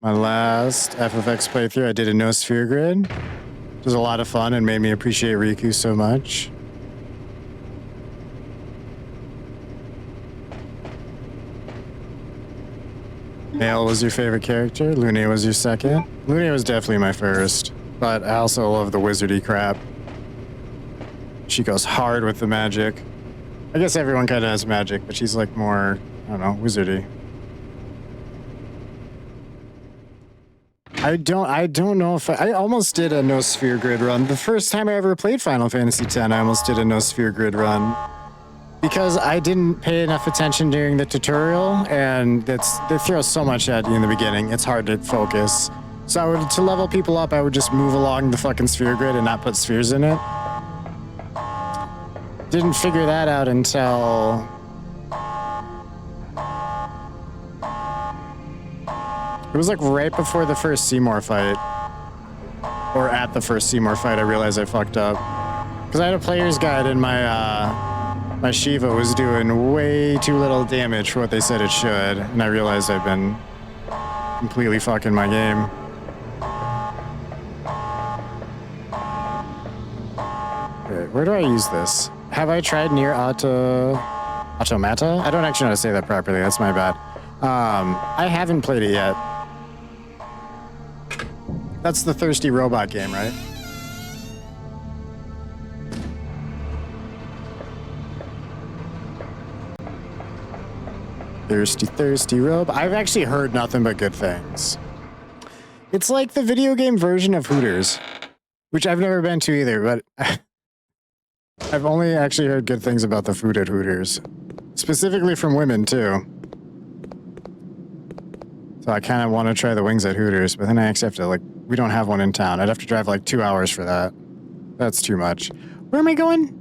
My last FFX playthrough, I did a no sphere grid. It was a lot of fun and made me appreciate Riku so much. Nail was your favorite character. Lune was your second. Lune was definitely my first, but I also love the wizardy crap. She goes hard with the magic. I guess everyone kind of has magic, but she's like more, I don't know, wizardy. I don't know if I almost did a no sphere grid run. The first time I ever played Final Fantasy X, I almost did a no sphere grid run. Because I didn't pay enough attention during the tutorial, and they throw so much at you in the beginning, it's hard to focus. So to level people up, I would just move along the fucking sphere grid and not put spheres in it. Didn't figure that out until... It was like right before the first Seymour fight. Or at the first Seymour fight, I realized I fucked up. Because I had a player's guide in my Shiva was doing way too little damage for what they said it should, and I realized I've been completely fucking my game. Okay, where do I use this? Have I tried near Automata? I don't actually know how to say that properly, that's my bad. I haven't played it yet. That's the thirsty robot game, right? Thirsty robot. I've actually heard nothing but good things. It's like the video game version of Hooters, which I've never been to either, but I've only actually heard good things about the food at Hooters. Specifically from women, too. So I kind of want to try the wings at Hooters, but then I actually have to, like, we don't have one in town. I'd have to drive like 2 hours for that. That's too much. Where am I going?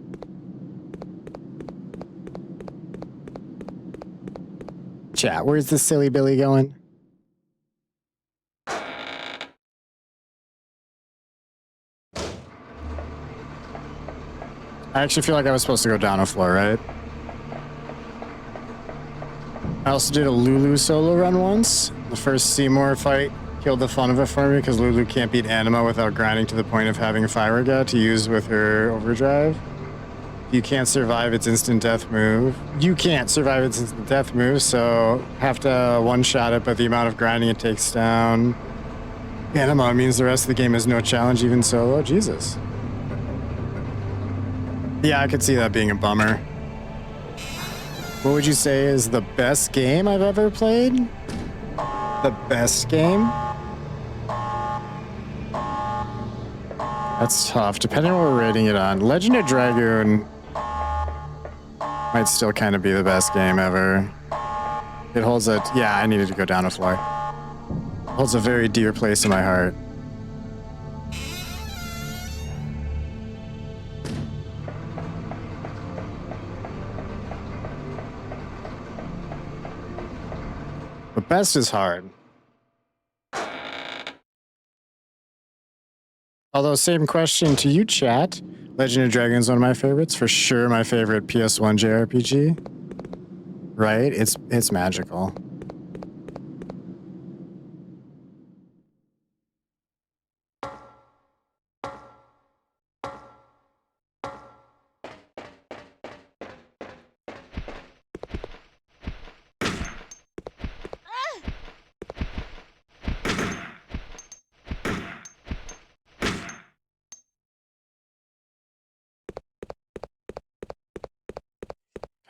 Chat, where's this silly Billy going? I actually feel like I was supposed to go down a floor, right? I also did a Lulu solo run once. The first Seymour fight killed the fun of it for me because Lulu can't beat Anima without grinding to the point of having a Fire God to use with her overdrive. You can't survive its instant death move. You can't survive its instant death move, so have to one-shot it, but the amount of grinding it takes down Anima means the rest of the game is no challenge, even solo. Jesus. Yeah, I could see that being a bummer. What would you say is the best game I've ever played? The best game? That's tough, depending on what we're rating it on. Legend of Dragoon might still kind of be the best game ever. It holds a... Yeah, I needed to go down a floor. holds a very dear place in my heart. But best is hard. Although, same question to you, chat. Legend of Dragon's one of my favorites. For sure my favorite PS1 JRPG. Right? It's magical.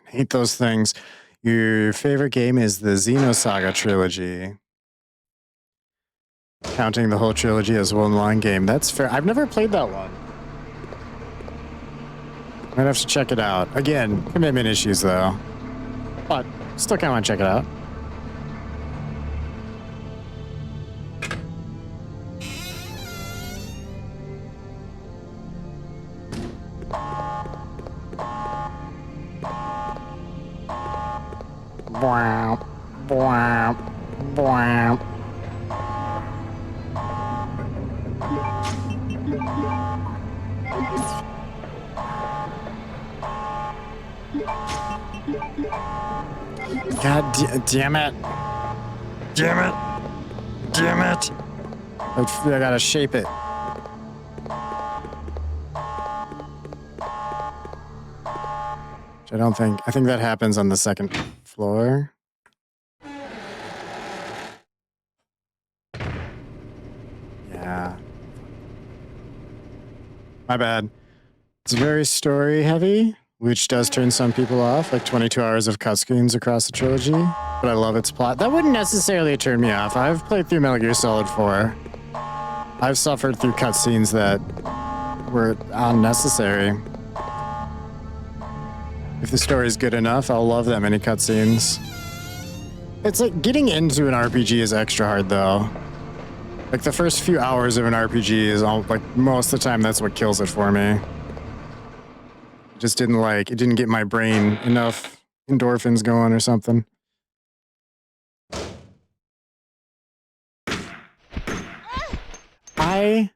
I hate those things. Your favorite game is the Xenosaga trilogy. Counting the whole trilogy as one long game. That's fair. I've never played that one. Might have to check it out. Again, commitment issues though. But still kind of want to check it out. Bwamp, bwamp, bwamp. God damn it. Damn it. Damn it. I gotta shape it. Which I think that happens on the second floor. Yeah. My bad. It's very story heavy, which does turn some people off, like 22 hours of cutscenes across the trilogy, but I love its plot. That wouldn't necessarily turn me off. I've played through Metal Gear Solid 4. I've suffered through cutscenes that were unnecessary. If the story's good enough, I'll love that many cutscenes. It's like getting into an RPG is extra hard though. Like the first few hours of an RPG is like most of the time that's what kills it for me. Just it didn't get my brain enough endorphins going or something. I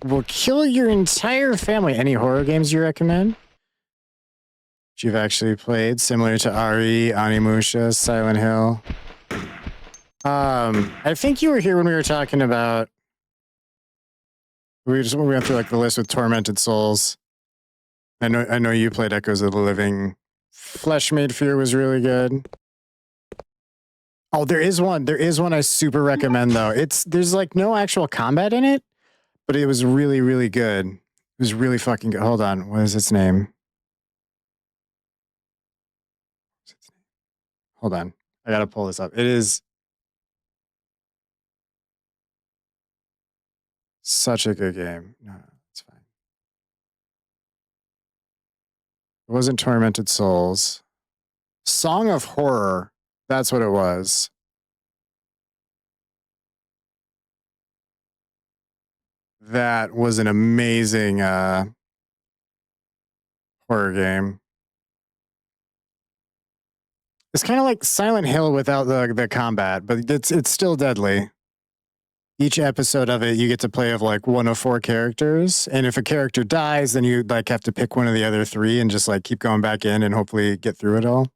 will kill your entire family. Any horror games you recommend? You've actually played, similar to Ari, Onimusha, Silent Hill. I think you were here when we were talking about. We went through like the list with Tormented Souls. I know you played Echoes of the Living. Flesh Made Fear was really good. Oh, there is one I super recommend though. There's like no actual combat in it, but it was really, really good. It was really fucking good. Hold on, what is its name? Hold on. I gotta pull this up. It is such a good game. No, it's fine. It wasn't Tormented Souls. Song of Horror. That's what it was. That was an amazing horror game. It's kind of like Silent Hill without the combat, but it's still deadly. Each episode of it, you get to play of like one of 4 characters, and if a character dies, then you like have to pick one of the other 3 and just like keep going back in and hopefully get through it all.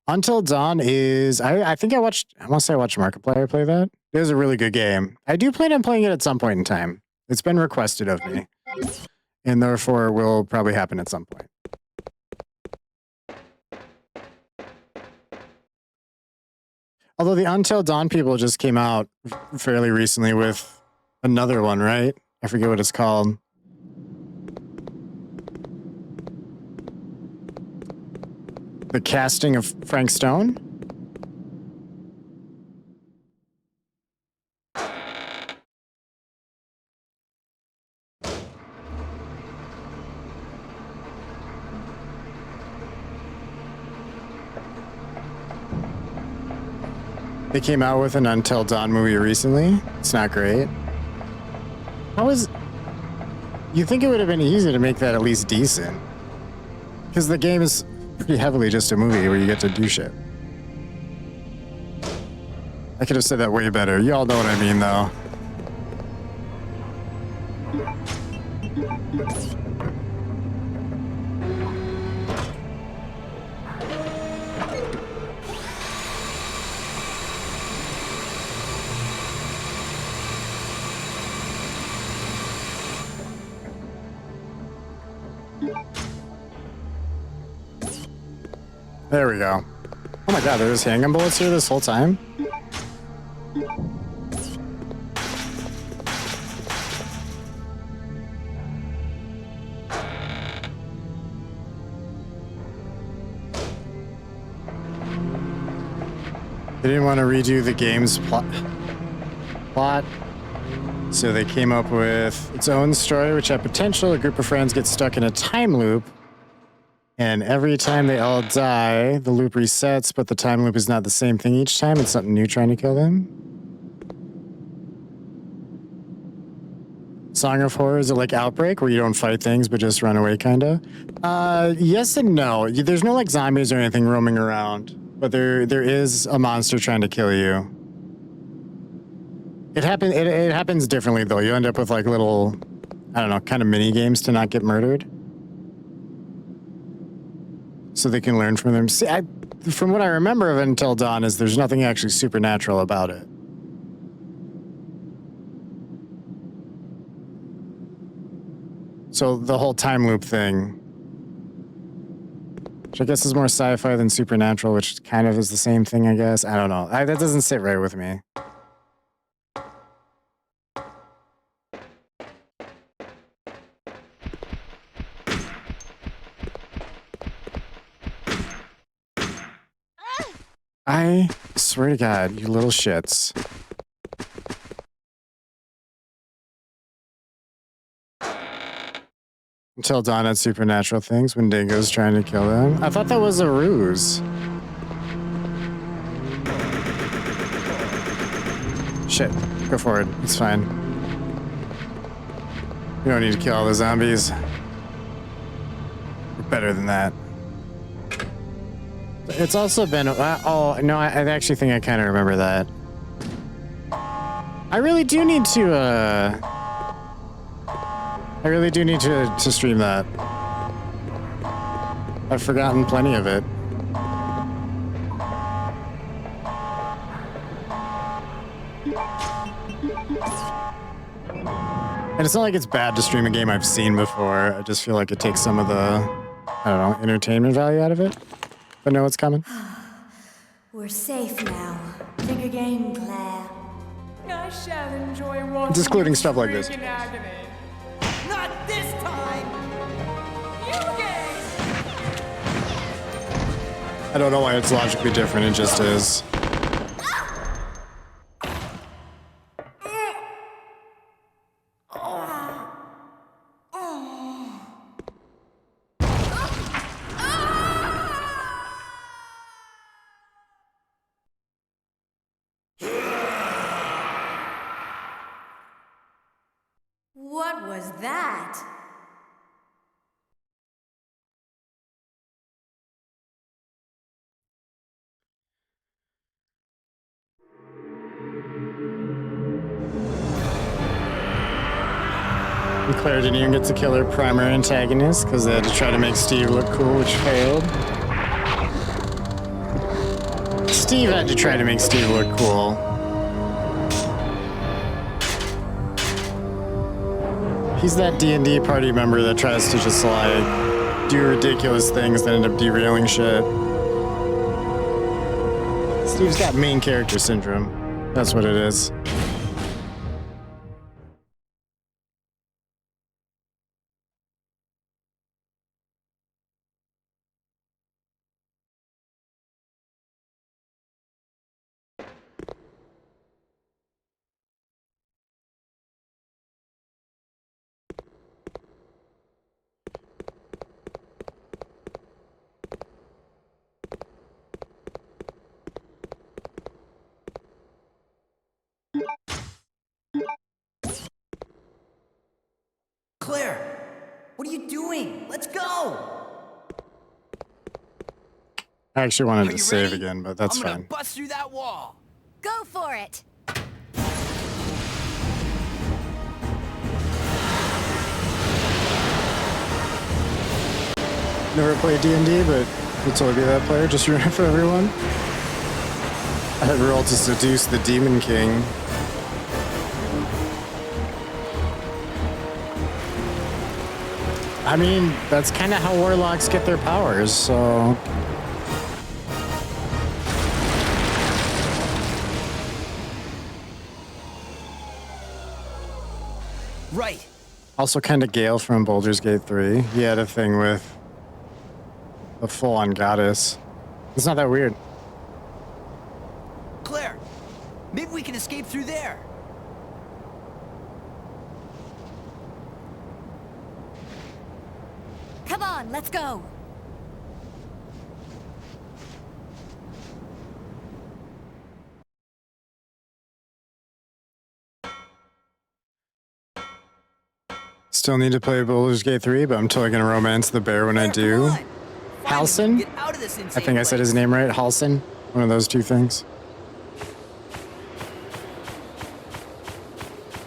Until Dawn is I want to say I watched Markiplier play that. It was a really good game. I do plan on playing it at some point in time. It's been requested of me, and therefore will probably happen at some point. Although the Until Dawn people just came out fairly recently with another one, right? I forget what it's called. The Casting of Frank Stone? They came out with an Until Dawn movie recently. It's not great. How is... You think it would have been easy to make that at least decent? Because the game is pretty heavily just a movie where you get to do shit. I could have said that way better. You all know what I mean, though. There we go. Oh my god, there's handgun bullets here this whole time? They didn't want to redo the game's plot, so they came up with its own story, which had potential. A group of friends get stuck in a time loop, and every time they all die, the loop resets, but the time loop is not the same thing each time. It's something new trying to kill them. Song of Horror, is it like Outbreak, where you don't fight things, but just run away, kinda? Yes and no. There's no, like, zombies or anything roaming around. But there is a monster trying to kill you. It happens differently though. You end up with like little, I don't know, kind of mini games to not get murdered. So they can learn from them. See, from what I remember of Until Dawn is there's nothing actually supernatural about it. So the whole time loop thing, which I guess is more sci-fi than supernatural, which kind of is the same thing, I guess. I don't know. That doesn't sit right with me. I swear to God, you little shits. Until Dawn had supernatural things when Dingo's trying to kill them. I thought that was a ruse. Shit. Go for it. It's fine. We don't need to kill all the zombies. We're better than that. It's also been... oh, no, I actually think I kind of remember that. I really do need to, I really do need to stream that. I've forgotten plenty of it. And it's not like it's bad to stream a game I've seen before. I just feel like it takes some of the, I don't know, entertainment value out of it. But know what's coming. We're safe now. Think again, Claire. I shall enjoy watching Just including you stuff like this. shriek in agony. Not this time! You guys! I don't know why it's logically different, it just is. What was that? And Claire didn't even get to kill her primary antagonist because they had to try to make Steve look cool, which failed. Steve had to try to make Steve look cool. He's that D&D party member that tries to just like do ridiculous things that end up derailing shit. Steve's got main character syndrome. That's what it is. Let's go! I actually wanted Are to you save ready? again, but that's I'm gonna fine. bust through that wall. Go for it! Never played D&D, but will totally be that player. Just ruin it for everyone. I had rolled to seduce the Demon King. I mean, that's kind of how warlocks get their powers, so... Right. Also kind of Gale from Baldur's Gate 3. He had a thing with a full-on goddess. It's not that weird. Claire, maybe we can escape through there. Come on, let's go! Still need to play Baldur's Gate 3, but I'm totally gonna romance the bear when I Claire, do. come on. Finally, we can Halson? get out of this I insane think I said his place. name right. Halson? One of those two things.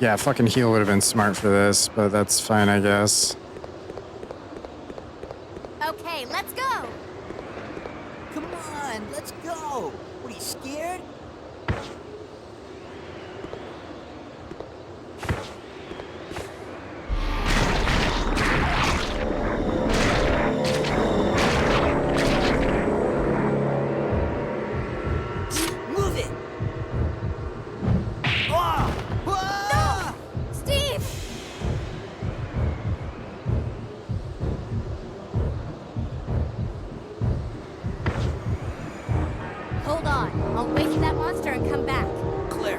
Yeah, fucking heal would have been smart for this, but that's fine, I guess. Okay, let's go! Come on, let's go. What, are you scared? Move it. Ah! Ah! Steve! Hold on. I'll wait for that monster and come back. Claire,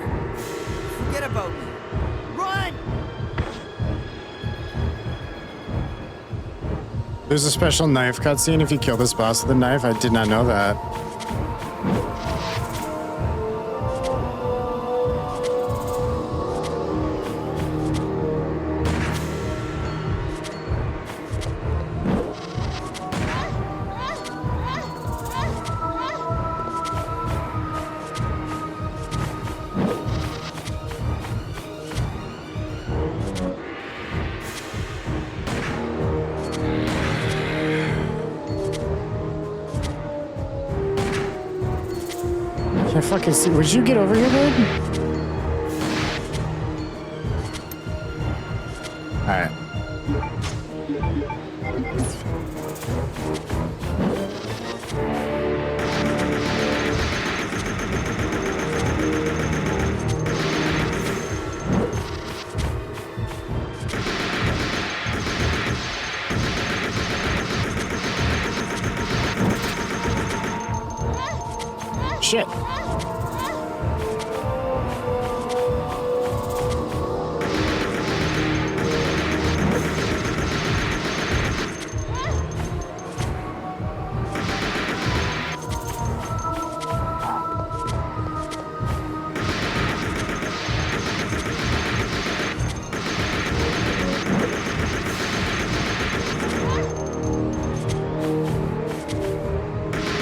forget about me. Run! There's a special knife cutscene if you kill this boss with a knife. I did not know that. Can't fucking see. Would you get over here, dude? Alright. Shit.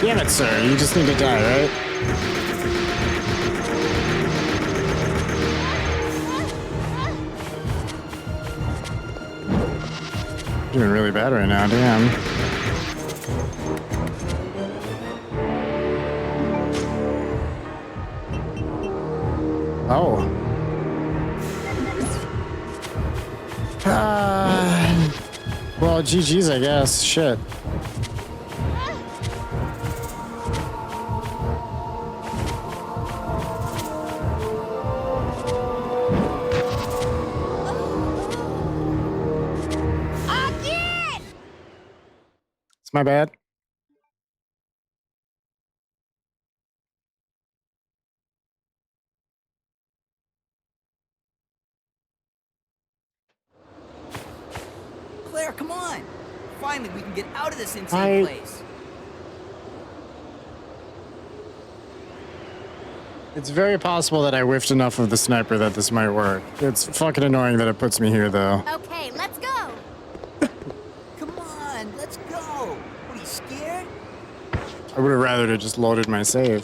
Damn it, sir. You just need to die, right? Doing really bad right now, damn. Oh. Well, GG's, I guess. Shit. It's my bad. Claire, come on. Finally, we can get out of this insane place. It's very possible that I whiffed enough of the sniper that this might work. It's fucking annoying that it puts me here, though. Okay, let's go! Come on, I would have rather have just loaded my save.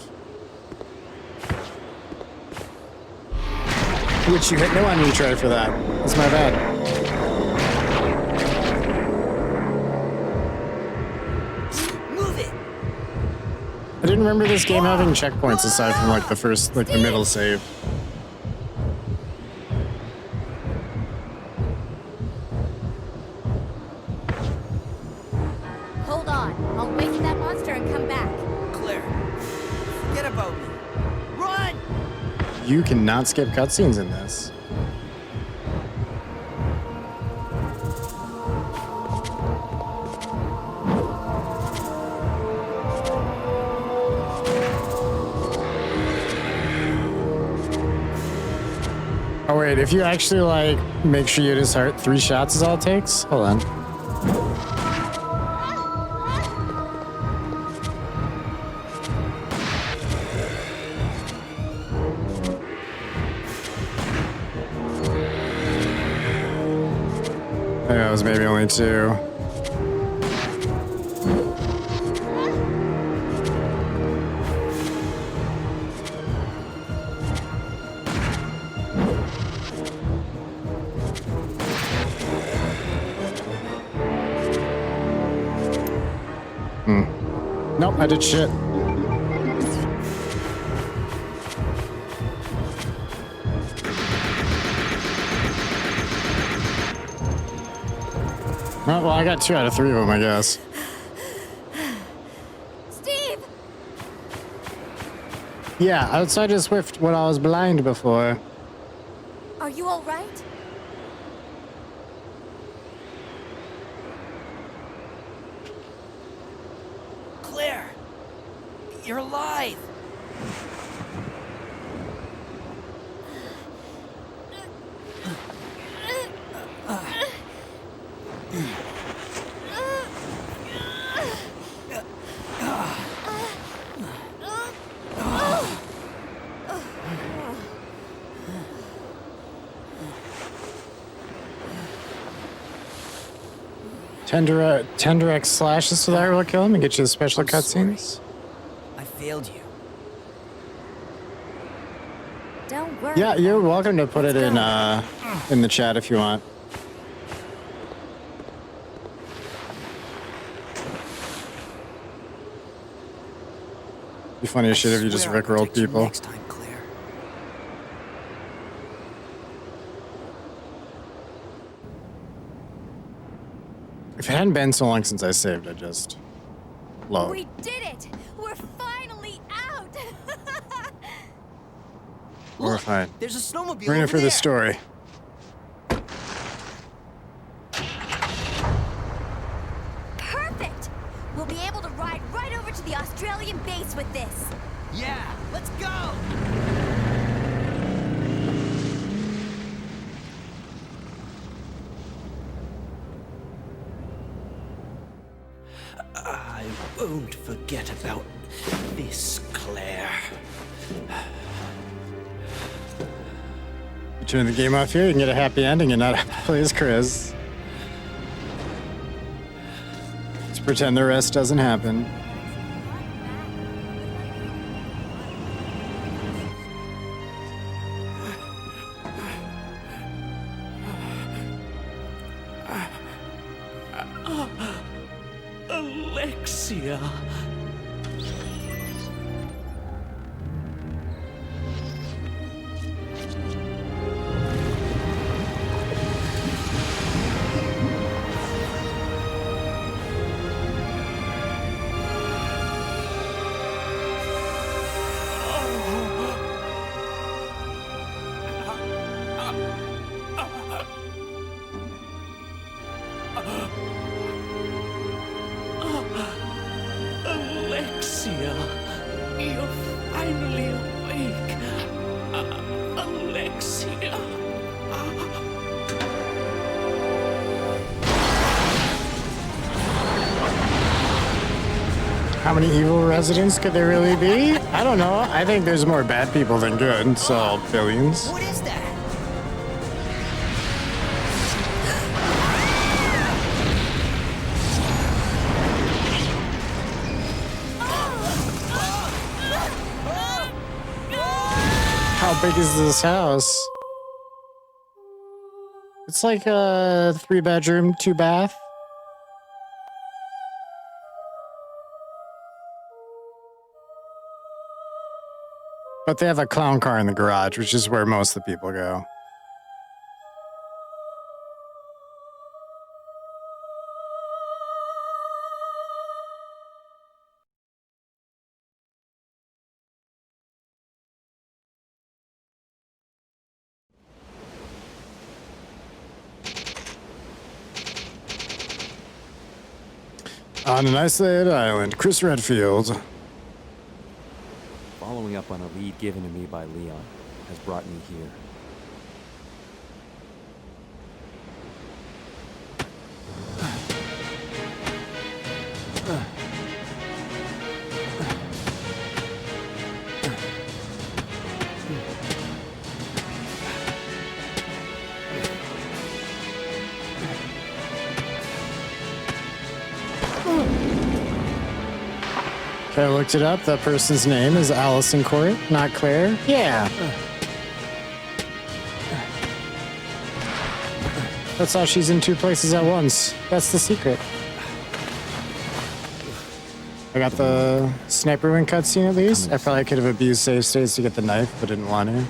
Which you hit no on retry for that. That's my bad. Move it! I didn't remember this game having checkpoints aside from like the first, like the middle save. Hold on. I'll wait for that monster and come back. Claire, forget about me. Run! You cannot skip cutscenes in this. Oh wait, if you actually like make sure you hit his heart, 3 shots is all it takes? Hold on. Yeah, it was maybe only 2. Nope, I did shit. Oh, well, I got 2 out of 3 of them, I guess. Steve! Yeah, outside of Swift when I was blind before. Are you alright? Claire! You're alive! Tender X slashes to that will kill him and get you the special cutscenes. I failed you. Don't worry. Yeah, you're welcome to put it in the chat if you want. Be funny as shit if you just Swear I'll rickrolled protect you people. Next time, Claire. If it hadn't been so long since I saved, I'd just load. We did it! We're finally out! We're fine. There's a snowmobile We're in it over for there. the story. Perfect! We'll be able to ride right over to the Australian base with this. Yeah, let's go! I won't forget about this, Claire. You turn the game off here, you can get a happy ending and not have to play as Chris. Let's pretend the rest doesn't happen. Alexia. Alexia, you're finally awake. Alexia. How many evil residents could there really be? I don't know. I think there's more bad people than good, so billions. What is that? How big is this house? It's like a 3-bedroom, 2-bath. But they have a clown car in the garage, which is where most of the people go. On an isolated island, Chris Redfield. Following up on a lead given to me by Leon has brought me here. Okay, I looked it up. That person's name is Allison Court, not Claire. Yeah. That's how she's in 2 places at once. That's the secret. I got the sniper wing cutscene at least. I probably could have abused save states to get the knife, but didn't want to.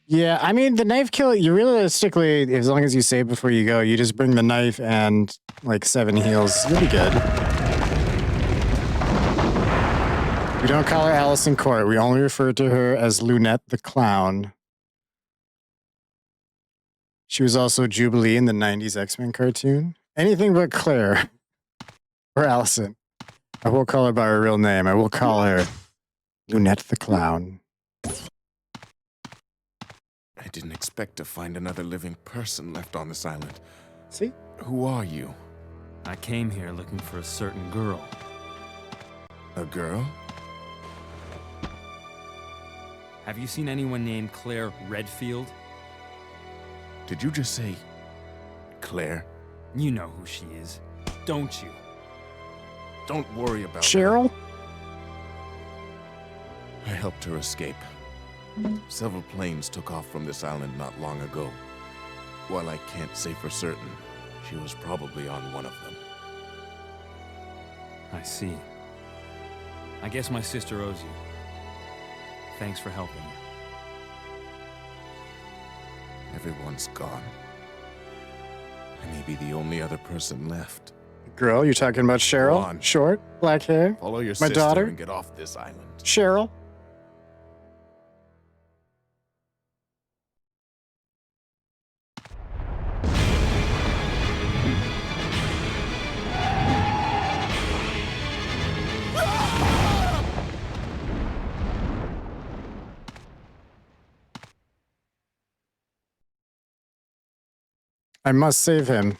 Yeah, I mean, the knife kill, you realistically, as long as you save before you go, you just bring the knife and like 7 heals. You'll be good. We don't call her Allison Court. We only refer to her as Lunette the Clown. She was also Jubilee in the 90s X-Men cartoon. Anything but Claire. Or Allison. I won't call her by her real name. I will call her Lunette the Clown. I didn't expect to find another living person left on this island. See? Who are you? I came here looking for a certain girl. A girl? Have you seen anyone named Claire Redfield? Did you just say Claire? You know who she is, don't you? Don't worry about Cheryl? her. I helped her escape. Several planes took off from this island not long ago. While I can't say for certain, she was probably on one of them. I see. I guess my sister owes you. Thanks for helping me. Everyone's gone. I may be the only other person left. Girl, you're talking about Cheryl? Go on. Short, black hair? Follow your My sister daughter? and get off this island. Cheryl? I must save him.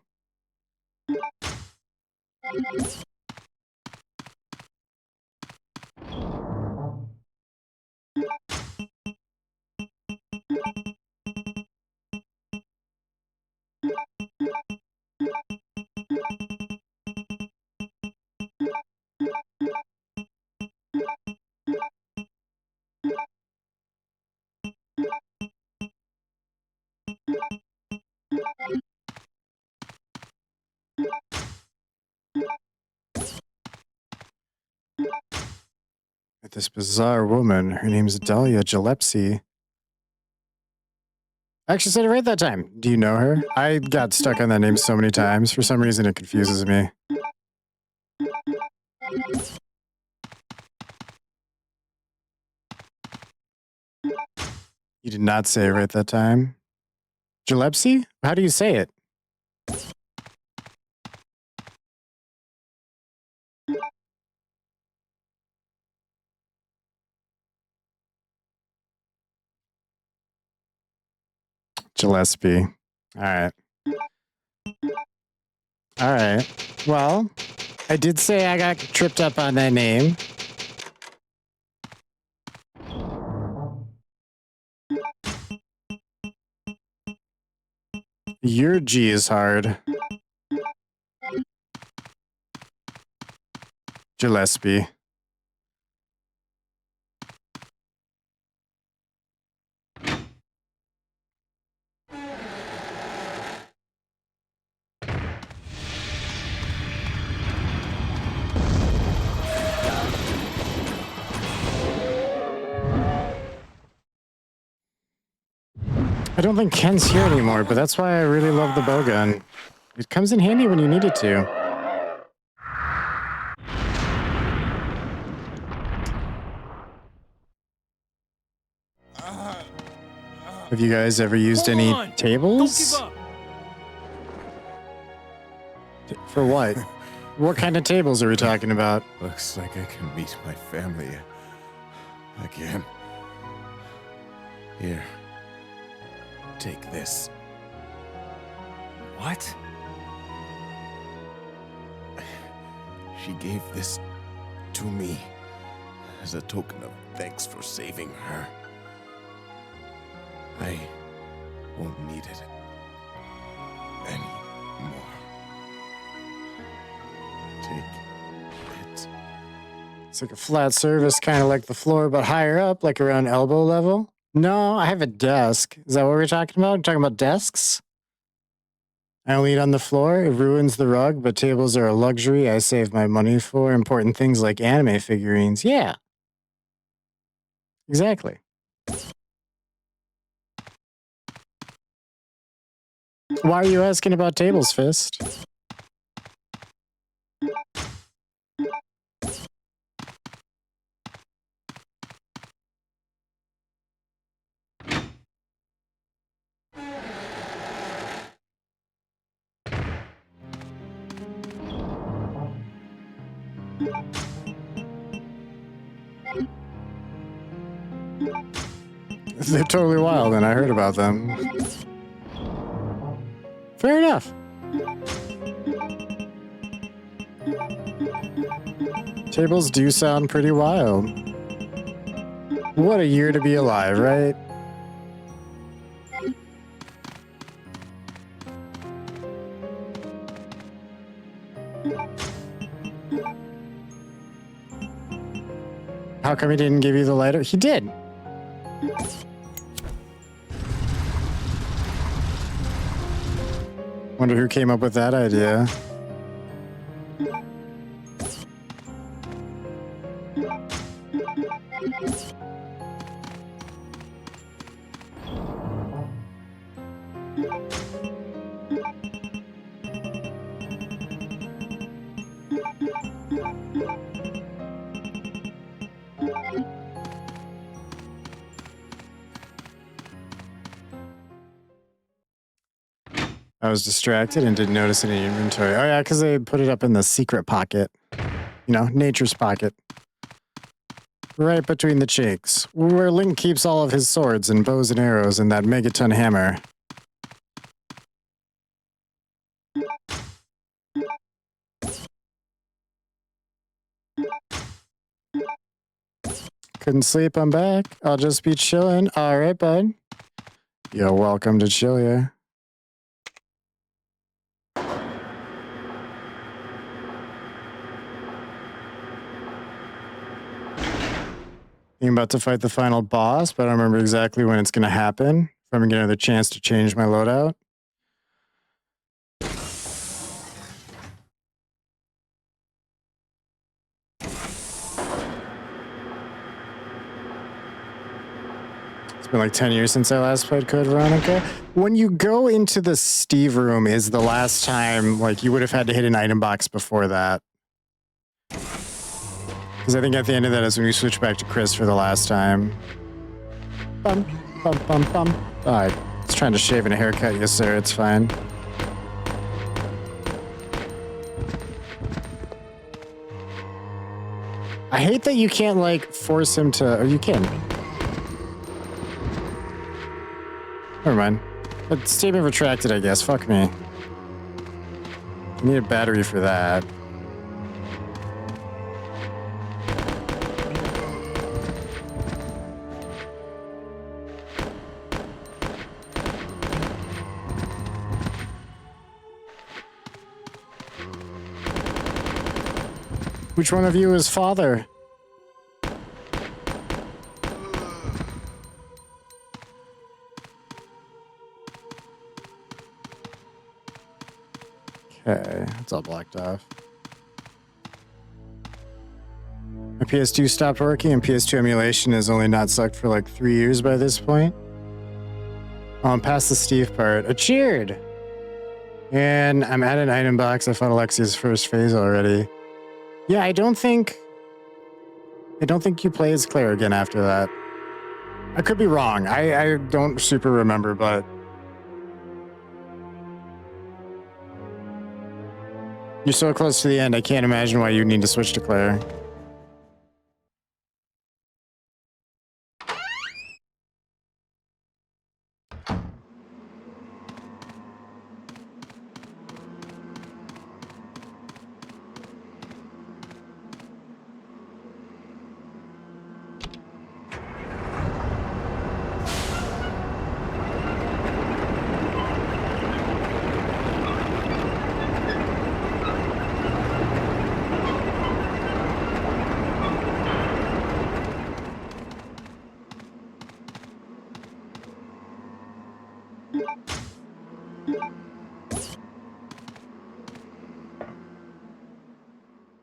This bizarre woman, her name's Dahlia Gillespie. I actually said it right that time. Do you know her? I got stuck on that name so many times. For some reason, it confuses me. You did not say it right that time. Gillespie? How do you say it? Gillespie. All right. All right. Well, I did say I got tripped up on that name. Your G is hard. Gillespie. I don't think Ken's here anymore, but that's why I really love the bowgun. It comes in handy when you need it to. Have you guys ever used Hold any on. tables? Don't give up. For what? What kind of tables are we talking about? Looks like I can meet my family again. Here. Take this. What? She gave this to me as a token of thanks for saving her. I won't need it anymore. Take it. It's like a flat surface, kind of like the floor, but higher up, like around elbow level. No, I have a desk. Is that what we're talking about? We're talking about desks? I only eat on the floor. It ruins the rug, but tables are a luxury I save my money for. Important things like anime figurines. Yeah. Exactly. Why are you asking about tables, Fist? They're totally wild, and I heard about them. Fair enough. Tables do sound pretty wild. What a year to be alive, right? How come he didn't give you the lighter? He did. Wonder who came up with that idea. I was distracted and didn't notice any inventory. Oh yeah, because they put it up in the secret pocket. You know, nature's pocket. Right between the cheeks. Where Link keeps all of his swords and bows and arrows and that megaton hammer. Couldn't sleep, I'm back. I'll just be chilling. Alright, bud. You're welcome to chill here. I'm about to fight the final boss, but I don't remember exactly when it's going to happen. If I'm going to get another chance to change my loadout. It's been like 10 years since I last played Code Veronica. When you go into the Steve room is the last time, like, you would have had to hit an item box before that. Because I think at the end of that is when we switch back to Chris for the last time. Bum, bum, bum, bum. Alright, it's trying to shave and a haircut. Yes, sir, it's fine. I hate that you can't, like, force him to... Or you can. Never mind. But statement retracted, I guess. Fuck me. I need a battery for that. Which one of you is father? Okay, it's all blocked off. My PS2 stopped working and PS2 emulation has only not sucked for like 3 years by this point. Oh, I'm past the Steve part. I cheered! And I'm at an item box. I found Alexia's first phase already. Yeah, I don't think you play as Claire again after that. I could be wrong. I don't super remember, but you're so close to the end, I can't imagine why you need to switch to Claire.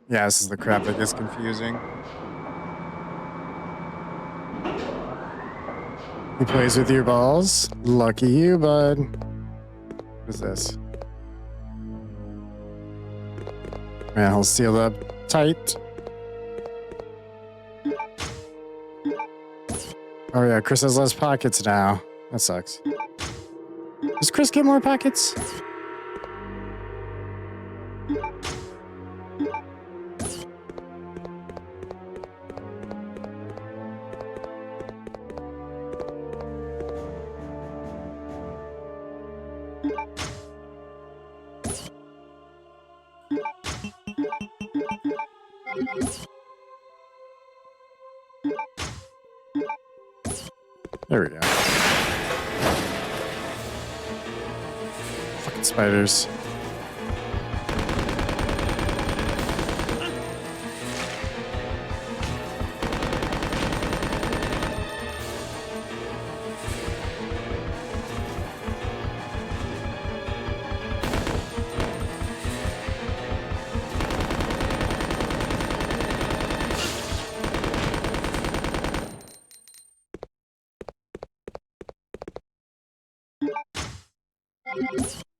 Yeah, this is the crap that gets confusing. He plays with your balls? Lucky you, bud. What is this? Manhole sealed up tight. Oh yeah, Chris has less pockets now. That sucks. Does Chris get more pockets? There we go. Fucking spiders.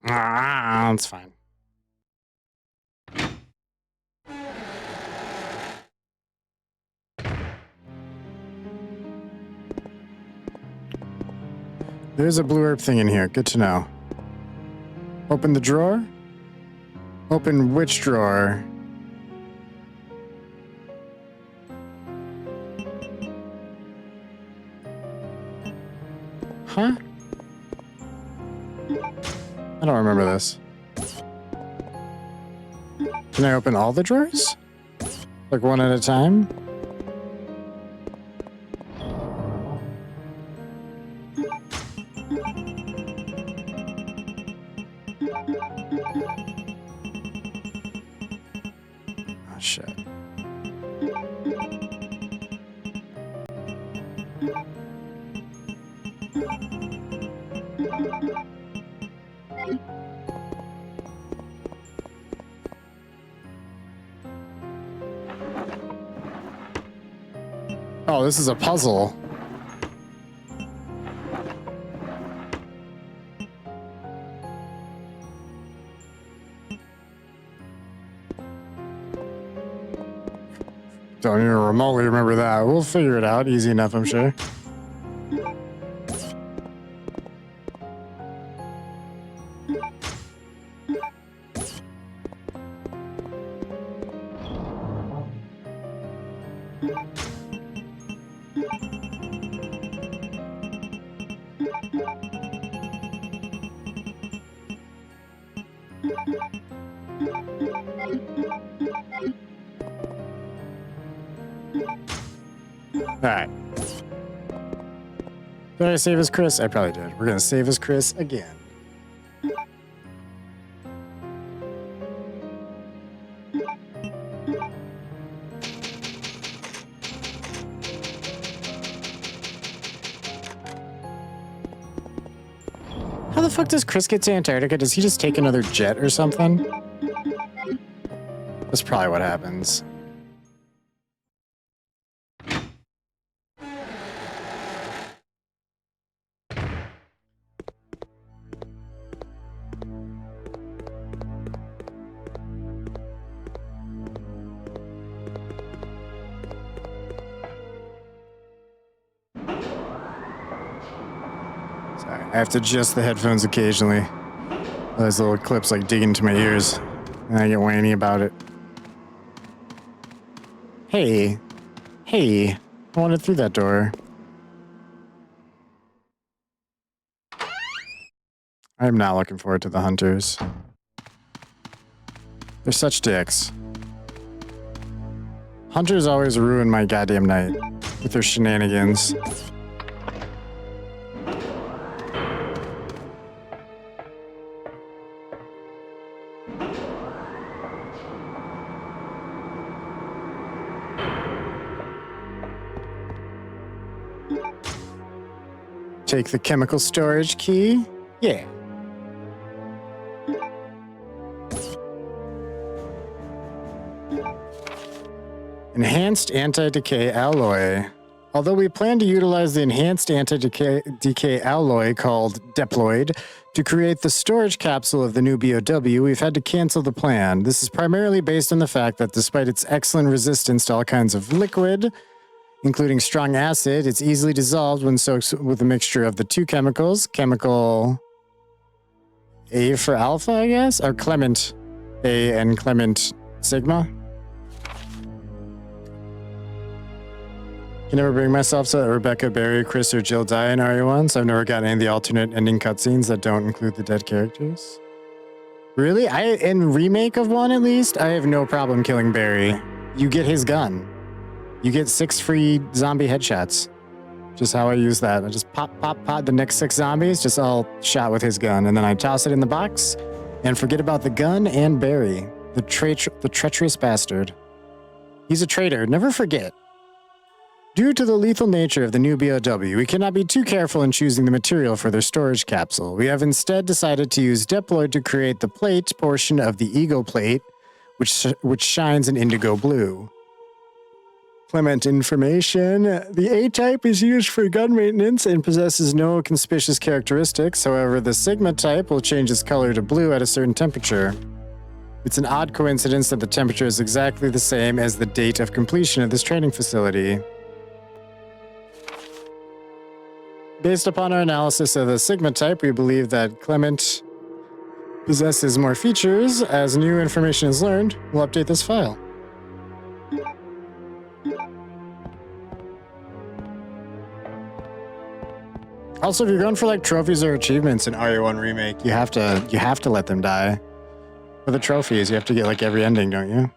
Ah, that's fine. There's a blue herb thing in here. Good to know. Open the drawer. Open which drawer? Huh? I don't remember this. Can I open all the drawers? Like one at a time? Oh, shit. Oh, this is a puzzle. Don't even remotely remember that. We'll figure it out. Easy enough, I'm sure. Alright. Did I save as Chris? I probably did. We're gonna save as Chris again. How the fuck does Chris get to Antarctica? Does he just take another jet or something? That's probably what happens. Sorry, I have to adjust the headphones occasionally. Those little clips like dig into my ears, and I get whiny about it. Hey, I wanted through that door. I'm not looking forward to the hunters. They're such dicks. Hunters always ruin my goddamn night with their shenanigans. Take the chemical storage key. Yeah. Enhanced anti-decay alloy. Although we plan to utilize the enhanced anti-decay alloy called Deployed to create the storage capsule of the new BOW, we've had to cancel the plan. This is primarily based on the fact that despite its excellent resistance to all kinds of liquid, including strong acid, it's easily dissolved when soaked with a mixture of the two chemicals, chemical A for alpha, I guess, or Clement A and Clement Sigma. Can never bring myself to let Rebecca, Barry, Chris, or Jill die in RE1, so I've never gotten any of the alternate ending cutscenes that don't include the dead characters. Really? In Remake of 1 at least, I have no problem killing Barry. You get his gun. You get 6 free zombie headshots. Just how I use that. I just pop the next 6 zombies, just all shot with his gun. And then I toss it in the box and forget about the gun and Barry, the treacherous bastard. He's a traitor, never forget. Due to the lethal nature of the new BOW, we cannot be too careful in choosing the material for their storage capsule. We have instead decided to use Deployed to create the plate portion of the Ego plate, which shines an indigo blue. Clement information. The A-type is used for gun maintenance and possesses no conspicuous characteristics. However, the Sigma type will change its color to blue at a certain temperature. It's an odd coincidence that the temperature is exactly the same as the date of completion of this training facility. Based upon our analysis of the Sigma type, we believe that Clement possesses more features. As new information is learned, we'll update this file. Also, if you're going for like trophies or achievements in RE1 Remake, you have to let them die. For the trophies, you have to get like every ending, don't you?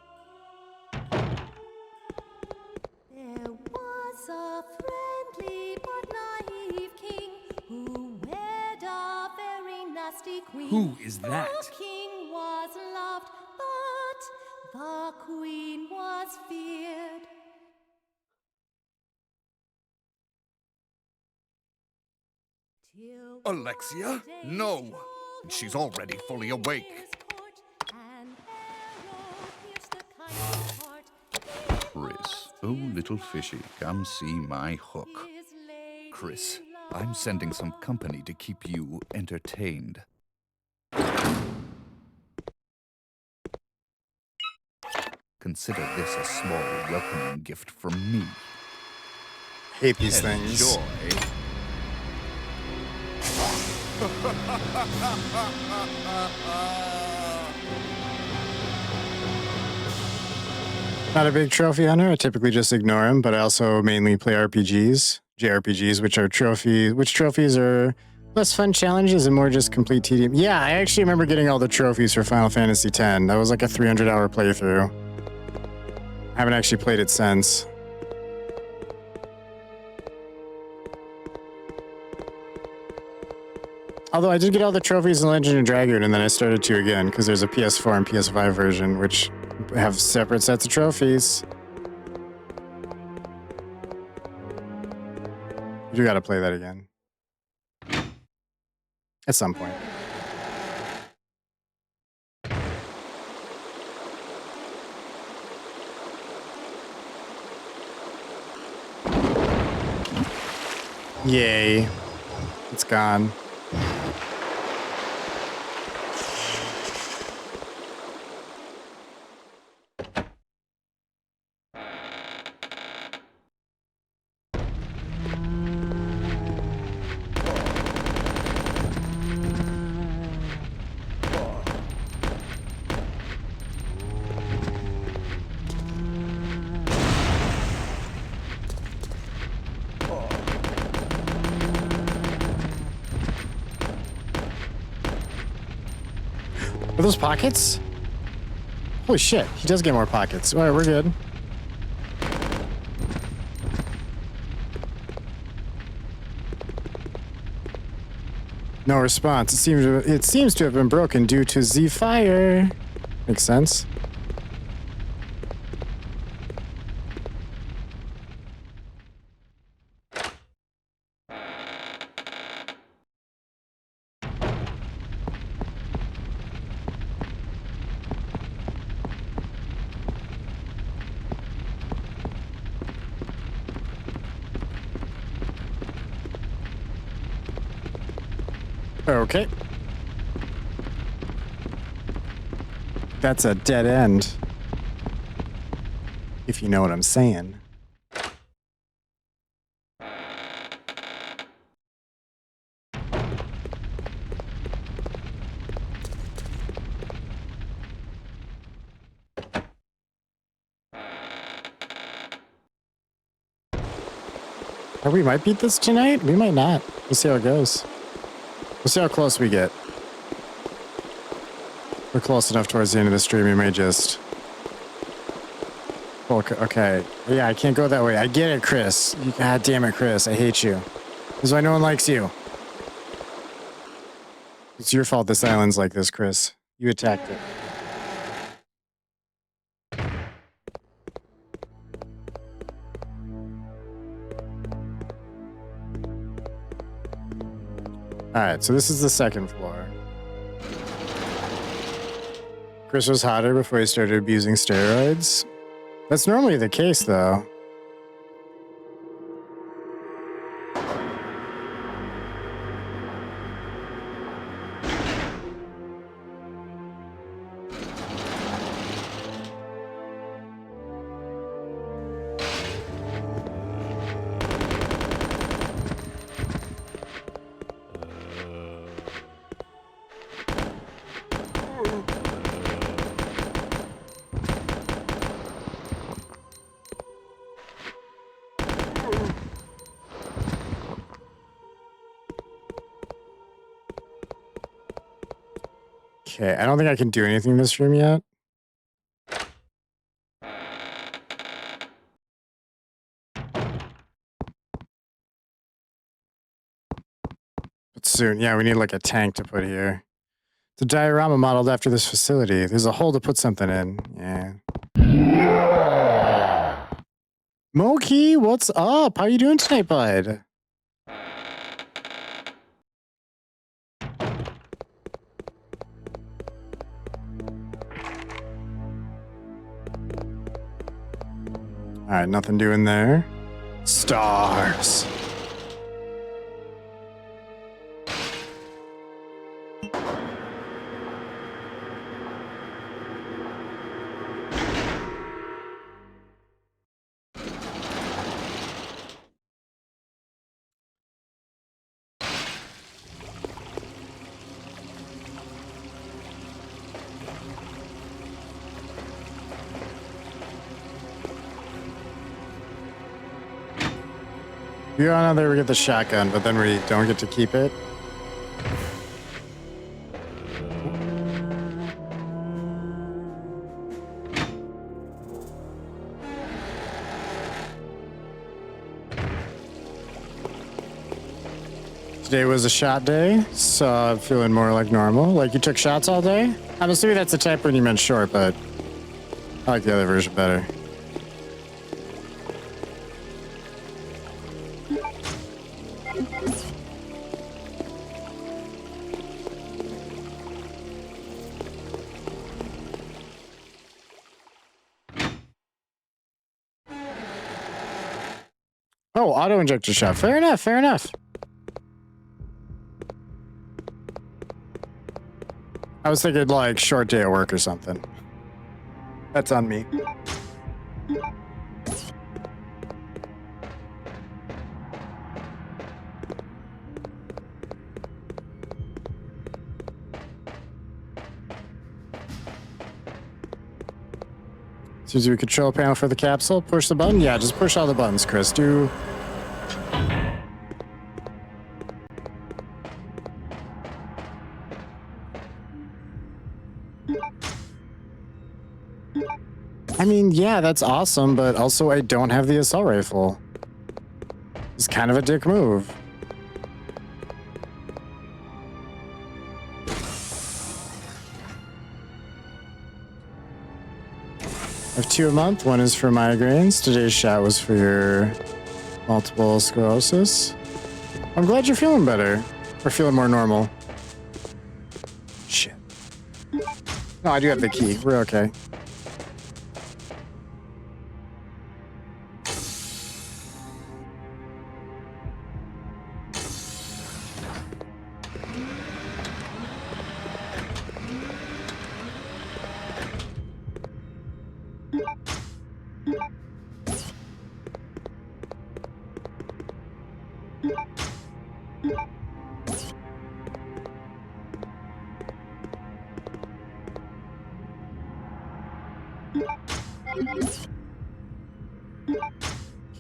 There was a friendly but naive king who wed a very nasty queen. Who is that? The king was loved, but the queen was feared. Alexia? No! She's already fully awake. Chris, oh little fishy, come see my hook. Chris, I'm sending some company to keep you entertained. Consider this a small welcoming gift from me. Hate these things. Enjoy. Not a big trophy hunter. I typically just ignore them, but I also mainly play RPGs, JRPGs, which trophies are less fun challenges and more just complete tedium. Yeah, I actually remember getting all the trophies for Final Fantasy X. That was like a 300-hour playthrough. I haven't actually played it since. Although I did get all the trophies in Legend of Dragoon, and then I started to again, because there's a PS4 and PS5 version, which have separate sets of trophies. You gotta play that again. At some point. Yay. It's gone. Are those pockets? Holy shit, he does get more pockets. All right, we're good. No response. It seems to have been broken due to Z fire. Makes sense. Okay. That's a dead end. If you know what I'm saying. Oh, we might beat this tonight. We might not. We'll see how it goes. We'll see how close we get. We're close enough towards the end of the stream. We may just... Okay. Yeah, I can't go that way. I get it, Chris. God damn it, Chris. I hate you. This is why no one likes you. It's your fault this island's like this, Chris. You attacked it. Alright, so this is the second floor. Chris was hotter before he started abusing steroids. That's normally the case, though. Okay, I don't think I can do anything in this room yet. But soon, yeah, we need like a tank to put here. It's a diorama modeled after this facility. There's a hole to put something in. Yeah. Moki, what's up? How you doing tonight, bud? Alright, nothing doing there. Stars. You're on there, we get the shotgun, but then we don't get to keep it. Today was a shot day, so I'm feeling more like normal. Like you took shots all day? I'm assuming that's the type when you meant short, but I like the other version better. Oh, auto injector shot. Fair enough, fair enough. I was thinking like short day at work or something. That's on me. Seems to be a control panel for the capsule. Push the button? Yeah, just push all the buttons, Chris. Do... I mean, yeah, that's awesome, but also I don't have the assault rifle. It's kind of a dick move. I have 2 a month. One is for migraines. Today's shot was for your multiple sclerosis. I'm glad you're feeling better. Or feeling more normal. Shit. No, I do have the key. We're okay.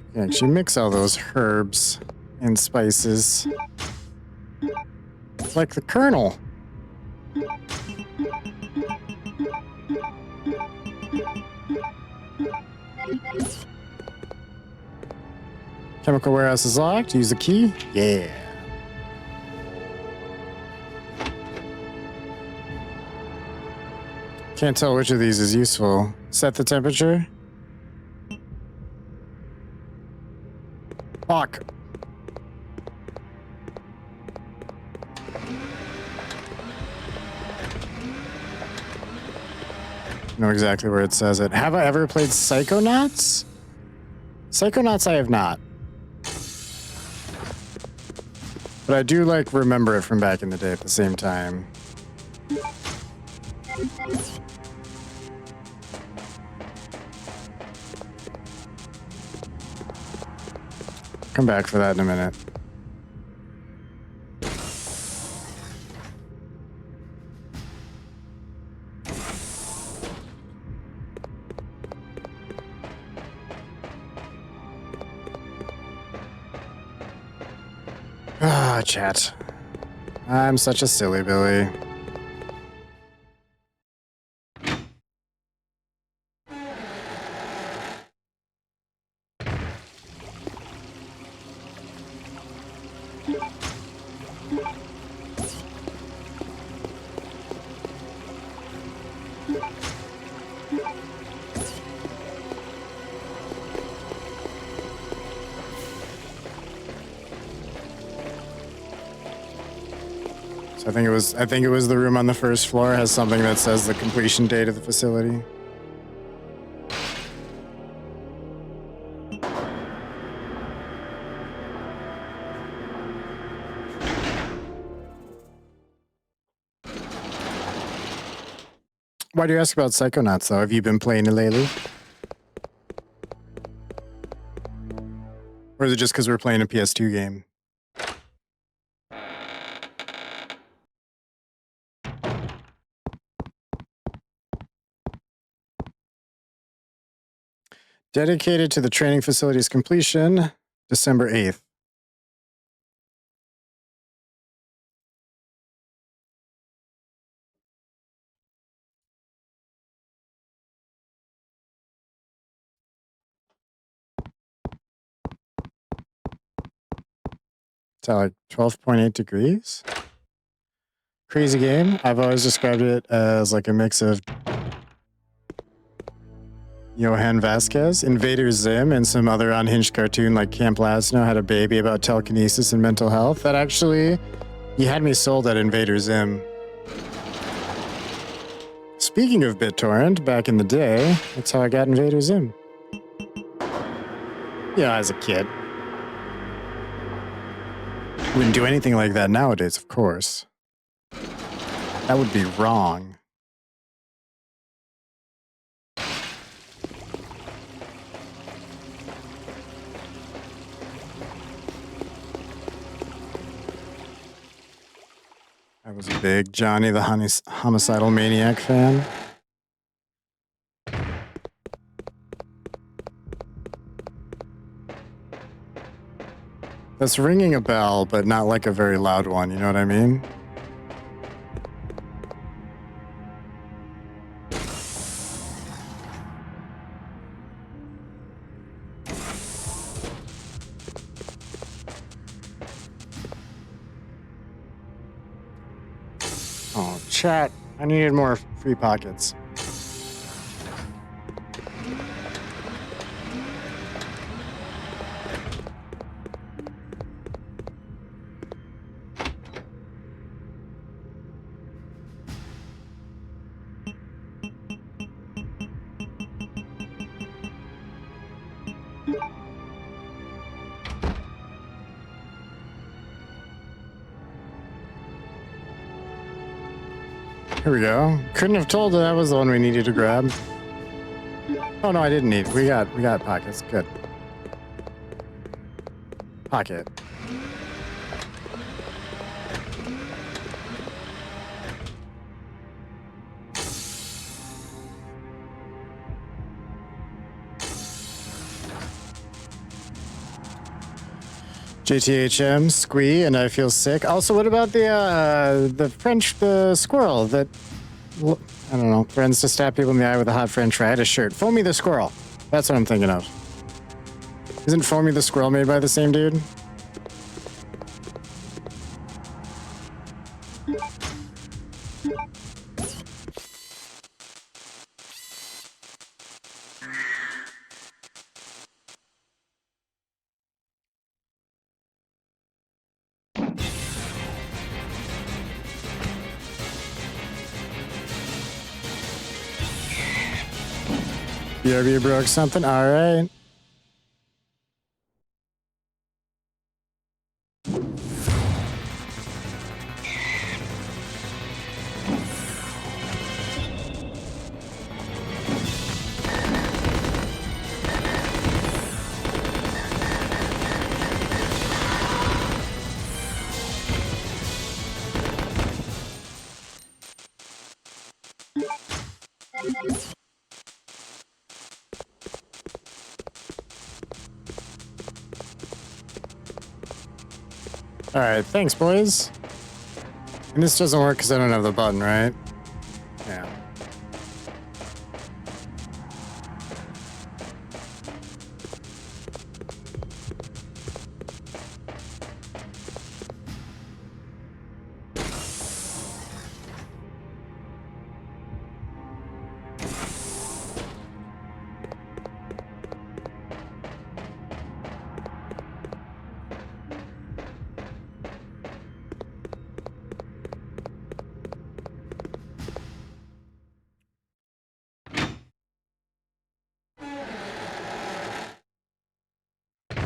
You can actually mix all those herbs and spices. It's like the Colonel. Chemical warehouse is locked. Use the key. Yeah. Can't tell which of these is useful. Set the temperature. Fuck. Know exactly where it says it. Have I ever played Psychonauts? Psychonauts I have not. But I do like remember it from back in the day at the same time. Come back for that in a minute. Ah, chat. I'm such a silly Billy. I think it was the room on the first floor has something that says the completion date of the facility. Why do you ask about Psychonauts though? Have you been playing it lately? Or is it just because we're playing a PS2 game? Dedicated to the training facility's completion, December 8th. It's at like 12.8 degrees. Crazy game. I've always described it as like a mix of Johann Vasquez, Invader Zim, and some other unhinged cartoon like Camp Laszlo had a baby about telekinesis and mental health. That actually, you had me sold at Invader Zim. Speaking of BitTorrent, back in the day, that's how I got Invader Zim. Yeah, as a kid. Wouldn't do anything like that nowadays, of course. That would be wrong. I was a big Johnny the Homicidal Maniac fan. That's ringing a bell, but not like a very loud one, you know what I mean? Chat, I needed more free pockets. Here we go. Couldn't have told that was the one we needed to grab. Oh no, I didn't need. We got pockets. Good. Pocket. JTHM, squee, and I feel sick. Also, what about the squirrel that, I don't know, threatens to stab people in the eye with a hot French fry? I had a shirt. Foamy the squirrel. That's what I'm thinking of. Isn't Foamy the squirrel made by the same dude? BRB broke something? Alright. Alright, thanks, boys. And this doesn't work because I don't have the button, right? Yeah.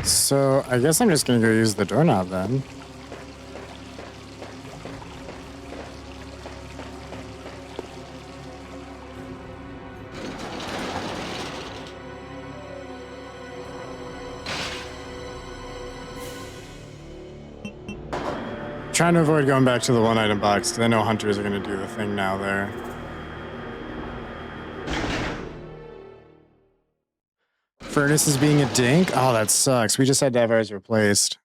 So, I guess I'm just gonna go use the doorknob then. Trying to avoid going back to the one item box because I know hunters are gonna do the thing now there. Furnace is being a dink? Oh, that sucks. We just had to have ours replaced.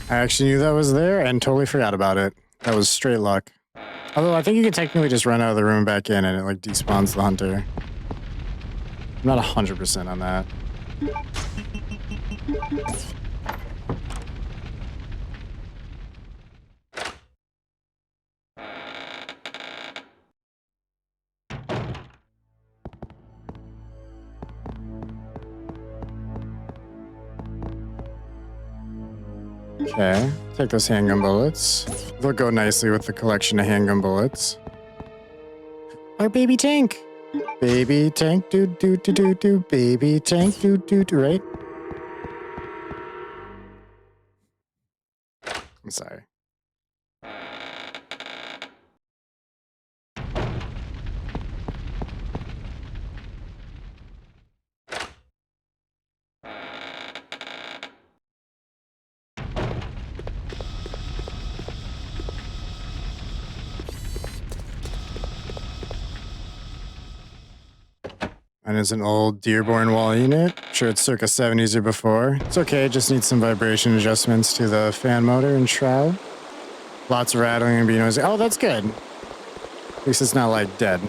I actually knew that was there and totally forgot about it. That was straight luck. Although I think you could technically just run out of the room back in and it like despawns the hunter. I'm not 100% on that. Okay, take those handgun bullets. They'll go nicely with the collection of handgun bullets. Our baby tank! Baby tank, do do do do do. Baby tank, do do do. Right? I'm sorry. And it's an old Dearborn wall unit. Sure, it's circa 70s or before. It's okay, just needs some vibration adjustments to the fan motor and shroud. Lots of rattling and being noisy. Oh, that's good. At least it's not like dead.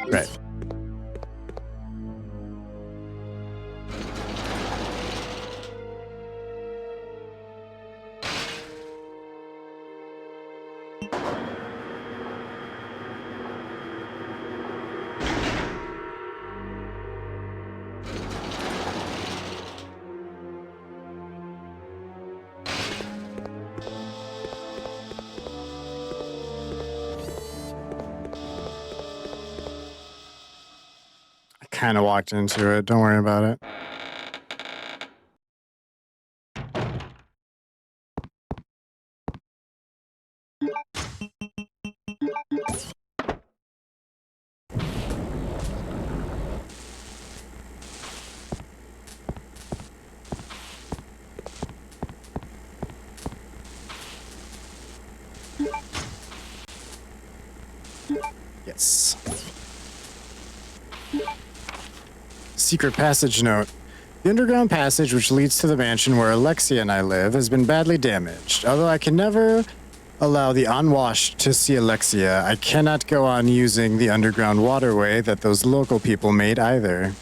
Right. Kind of walked into it. Don't worry about it. Yes. Secret passage note. The underground passage which leads to the mansion where Alexia and I live has been badly damaged. Although I can never allow the unwashed to see Alexia, I cannot go on using the underground waterway that those local people made either.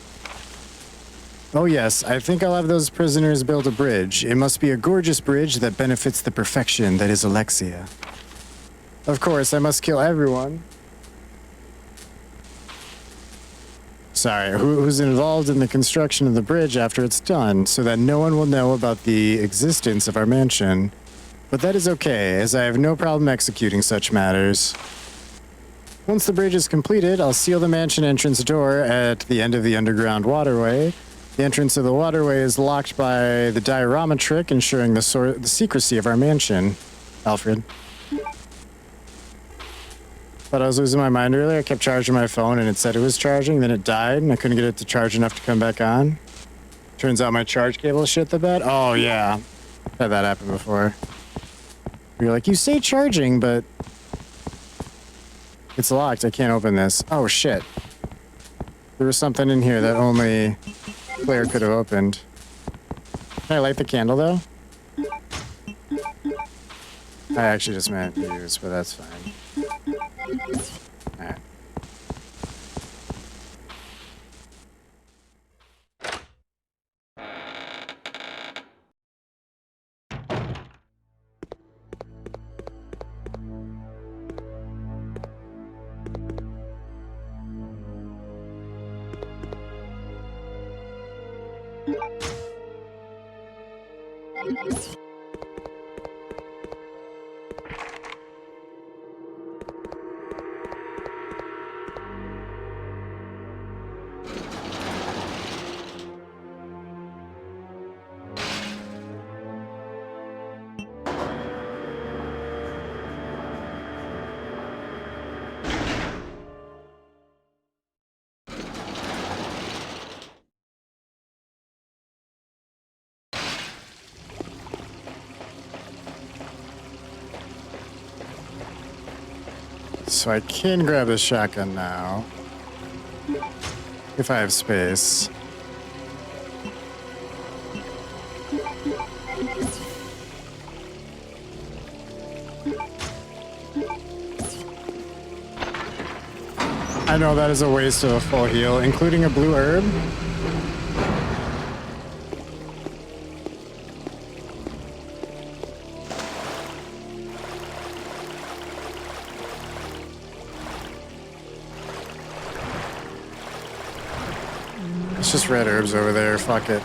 Oh yes, I think I'll have those prisoners build a bridge. It must be a gorgeous bridge that benefits the perfection that is Alexia. Of course, I must kill everyone. Sorry, who's involved in the construction of the bridge after it's done, so that no one will know about the existence of our mansion. But that is okay, as I have no problem executing such matters. Once the bridge is completed, I'll seal the mansion entrance door at the end of the underground waterway. The entrance of the waterway is locked by the diorama trick, ensuring the secrecy of our mansion. Alfred. Thought I was losing my mind earlier. I kept charging my phone and it said it was charging, then it died and I couldn't get it to charge enough to come back on. Turns out my charge cable shit the bed. Oh yeah, had that happen before. You're like, you say charging, but it's locked. I can't open this. Oh shit. There was something in here that only Claire could have opened. Can I light the candle though? I actually just meant use, but that's fine. Alright. So I can grab a shotgun now. If I have space. I know that is a waste of a full heal, including a blue herb. It's just red herbs over there, fuck it.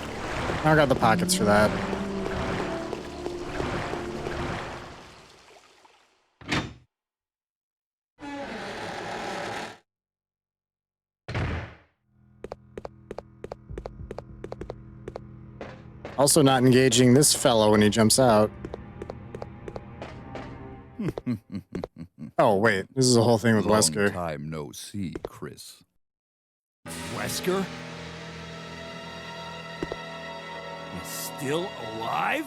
I got the pockets for that. Also not engaging this fellow when he jumps out. Oh, wait. This is a whole thing with Wesker. Long time no see, Chris. Wesker? still alive?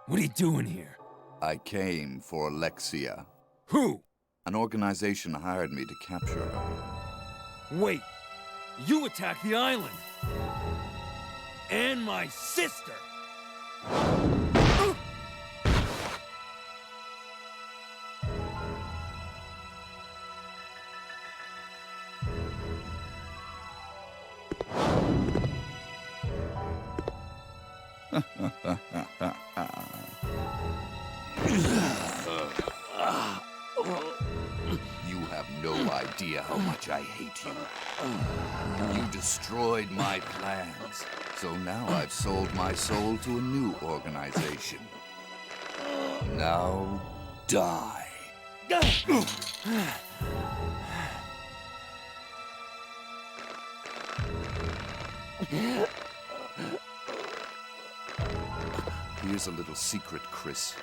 What are you doing here? I came for Alexia. Who? An organization hired me to capture her. Wait, you attacked the island. And my sister. You have no idea how much I hate you. You destroyed my plans. So now I've sold my soul to a new organization. Now, die. Here's a little secret, Chris.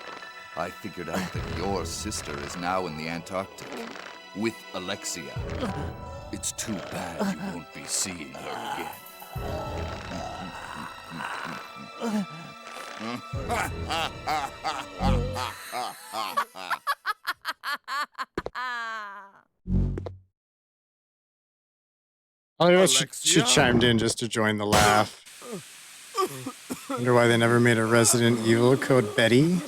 I figured out that your sister is now in the Antarctic with Alexia. It's too bad you won't be seeing her again. Oh, yeah, she chimed in just to join the laugh. Wonder why they never made a Resident Evil code Betty.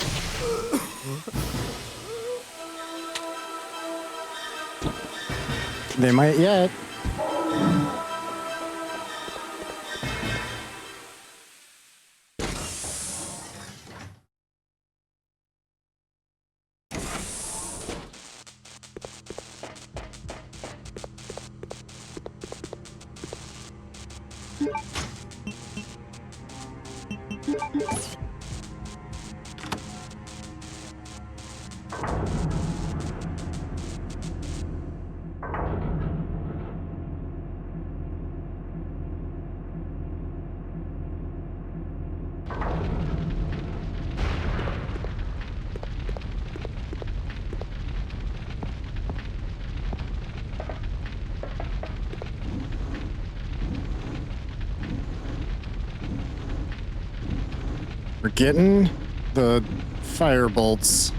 They might yet. We're getting the fire bolts.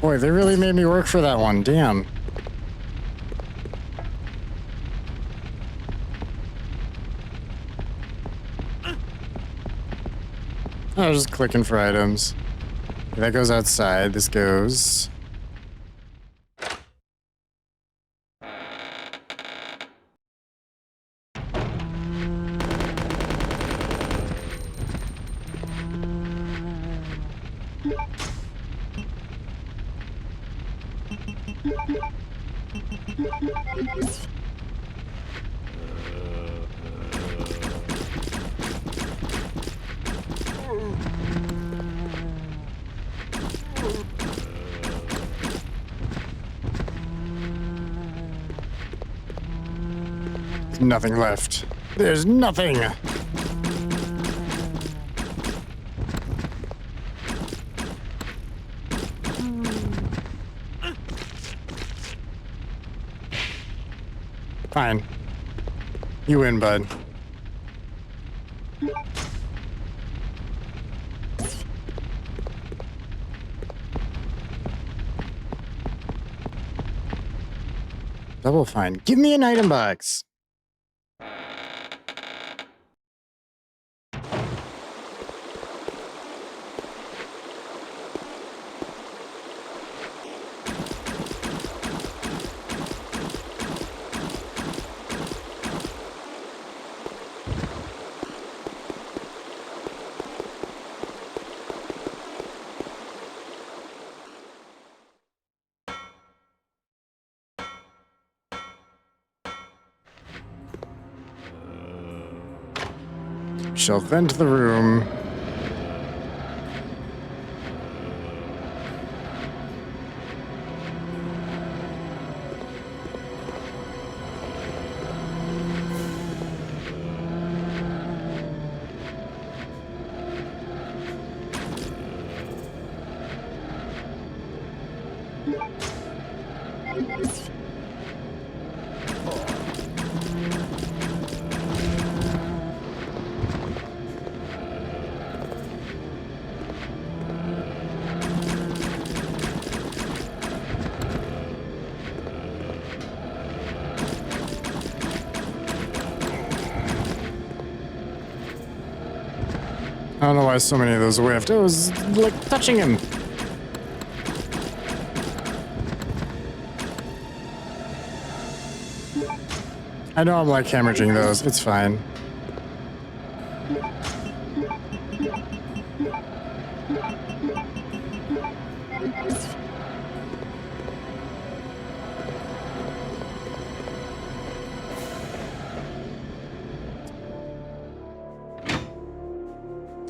Boy, they really made me work for that one. Damn. I was just clicking for items. That goes outside. This goes. There's nothing left. There's nothing. Fine. You win, bud. Double fine. Give me an item box. shall vent the room. I don't know why so many of those whiffed. It was like touching him. I know I'm like hemorrhaging those. It's fine.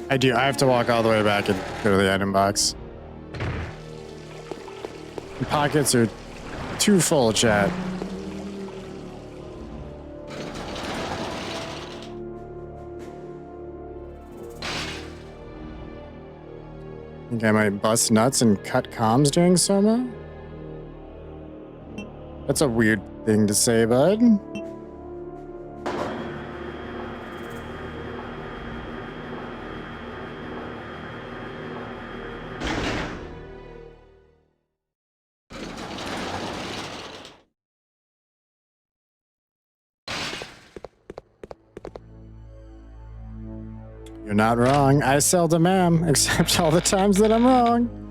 I do. I have to walk all the way back and go to the item box. The pockets are too full, chat. Think I might bust nuts and cut comms during Soma? That's a weird thing to say, bud. You're not wrong. I seldom am, except all the times that I'm wrong.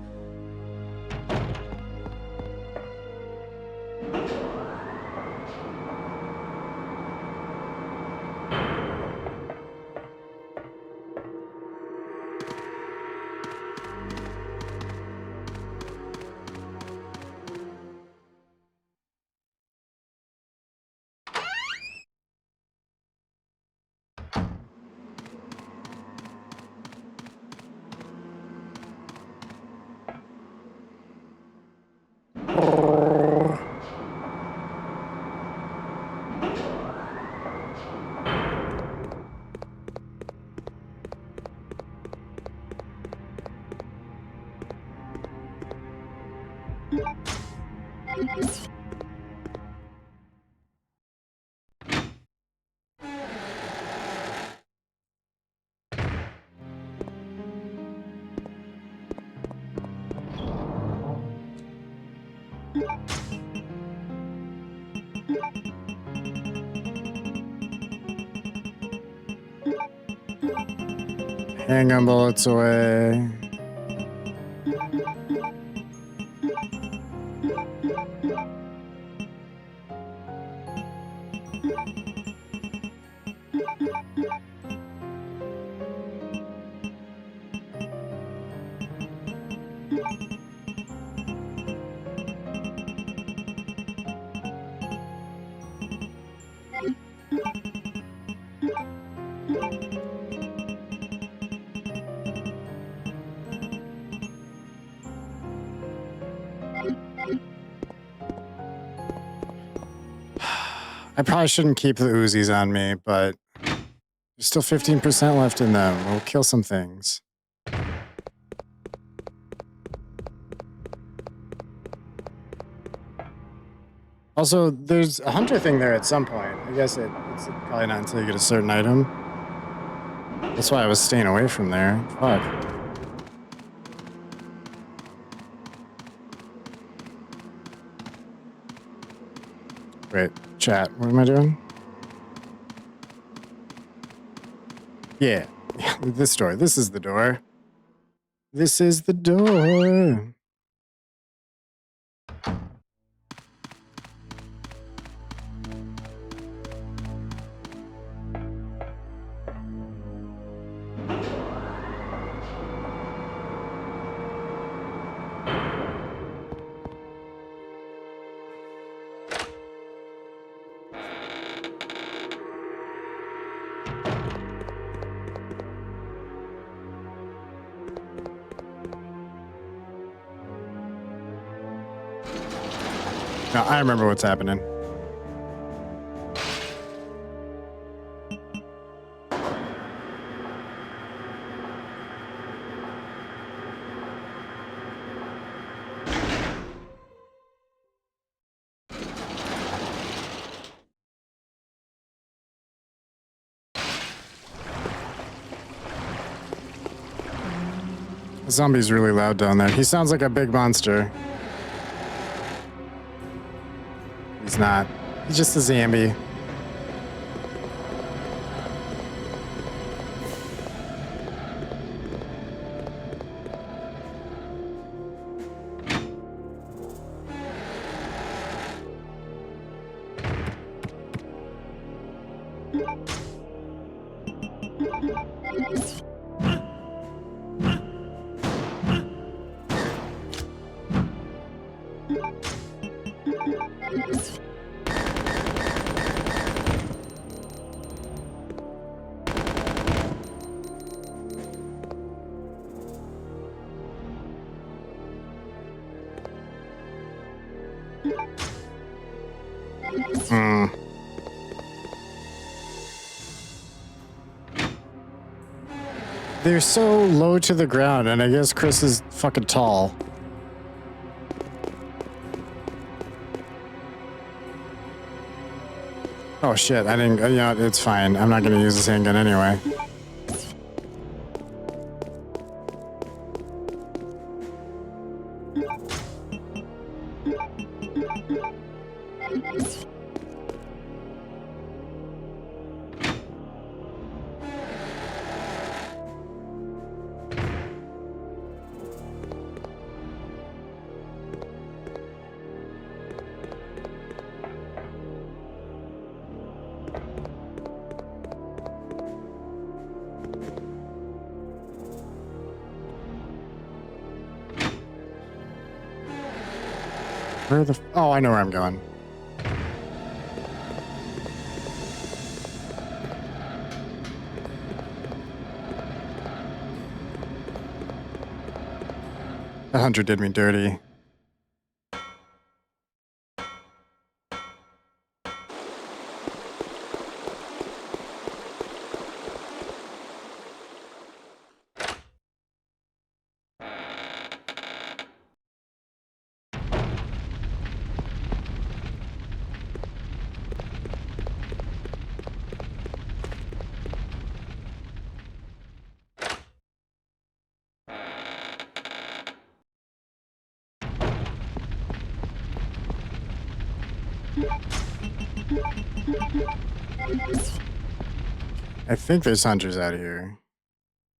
Handgun bullets away. I probably shouldn't keep the Uzis on me, but there's still 15% left in them. We'll kill some things. Also, there's a hunter thing there at some point. I guess it's probably not until you get a certain item. That's why I was staying away from there. Fuck. Wait, chat, what am I doing? Yeah, this door. This is the door. This is the door. No, I remember what's happening. The zombie's really loud down there. He sounds like a big monster. He's not. He's just a zombie. Hmm. They're so low to the ground, and I guess Chris is fucking tall. Oh shit, I didn't, you know, it's fine. I'm not gonna use this handgun anyway. Where the... Oh, I know where I'm going. That hunter did me dirty. I think there's hunters out here.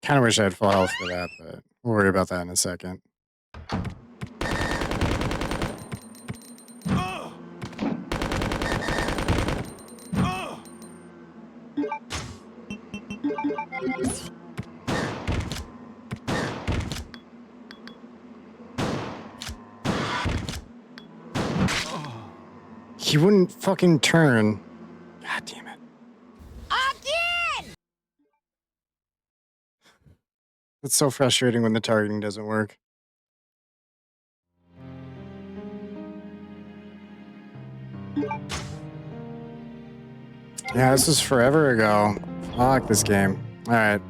Kind of wish I had full health for that, but we'll worry about that in a second. He wouldn't fucking turn. God damn it. Again! It's so frustrating when the targeting doesn't work. Yeah, this was forever ago. Fuck this game. Alright.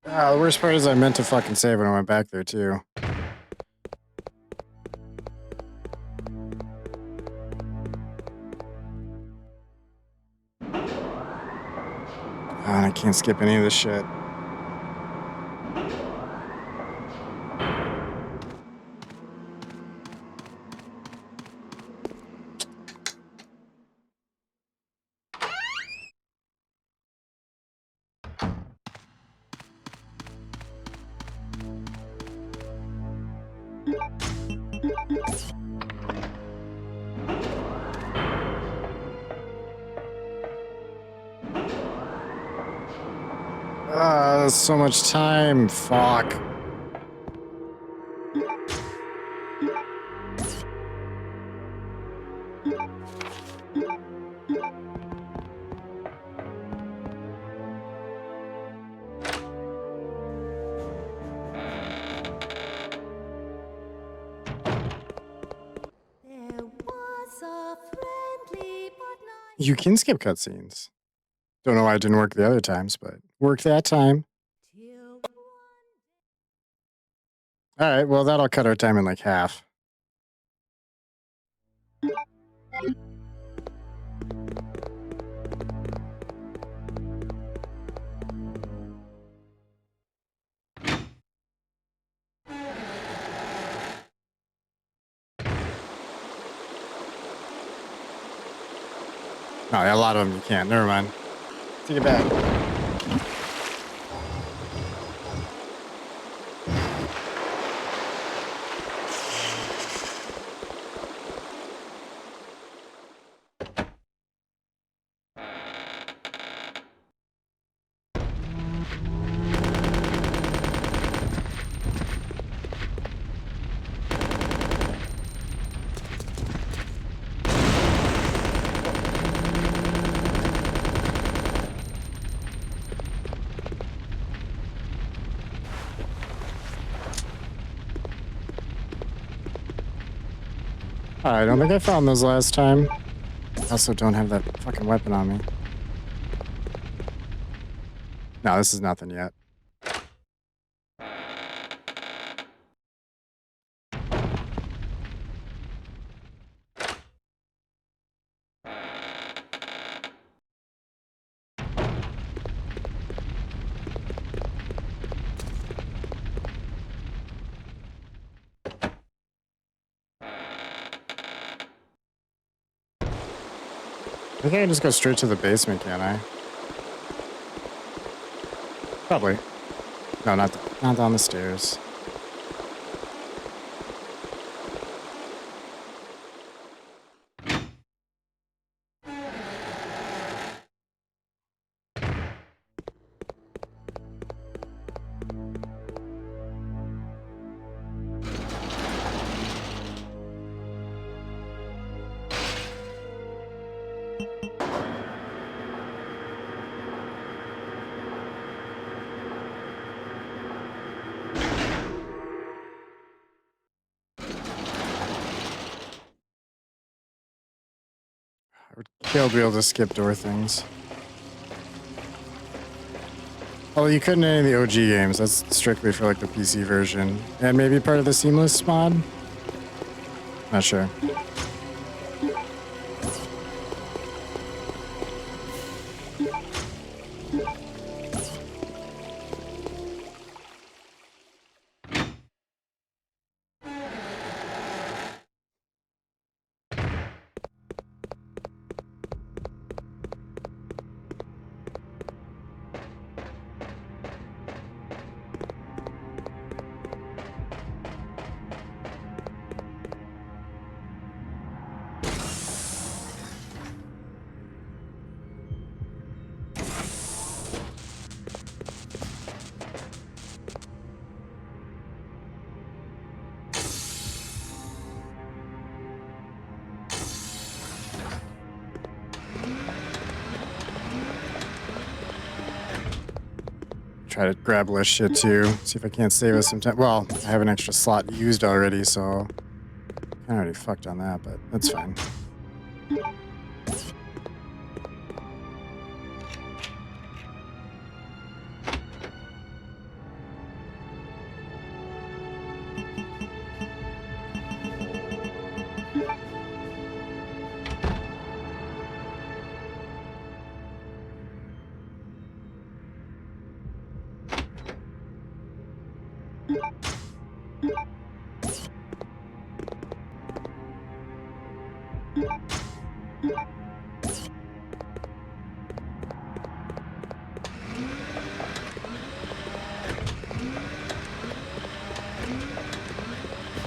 The worst part is I meant to fucking save when I went back there too. And I can't skip any of this shit. So much time. Fuck. There was a friendly but not You can skip cutscenes. Don't know why it didn't work the other times, but worked that time. till All right, well, that'll cut our time in like half. Oh, yeah, a lot of them you can't. Never mind. Take it back. I don't think I found those last time. I also don't have that fucking weapon on me. No, this is nothing yet. I think I can just go straight to the basement, can't I? Probably. No, not down the stairs. I would kill to be able to skip door things. Well, you couldn't in any of the OG games. That's strictly for like the PC version. And maybe part of the Seamless mod? Not sure. Try to grab less shit too. See if I can't save us some time. Well, I have an extra slot used already, so I already fucked on that, but that's fine.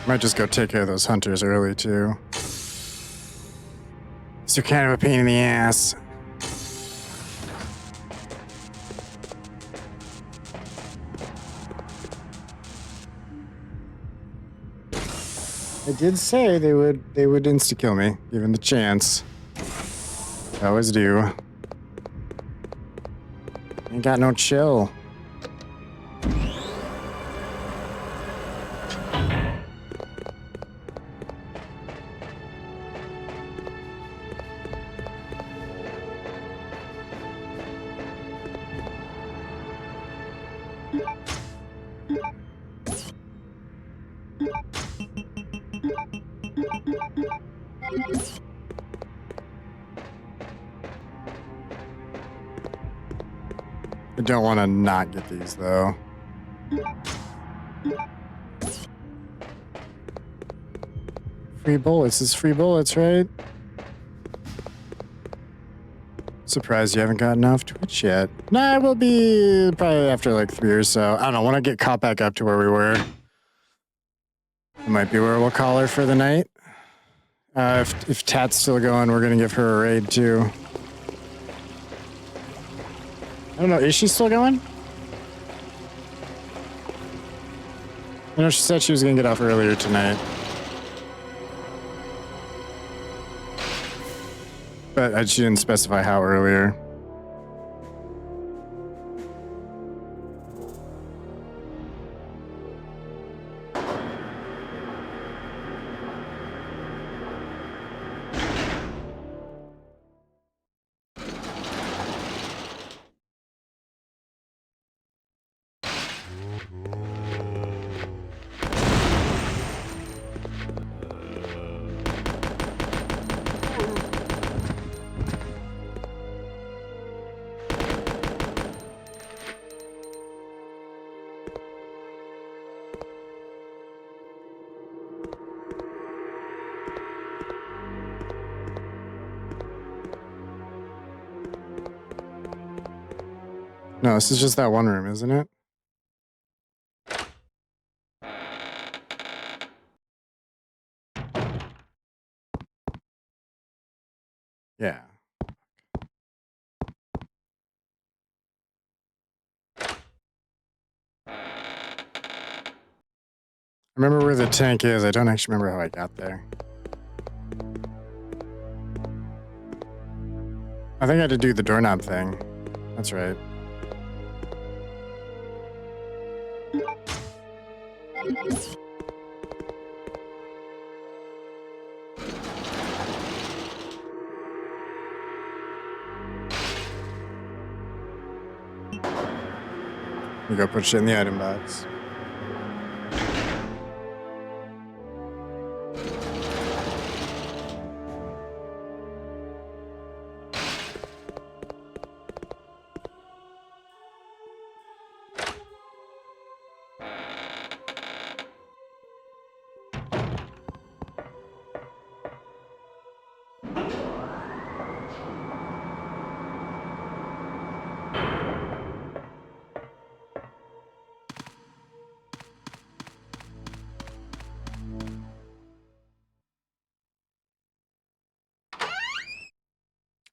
Might just go take care of those hunters early too. So kind of a pain in the ass. I did say they would insta kill me given the chance. I always do. Ain't got no chill. I don't want to not get these though. Free bullets is free bullets, right? Surprised you haven't gotten off Twitch yet. Nah, I will be probably after like 3 or so. I don't know, when I get caught back up to where we were. It might be where we'll call her for the night. If Tat's still going, we're gonna give her a raid too. I don't know, is she still going? I know she said she was gonna get off earlier tonight. But she didn't specify how earlier. No, this is just that one room, isn't it? Yeah. I remember where the tank is. I don't actually remember how I got there. I think I had to do the doorknob thing. That's right. You go put shit in the item box.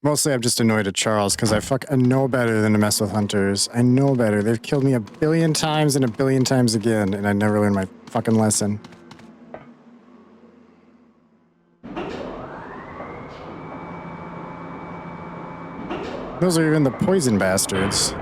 Mostly I'm just annoyed at Charles because I know better than to mess with hunters. I know better. They've killed me a billion times and a billion times again, and I never learned my fucking lesson. Those are even the poison bastards.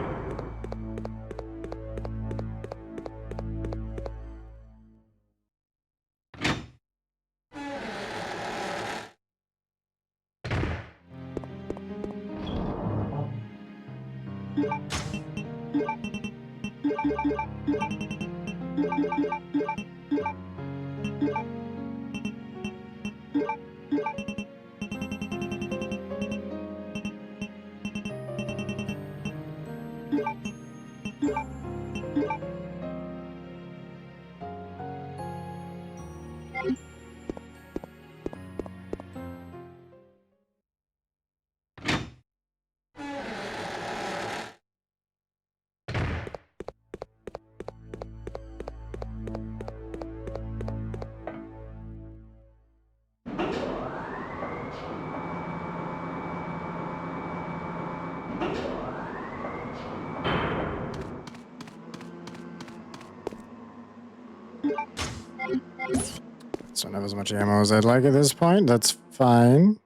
also don't have as much ammo as I'd like at this point. That's fine.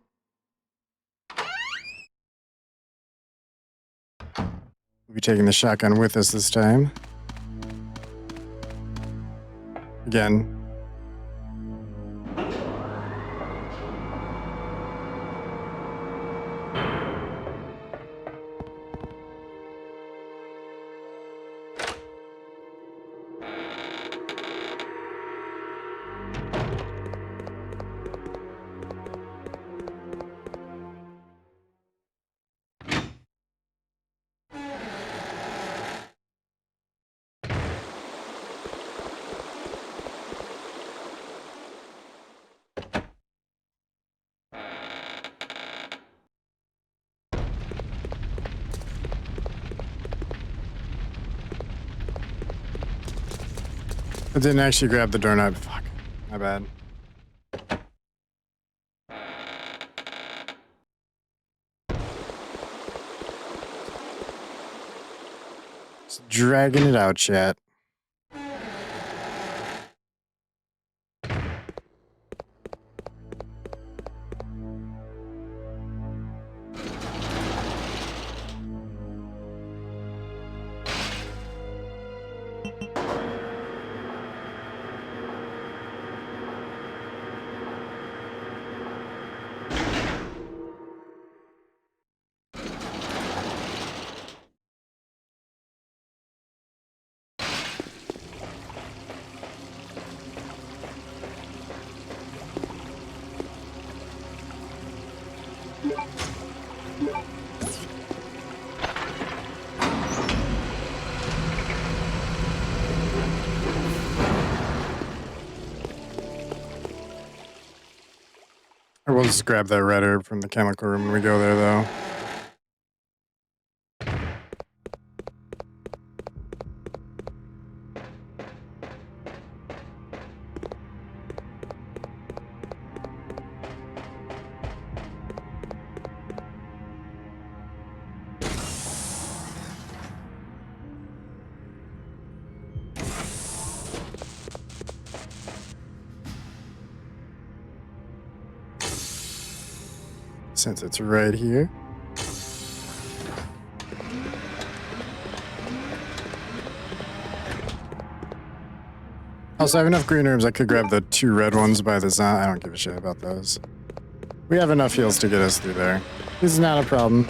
We'll be taking the shotgun with us this time. Again. I didn't actually grab the doorknob. Fuck. My bad. Just dragging it out, chat. Or we'll just grab that red herb from the chemical room when we go there, though. Since it's right here. Also, I have enough green herbs. I could grab the 2 red ones by the zombie. I don't give a shit about those. We have enough heals to get us through there. This is not a problem.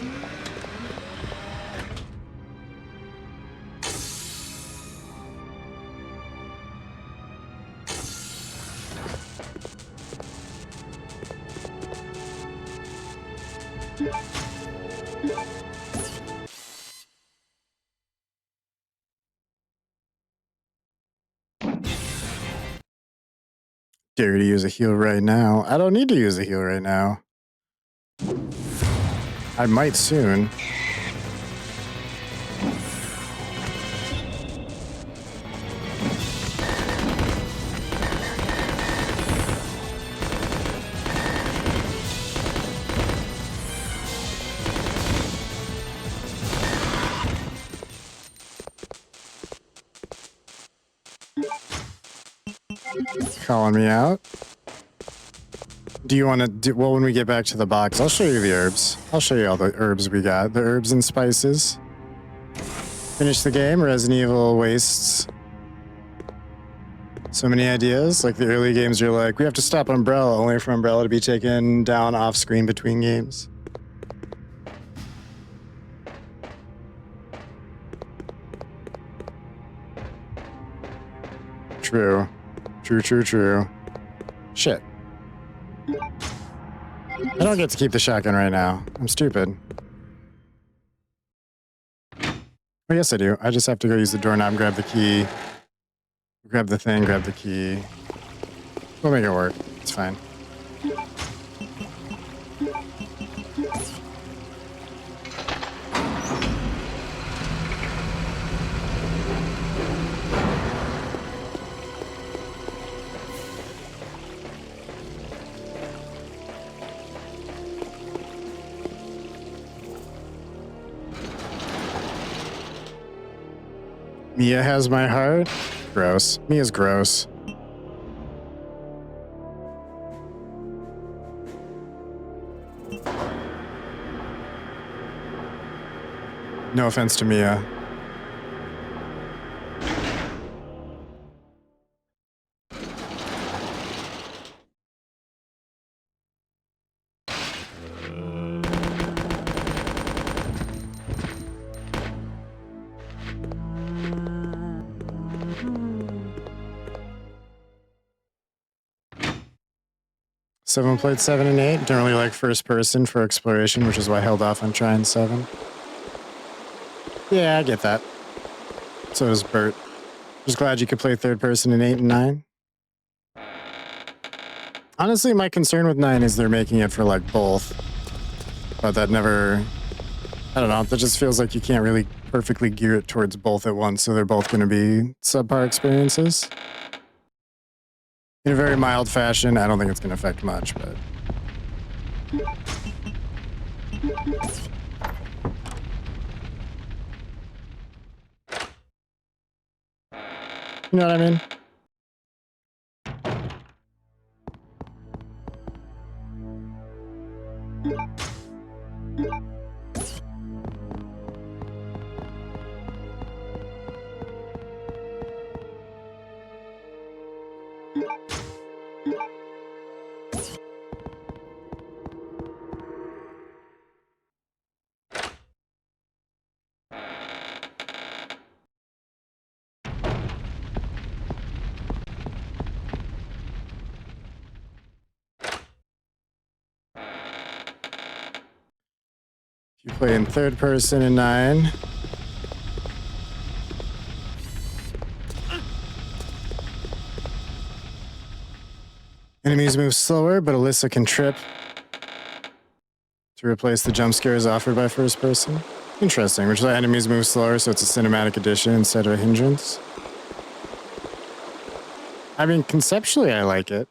Dare to use a heal right now. I don't need to use a heal right now. I might soon. Calling me out. Do you want to do, well, when we get back to the box, I'll show you the herbs. I'll show you all the herbs we got. The herbs and spices. Finish the game, Resident Evil Wastes. So many ideas. Like the early games, you're like, we have to stop Umbrella, only for Umbrella to be taken down off screen between games. True. True. Shit. I don't get to keep the shotgun right now. I'm stupid. Oh, yes, I do. I just have to go use the doorknob, grab the key. Grab the thing, grab the key. We'll make it work. It's fine. Mia has my heart. Gross. Mia's gross. No offense to Mia. Seven played 7 and 8. Don't really like first person for exploration, which is why I held off on trying 7. Yeah, I get that. So does Bert. Just glad you could play third person in 8 and 9. Honestly, my concern with 9 is they're making it for like both. But that never... I don't know, that just feels like you can't really perfectly gear it towards both at once, so they're both going to be subpar experiences. In a very mild fashion, I don't think it's going to affect much, but... You know what I mean? You play in third person in 9. Enemies move slower, but Alyssa can trip to replace the jump scares offered by first person. Interesting, which is why enemies move slower, so it's a cinematic addition instead of a hindrance. I mean, conceptually, I like it.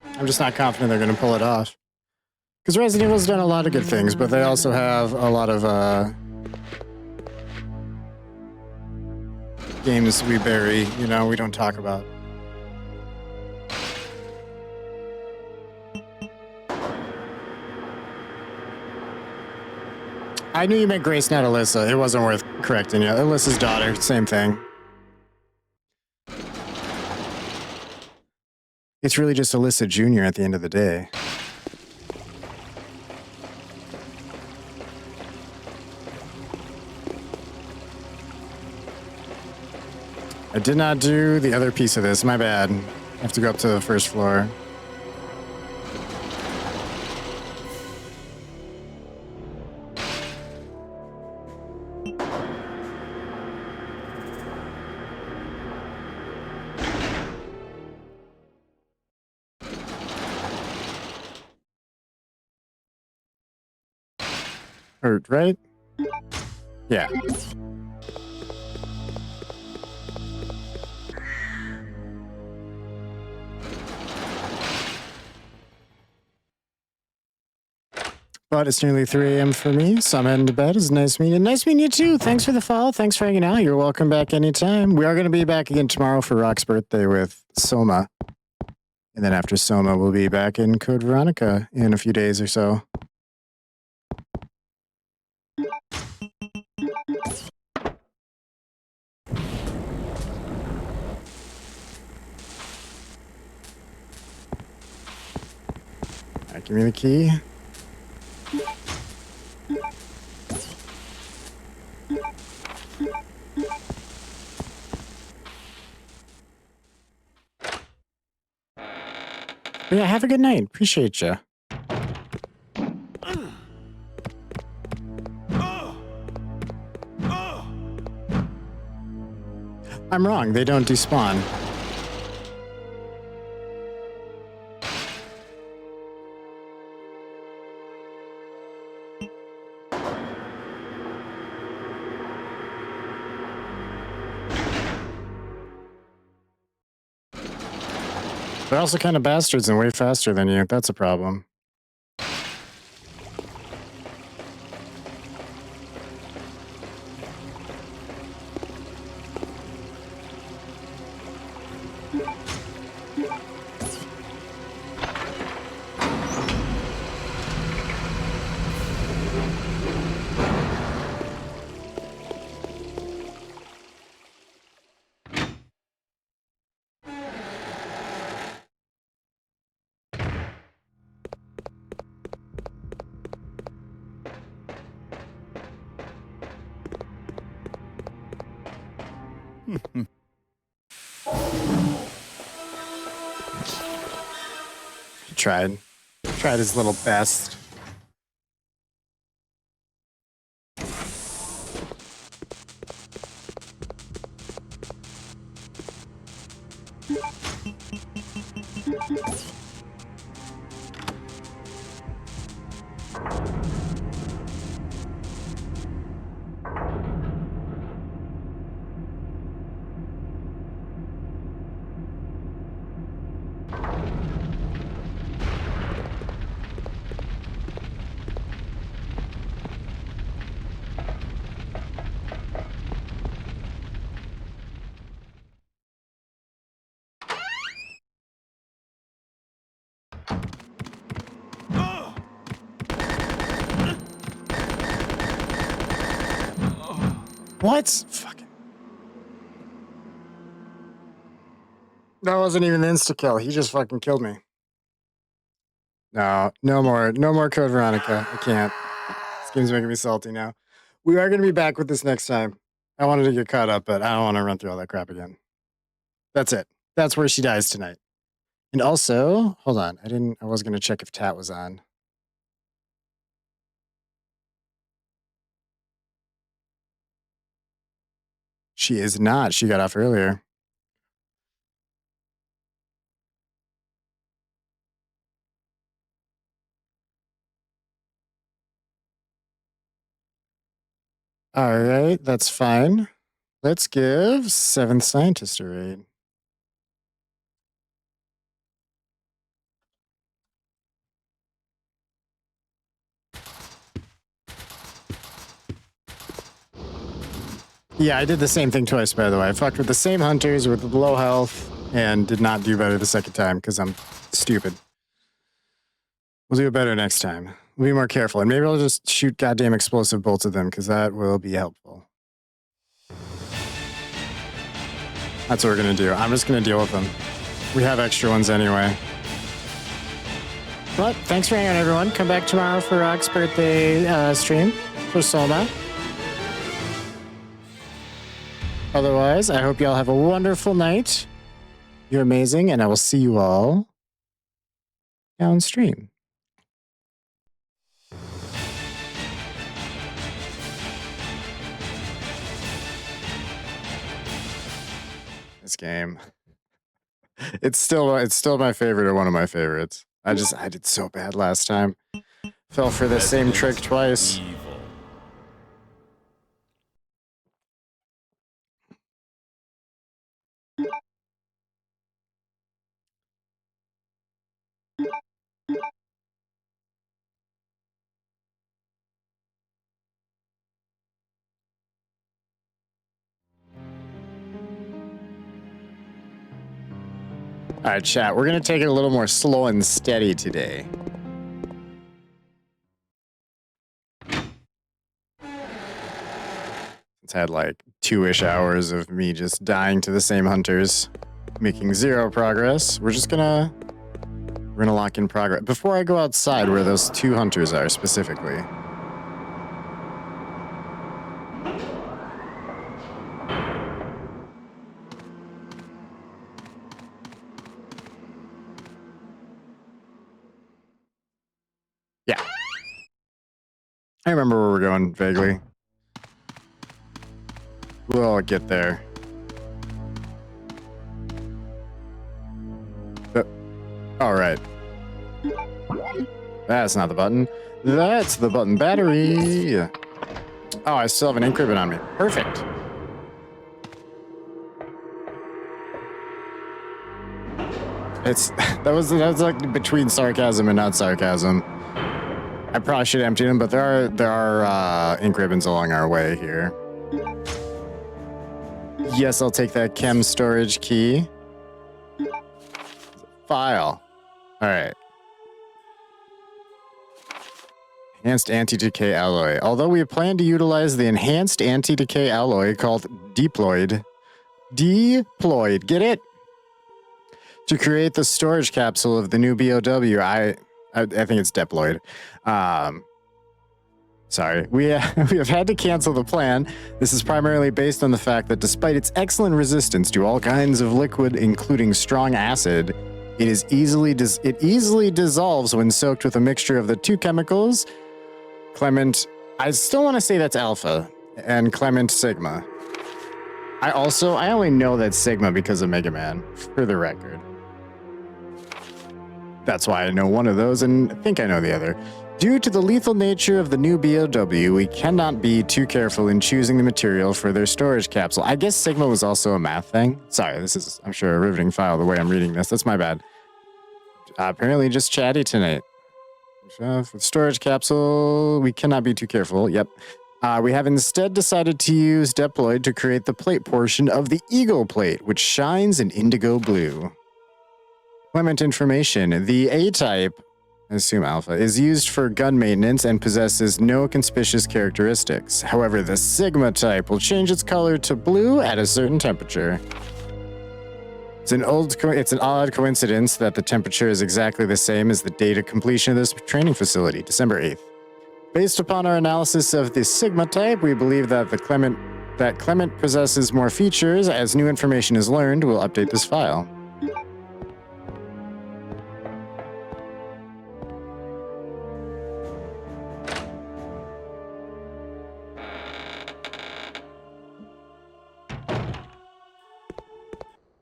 I'm just not confident they're going to pull it off. Because Resident Evil's done a lot of good things, but they also have a lot of games we bury, you know, we don't talk about. I knew you meant Grace, not Alyssa. It wasn't worth correcting you. Alyssa's daughter, same thing. It's really just Alyssa Jr. at the end of the day. I did not do the other piece of this. My bad. I have to go up to the first floor. Right? Yeah. But it's nearly 3 a.m. for me, so I'm heading to bed. It's nice meeting you. Nice meeting you too. Thanks for the follow. Thanks for hanging out. You're welcome back anytime. We are going to be back again tomorrow for Rock's birthday with Soma. And then after Soma, we'll be back in Code Veronica in a few days or so. Alright, give me the key. But yeah, have a good night. Appreciate you. I'm wrong. They don't despawn. They're also kind of bastards and way faster than you. That's a problem. He tried. Tried his little best. What? Fucking. That wasn't even an insta-kill. He just fucking killed me. No, no more Code Veronica. I can't. This game's making me salty now. We are going to be back with this next time. I wanted to get caught up, but I don't want to run through all that crap again. That's it. That's where she dies tonight. And also, hold on. I was going to check if Tat was on. She is not. She got off earlier. All right, that's fine. Let's give Seventh Scientist a raid. Yeah, I did the same thing twice, by the way. I fucked with the same hunters with low health and did not do better the second time because I'm stupid. We'll do it better next time. We'll be more careful. And maybe I'll just shoot goddamn explosive bolts at them because that will be helpful. That's what we're going to do. I'm just going to deal with them. We have extra ones anyway. But thanks for hanging out, everyone. Come back tomorrow for Rock's birthday stream for Soma. Otherwise, I hope you all have a wonderful night. You're amazing, and I will see you all downstream. This game. It's still my favorite or one of my favorites. I did so bad last time. Fell for the same trick twice. All right, chat. We're going to take it a little more slow and steady today. It's had like 2-ish hours of me just dying to the same hunters, making 0 progress. We're going to lock in progress. Before I go outside where those 2 hunters are specifically. Yeah. I remember where we're going vaguely. We'll get there. All right. That's not the button. That's the button. Battery. Oh, I still have an ink ribbon on me. Perfect. That was like between sarcasm and not sarcasm. I probably should empty them, but there are ink ribbons along our way here. Yes, I'll take that chem storage key. File. All right. Enhanced anti-decay alloy. Although we plan to utilize the enhanced anti-decay alloy called deployed, get it? To create the storage capsule of the new BOW, I think it's deployed. Sorry, we have had to cancel the plan. This is primarily based on the fact that despite its excellent resistance to all kinds of liquid, including strong acid, it easily dissolves when soaked with a mixture of the two chemicals, Clement, I still want to say that's alpha, and Clement Sigma. I only know that Sigma because of Mega Man, for the record. That's why I know one of those, and I think I know the other. Due to the lethal nature of the new BOW, we cannot be too careful in choosing the material for their storage capsule. I guess Sigma was also a math thing. Sorry, this is, I'm sure, a riveting file the way I'm reading this. That's my bad. Apparently just chatty tonight. For the storage capsule, we cannot be too careful. Yep. We have instead decided to use Deployed to create the plate portion of the Eagle plate, which shines in indigo blue. Clement information. The A-type, I assume alpha, is used for gun maintenance and possesses no conspicuous characteristics. However, the Sigma type will change its color to blue at a certain temperature. It's an odd coincidence that the temperature is exactly the same as the date of completion of this training facility, December 8th. Based upon our analysis of the Sigma type, we believe that Clement possesses more features. As new information is learned, we'll update this file.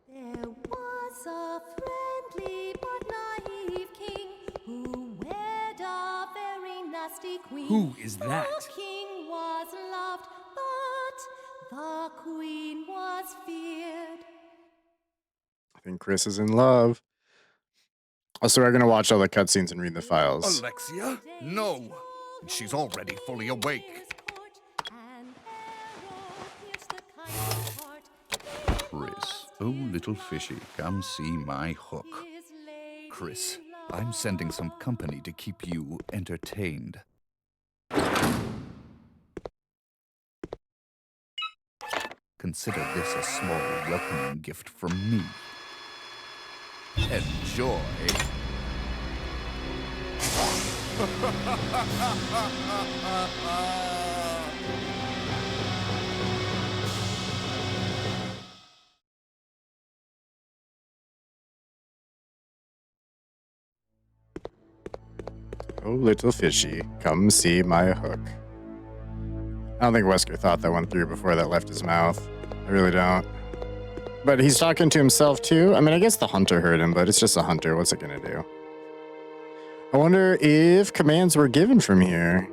There was a friendly but naive king who wed a very nasty queen. Who is that? The king was loved, but the queen was feared. I think Chris is in love. Also, we're going to watch all the cutscenes and read the files. Alexia? No! She's already fully awake. Chris, oh little fishy, come see my hook. Chris, I'm sending some company to keep you entertained. Consider this a small welcoming gift from me. Enjoy. Oh, little fishy, come see my hook. I don't think Wesker thought that one through before that left his mouth. I really don't. But he's talking to himself too. I mean, I guess the hunter heard him, but it's just a hunter. What's it gonna do? I wonder if commands were given from here.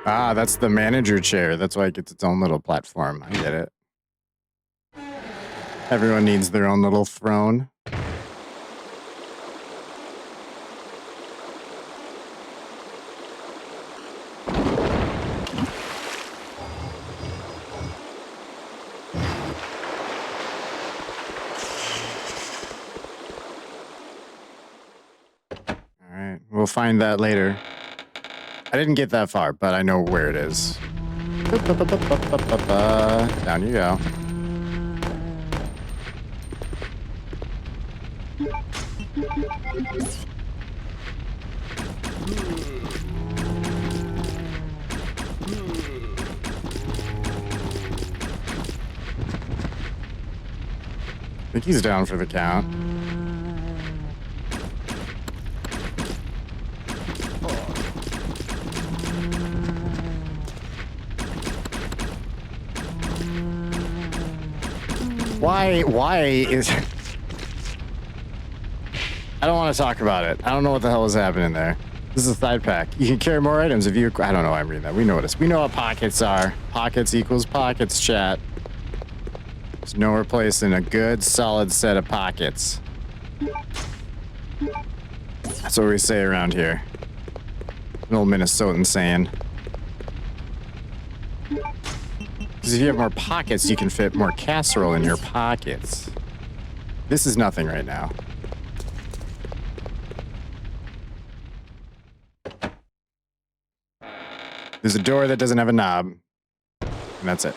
Ah, that's the manager chair. That's why it gets its own little platform. I get it. Everyone needs their own little throne. We'll find that later. I didn't get that far, but I know where it is. Down you go. I think he's down for the count. Why is... I don't want to talk about it. I don't know what the hell is happening there. This is a side pack. You can carry more items if you... I don't know why I'm reading that. We know what pockets are. Pockets equals pockets, chat. There's no replacing a good, solid set of pockets. That's what we say around here. An old Minnesotan saying. Because if you have more pockets, you can fit more casserole in your pockets. This is nothing right now. There's a door that doesn't have a knob. And that's it.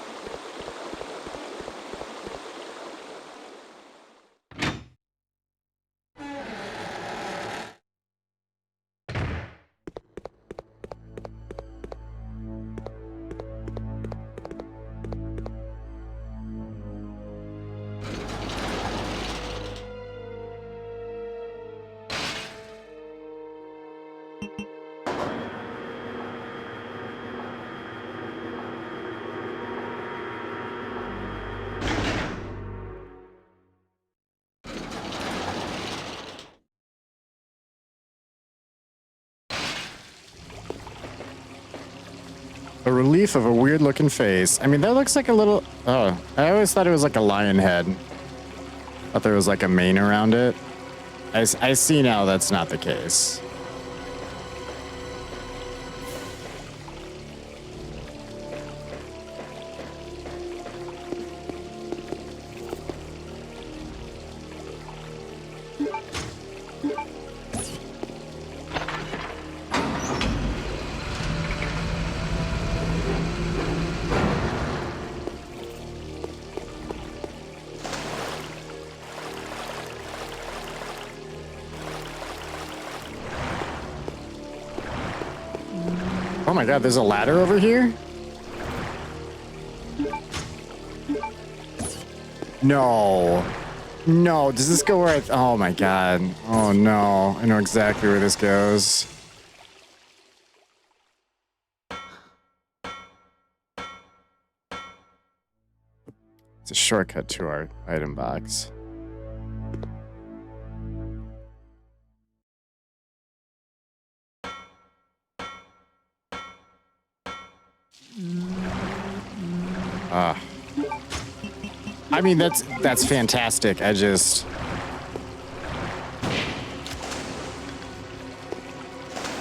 A relief of a weird looking face. I mean, that looks like a little... Oh, I always thought it was like a lion head. Thought there was like a mane around it. I see now that's not the case. Oh my god, there's a ladder over here? No. No, does this go where I... Oh my god. Oh no. I know exactly where this goes. It's a shortcut to our item box. I mean, that's fantastic. I just...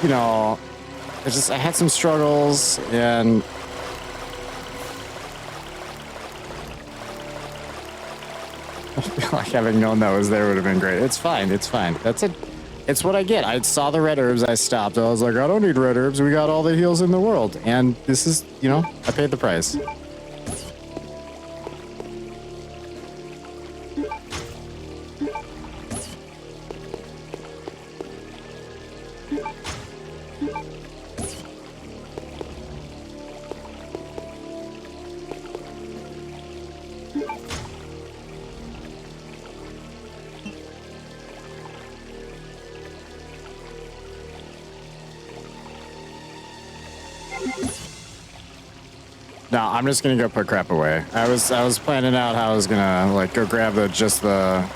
You know, I had some struggles, and... I feel like having known that was there would have been great. It's fine, it's fine. That's it. It's what I get. I saw the red herbs, I stopped. I was like, I don't need red herbs. We got all the heals in the world. And this is, you know, I paid the price. No, I'm just gonna go put crap away. I was planning out how I was gonna like go grab just the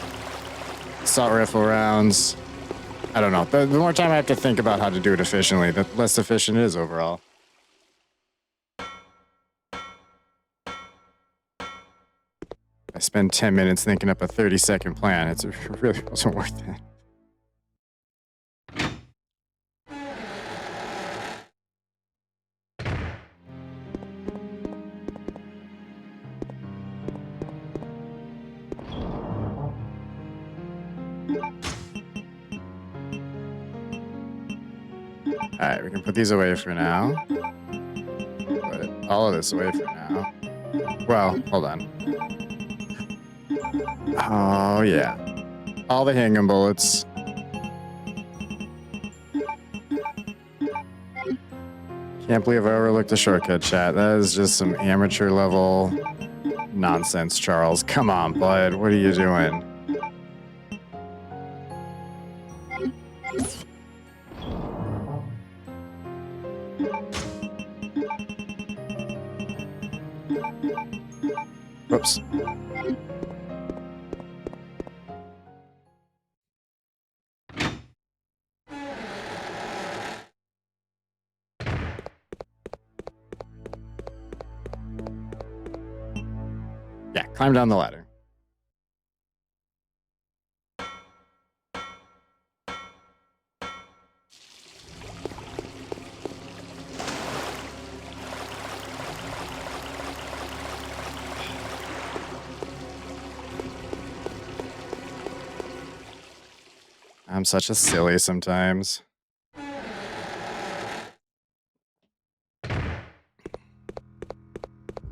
assault rifle rounds. I don't know. The more time I have to think about how to do it efficiently, the less efficient it is overall. I spend 10 minutes thinking up a 30-second plan. It really wasn't worth it. Alright, we can put these away for now. Put all of this away for now. Well, hold on. Oh, yeah. All the handgun bullets. Can't believe I overlooked a shortcut, chat. That is just some amateur level nonsense, Charles. Come on, bud. What are you doing? Whoops. Yeah, climb down the ladder. I'm such a silly sometimes.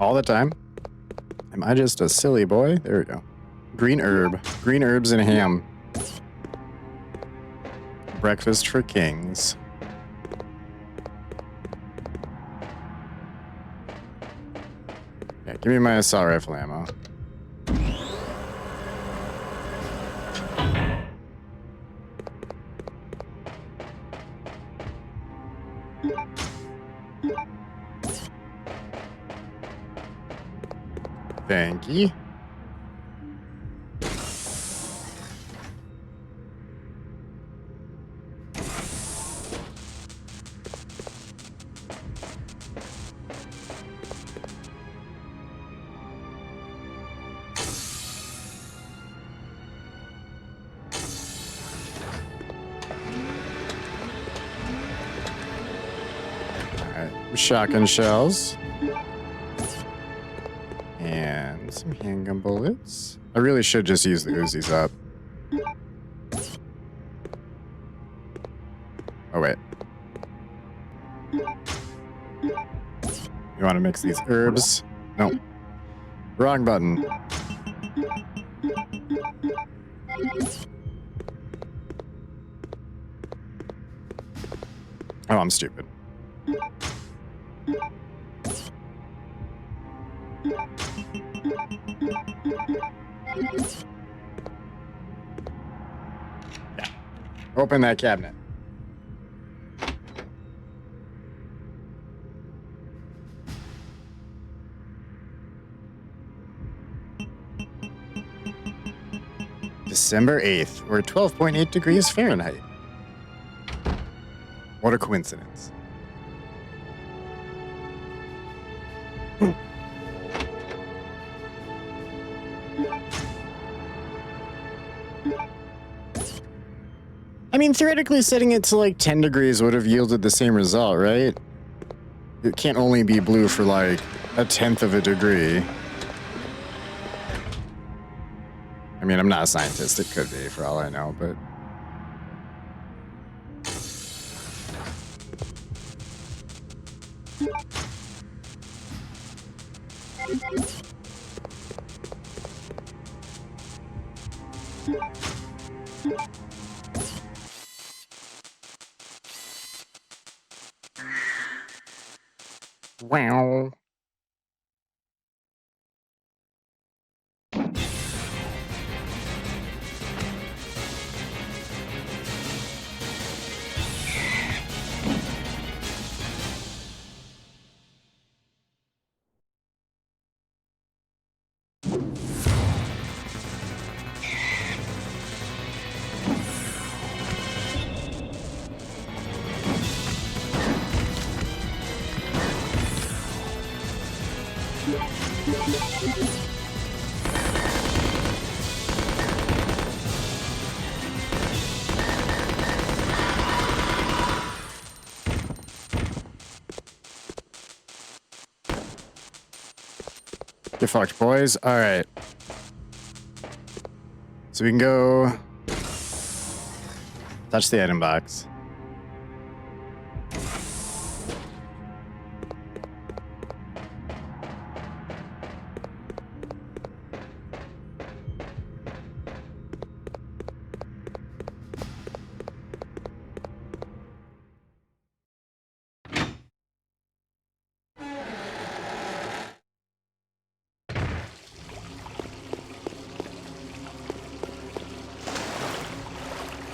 All the time? Am I just a silly boy? There we go. Green herb. Green herbs and ham. Breakfast for kings. Yeah, give me my assault rifle ammo. Thank you. shotgun shells. And some handgun bullets. I really should just use the Uzis up. Oh, wait. You want to mix these herbs? Nope. Wrong button. Oh, I'm stupid. Yeah. Open that cabinet. December 8th. We're 12.8 degrees Fahrenheit. What a coincidence. I mean, theoretically, setting it to like 10 degrees would have yielded the same result, right? It can't only be blue for like 1/10 of a degree. I mean, I'm not a scientist. It could be, for all I know, but... Wow. Get fucked, boys. All right. So we can go touch the item box.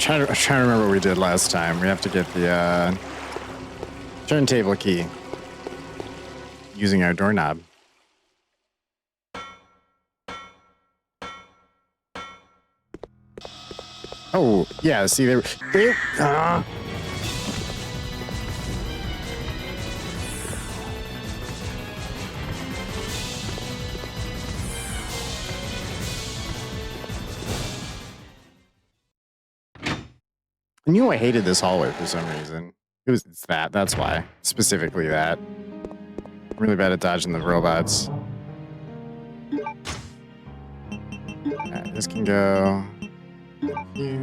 I'm trying to remember what we did last time. We have to get the turntable key using our doorknob. Oh, yeah, see, they I knew I hated this hallway for some reason. It's that. That's why. Specifically that. I'm really bad at dodging the robots. Alright, this can go here.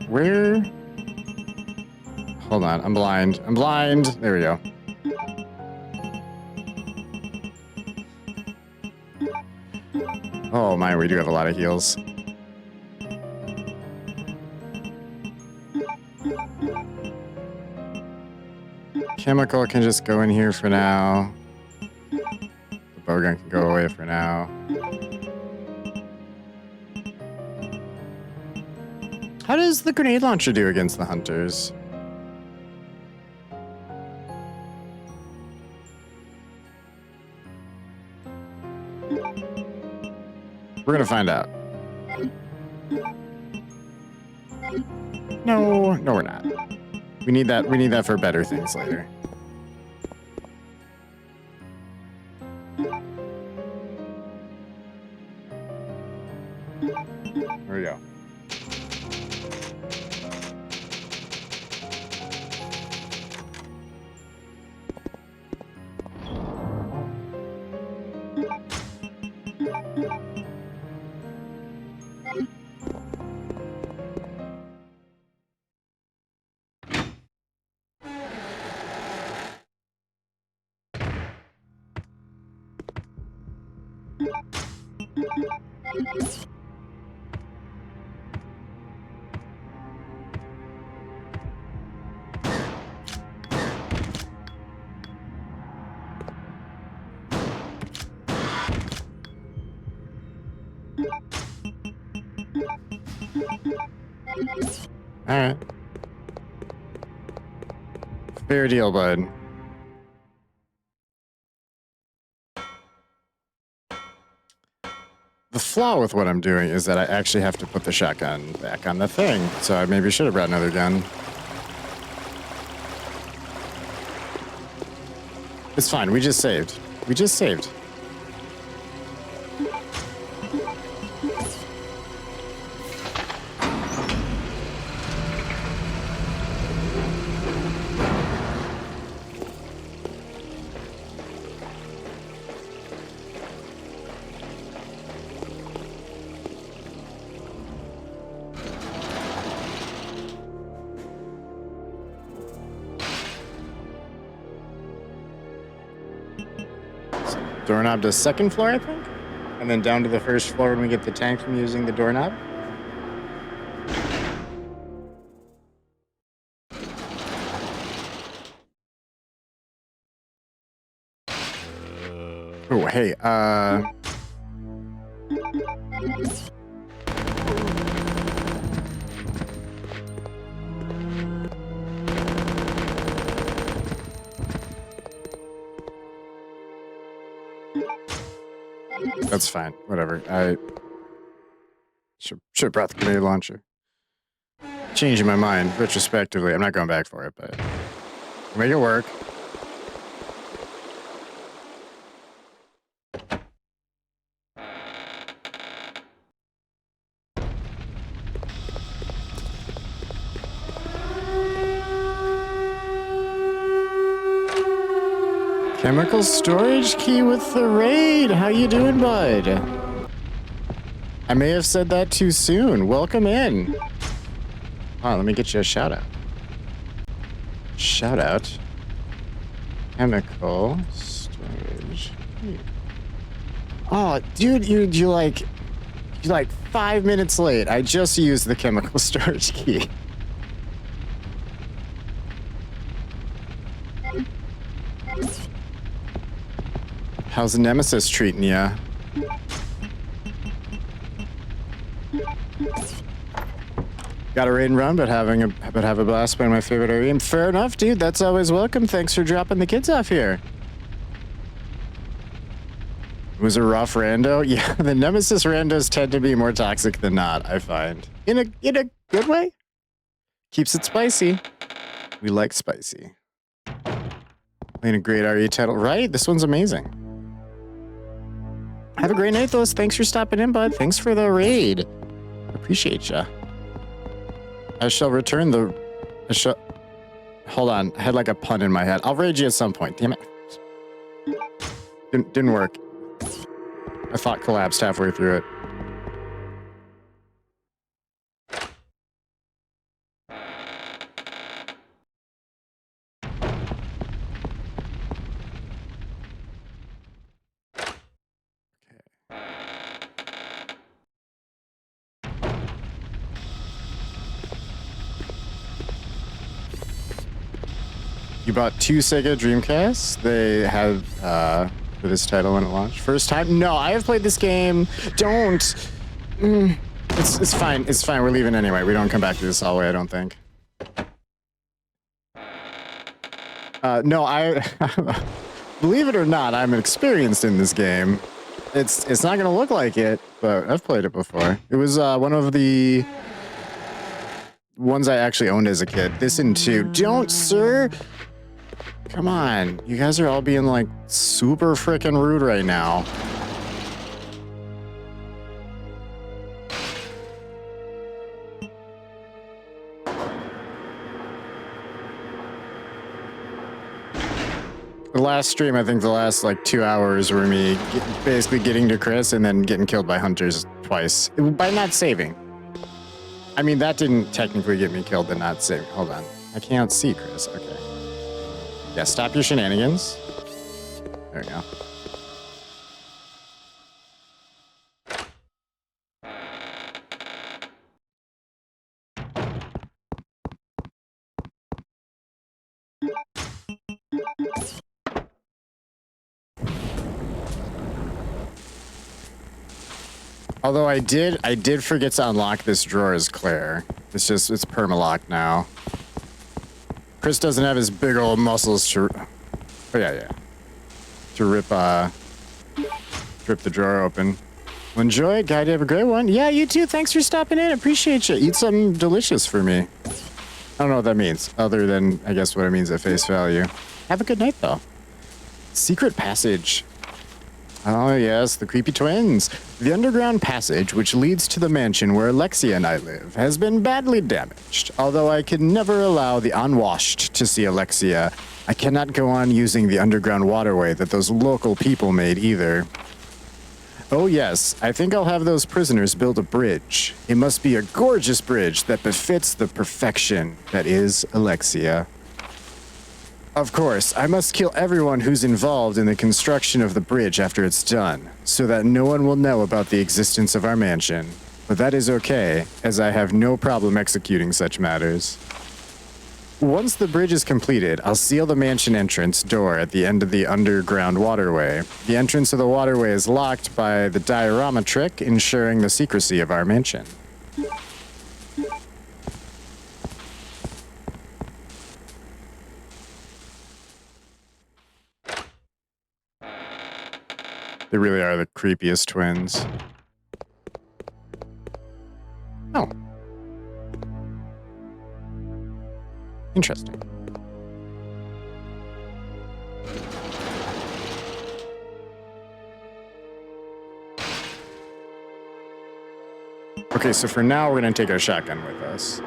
Where? Hold on. I'm blind. I'm blind. There we go. Oh my, we do have a lot of heals. Chemical can just go in here for now. The bowgun can go away for now. How does the grenade launcher do against the hunters? We're gonna find out. No, we're not. We need that for better things later. There we go. All right. Fair deal, bud. The flaw with what I'm doing is that I actually have to put the shotgun back on the thing, so I maybe should have brought another gun. It's fine, we just saved. We just saved. Doorknob to second floor, I think? And then down to the first floor when we get the tank from using the doorknob. Oh, hey, that's fine. Whatever. I should have brought the grenade launcher. Changing my mind retrospectively. I'm not going back for it, but make it work. Chemical storage key with the raid. How you doing, bud? I may have said that too soon. Welcome in. Oh, let me get you a shout out. Shout out. Chemical storage key. Oh, dude, you're like 5 minutes late. I just used the chemical storage key. How's the Nemesis treating ya? Got a raid and run, but have a blast playing my favorite area. Fair enough, dude. That's always welcome. Thanks for dropping the kids off here. It was a rough rando. Yeah, the Nemesis randos tend to be more toxic than not, I find. In a good way. Keeps it spicy. We like spicy. Playing a great RE title, right? This one's amazing. Have a great night, though. Thanks for stopping in, bud. Thanks for the raid. Appreciate ya. I shall return the... Hold on. I had like a pun in my head. I'll raid you at some point. Damn it. Didn't work. I thought collapsed halfway through it. You bought 2 Sega Dreamcasts. They had for this title when it launched. First time? No, I have played this game. Don't. It's fine. It's fine. We're leaving anyway. We don't come back to this hallway, I don't think. No, I believe it or not, I'm experienced in this game. It's not gonna look like it, but I've played it before. It was one of the ones I actually owned as a kid. This and 2. Don't, sir. Come on. You guys are all being like super freaking rude right now. The last stream, I think the last like 2 hours were me basically getting to Chris and then getting killed by hunters twice by not saving. I mean, that didn't technically get me killed, but not saving. Hold on. I can't see Chris. Okay. Yeah, stop your shenanigans. There we go. Although I did forget to unlock this drawer as Claire. It's permalocked now. Chris doesn't have his big old muscles to, oh yeah, to rip the drawer open. Well, enjoy it, guy. Have a great one. Yeah, you too. Thanks for stopping in. Appreciate you. Eat something delicious for me. I don't know what that means, other than I guess what it means at face value. Have a good night, though. Secret passage. Oh, yes, the creepy twins. The underground passage, which leads to the mansion where Alexia and I live, has been badly damaged. Although I can never allow the unwashed to see Alexia, I cannot go on using the underground waterway that those local people made either. Oh, yes, I think I'll have those prisoners build a bridge. It must be a gorgeous bridge that befits the perfection that is Alexia. Of course, I must kill everyone who's involved in the construction of the bridge after it's done, so that no one will know about the existence of our mansion. But that is okay, as I have no problem executing such matters. Once the bridge is completed, I'll seal the mansion entrance door at the end of the underground waterway. The entrance of the waterway is locked by the diorama trick, ensuring the secrecy of our mansion. They really are the creepiest twins. Oh. Interesting. Okay, so for now, we're going to take our shotgun with us.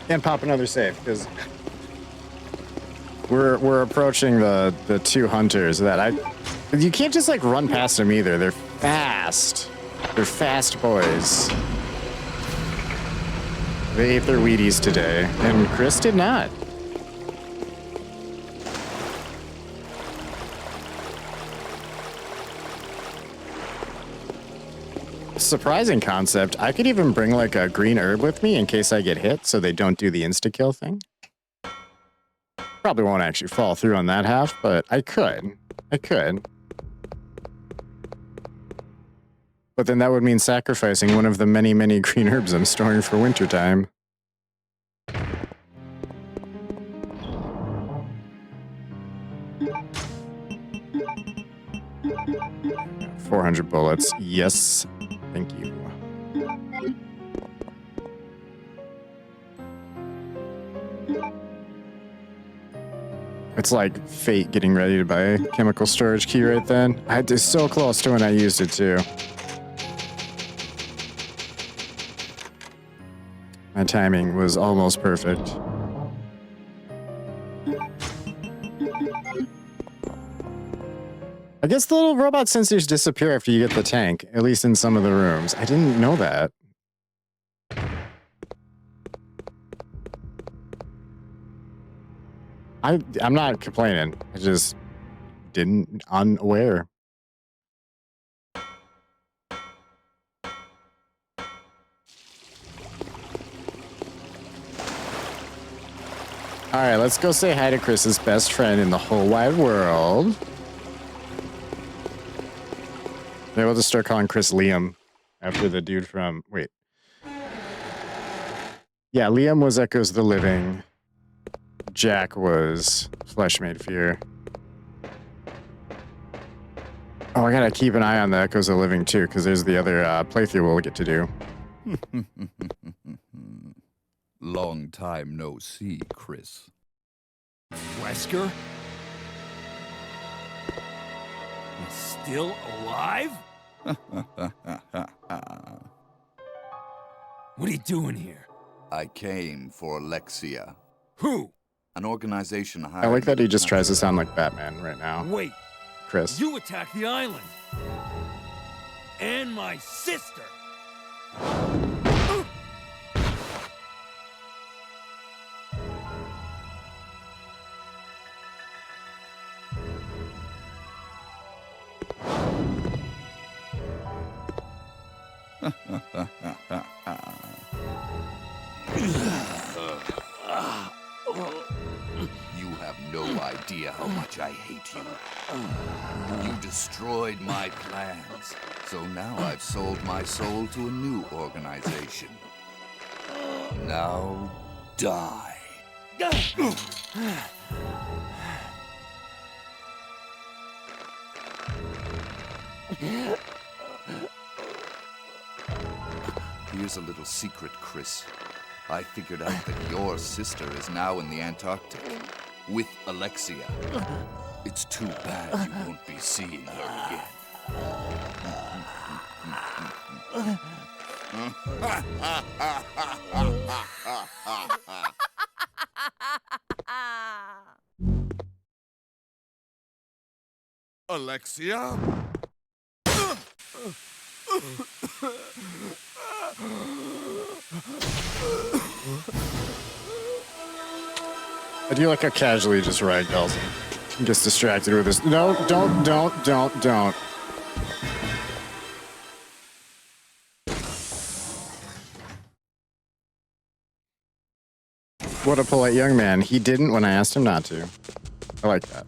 And pop another save, because we're approaching the two hunters that you can't just like run past them either. They're fast. They're fast boys. They ate their Wheaties today, and Chris did not. Surprising concept. I could even bring like a green herb with me in case I get hit so they don't do the insta-kill thing. Probably won't actually fall through on that half, but I could. But then that would mean sacrificing one of the many, many green herbs I'm storing for wintertime. $400 bullets. Yes. Thank you. It's like fate getting ready to buy a chemical storage key right then. I had to so close to when I used it too. My timing was almost perfect. I guess the little robot sensors disappear after you get the tank, at least in some of the rooms. I didn't know that. I'm not complaining. I just unaware. All right, let's go say hi to Chris's best friend in the whole wide world. Maybe we'll just start calling Chris Liam after the dude from... Wait. Yeah, Liam was Echoes the Living. Jack was Flesh Made Fear. Oh, I gotta keep an eye on the Echoes of the Living too, because there's the other playthrough we'll get to do. Long time no see, Chris. Wesker? Is still alive? What are you doing here? I came for Alexia, Who? an organization I like that he just tries to sound like Batman right now. Wait, Chris. you attacked the island. And my sister. You have no idea how much I hate you. You destroyed my plans. So now I've sold my soul to a new organization. Now die. Here's a little secret, Chris. I figured out that your sister is now in the Antarctic with Alexia. It's too bad you won't be seeing her again. Alexia? I do like how casually he just ragdolls him. He gets distracted with this. No, don't. What a polite young man. He didn't when I asked him not to. I like that.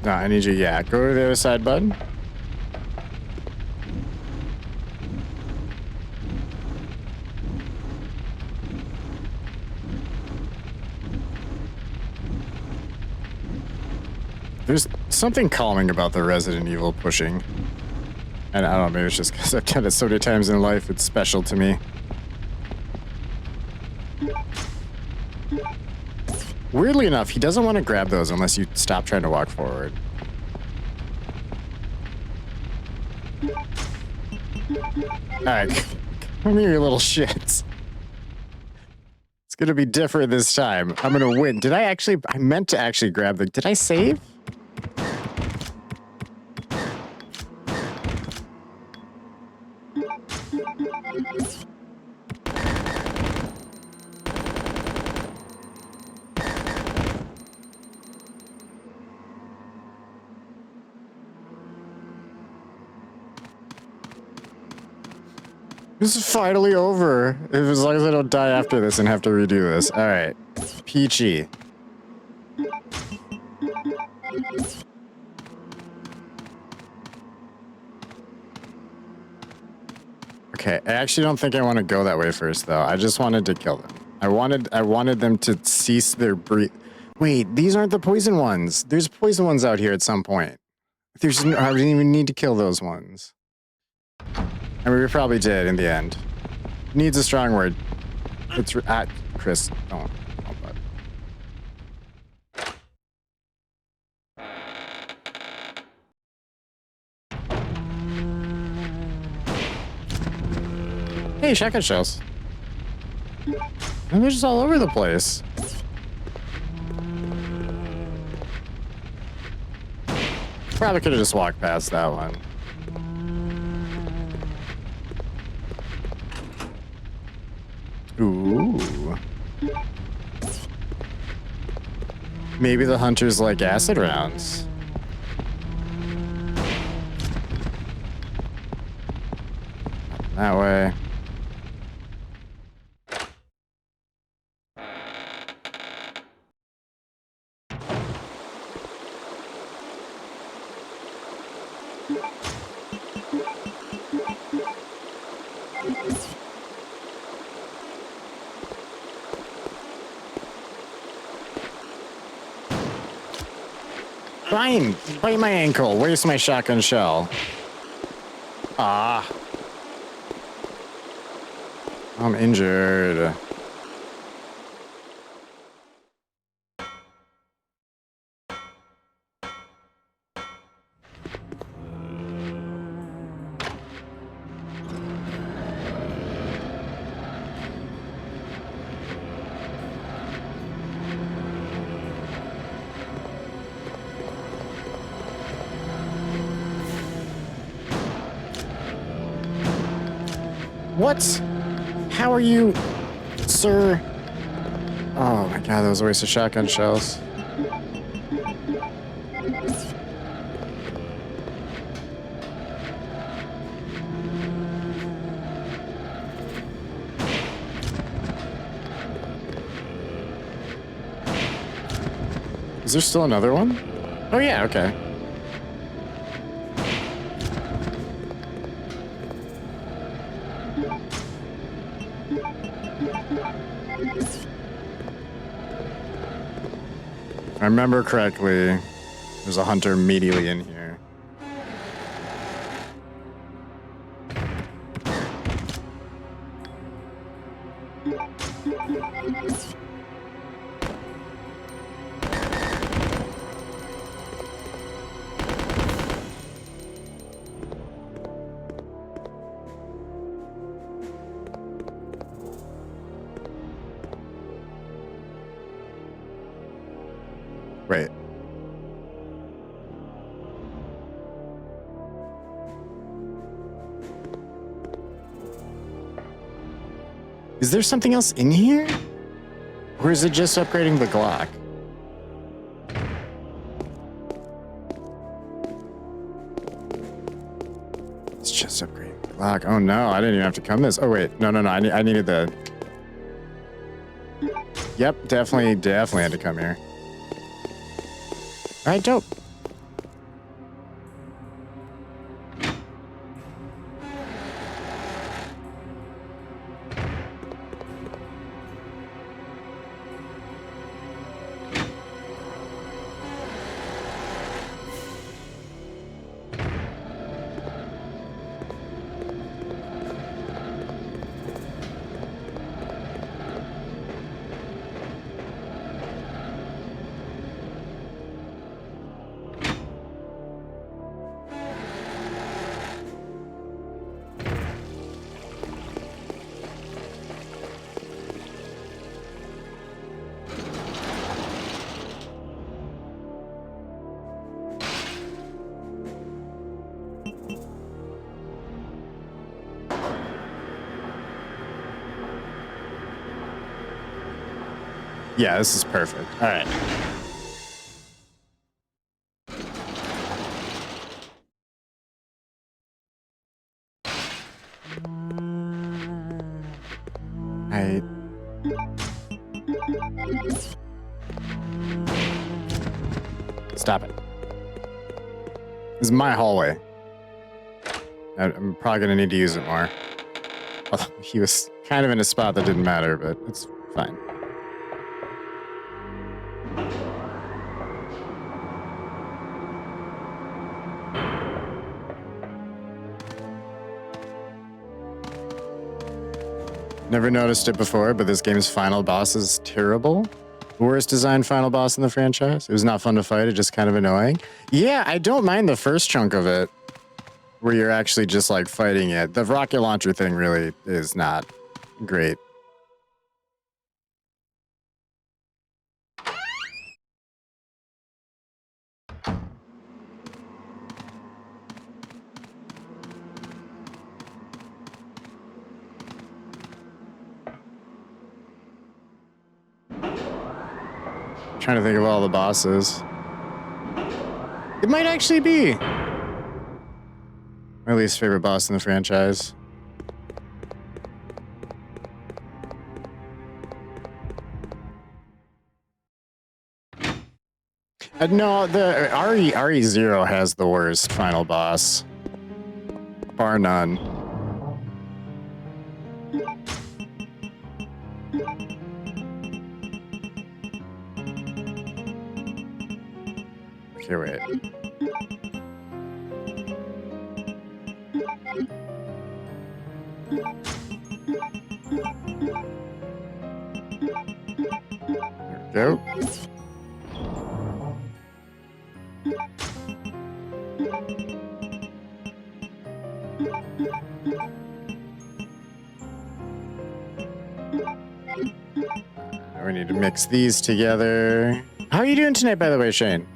No, I need you. Yeah, go to the other side, bud. There's something calming about the Resident Evil pushing. And I don't know, maybe it's just because I've done it so many times in life, it's special to me. Weirdly enough, he doesn't want to grab those unless you stop trying to walk forward. Alright, come here, you little shits. It's gonna be different this time. I'm gonna win. Did I actually... I meant to actually grab the... Did I save? This is finally over. As long as I don't die after this and have to redo this. Alright. Peachy. Okay, I actually don't think I want to go that way first, though. I just wanted to kill them. I wanted them to cease their breath. Wait, these aren't the poison ones. There's poison ones out here at some point. There's no, I didn't even need to kill those ones. I mean, we probably did in the end. Needs a strong word. It's at Chris. Don't. Hey, shotgun shells. And they're just all over the place. Probably could have just walked past that one. Ooh. Maybe the hunters like acid rounds. That way. Fine. Bite my ankle. Waste my shotgun shell. Ah. I'm injured. What? How are you, sir? Oh my god, that was a waste of shotgun shells. Is there still another one? Oh yeah, okay. If I remember correctly, there's a hunter immediately in here. Wait. Is there something else in here? Or is it just upgrading the Glock? It's just upgrading the Glock. Oh no, I didn't even have to come this. Oh wait, no. I needed the... Yep, definitely had to come here. Alright, dope. Yeah, this is perfect. All right. Stop it. This is my hallway. I'm probably gonna need to use it more. Although he was kind of in a spot that didn't matter, but it's fine. Never noticed it before, but this game's final boss is terrible. Worst designed final boss in the franchise. It was not fun to fight, it just kind of annoying. Yeah, I don't mind the first chunk of it, where you're actually just like fighting it. The rocket launcher thing really is not great. Trying to think of all the bosses. It might actually be my least favorite boss in the franchise. No, the RE0 has the worst final boss, bar none. Okay, wait. There we go. We need to mix these together. How are you doing tonight, by the way, Shane?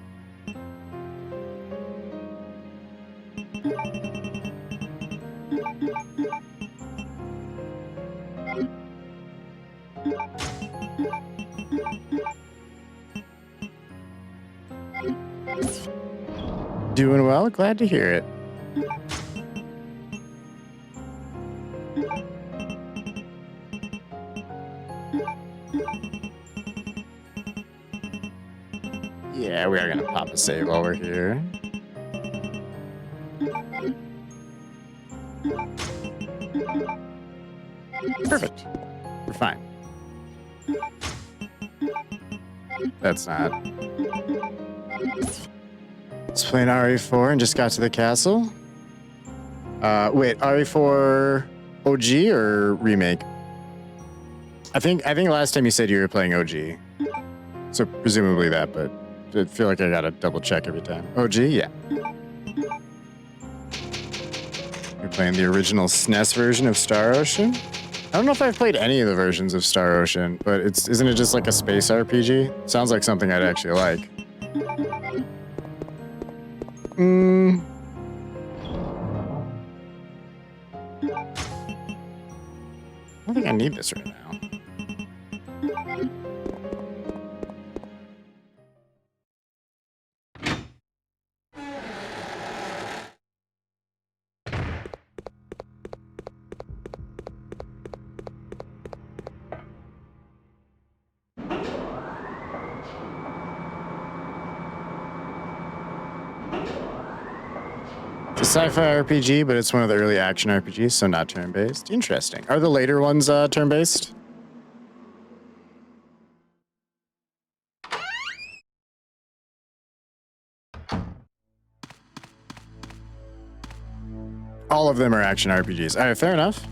Doing well. Glad to hear it. Yeah, we are gonna pop a save while we're here. Perfect. We're fine. That's not. Let's play an RE4 and just got to the castle. Wait, RE4 OG or remake? I think last time you said you were playing OG. So presumably that, but I feel like I gotta double check every time. OG, yeah. You're playing the original SNES version of Star Ocean? I don't know if I've played any of the versions of Star Ocean, but isn't it just like a space RPG? Sounds like something I'd actually like. I don't think I need this right now. It's a sci-fi RPG, but it's one of the early action RPGs, so not turn-based. Interesting. Are the later ones turn-based? All of them are action RPGs. All right, fair enough.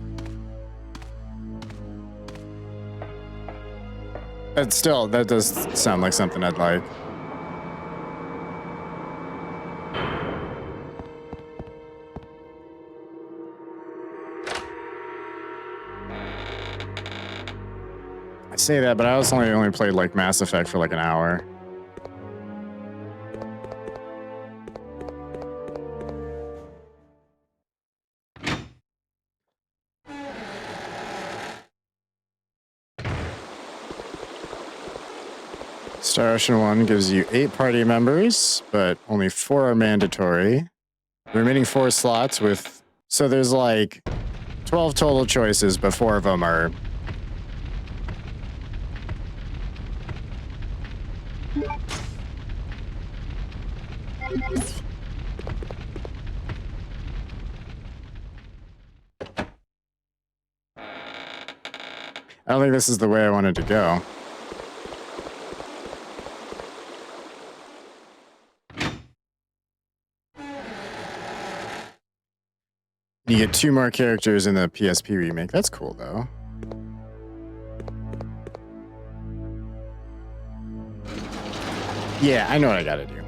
But still, that does sound like something I'd like. I say that, but I also only played like Mass Effect for like an hour. Star Ocean 1 gives you 8 party members, but only 4 are mandatory. The remaining 4 slots with... So there's like 12 total choices, but 4 of them are... I don't think this is the way I wanted to go. You get 2 more characters in the PSP remake. That's cool, though. Yeah, I know what I gotta do.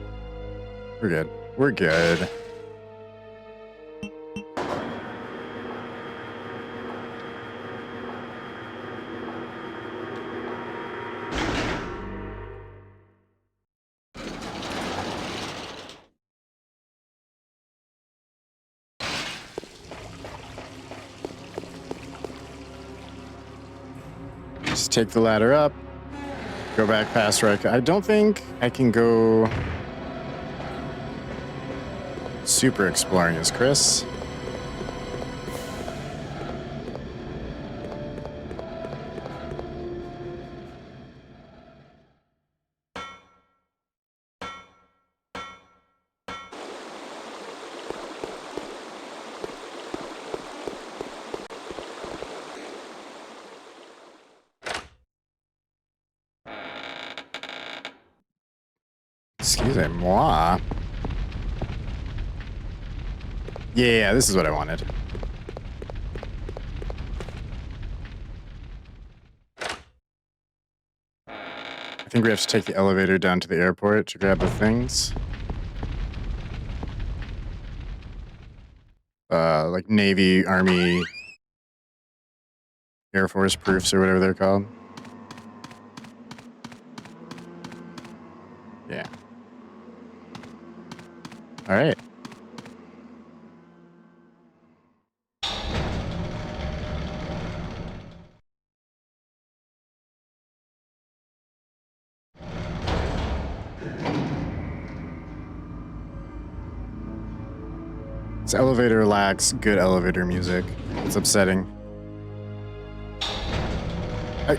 We're good. We're good. Just take the ladder up. Go back past Rec. I don't think I can go super exploring as Chris. Excusez-moi. Yeah, this is what I wanted. I think we have to take the elevator down to the airport to grab the things. Like Navy, Army, Air Force proofs or whatever they're called. Yeah. All right. This elevator lacks good elevator music. It's upsetting.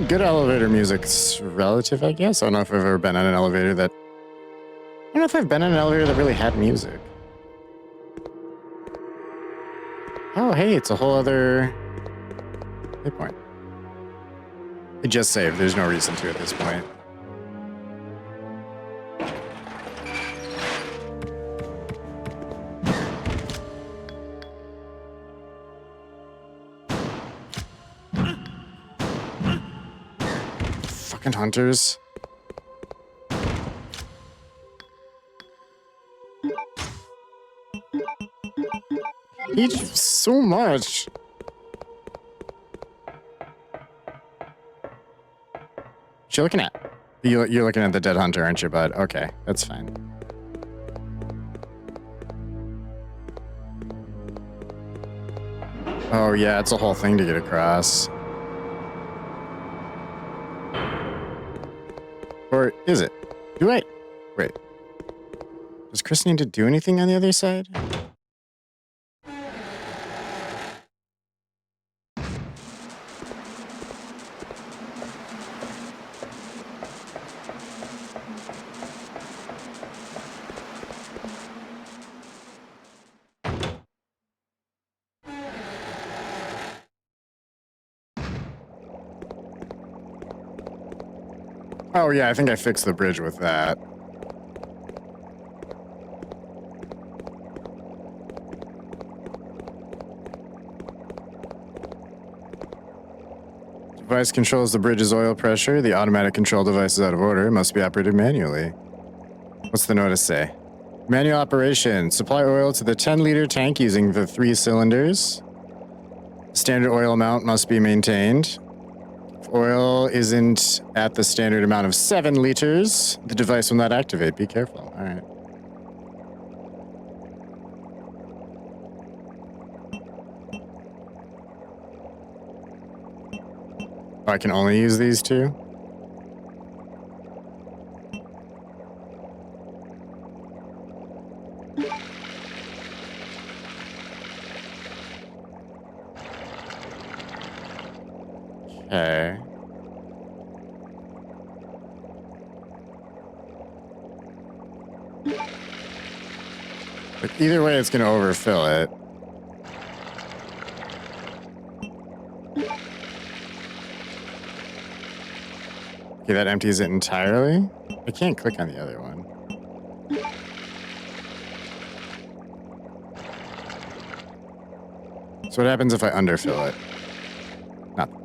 Good elevator music's relative, I guess. I don't know if I've ever been on an elevator that... I don't know if I've been on an elevator that really had music. Oh, hey, it's a whole other hit point. It just saved. There's no reason to at this point. Fucking hunters. Eat so much. What you looking at? You're looking at the dead hunter, aren't you, bud? Okay, that's fine. Oh yeah, it's a whole thing to get across. Or is it? Do I? Wait. Does Chris need to do anything on the other side? Oh yeah, I think I fixed the bridge with that. Device controls the bridge's oil pressure. The automatic control device is out of order. Must be operated manually. What's the notice say? Manual operation. Supply oil to the 10-liter tank using the 3 cylinders. Standard oil amount must be maintained. If oil isn't at the standard amount of 7 liters, the device will not activate. Be careful. All right. Oh, I can only use these two? Okay. But either way, it's going to overfill it. Okay, that empties it entirely? I can't click on the other one. So what happens if I underfill it? Nothing.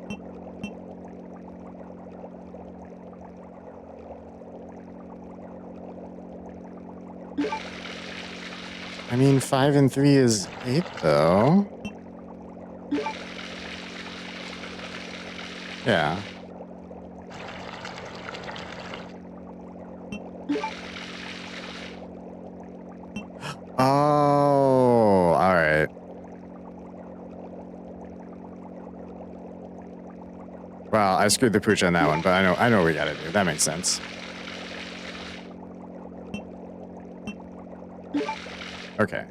I mean, 5 and 3 is 8, though. Yeah. Oh, all right. Well, I screwed the pooch on that one, but I know what we gotta do. That makes sense. Okay.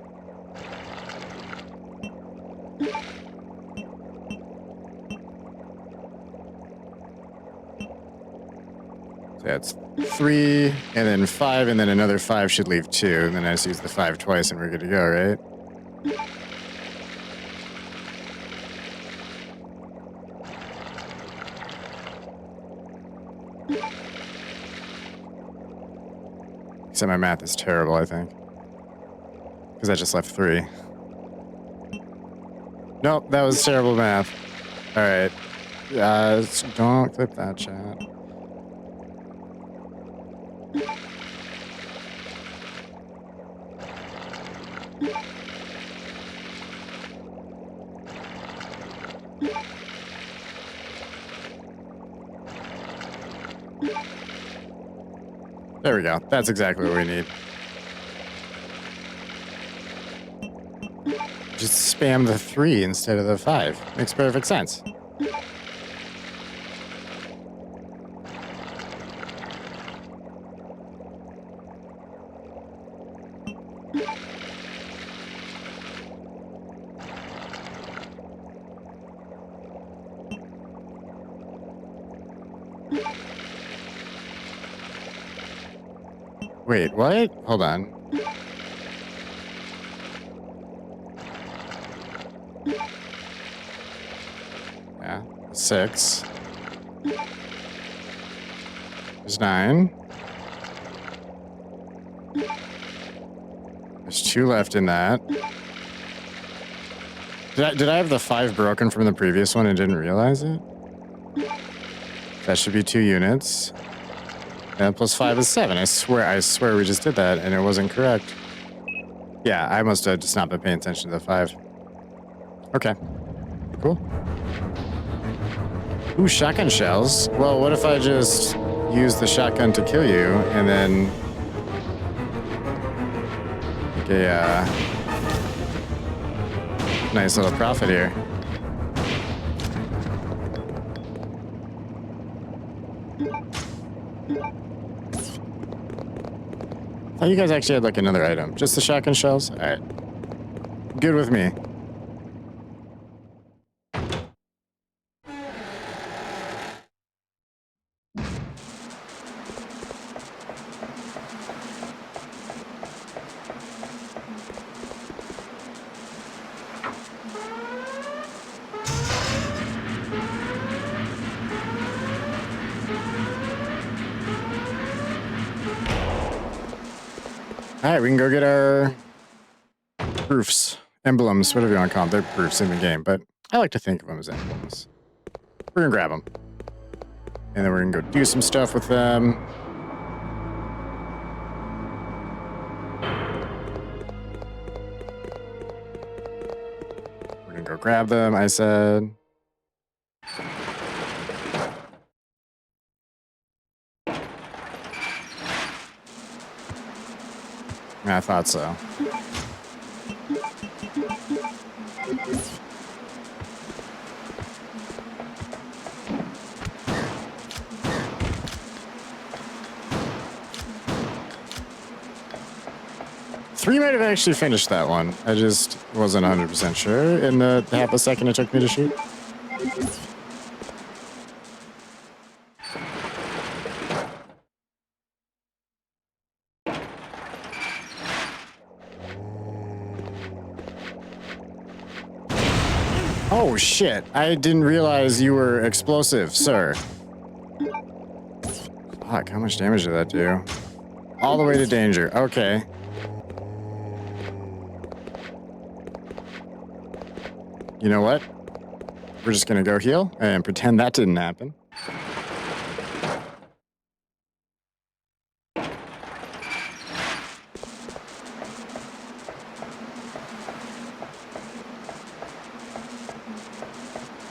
So that's 3, and then 5, and then another 5 should leave 2, and then I just use the 5 twice, and we're good to go, right? Except my math is terrible, I think. Because I just left 3. Nope, that was terrible math. Alright. Don't clip that, chat. There we go. That's exactly what we need. Just spam the 3 instead of the 5. Makes perfect sense. Wait, what? Hold on. Yeah, 6. There's 9. There's 2 left in that. Did I have the 5 broken from the previous one and didn't realize it? That should be 2 units. And plus 5 is 7. I swear we just did that and it wasn't correct. Yeah, I must have just not been paying attention to the 5. Okay. Cool. Ooh, shotgun shells. Well, what if I just use the shotgun to kill you and then make a nice little profit here. Oh, you guys actually had like another item. Just the shotgun shells? Alright. Good with me. Alright, we can go get our proofs, emblems, whatever you want to call them. They're proofs in the game, but I like to think of them as emblems. We're going to grab them. And then we're going to go do some stuff with them. We're going to go grab them, I said. I thought so. Three might have actually finished that one. I just wasn't 100% sure in the half a second it took me to shoot. Oh shit, I didn't realize you were explosive, sir. Fuck, how much damage did that do? All the way to danger, okay. You know what? We're just gonna go heal and pretend that didn't happen.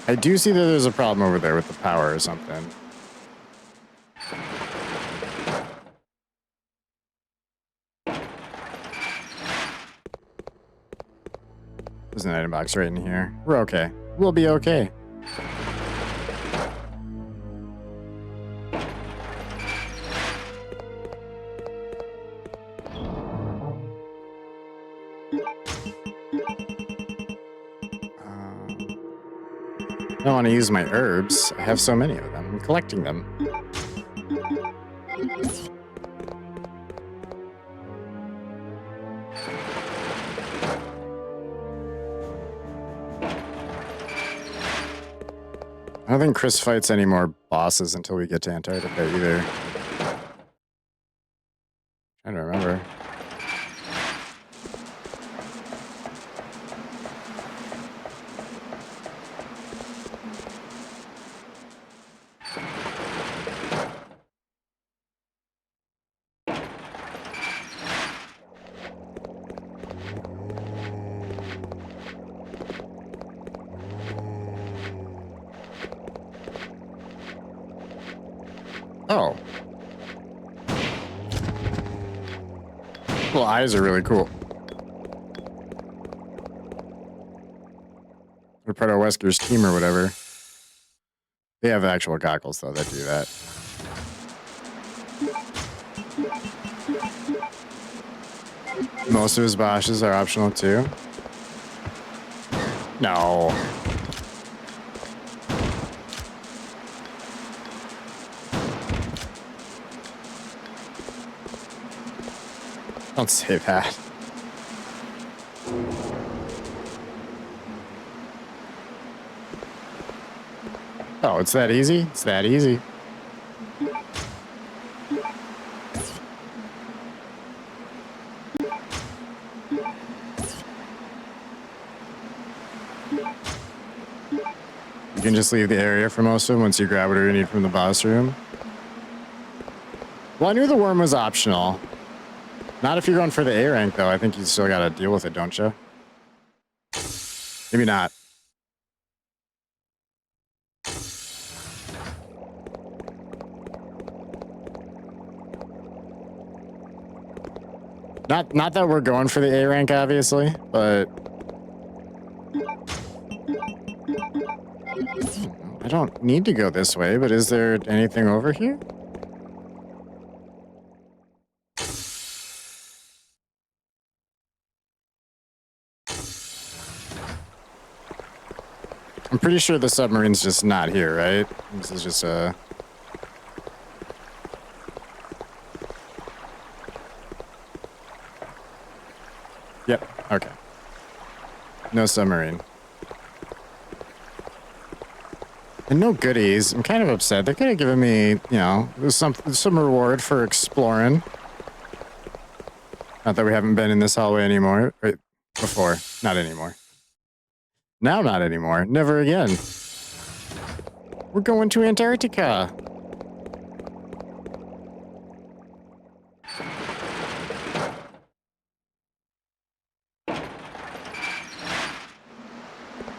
I do see that there's a problem over there with the power or something. There's an item box right in here. We're okay. We'll be okay. I don't want to use my herbs. I have so many of them. I'm collecting them. I don't think Chris fights any more bosses until we get to Antarctica either. I don't remember. Oh. Well, eyes are really cool. They're part of Wesker's team or whatever. They have actual goggles, though, that do that. Most of his bosses are optional, too. No. Don't say that. Oh, it's that easy? It's that easy. You can just leave the area for most of them once you grab whatever you need from the boss room. Well, I knew the worm was optional. Not if you're going for the A rank, though. I think you still gotta deal with it, don't you? Maybe not. Not that we're going for the A rank, obviously, but I don't need to go this way, but is there anything over here? I'm pretty sure the submarine's just not here, right? This is just a... Yep, okay. No submarine. And no goodies. I'm kind of upset. They could have given me, you know, some reward for exploring. Not that we haven't been in this hallway anymore. Right, before. Not anymore. Now not anymore. Never again. We're going to Antarctica.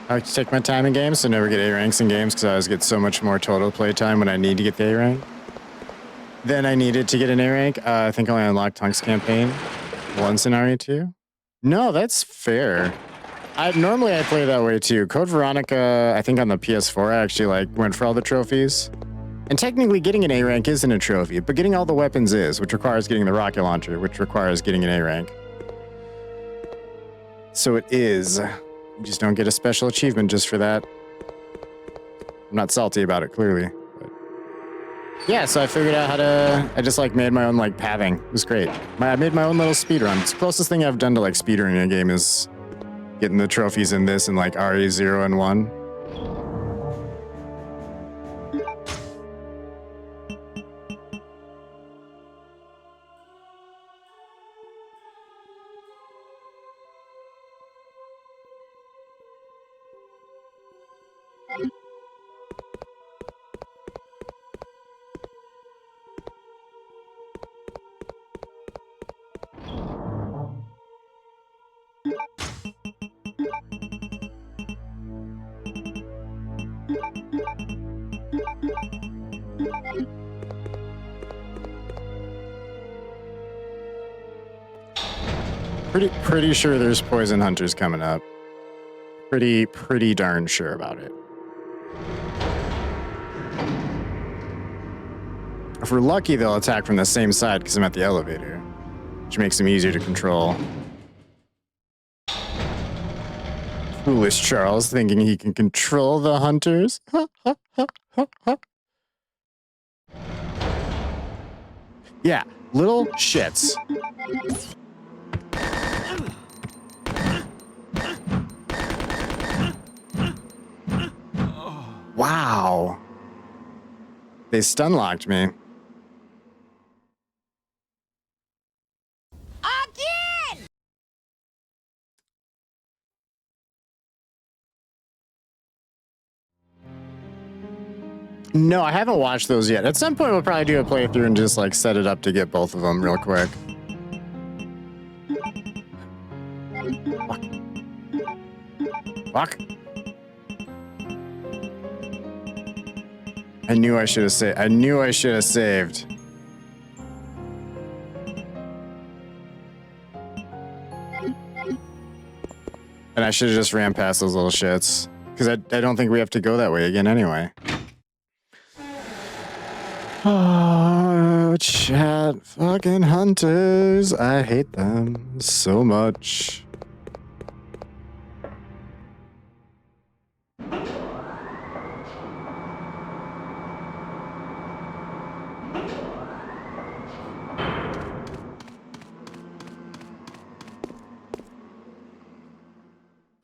I like to take my time in games, so never get A ranks in games because I always get so much more total play time when I need to get the A rank. Then I needed to get an A rank. I think I only unlocked Hunk's campaign once in RE2. No, that's fair. Normally I play that way too. Code Veronica, I think on the PS4, I actually went for all the trophies. And technically getting an A rank isn't a trophy, but getting all the weapons is, which requires getting the rocket launcher, which requires getting an A rank. So it is. You just don't get a special achievement just for that. I'm not salty about it, clearly. But yeah, so I figured out how to... I just made my own pathing. It was great. I made my own little speedrun. It's the closest thing I've done to speedrunning a game is getting the trophies in this in RE0 and 1. Pretty sure there's poison hunters coming up. Pretty darn sure about it. If we're lucky, they'll attack from the same side because I'm at the elevator, which makes them easier to control. Foolish Charles thinking he can control the hunters. Yeah, little shits. Wow. They stun locked me. No, I haven't watched those yet. At some point, we'll probably do a playthrough and just like set it up to get both of them real quick. Fuck. I knew I should have saved. I knew I should have saved. And I should have just ran past those little shits. Because I don't think we have to go that way again anyway. Oh, chat. Fucking hunters. I hate them so much.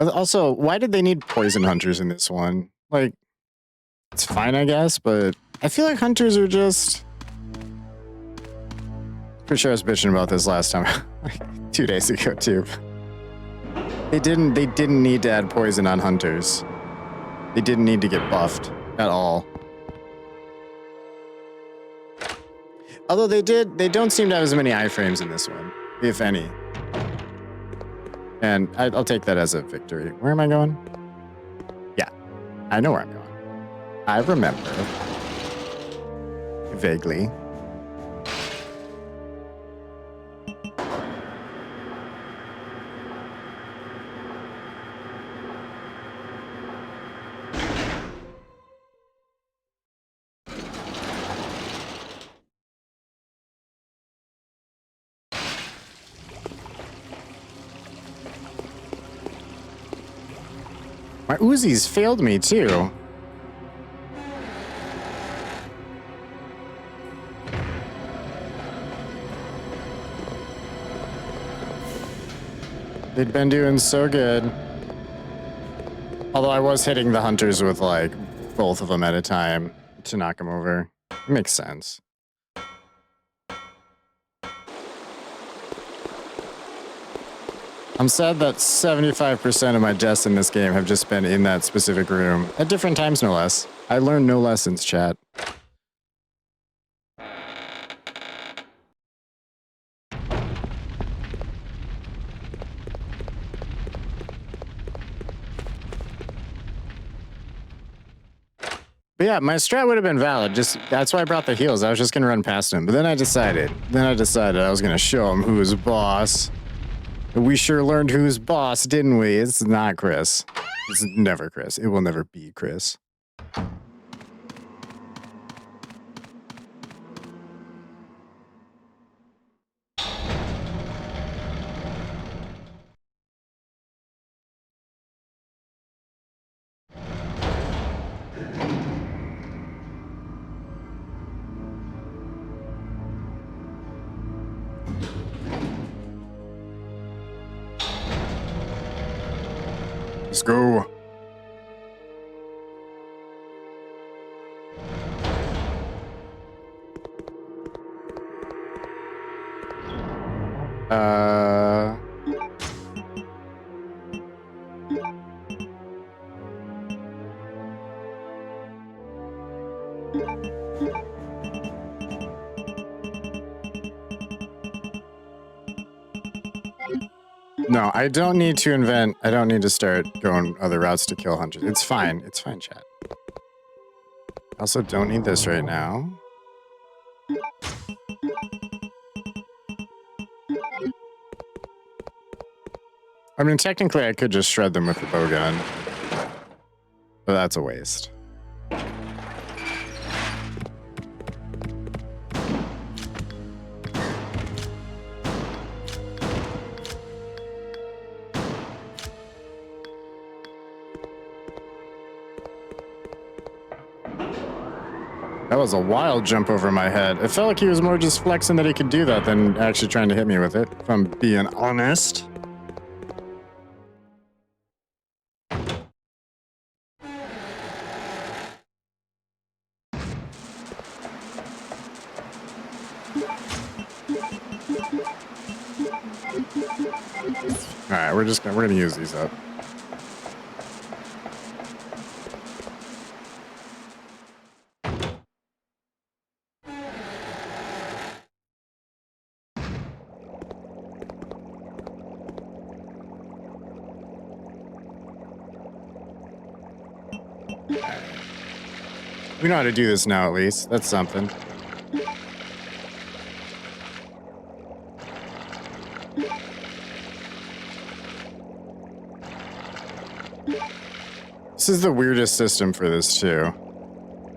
Also, why did they need poison hunters in this one? Like, it's fine, I guess, but I feel like hunters are just... Pretty sure I was bitching about this last time, like 2 days ago too. They didn't need to add poison on hunters. They didn't need to get buffed at all. Although they don't seem to have as many iframes in this one, if any. And I'll take that as a victory. Where am I going? Yeah, I know where I'm going. I remember. Vaguely. My Uzis failed me too. They'd been doing so good. Although I was hitting the hunters with like both of them at a time to knock them over. It makes sense. I'm sad that 75% of my deaths in this game have just been in that specific room. At different times, no less. I learned no lessons, chat. But yeah, my strat would have been valid. Just that's why I brought the heals. I was just gonna run past him. But then I decided I was gonna show him who was boss. We sure learned who's boss, didn't we? It's not Chris. It's never Chris. It will never be Chris. Let's go. No, I don't need to invent. I don't need to start going other routes to kill hunters. It's fine. It's fine, chat. I also don't need this right now. I mean, technically, I could just shred them with the bowgun. But that's a waste. That was a wild jump over my head. It felt like he was more just flexing that he could do that than actually trying to hit me with it, if I'm being honest. Alright, we're gonna use these up. We know how to do this now, at least. That's something. This is the weirdest system for this, too.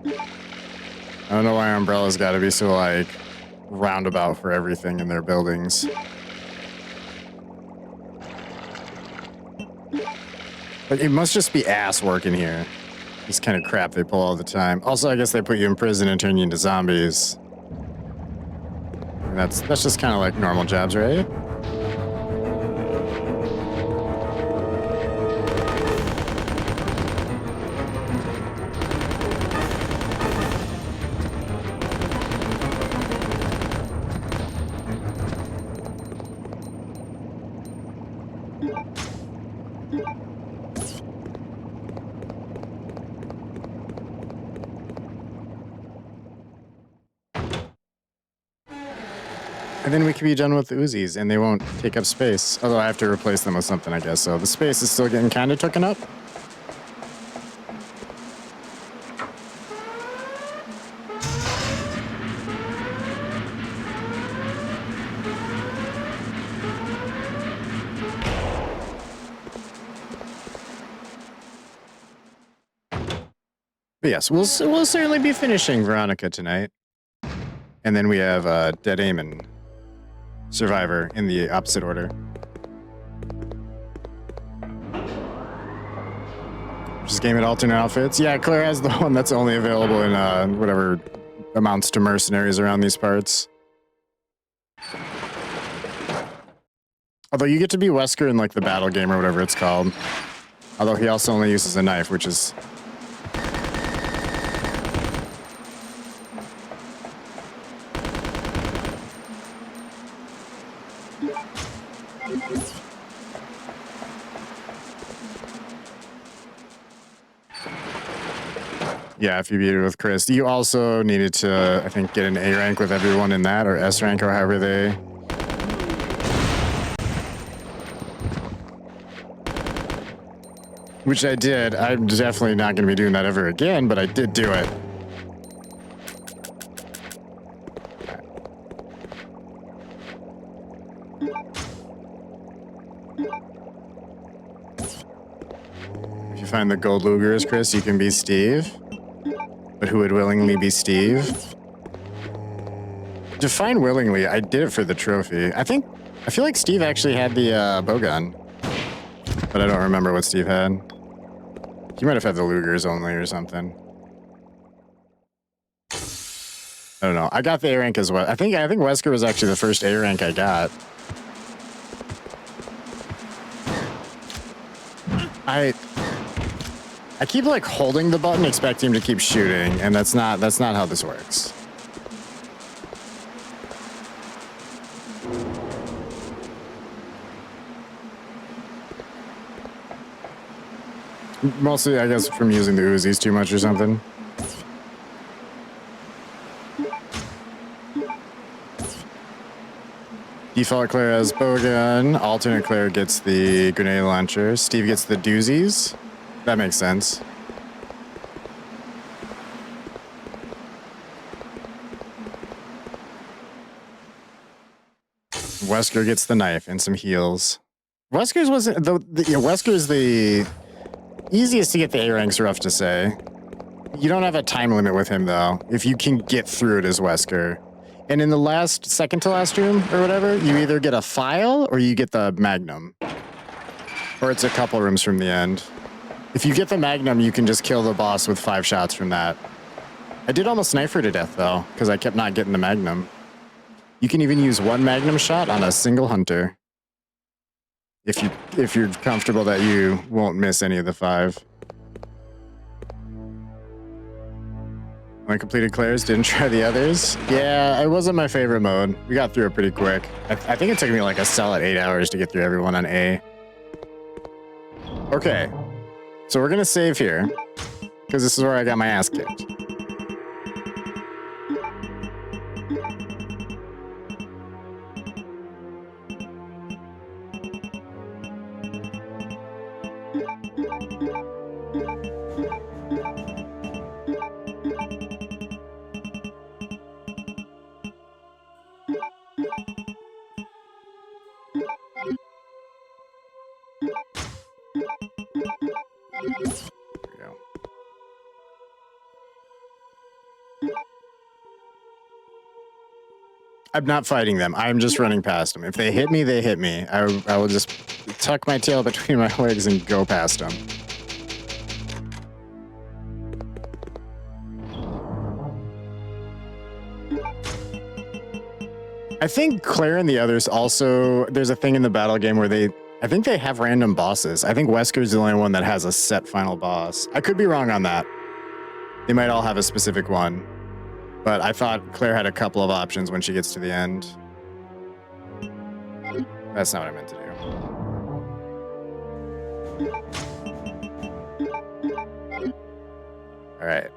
I don't know why Umbrella's got to be so, like, roundabout for everything in their buildings. Like, it must just be ass working here. This kind of crap they pull all the time. Also, I guess they put you in prison and turn you into zombies. And that's just kind of like normal jobs, right? And then we can be done with the Uzis, and they won't take up space. Although I have to replace them with something, I guess. So the space is still getting kind of taken up. But yes, we'll certainly be finishing Veronica tonight. And then we have Dead Aim and Survivor in the opposite order. Just game at alternate outfits. Yeah, Claire has the one that's only available in whatever amounts to mercenaries around these parts. Although you get to be Wesker in like the battle game or whatever it's called. Although he also only uses a knife, which is... Yeah, if you beat it with Chris. You also needed to, I think, get an A rank with everyone in that, or S rank, or however they... Which I did. I'm definitely not going to be doing that ever again, but I did do it. If you find the gold Lugers, Chris, you can be Steve. But who would willingly be Steve? Define willingly. I did it for the trophy. I feel like Steve actually had the bowgun. But I don't remember what Steve had. He might have had the Lugers only or something. I don't know. I got the A rank as well. I think Wesker was actually the first A rank I got. I keep like holding the button, expecting him to keep shooting, and that's not how this works. Mostly, I guess, from using the Uzis too much or something. Default Claire has bowgun. Alternate Claire gets the grenade launcher. Steve gets the doozies. That makes sense. Wesker gets the knife and some heals. Wesker's wasn't Wesker's the easiest to get the A ranks, rough to say. You don't have a time limit with him though, if you can get through it as Wesker. And in the second to last room or whatever, you either get a file or you get the Magnum. Or it's a couple rooms from the end. If you get the Magnum, you can just kill the boss with 5 shots from that. I did almost snipe her to death though, because I kept not getting the Magnum. You can even use 1 Magnum shot on a single hunter. If you're comfortable that you won't miss any of the 5. I completed Claire's, didn't try the others. Yeah, it wasn't my favorite mode. We got through it pretty quick. I think it took me like a solid 8 hours to get through everyone on A. Okay, so we're gonna save here, because this is where I got my ass kicked. There we go. I'm not fighting them. I'm just running past them. If they hit me, they hit me. I will just tuck my tail between my legs and go past them. I think Claire and the others also, there's a thing in the battle game where I think they have random bosses. I think Wesker's the only one that has a set final boss. I could be wrong on that. They might all have a specific one. But I thought Claire had a couple of options when she gets to the end. That's not what I meant to do. All right.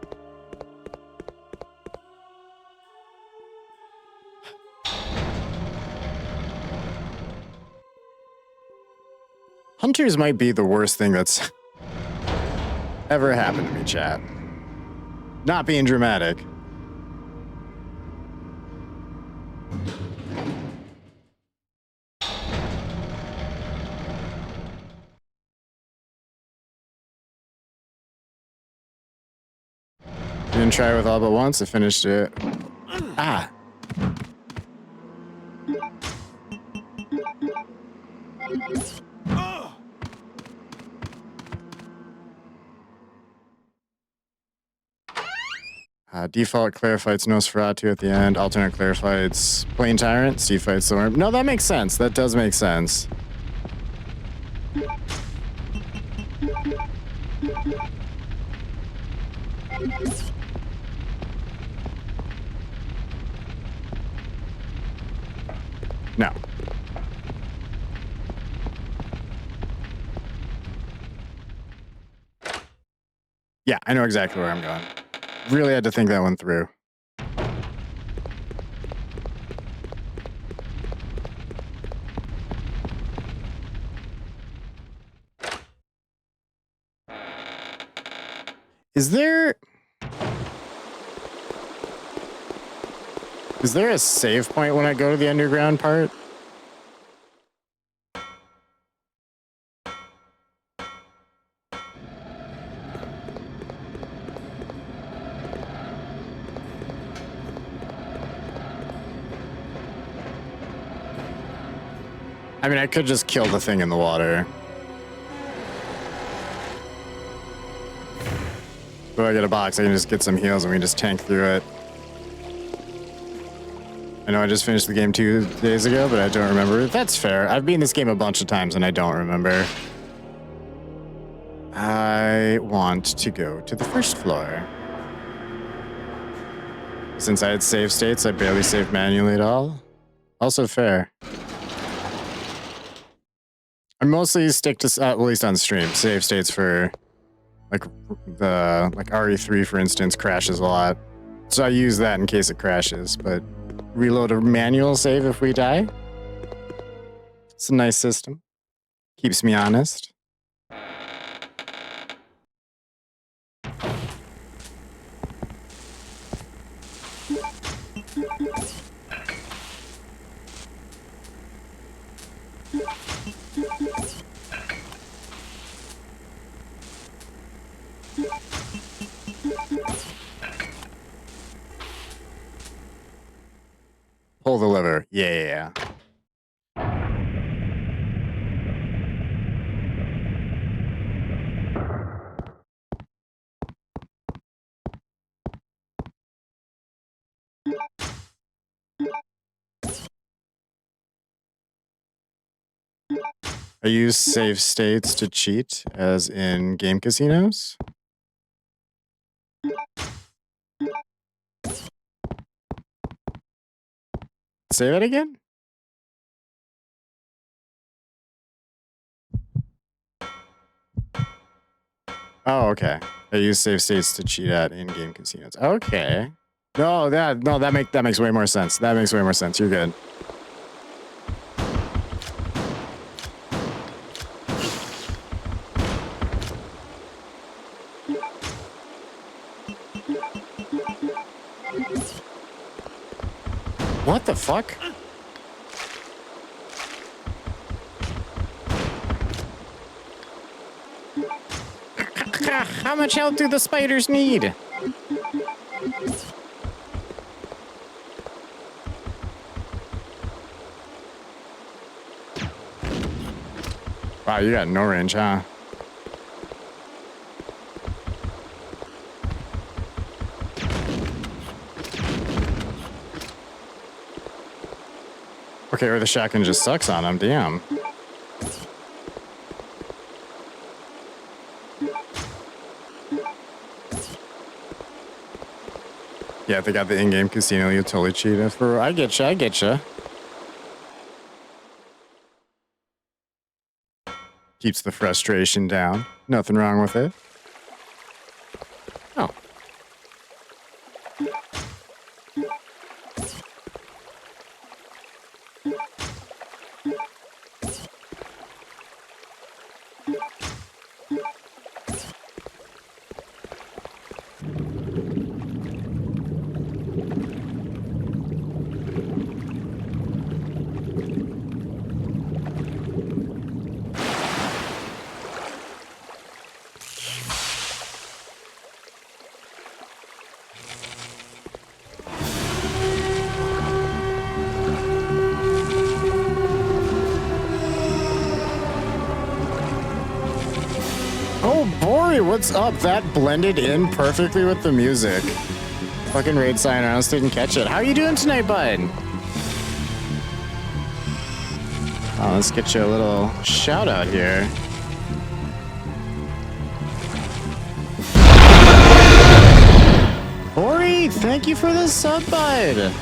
Hunters might be the worst thing that's ever happened to me, chat. Not being dramatic. Didn't try with all but once. I finished it. Ah. Default Claire fights Nosferatu at the end. Alternate Claire fights Plain Tyrant. Steve fights the Worm. No, that makes sense. That does make sense. No. Yeah, I know exactly where I'm going. Really had to think that one through. Is there a save point when I go to the underground part? I mean, I could just kill the thing in the water. But I get a box, I can just get some heals and we can just tank through it. I know I just finished the game 2 days ago, but I don't remember. That's fair. I've beaten this game a bunch of times and I don't remember. I want to go to the first floor. Since I had save states, I barely saved manually at all. Also fair. I mostly stick to, at least on stream, save states for like RE3, for instance, crashes a lot. So I use that in case it crashes, but reload a manual save if we die. It's a nice system. Keeps me honest. Pull the lever. Yeah. I use save states to cheat, as in game casinos. Say that again? Oh, okay. I use save states to cheat at in-game casinos. Okay. No, that makes way more sense. That makes way more sense. You're good. What the fuck? How much help do the spiders need? Wow, you got no range, huh? Okay, or the shotgun just sucks on him, damn. Yeah, if they got the in-game casino, you totally cheat us. I getcha, I getcha. Keeps the frustration down. Nothing wrong with it. Oh. Oh, Bori, what's up? That blended in perfectly with the music. Fucking raid sign, I almost didn't catch it. How you doing tonight, bud? Oh, let's get you a little shout out here. Bori, thank you for the sub, bud.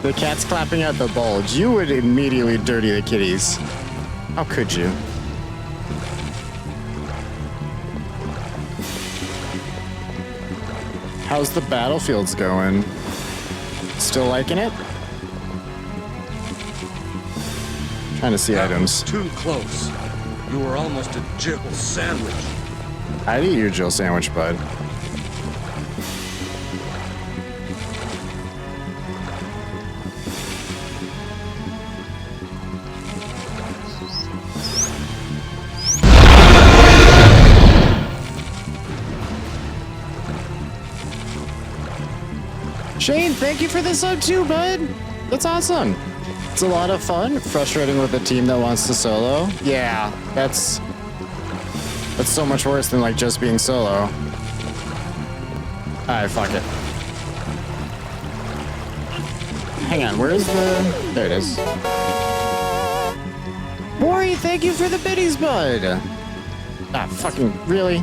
The cat's clapping at the bulge. You would immediately dirty the kitties. How could you? How's the battlefields going? Still liking it? Trying to see items. Too close. You were almost a Jill sandwich. I'd eat your Jill sandwich, bud. Shane, thank you for the sub too, bud. That's awesome. It's a lot of fun. Frustrating with a team that wants to solo. Yeah, that's so much worse than like just being solo. Alright, fuck it. Hang on, where's the... There it is. Maury, thank you for the biddies, bud. Ah, fucking, really?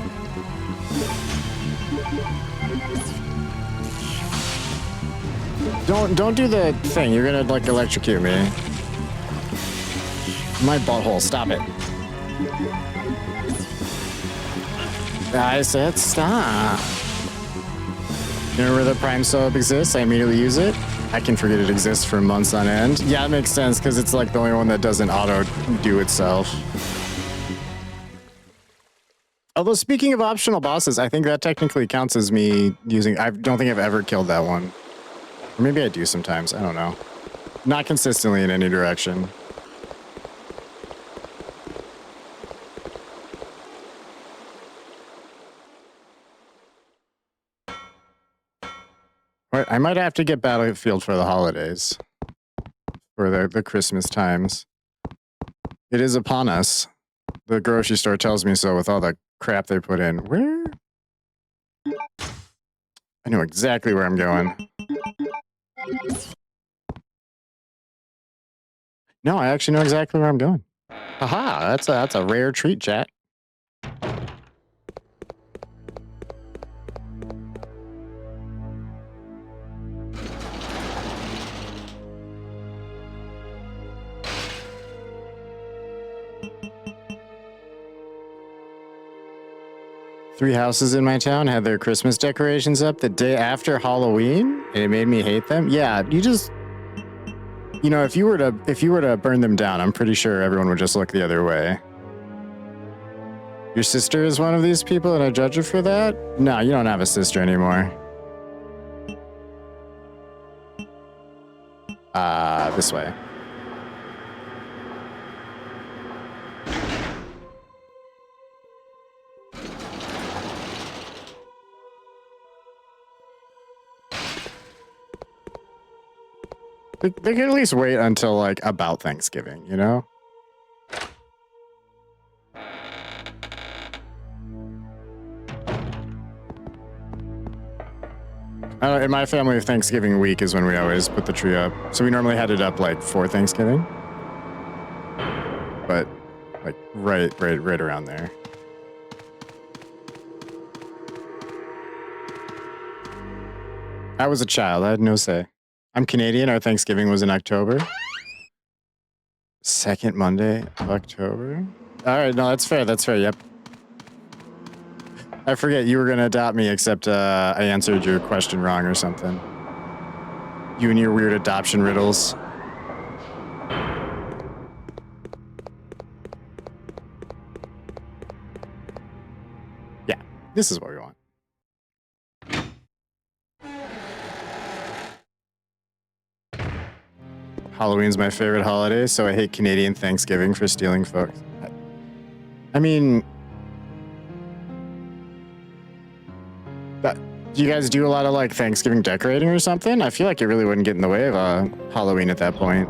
Don't do the thing. You're gonna like electrocute me. My butthole. Stop it. I said stop. You know where the Prime sub exists? I immediately use it. I can forget it exists for months on end. Yeah, it makes sense because it's like the only one that doesn't auto do itself. Although speaking of optional bosses, I think that technically counts as me using. I don't think I've ever killed that one. Or maybe I do sometimes. I don't know. Not consistently in any direction. I might have to get Battlefield for the holidays. For the Christmas times. It is upon us. The grocery store tells me so with all the crap they put in. Where? I know exactly where I'm going. No, I actually know exactly where I'm going. Haha, that's a rare treat, chat. Three houses in my town had their Christmas decorations up the day after Halloween, and it made me hate them. Yeah, you know, if you were to burn them down, I'm pretty sure everyone would just look the other way. Your sister is one of these people, and I judge her for that? No, you don't have a sister anymore. This way. They can at least wait until, like, about Thanksgiving, you know? In my family, Thanksgiving week is when we always put the tree up. So we normally had it up, like, for Thanksgiving. But, like, right around there. I was a child. I had no say. I'm Canadian. Our Thanksgiving was in October. Second Monday of October. All right. No, that's fair. That's fair. Yep. I forget you were going to adopt me, except I answered your question wrong or something. You and your weird adoption riddles. Yeah, this is what we want. Halloween's my favorite holiday, so I hate Canadian Thanksgiving for stealing folks. I mean, do you guys do a lot of like Thanksgiving decorating or something? I feel like it really wouldn't get in the way of Halloween at that point.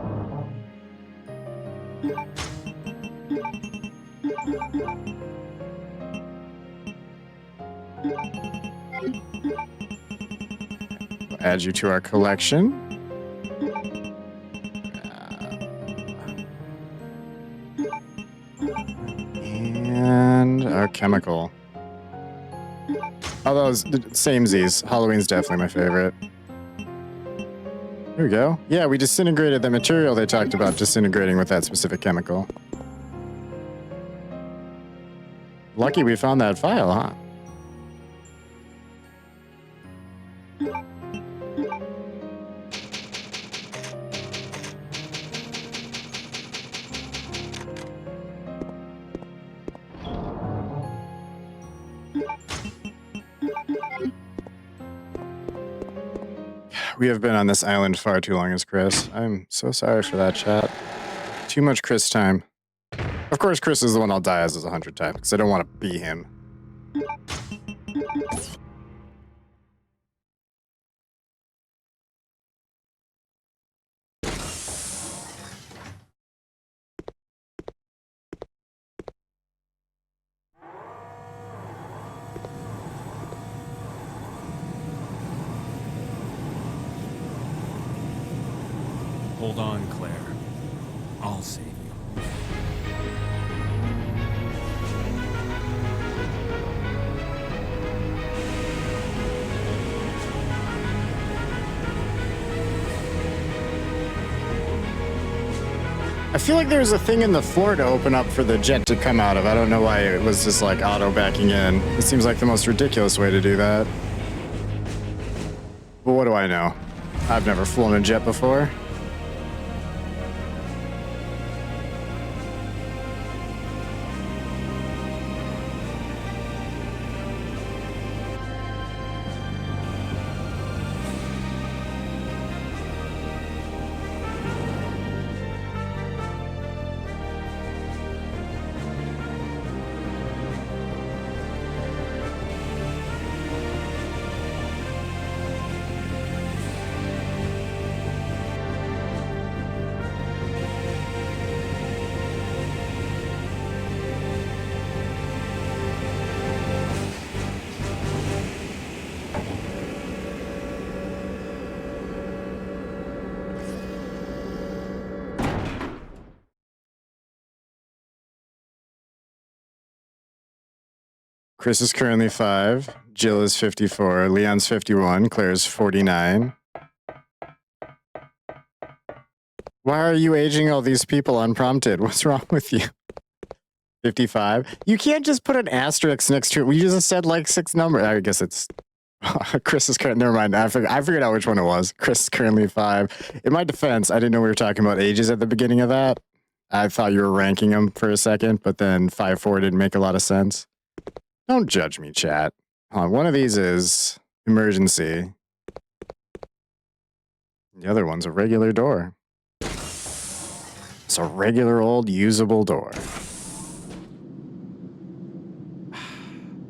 We'll add you to our collection. And our chemical. Although, samesies. Halloween's definitely my favorite. Here we go. Yeah, we disintegrated the material they talked about disintegrating with that specific chemical. Lucky we found that file, huh? We have been on this island far too long as Chris. I'm so sorry for that, chat. Too much Chris time. Of course, Chris is the one I'll die as 100 times, because I don't want to be him. Hold on, Claire. I'll save you. I feel like there was a thing in the floor to open up for the jet to come out of. I don't know why it was just like auto backing in. It seems like the most ridiculous way to do that. But what do I know? I've never flown a jet before. Chris is currently 5, Jill is 54, Leon's 51, Claire's 49. Why are you aging all these people unprompted? What's wrong with you? 55? You can't just put an asterisk next to it. We just said like 6 numbers. I guess it's... Chris is currently... Never mind. I figured out which one it was. Chris is currently 5. In my defense, I didn't know we were talking about ages at the beginning of that. I thought you were ranking them for a second, but then 5-4 didn't make a lot of sense. Don't judge me, chat. One of these is emergency. The other one's a regular door. It's a regular old usable door.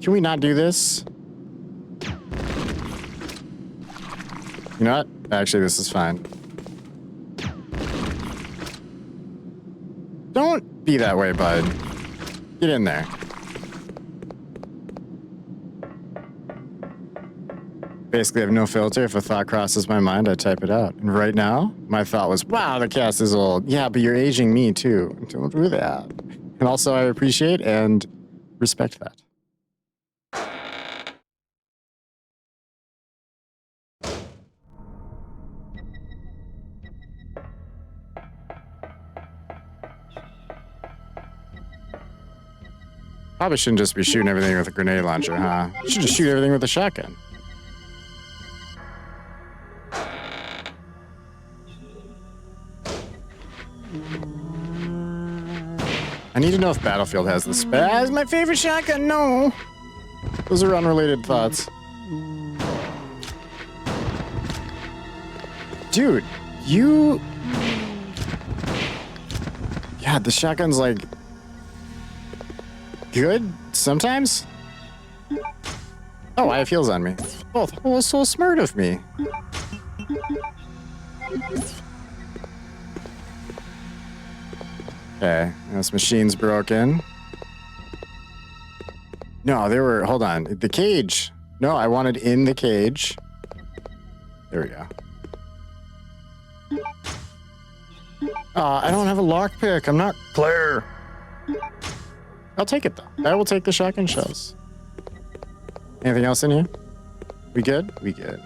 Can we not do this? You know what? Actually, this is fine. Don't be that way, bud. Get in there. Basically, I have no filter. If a thought crosses my mind, I type it out. And right now, my thought was, wow, the cast is old. Yeah, but you're aging me, too. Don't do that. And also, I appreciate and respect that. Probably shouldn't just be shooting everything with a grenade launcher, huh? You should just shoot everything with a shotgun. I need to know if Battlefield has the spaz. My favorite shotgun, no. Those are unrelated thoughts. Dude, you... Yeah, the shotgun's like... good sometimes? Oh, I have heals on me. Oh, so smart of me. Okay, this machine's broken. No, they were... hold on. The cage. No, I wanted in the cage. There we go. I don't have a lockpick. I'm not Claire. I'll take it, though. I will take the shotgun shells. Anything else in here? We good? We good.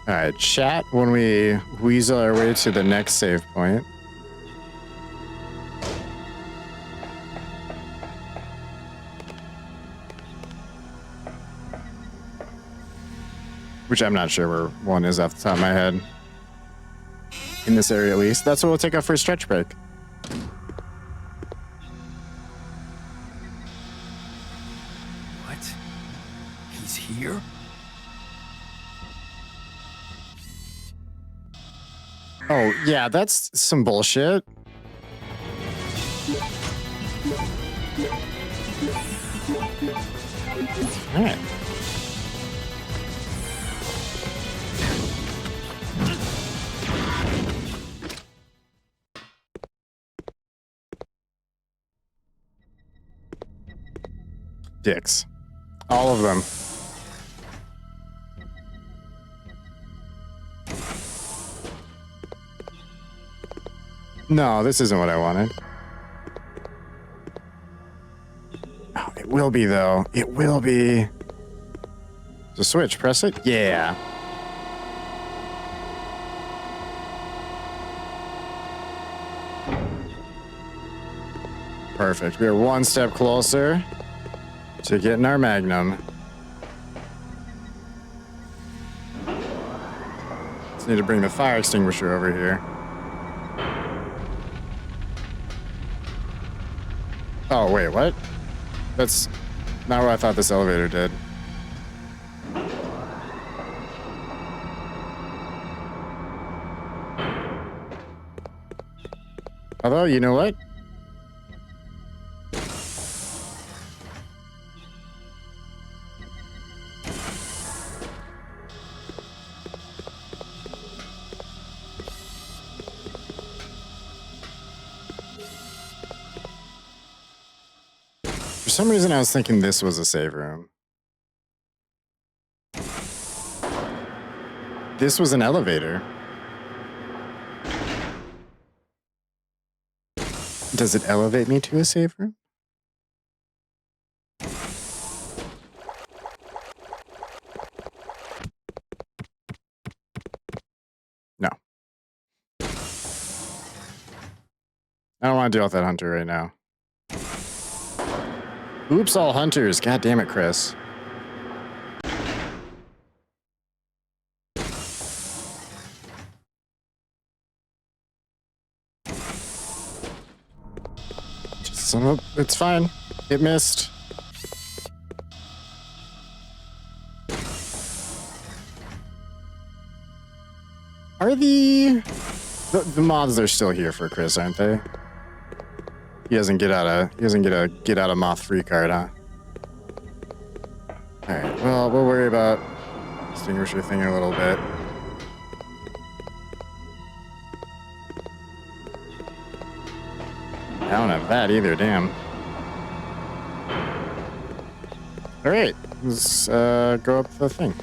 Alright, chat when we weasel our way to the next save point. Which I'm not sure where one is off the top of my head. In this area, at least. That's what we'll take our first stretch break. What? He's here? Oh, yeah, that's some bullshit. All right. Dicks. All of them. No, this isn't what I wanted. Oh, it will be, though. It will be. The switch, press it? Yeah. Perfect. We are one step closer to getting our magnum. Just need to bring the fire extinguisher over here. Oh, wait, what? That's not what I thought this elevator did. Although, you know what? For some reason, I was thinking this was a save room. This was an elevator. Does it elevate me to a save room? No. I don't want to deal with that hunter right now. Oops, all hunters. God damn it, Chris. It's fine. It missed. Are the mods are still here for Chris, aren't they? He doesn't get a get out of moth free card, huh? Alright, well, we'll worry about extinguisher thing in a little bit. bad either, damn. Alright, let's go up the thing.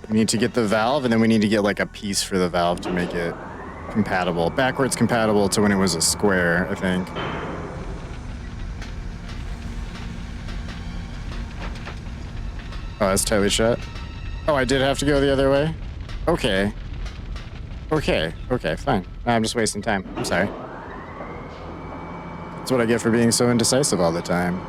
We need to get the valve, and then we need to get like a piece for the valve to make it compatible. Backwards compatible to when it was a square, I think. Oh, that's tightly shut. Oh, I did have to go the other way? Okay. Okay, fine. I'm just wasting time. I'm sorry. That's what I get for being so indecisive all the time.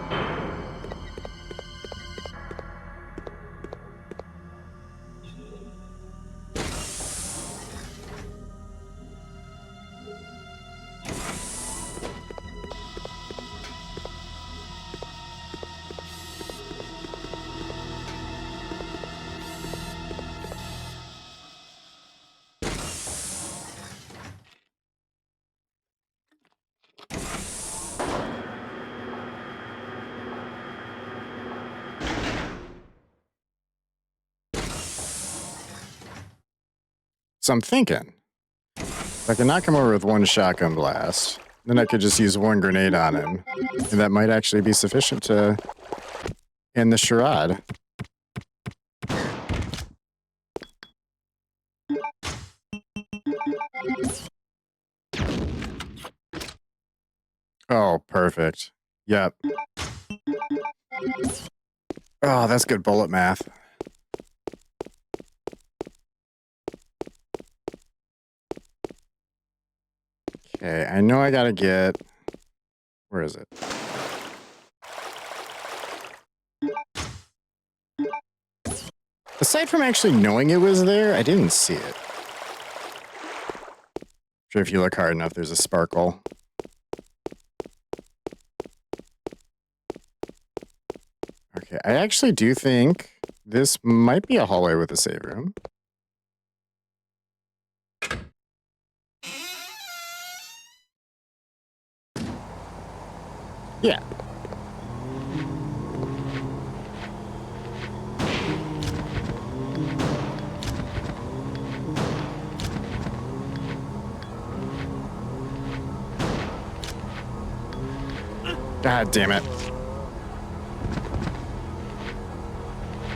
So I'm thinking, if I can knock him over with one shotgun blast, then I could just use one grenade on him. And that might actually be sufficient to end the charade. Oh, perfect. Yep. Oh, that's good bullet math. Okay, I know I gotta get... Where is it? Aside from actually knowing it was there, I didn't see it. Sure, if you look hard enough, there's a sparkle. Okay, I actually do think this might be a hallway with a save room. Yeah. God damn it.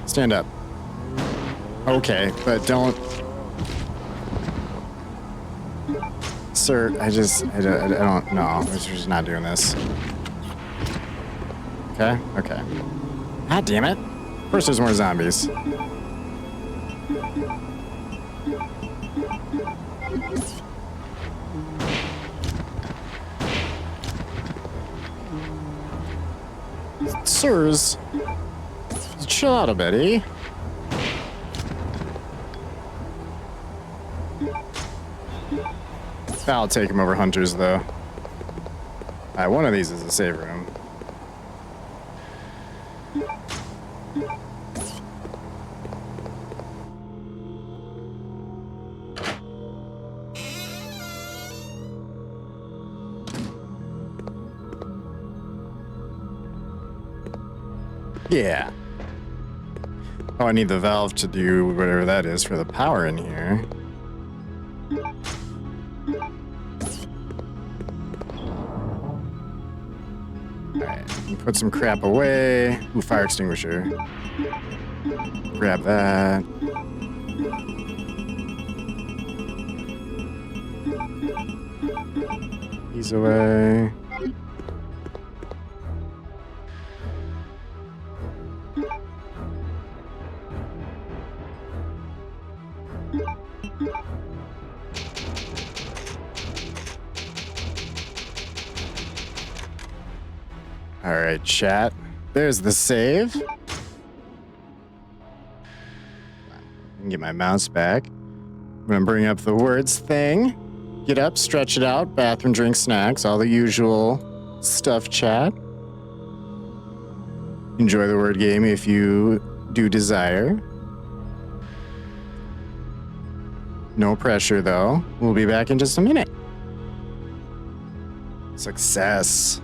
Stand up. Okay, but don't... Sir, I don't know. We're just not doing this. Okay, okay. God damn it. Of course there's more zombies. Sirs, chill out a bit, eh? I'll take him over hunters, though. Alright, one of these is a save room. Yeah. Oh, I need the valve to do whatever that is for the power in here. Alright, put some crap away. Ooh, fire extinguisher. Grab that. These away. All right, chat. There's the save. I can get my mouse back. I'm gonna bring up the words thing. Get up, stretch it out, bathroom, drink, snacks, all the usual stuff, chat. Enjoy the word game if you do desire. No pressure, though. We'll be back in just a minute. Success.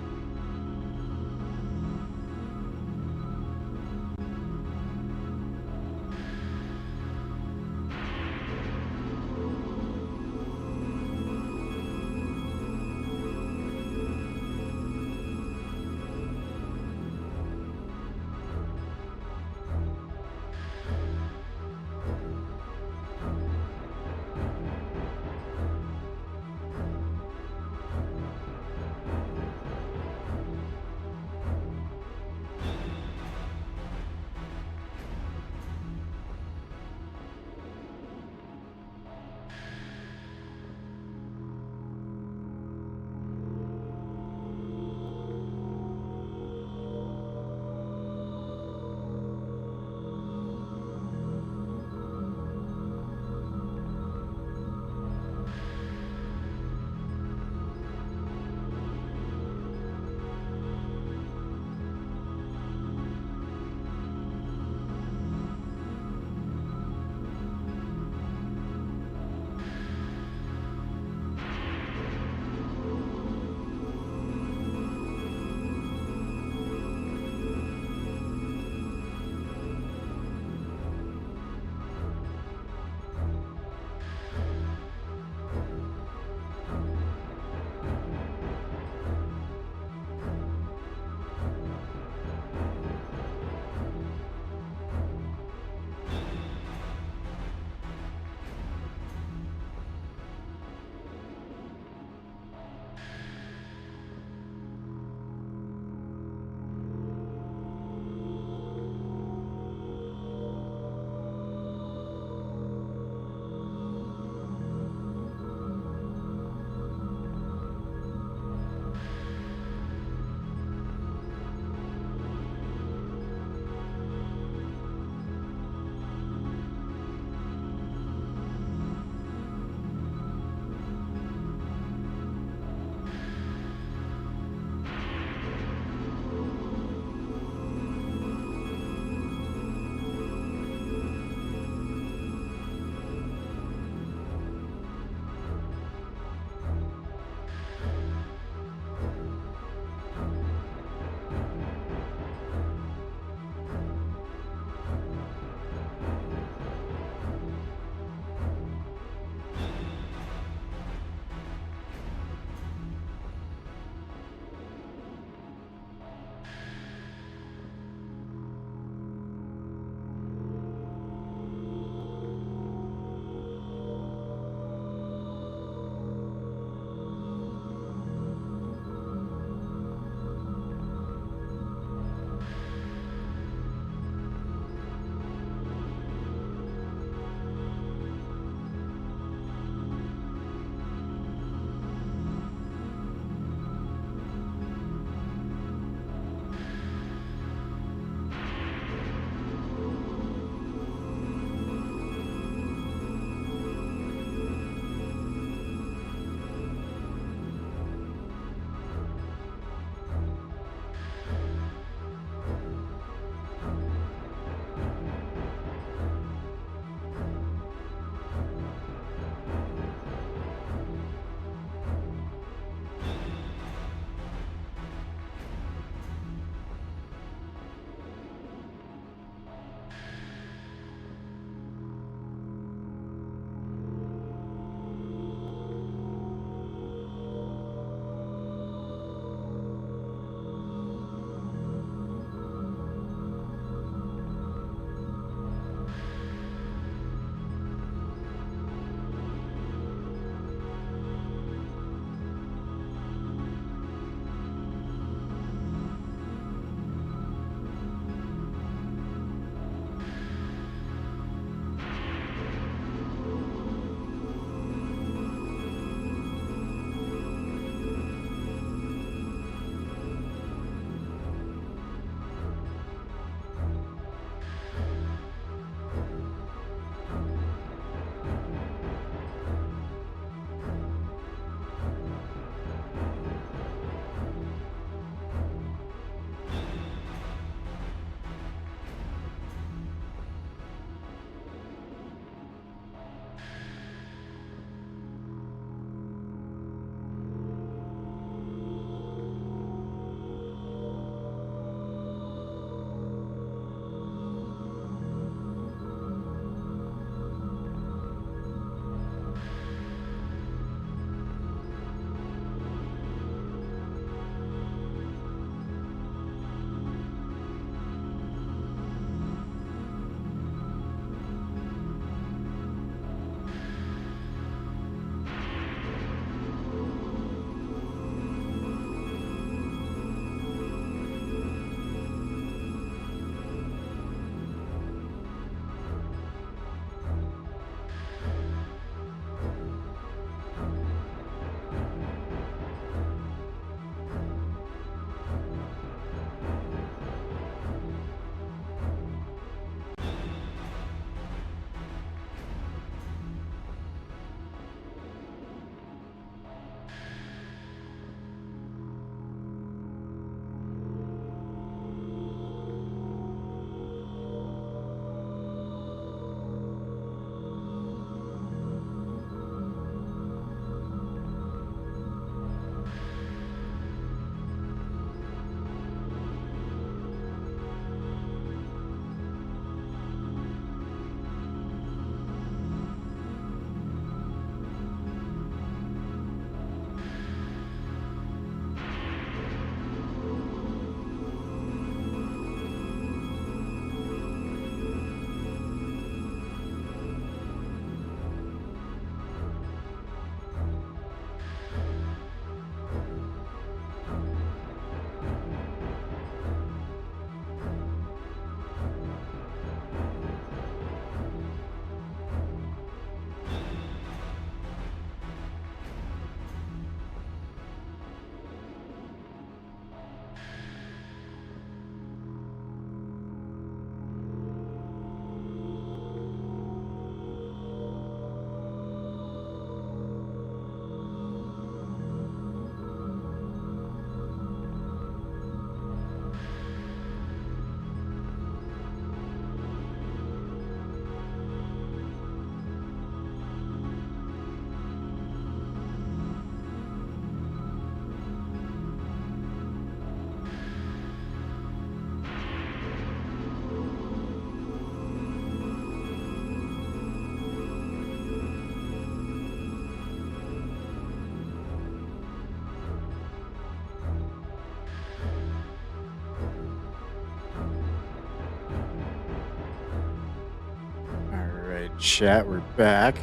Chat, we're back.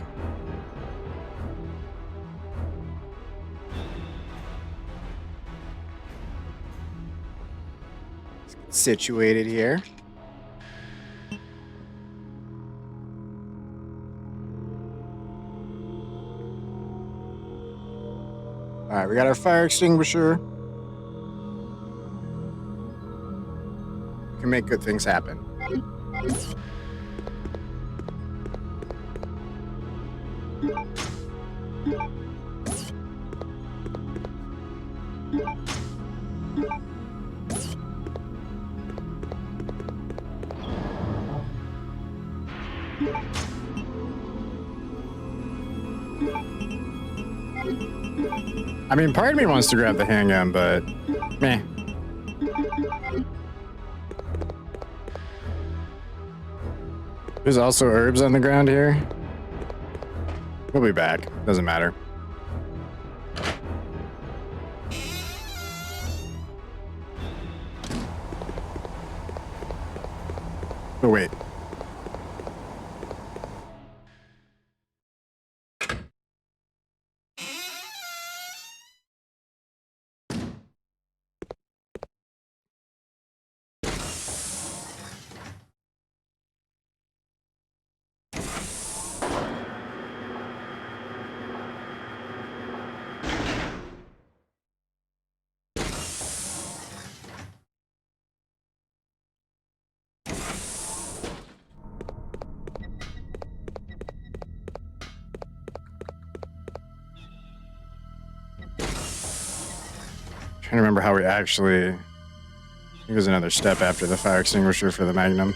Let's get situated here. All right, we got our fire extinguisher. We can make good things happen. I mean, part of me wants to grab the handgun, but meh. There's also herbs on the ground here. We'll be back. Doesn't matter. Oh, wait. Trying to remember how we actually... I think there's another step after the fire extinguisher for the Magnum.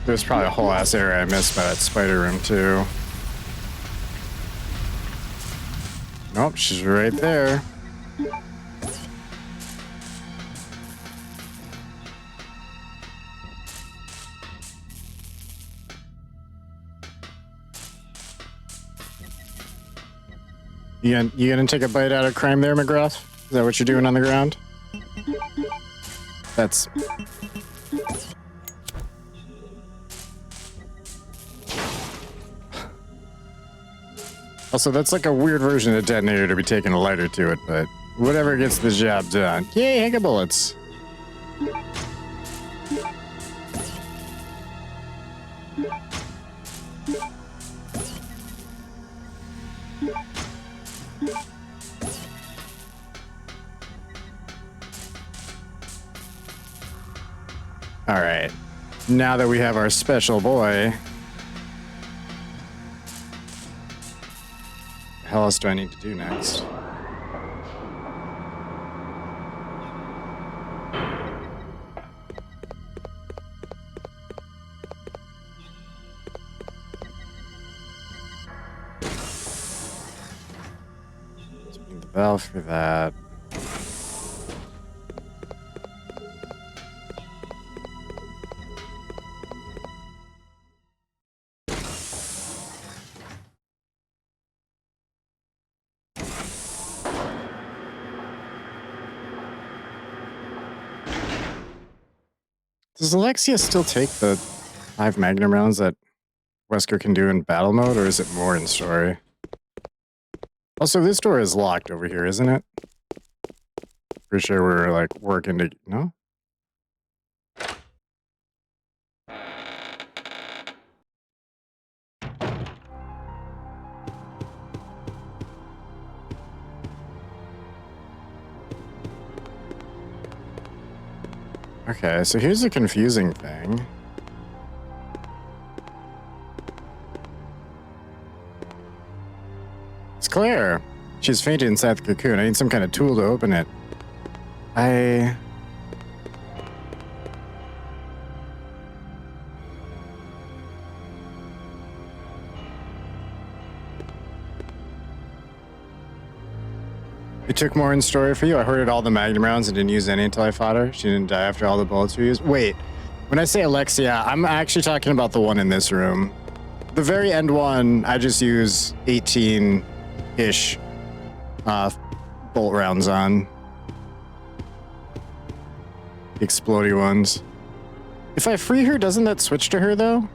There's probably a whole ass area I missed by that spider room too. Nope, she's right there. You gonna take a bite out of crime there, McGrath? Is that what you're doing on the ground? That's... Also, that's like a weird version of detonator to be taking a lighter to it, but whatever gets the job done. Yay, hang of bullets. All right. Now that we have our special boy, what the hell else do I need to do next? Spin the valve for that. Does Alexia still take the 5 Magnum rounds that Wesker can do in battle mode, or is it more in story? Also, this door is locked over here, isn't it? Pretty sure we're, like, working to... No? Okay, so here's the confusing thing. It's Claire. She's fainted inside the cocoon. I need some kind of tool to open it. It took more in story for you. I hoarded all the magnum rounds and didn't use any until I fought her. She didn't die after all the bullets were used. Wait, when I say Alexia, I'm actually talking about the one in this room. The very end one, I just use 18-ish bolt rounds on. The explodey ones. If I free her, doesn't that switch to her, though?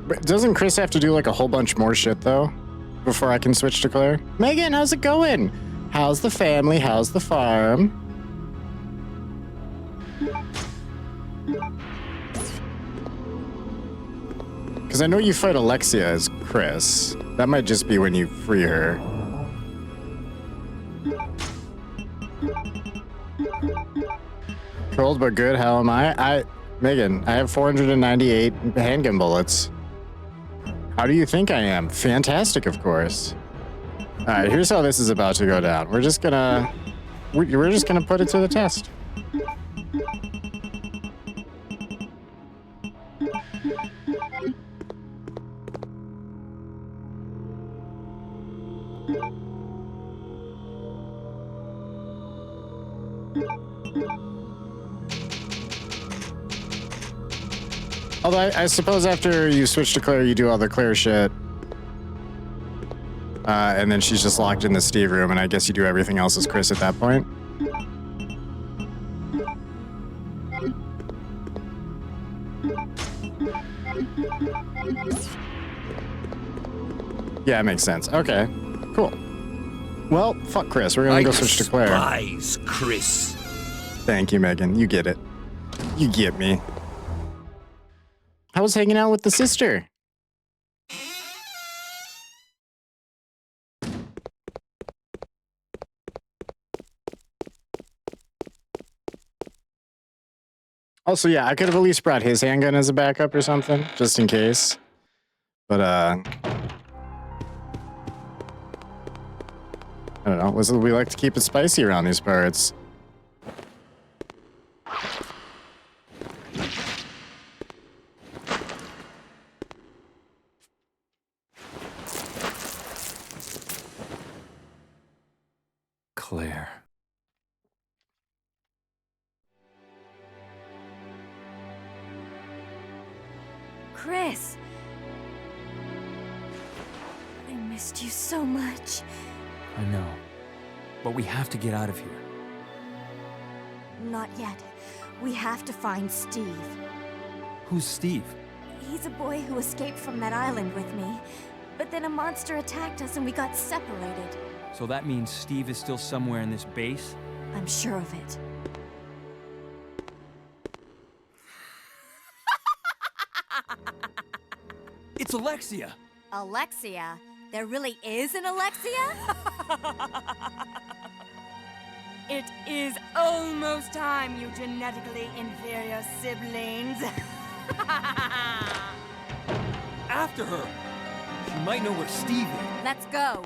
But doesn't Chris have to do like a whole bunch more shit though before I can switch to Claire? Megan, how's it going? How's the family? How's the farm? Because I know you fight Alexia as Chris. That might just be when you free her. Cold but good. How am I? Megan, I have 498 handgun bullets. How do you think I am? Fantastic, of course. All right, here's how this is about to go down. We're just gonna put it to the test. Although I suppose after you switch to Claire, you do all the Claire shit. And then she's just locked in the Steve room, and I guess you do everything else as Chris at that point. Yeah, it makes sense. Okay, cool. Well, fuck Chris. We're gonna go switch to Claire. Despise Chris. Thank you, Megan. You get it. You get me. I was hanging out with the sister. Also, yeah, I could have at least brought his handgun as a backup or something, just in case. But, I don't know. We like to keep it spicy around these parts. Claire. Chris! I missed you so much. I know. But we have to get out of here. Not yet. We have to find Steve. Who's Steve? He's a boy who escaped from that island with me. But then a monster attacked us and we got separated. So that means Steve is still somewhere in this base? I'm sure of it. It's Alexia! Alexia? There really is an Alexia? It is almost time, you genetically inferior siblings. After her! She might know where Steve is. Let's go.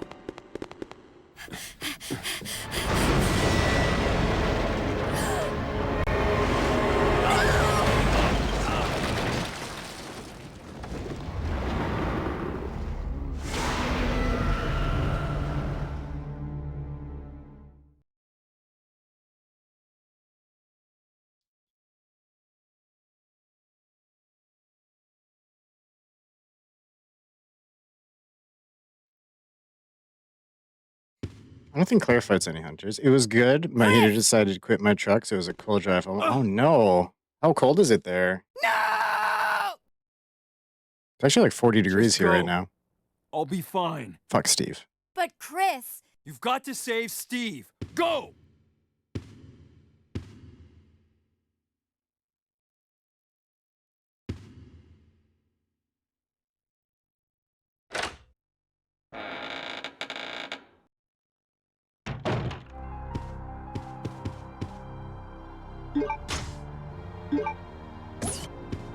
I don't think Claire fights any hunters. It was good. My heater decided to quit my truck, so it was a cold drive home. Oh no. How cold is it there? No! It's actually like 40 degrees Just here right go. now. I'll be fine. Fuck Steve. But Chris... You've got to save Steve. Go!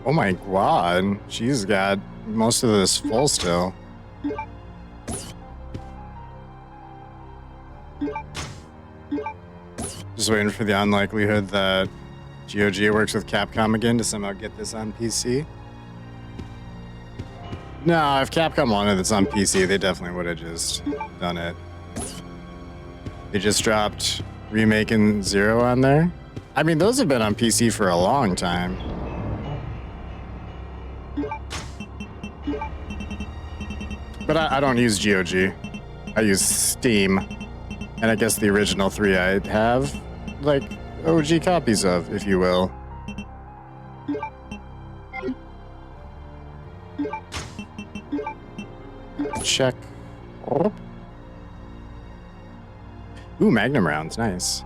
Oh my god. She's got most of this full still. Just waiting for the unlikelihood that GOG works with Capcom again to somehow get this on PC. No, if Capcom wanted this on PC, they definitely would have just done it. They just dropped Remake and Zero on there. I mean, those have been on PC for a long time. But I don't use GOG. I use Steam. And I guess the original three I have, like, OG copies of, if you will. Check. Oh. Ooh, Magnum rounds, nice.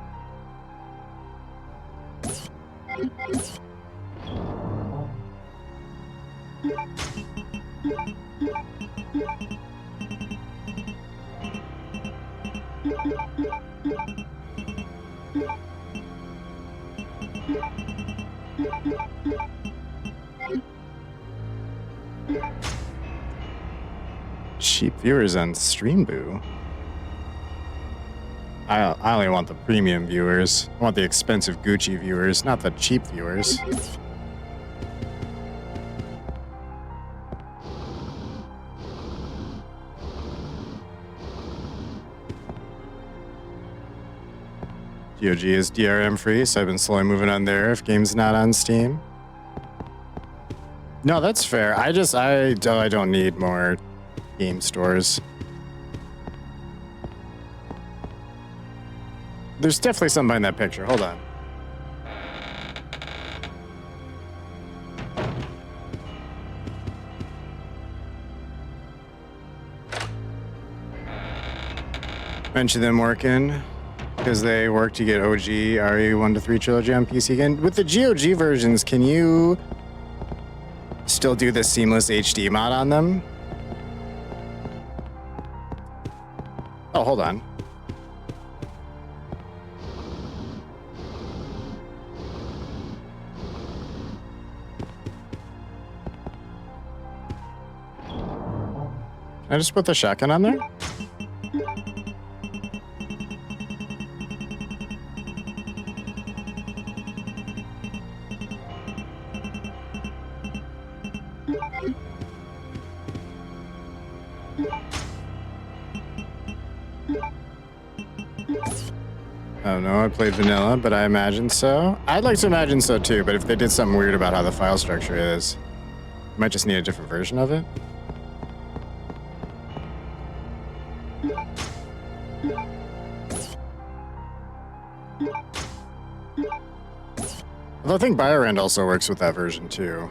Cheap viewers on Streamboo. I only want the premium viewers. I want the expensive Gucci viewers, not the cheap viewers. GOG is DRM free, so I've been slowly moving on there if game's not on Steam. No, that's fair. I don't need more game stores. There's definitely something behind that picture. Hold on. Mention them working because they work to get OG RE 1-3 trilogy on PC again. With the GOG versions, can you still do the seamless HD mod on them? Oh, hold on. Can I just put the shotgun on there? I don't know, I played vanilla, but I imagine so. I'd like to imagine so too, but if they did something weird about how the file structure is, you might just need a different version of it. Although I think BioRand also works with that version too.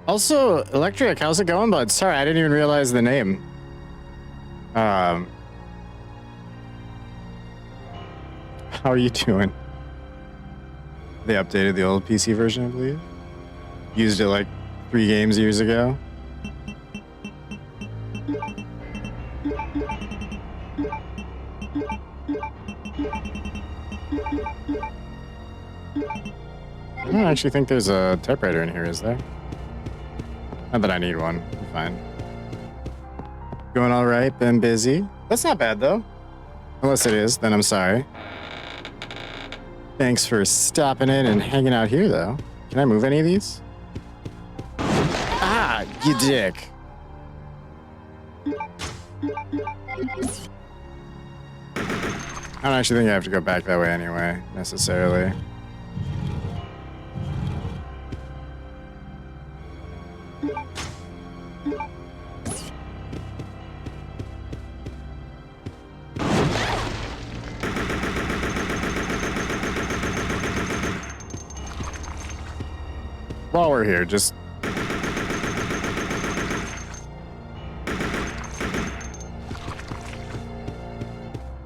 Also, Electric, how's it going, bud? Sorry, I didn't even realize the name. How are you doing? They updated the old PC version, I believe. Used it like 3 games years ago. I don't actually think there's a typewriter in here, is there? Not that I need one. I'm fine. Going all right. Been busy. That's not bad, though. Unless it is, then I'm sorry. Thanks for stopping in and hanging out here, though. Can I move any of these? Ah, you dick. I don't actually think I have to go back that way anyway, necessarily. while we're here, just...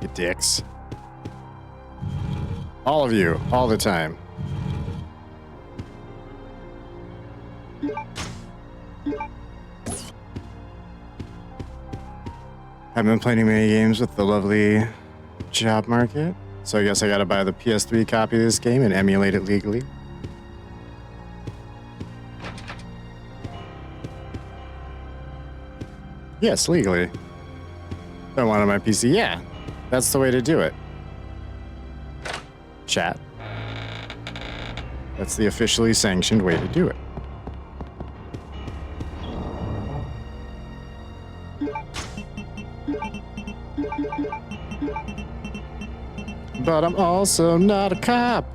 You dicks. All of you, all the time. I've been playing many games with the lovely job market, so I guess I gotta buy the PS3 copy of this game and emulate it legally. Yes, legally. Don't want it on my PC. Yeah, that's the way to do it. Chat. That's the officially sanctioned way to do it. But I'm also not a cop.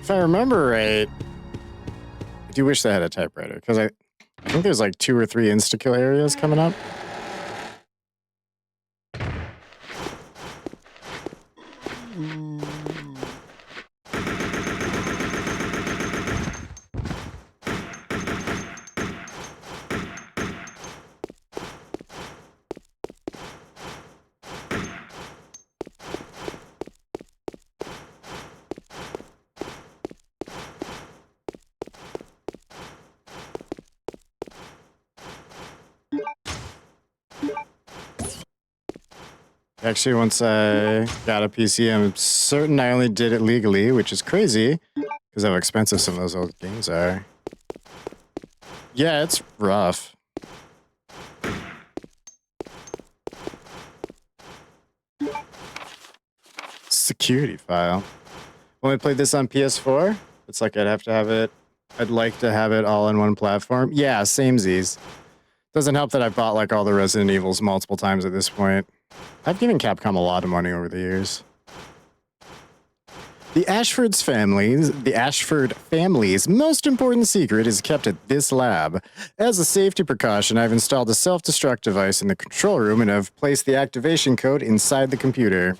If I remember right, I do wish they had a typewriter, because I think there's like 2 or 3 insta-kill areas coming up. Actually, once I got a PC, I'm certain I only did it legally, which is crazy, because of how expensive some of those old games are. Yeah, it's rough. Security file. When I played this on PS4, it's like I'd have to have it, I'd like to have it all in one platform. Yeah, samesies. Doesn't help that I've bought like all the Resident Evils multiple times at this point. I've given Capcom a lot of money over the years. The Ashford family's most important secret is kept at this lab. As a safety precaution, I've installed a self-destruct device in the control room and have placed the activation code inside the computer.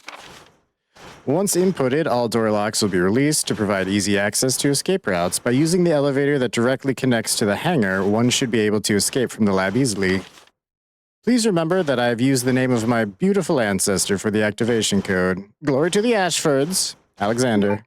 Once inputted, all door locks will be released to provide easy access to escape routes. By using the elevator that directly connects to the hangar, one should be able to escape from the lab easily. Please remember that I have used the name of my beautiful ancestor for the activation code. Glory to the Ashfords, Alexander.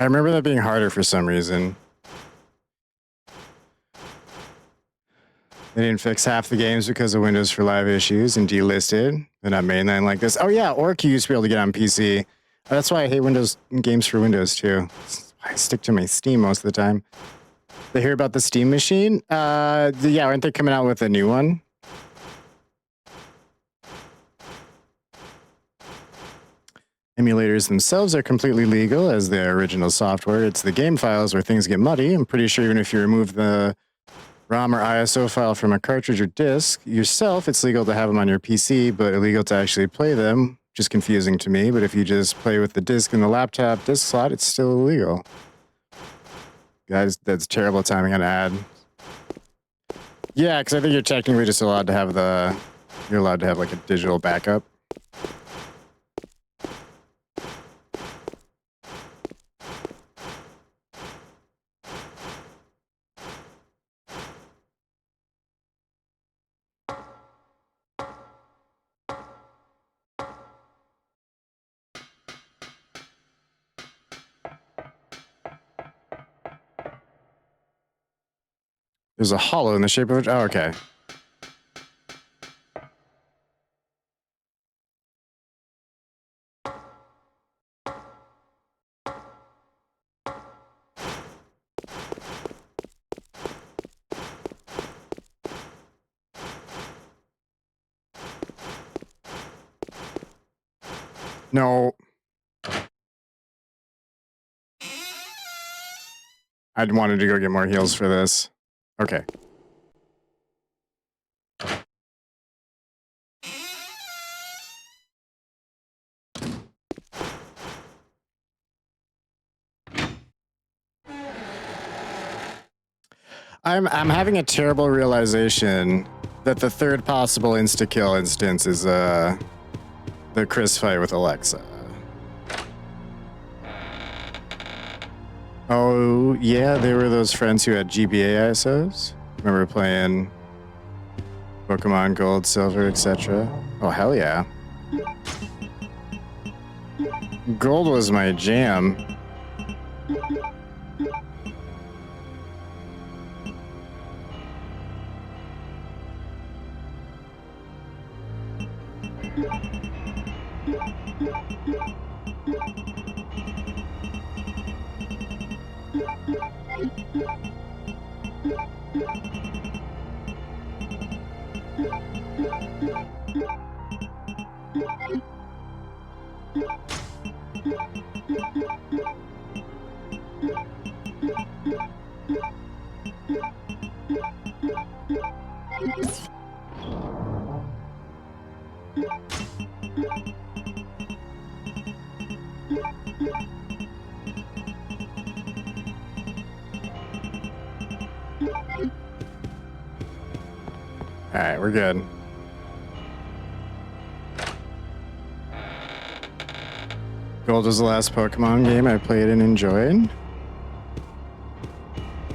I remember that being harder for some reason. They didn't fix half the games because of Windows for Live issues and delisted. They're not mainline like this. Oh yeah, Orc you used to be able to get on PC. That's why I hate Windows games for Windows too. That's why I stick to my Steam most of the time. They hear about the Steam machine? Yeah, aren't they coming out with a new one? Emulators themselves are completely legal as the original software. It's the game files where things get muddy. I'm pretty sure even if you remove the ROM or ISO file from a cartridge or disk yourself, it's legal to have them on your PC, but illegal to actually play them. Just confusing to me, but if you just play with the disk in the laptop disk slot, it's still illegal. Guys, that's terrible timing on ad. Yeah, because I think you're technically just allowed to have you're allowed to have like a digital backup. There's a hollow in the shape of it. Oh, okay. No. I'd wanted to go get more heals for this. Okay. I'm having a terrible realization that the third possible insta-kill instance is the Chris fight with Alexa. Oh, yeah, they were those friends who had GBA ISOs. Remember playing Pokemon Gold, Silver, etc. Oh, hell yeah. Gold was my jam. Alright, we're good. Gold was the last Pokemon game I played and enjoyed.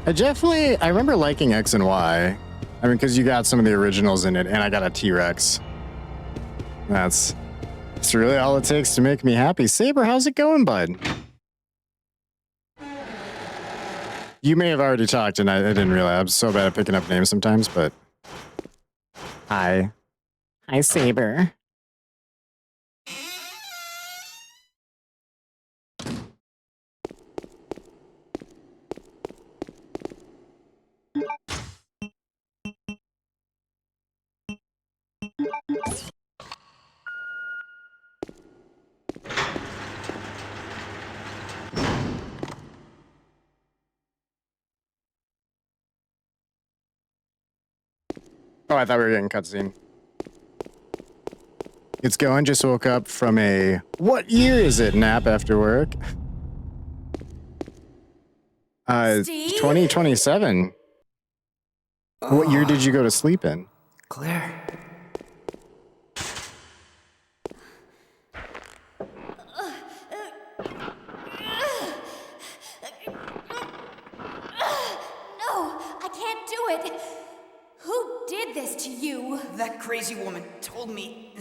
I remember liking X and Y. I mean, because you got some of the originals in it, and I got a T-Rex. That's really all it takes to make me happy. Saber, how's it going, bud? You may have already talked, and I didn't realize. I'm so bad at picking up names sometimes, but... Hi. Hi, Saber. Oh, I thought we were getting cutscene. It's going. Just woke up from a what year is it nap after work. Steve? 2027. What year did you go to sleep in? Claire. No, I can't do it. Who did this to you? That crazy woman told me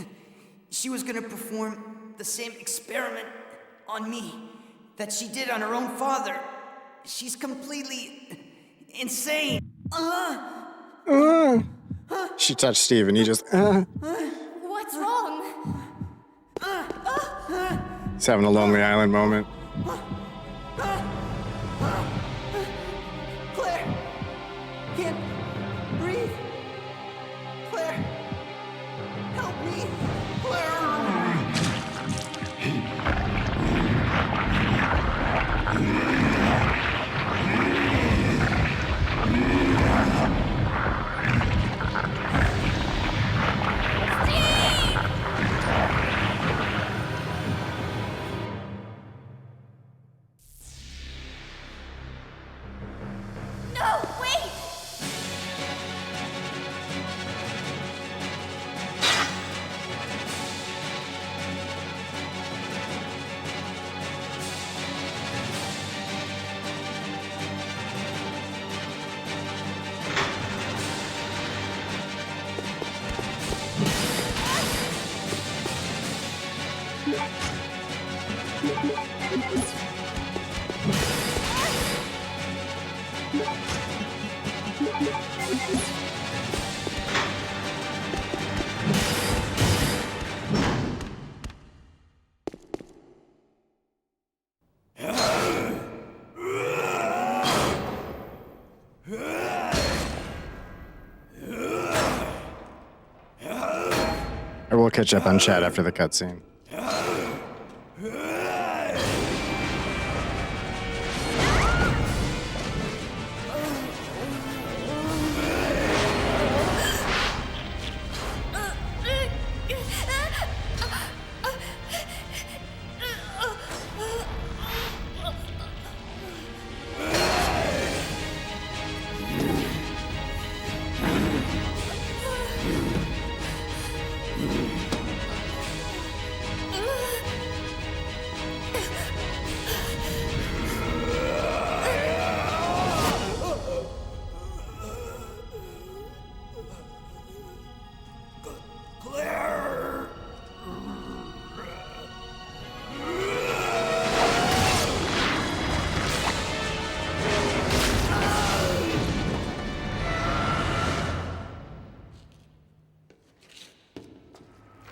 she was gonna perform the same experiment on me that she did on her own father. She's completely insane. She touched Steve and he just... What's wrong? He's having a Lonely Island moment. Claire! Can't breathe. Claire! Help me! No, wait! I will catch up on chat after the cutscene.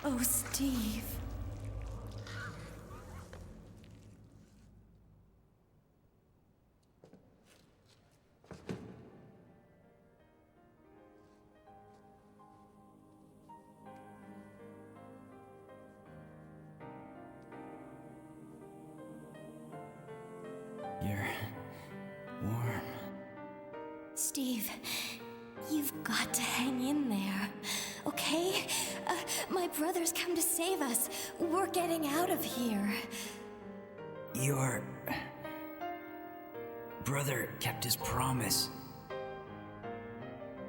Oh, Steve. You're warm. Steve, you've got to hang in there, okay? My brother's come to save us. We're getting out of here. Your brother kept his promise.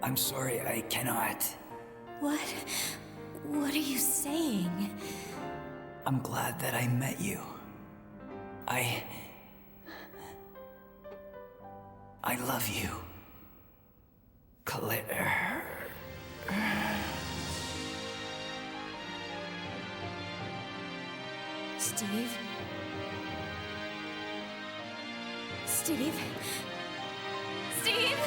I'm sorry, I cannot. What? What are you saying? I'm glad that I met you. I love you, Claire. Steve? Steve? Steve?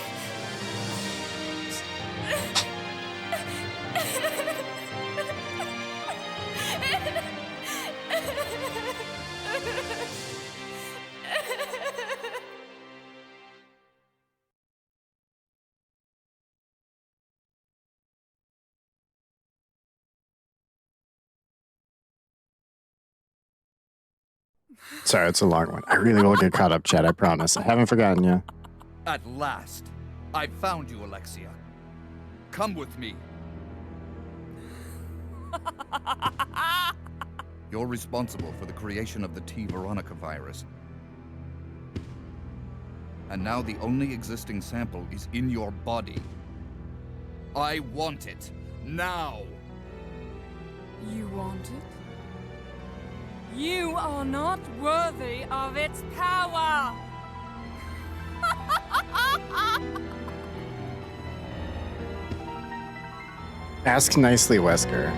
Sorry, it's a long one. I really will get caught up, chat. I promise. I haven't forgotten you. At last, I found you, Alexia. Come with me. You're responsible for the creation of the T. Veronica virus. And now the only existing sample is in your body. I want it. Now! You want it? You are not worthy of its power! Ask nicely, Wesker.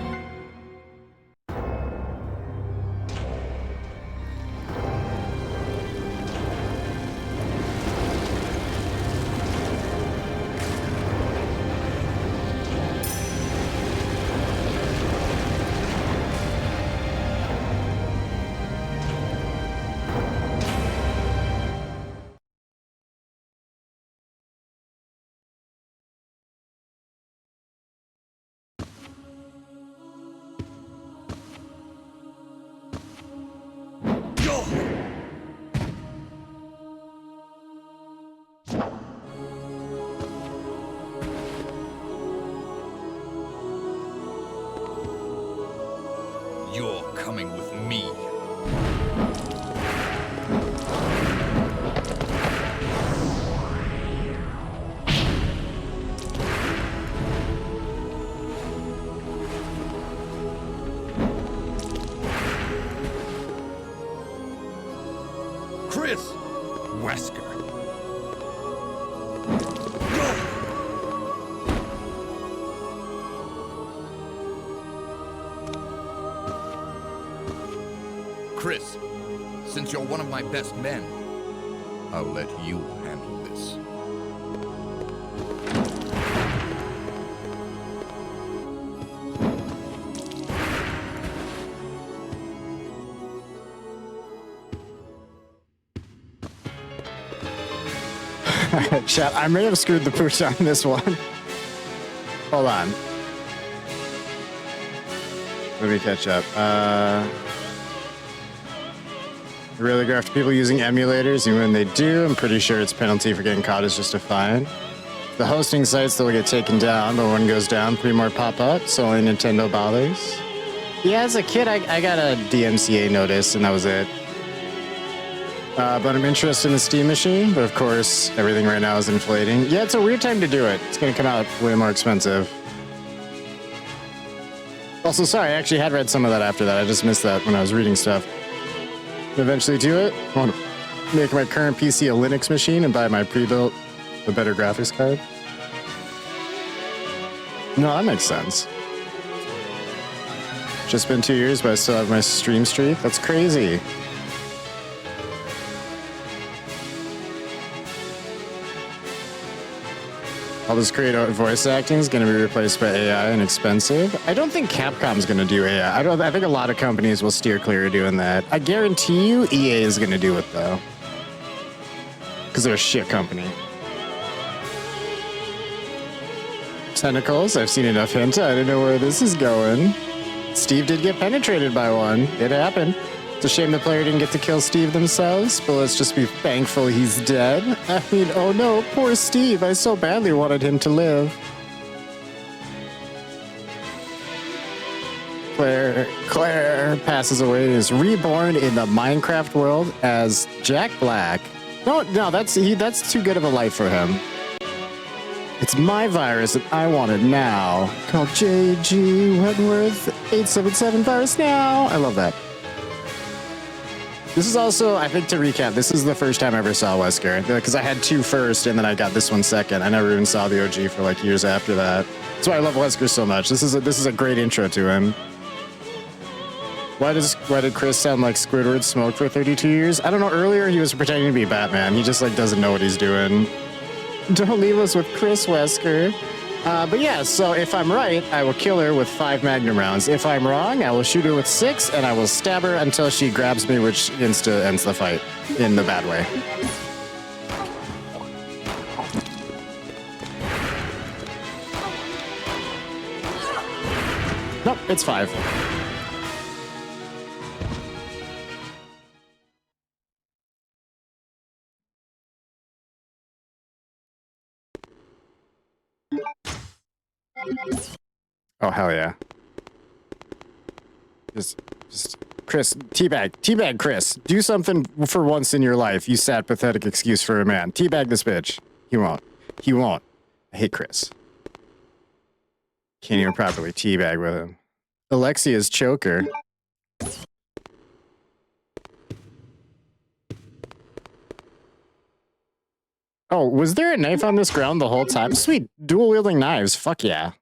You're coming with me. Chris! Wesker. Chris, since you're one of my best men, I'll let you handle this. Chat, I may have screwed the pooch on this one. Hold on. Let me catch up. Really go after people using emulators, and when they do, I'm pretty sure its penalty for getting caught is just a fine. The hosting sites that will get taken down, but when one goes down, 3 more pop up, so only Nintendo bothers. Yeah, as a kid, I got a DMCA notice, and that was it. But I'm interested in the Steam machine, but of course, everything right now is inflating. Yeah, it's a weird time to do it. It's going to come out way more expensive. Also, sorry, I actually had read some of that after that. I just missed that when I was reading stuff. Eventually do it. I want to make my current PC a Linux machine and buy my pre-built, a better graphics card. No, that makes sense. Just been 2 years, but I still have my stream streak. That's crazy. All this creative voice acting is going to be replaced by AI and expensive. I don't think Capcom's going to do AI. I think a lot of companies will steer clear of doing that. I guarantee you EA is going to do it, though. Because they're a shit company. Tentacles, I've seen enough hint. I didn't know where this is going. Steve did get penetrated by one. It happened. It's a shame the player didn't get to kill Steve themselves, but let's just be thankful he's dead. I mean, oh no, poor Steve. I so badly wanted him to live. Claire passes away and is reborn in the Minecraft world as Jack Black. No, that's too good of a life for him. It's my virus and I want it now. Called JG Wentworth 877 virus now. I love that. This is also, I think to recap, this is the first time I ever saw Wesker. Because I had 2 first and then I got this one second. I never even saw the OG for like years after that. That's why I love Wesker so much. This is a great intro to him. Why did Chris sound like Squidward smoked for 32 years? I don't know. Earlier he was pretending to be Batman. He just like doesn't know what he's doing. Don't leave us with Chris Wesker. But yeah, so if I'm right, I will kill her with 5 Magnum rounds. If I'm wrong, I will shoot her with 6, and I will stab her until she grabs me, which ends the fight in the bad way. Nope, it's 5. Oh, hell yeah. Just Chris, teabag Chris. Do something for once in your life, you sad, pathetic excuse for a man. Teabag this bitch. He won't. I hate Chris. Can't even properly teabag with him. Alexia's choker. Oh, was there a knife on this ground the whole time? Sweet, dual-wielding knives. Fuck yeah.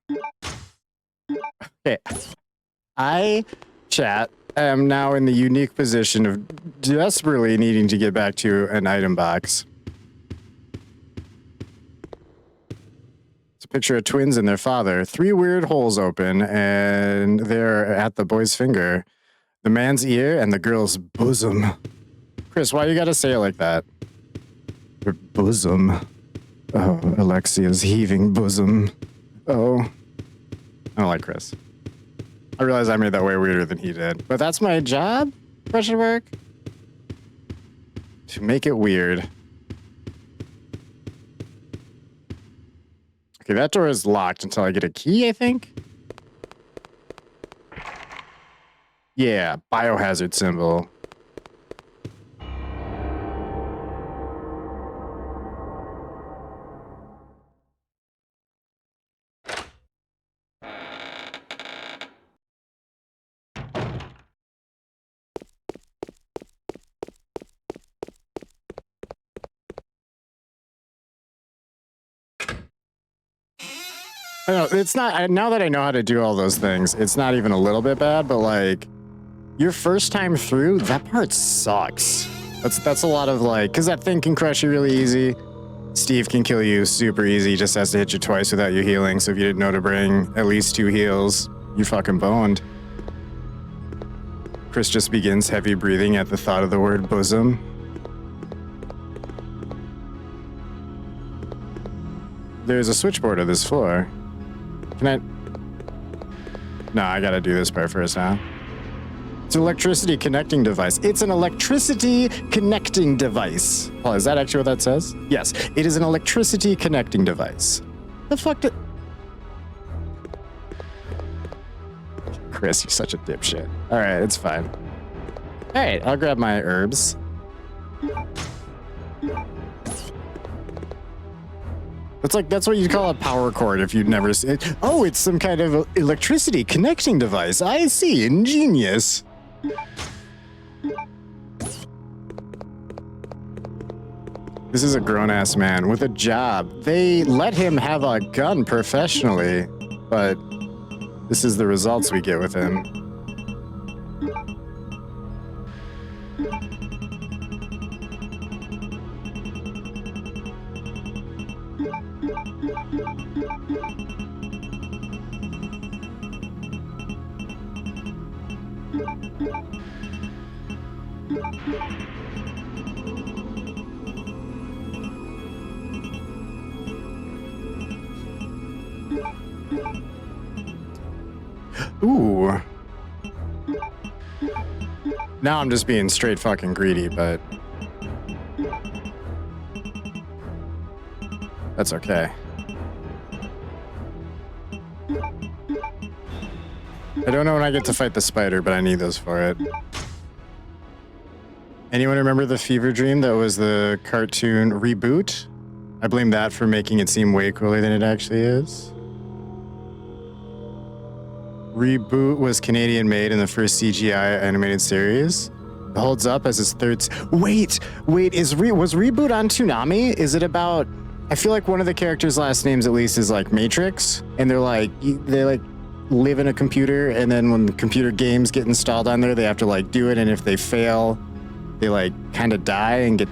Okay. Chat, am now in the unique position of desperately needing to get back to an item box. It's a picture of twins and their father. 3 weird holes open, and they're at the boy's finger. The man's ear and the girl's bosom. Chris, why you gotta say it like that? Her bosom. Oh, Alexia's heaving bosom. Oh. I don't like Chris. I realize I made that way weirder than he did. But that's my job? Question mark? To make it weird. Okay, that door is locked until I get a key, I think? Yeah, biohazard symbol. I know, it's not, now that I know how to do all those things, it's not even a little bit bad, but like, your first time through, that part sucks. That's a lot of like, because that thing can crush you really easy. Steve can kill you super easy, he just has to hit you twice without you healing, so if you didn't know to bring at least 2 heals, you're fucking boned. Chris just begins heavy breathing at the thought of the word bosom. there's a switchboard of this floor. Can I? No, I gotta do this part first, huh? It's an electricity connecting device. It's an electricity connecting device. Oh, is that actually what that says? Yes, it is an electricity connecting device. The fuck did... Chris, you're such a dipshit. All right, it's fine. All right, I'll grab my herbs. That's what you call a power cord if you'd never seen it. Oh, it's some kind of electricity connecting device. I see, ingenious. This is a grown-ass man with a job. They let him have a gun professionally, but this is the results we get with him. Ooh. Now I'm just being straight fucking greedy, but that's okay. I don't know when I get to fight the spider, but I need those for it. Anyone remember the fever dream that was the cartoon reboot? I blame that for making it seem way cooler than it actually is. Reboot was Canadian made in the first CGI animated series. It holds up as its third. Wait, was Reboot on Toonami? Is it about? I feel like one of the characters' last names at least is like Matrix, and they live in a computer, and then when the computer games get installed on there, they have to like do it, and if they fail, they like kind of die and get.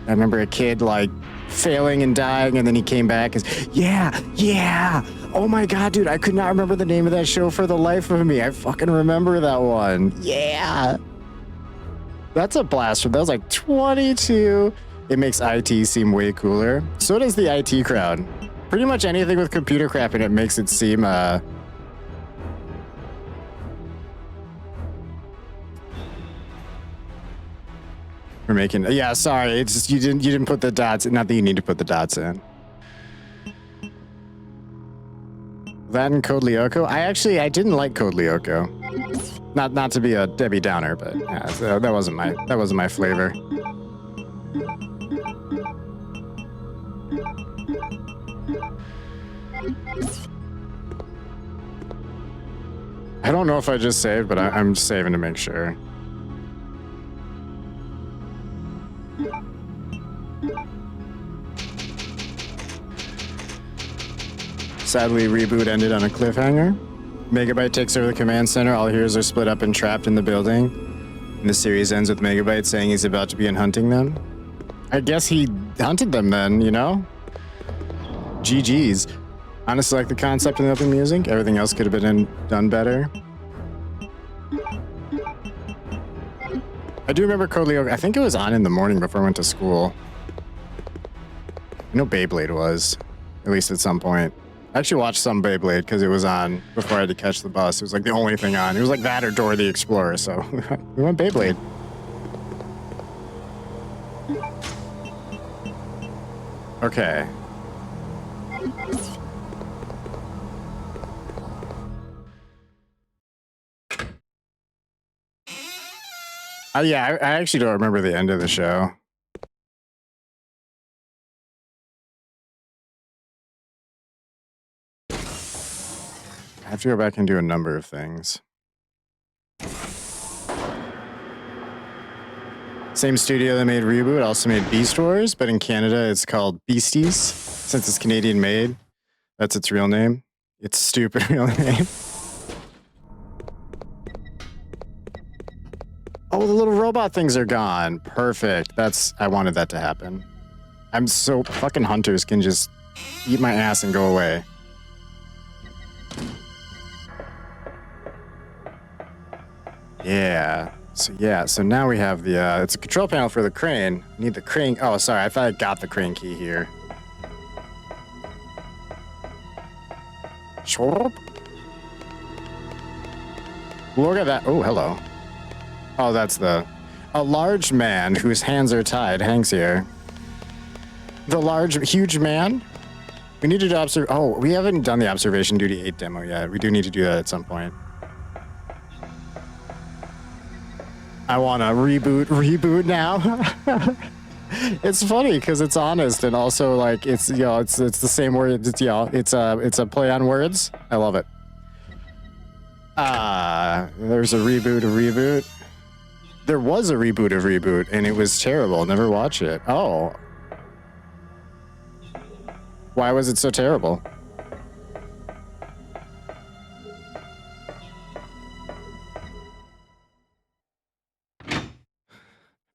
I remember a kid like failing and dying, and then he came back as yeah. Oh my god, dude, I could not remember the name of that show for the life of me. I fucking remember that one. Yeah. That's a blast from that was like 22. It makes IT seem way cooler. So does the IT crowd. Pretty much anything with computer crap in it makes it seem we're making sorry, it's just you didn't put the dots, not that you need to put the dots in. That and Code Lyoko? I didn't like Code Lyoko. Not to be a Debbie Downer, but yeah, that wasn't my flavor. I don't know if I just saved, but I'm saving to make sure. Sadly, Reboot ended on a cliffhanger. Megabyte takes over the command center. All heroes are split up and trapped in the building. And the series ends with Megabyte saying he's about to begin hunting them. I guess he hunted them then, you know? GG's. Honestly, like the concept and the opening music. Everything else could have been done better. I do remember Code Lyoko. I think it was on in the morning before I went to school. I know Beyblade was, at least at some point. I actually watched some Beyblade because it was on before I had to catch the bus. It was like the only thing on. It was like that or Dora the Explorer, so we went Beyblade. Okay. Yeah, I actually don't remember the end of the show. I have to go back and do a number of things. Same studio that made Reboot also made Beast Wars, but in Canada it's called Beasties. Since it's Canadian made, that's its real name. Its stupid real name. Oh, the little robot things are gone. Perfect. I wanted that to happen. I'm so fucking hunters can just eat my ass and go away. Yeah. So now we have the, it's a control panel for the crane. I need the crane. Oh, sorry. I thought I got the crane key here. Chorp. Look at that. Oh, hello. Oh, that's the... A large man whose hands are tied hangs here. The huge man? We need to do Oh, we haven't done the Observation Duty 8 demo yet. We do need to do that at some point. I want to reboot now. It's funny because it's honest and also like it's it's the same word. It's it's a play on words. I love it. There's a reboot. There was a reboot of Reboot and it was terrible. Never watch it. Oh. Why was it so terrible?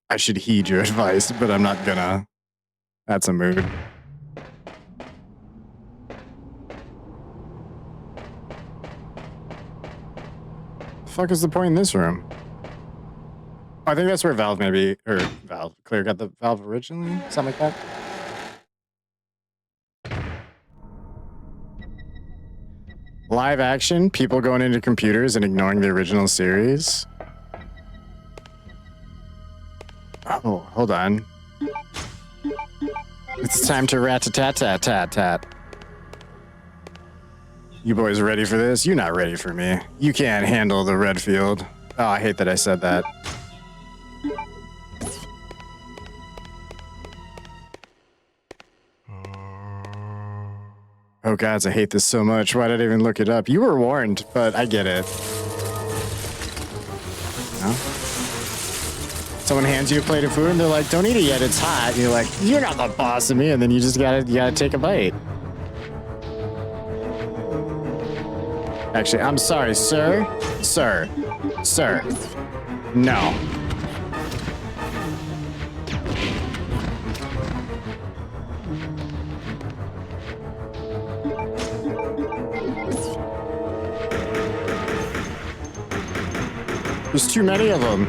I should heed your advice, but I'm not gonna. That's a mood. The fuck is the point in this room? I think that's where Valve maybe, or Claire got the Valve originally? Something like that? Live action? People going into computers and ignoring the original series? Oh, hold on. It's time to rat-a-tat-tat-tat-tat. You boys ready for this? You're not ready for me. You can't handle the Redfield. Oh, I hate that I said that. Oh gods, I hate this so much. Why did I even look it up? You were warned, but I get it. No? Someone hands you a plate of food and they're like, don't eat it yet, it's hot. And you're like, you're not the boss of me, and then you just gotta take a bite. Actually, I'm sorry, sir. Sir. No. There's too many of them.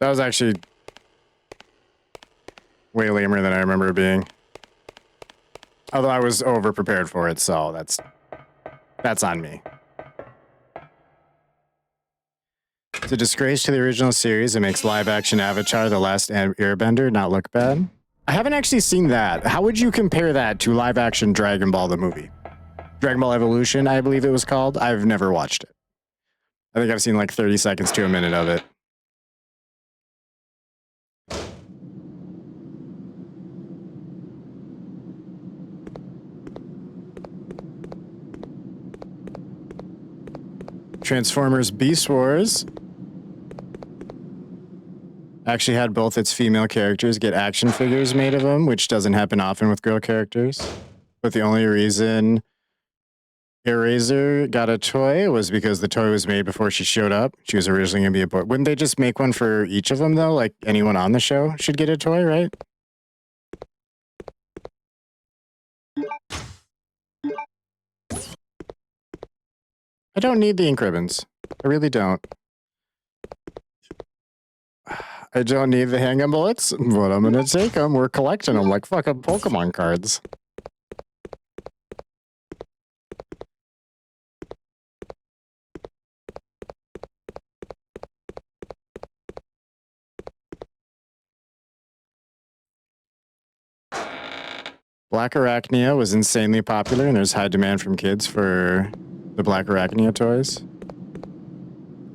That was actually way lamer than I remember it being. Although I was over prepared for it, so that's on me. It's a disgrace to the original series. It makes live action Avatar: The Last Airbender not look bad. I haven't actually seen that. How would you compare that to live action Dragon Ball the movie? Dragon Ball Evolution, I believe it was called. I've never watched it. I think I've seen like 30 seconds to a minute of it. Transformers Beast Wars actually had both its female characters get action figures made of them, which doesn't happen often with girl characters. But the only reason Eraser got a toy was because the toy was made before she showed up. She was originally going to be a boy. Wouldn't they just make one for each of them, though? Like, anyone on the show should get a toy, right? I don't need the ink ribbons. I really don't. I don't need the handgun bullets, but I'm gonna take them. We're collecting them like fucking Pokemon cards. Black Arachnia was insanely popular, and there's high demand from kids for the Black Arachnia toys.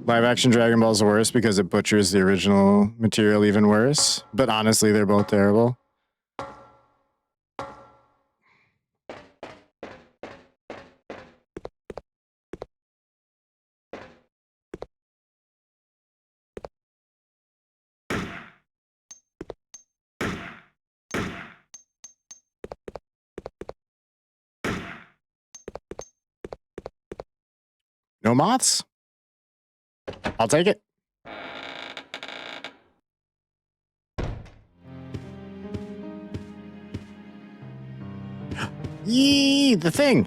Live action Dragon Ball is worse because it butchers the original material even worse. But honestly, they're both terrible. No moths? I'll take it. Yee, the thing.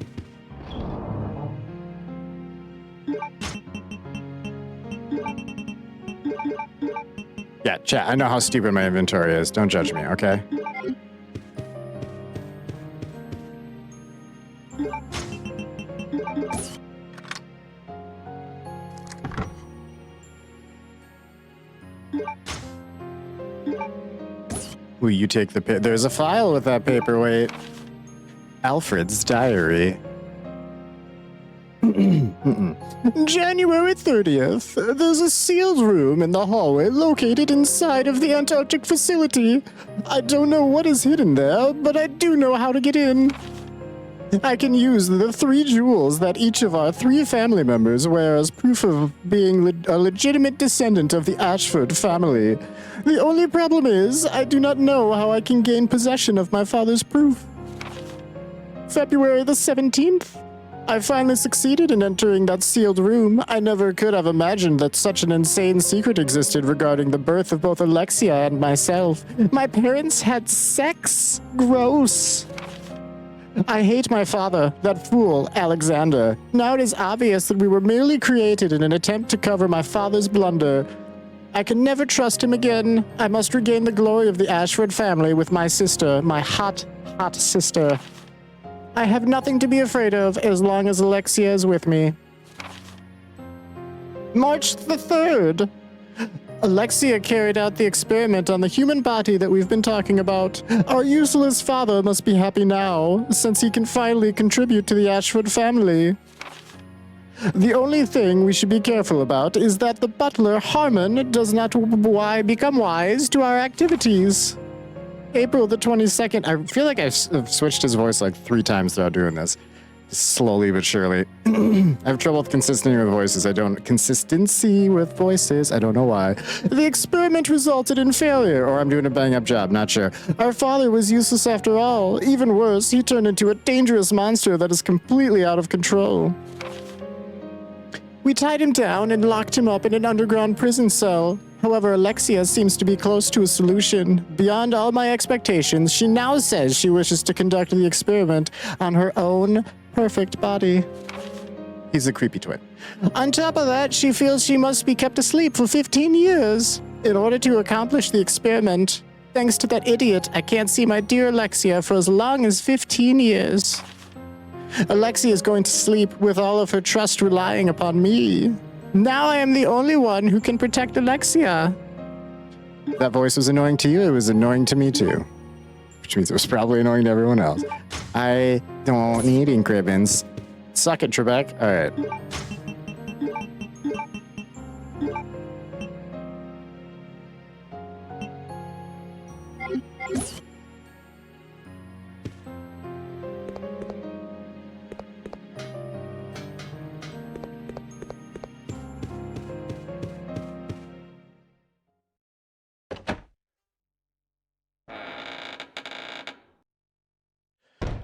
Yeah, chat, I know how stupid my inventory is. Don't judge me, okay? Ooh, you take the there's a file with that paperweight. Alfred's diary. January 30th. There's a sealed room in the hallway located inside of the Antarctic facility. I don't know what is hidden there, but I do know how to get in. I can use the 3 jewels that each of our 3 family members wear as proof of being a legitimate descendant of the Ashford family. The only problem is, I do not know how I can gain possession of my father's proof. February the 17th. I finally succeeded in entering that sealed room. I never could have imagined that such an insane secret existed regarding the birth of both Alexia and myself. My parents had sex? Gross. I hate my father, that fool, Alexander. Now it is obvious that we were merely created in an attempt to cover my father's blunder. I can never trust him again. I must regain the glory of the Ashford family with my sister, my hot, hot sister. I have nothing to be afraid of as long as Alexia is with me. March the 3rd. Alexia carried out the experiment on the human body that we've been talking about. Our useless father must be happy now, since he can finally contribute to the Ashford family. The only thing we should be careful about is that the butler, Harmon, does not become wise to our activities. April the 22nd. I feel like I've switched his voice like 3 times throughout doing this. Slowly but surely. I have trouble with consistency with voices. I don't know why. The experiment resulted in failure, or I'm doing a bang-up job, not sure. Our father was useless after all. Even worse, he turned into a dangerous monster that is completely out of control. We tied him down and locked him up in an underground prison cell. However, Alexia seems to be close to a solution. Beyond all my expectations, she now says she wishes to conduct the experiment on her own perfect body. He's a creepy twin. On top of that, she feels she must be kept asleep for 15 years in order to accomplish the experiment. Thanks to that idiot, I can't see my dear Alexia for as long as 15 years. Alexia is going to sleep with all of her trust relying upon me. Now I am the only one who can protect Alexia. That voice was annoying to you, it was annoying to me too. Which means it was probably annoying to everyone else. I don't need ink ribbons. Suck it, Trebek. Alright.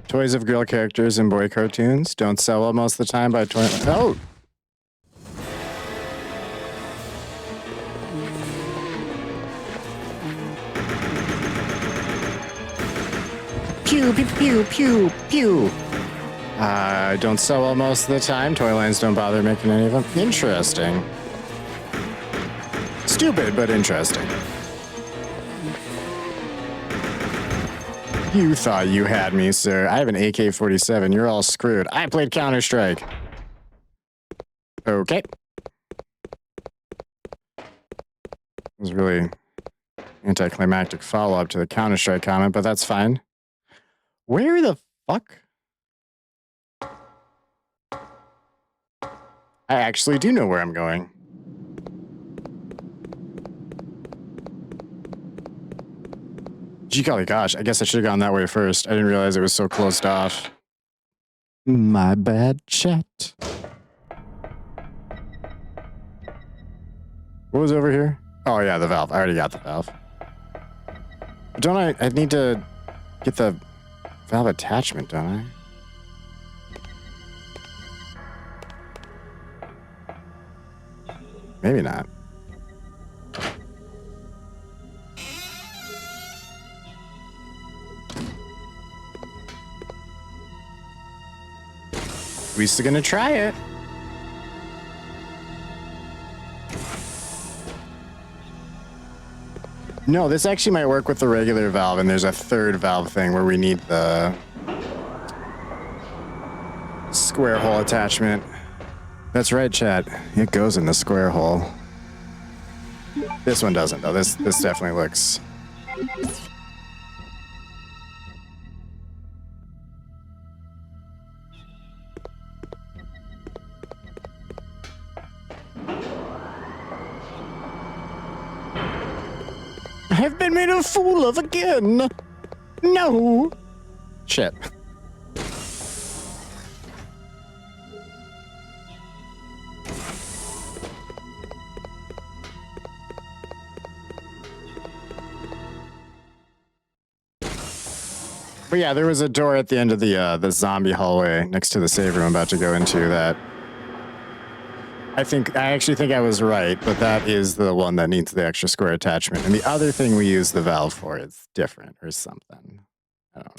Toys of girl characters in boy cartoons don't sell well most of the time by toy. Oh! Pew, pew, pew, pew, pew. Don't sell well most of the time. Toy lines don't bother making any of them. Interesting. Stupid, but interesting. You thought you had me, sir. I have an AK-47. You're all screwed. I played Counter-Strike. Okay. It was really anticlimactic follow-up to the Counter-Strike comment, but that's fine. Where the fuck? I actually do know where I'm going. Gee golly gosh, I guess I should have gone that way first. I didn't realize it was so closed off. My bad, chat. What was over here? Oh yeah, the valve. I already got the valve. But don't I need to get the valve attachment, don't I? Maybe not. We're still gonna try it. No, this actually might work with the regular valve, and there's a third valve thing where we need the square hole attachment. That's right, chat. It goes in the square hole. This one doesn't, though. This definitely looks... I've been made a fool of again. No. Shit. But yeah, there was a door at the end of the zombie hallway next to the save room I'm about to go into that I actually think I was right, but that is the one that needs the extra square attachment. And the other thing we use the valve for is different or something. I don't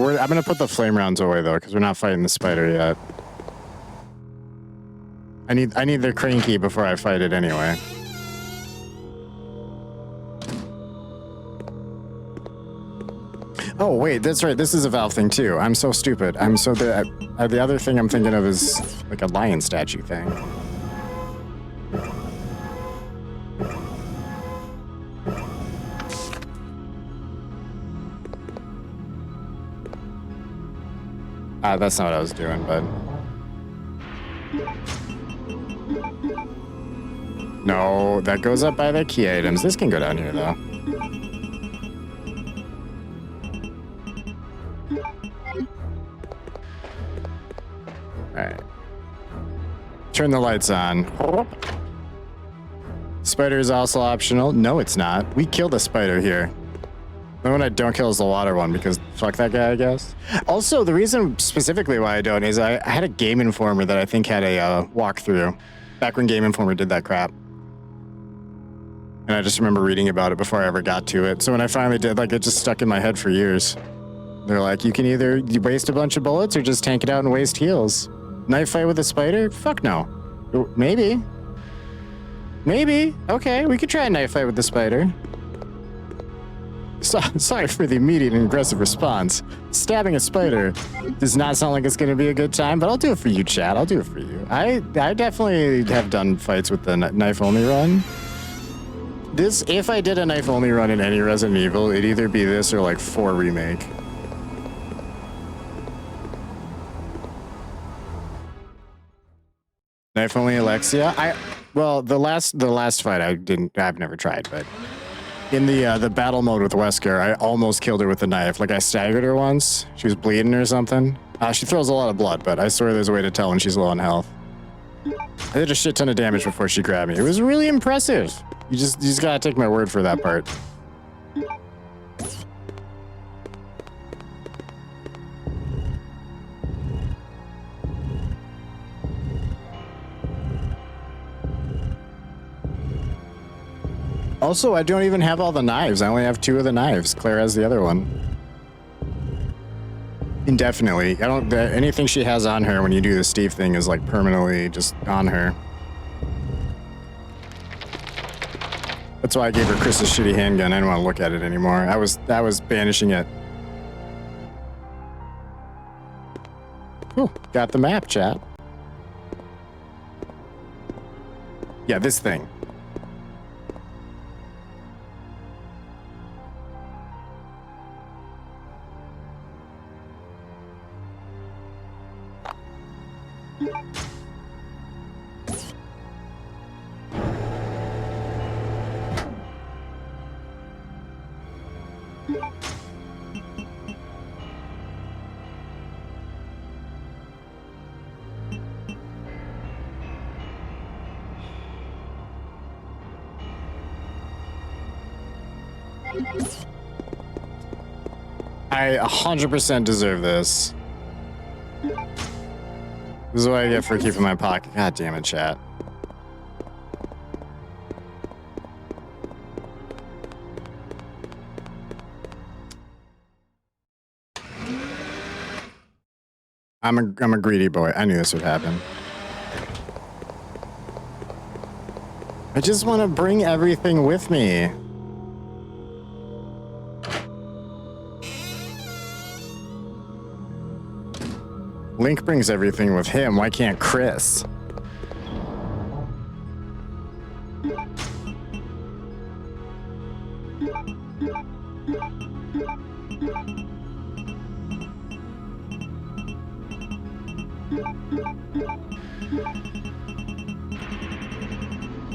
know. I'm gonna put the flame rounds away though, because we're not fighting the spider yet. I need the crane key before I fight it anyway. Oh wait, that's right. This is a valve thing too. I'm so stupid. I'm so the other thing I'm thinking of is like a lion statue thing. That's not what I was doing, but no, that goes up by the key items. This can go down here though. Alright. Turn the lights on. Spider is also optional. No, it's not. We killed a spider here. The one I don't kill is the water one because fuck that guy, I guess. Also, the reason specifically why I don't is I had a Game Informer that I think had a walkthrough back when Game Informer did that crap. And I just remember reading about it before I ever got to it. So when I finally did, like, it just stuck in my head for years. They're like, you can either waste a bunch of bullets or just tank it out and waste heals. Knife fight with a spider? Fuck no. Maybe. Maybe. Okay, we could try a knife fight with the spider. Sorry for the immediate and aggressive response. Stabbing a spider does not sound like it's going to be a good time, but I'll do it for you, chat. I'll do it for you. I definitely have done fights with the knife-only run. If I did a knife-only run in any Resident Evil, it'd either be this or like 4 Remake. Knife only Alexia? Well, the last fight I've never tried, but in the battle mode with Wesker, I almost killed her with a knife. Like I staggered her once. She was bleeding or something. She throws a lot of blood, but I swear there's a way to tell when she's low on health. I did a shit ton of damage before she grabbed me. It was really impressive. You just gotta take my word for that part. Also, I don't even have all the knives. I only have 2 of the knives. Claire has the other one. Indefinitely. Anything she has on her when you do the Steve thing is like permanently just on her. That's why I gave her Chris's shitty handgun. I didn't want to look at it anymore. I was banishing it. Ooh, got the map, chat. Yeah, this thing. I 100% deserve this. This is what I get for keeping my pocket. God damn it, chat. I'm a greedy boy. I knew this would happen. I just want to bring everything with me. Link brings everything with him. Why can't Chris?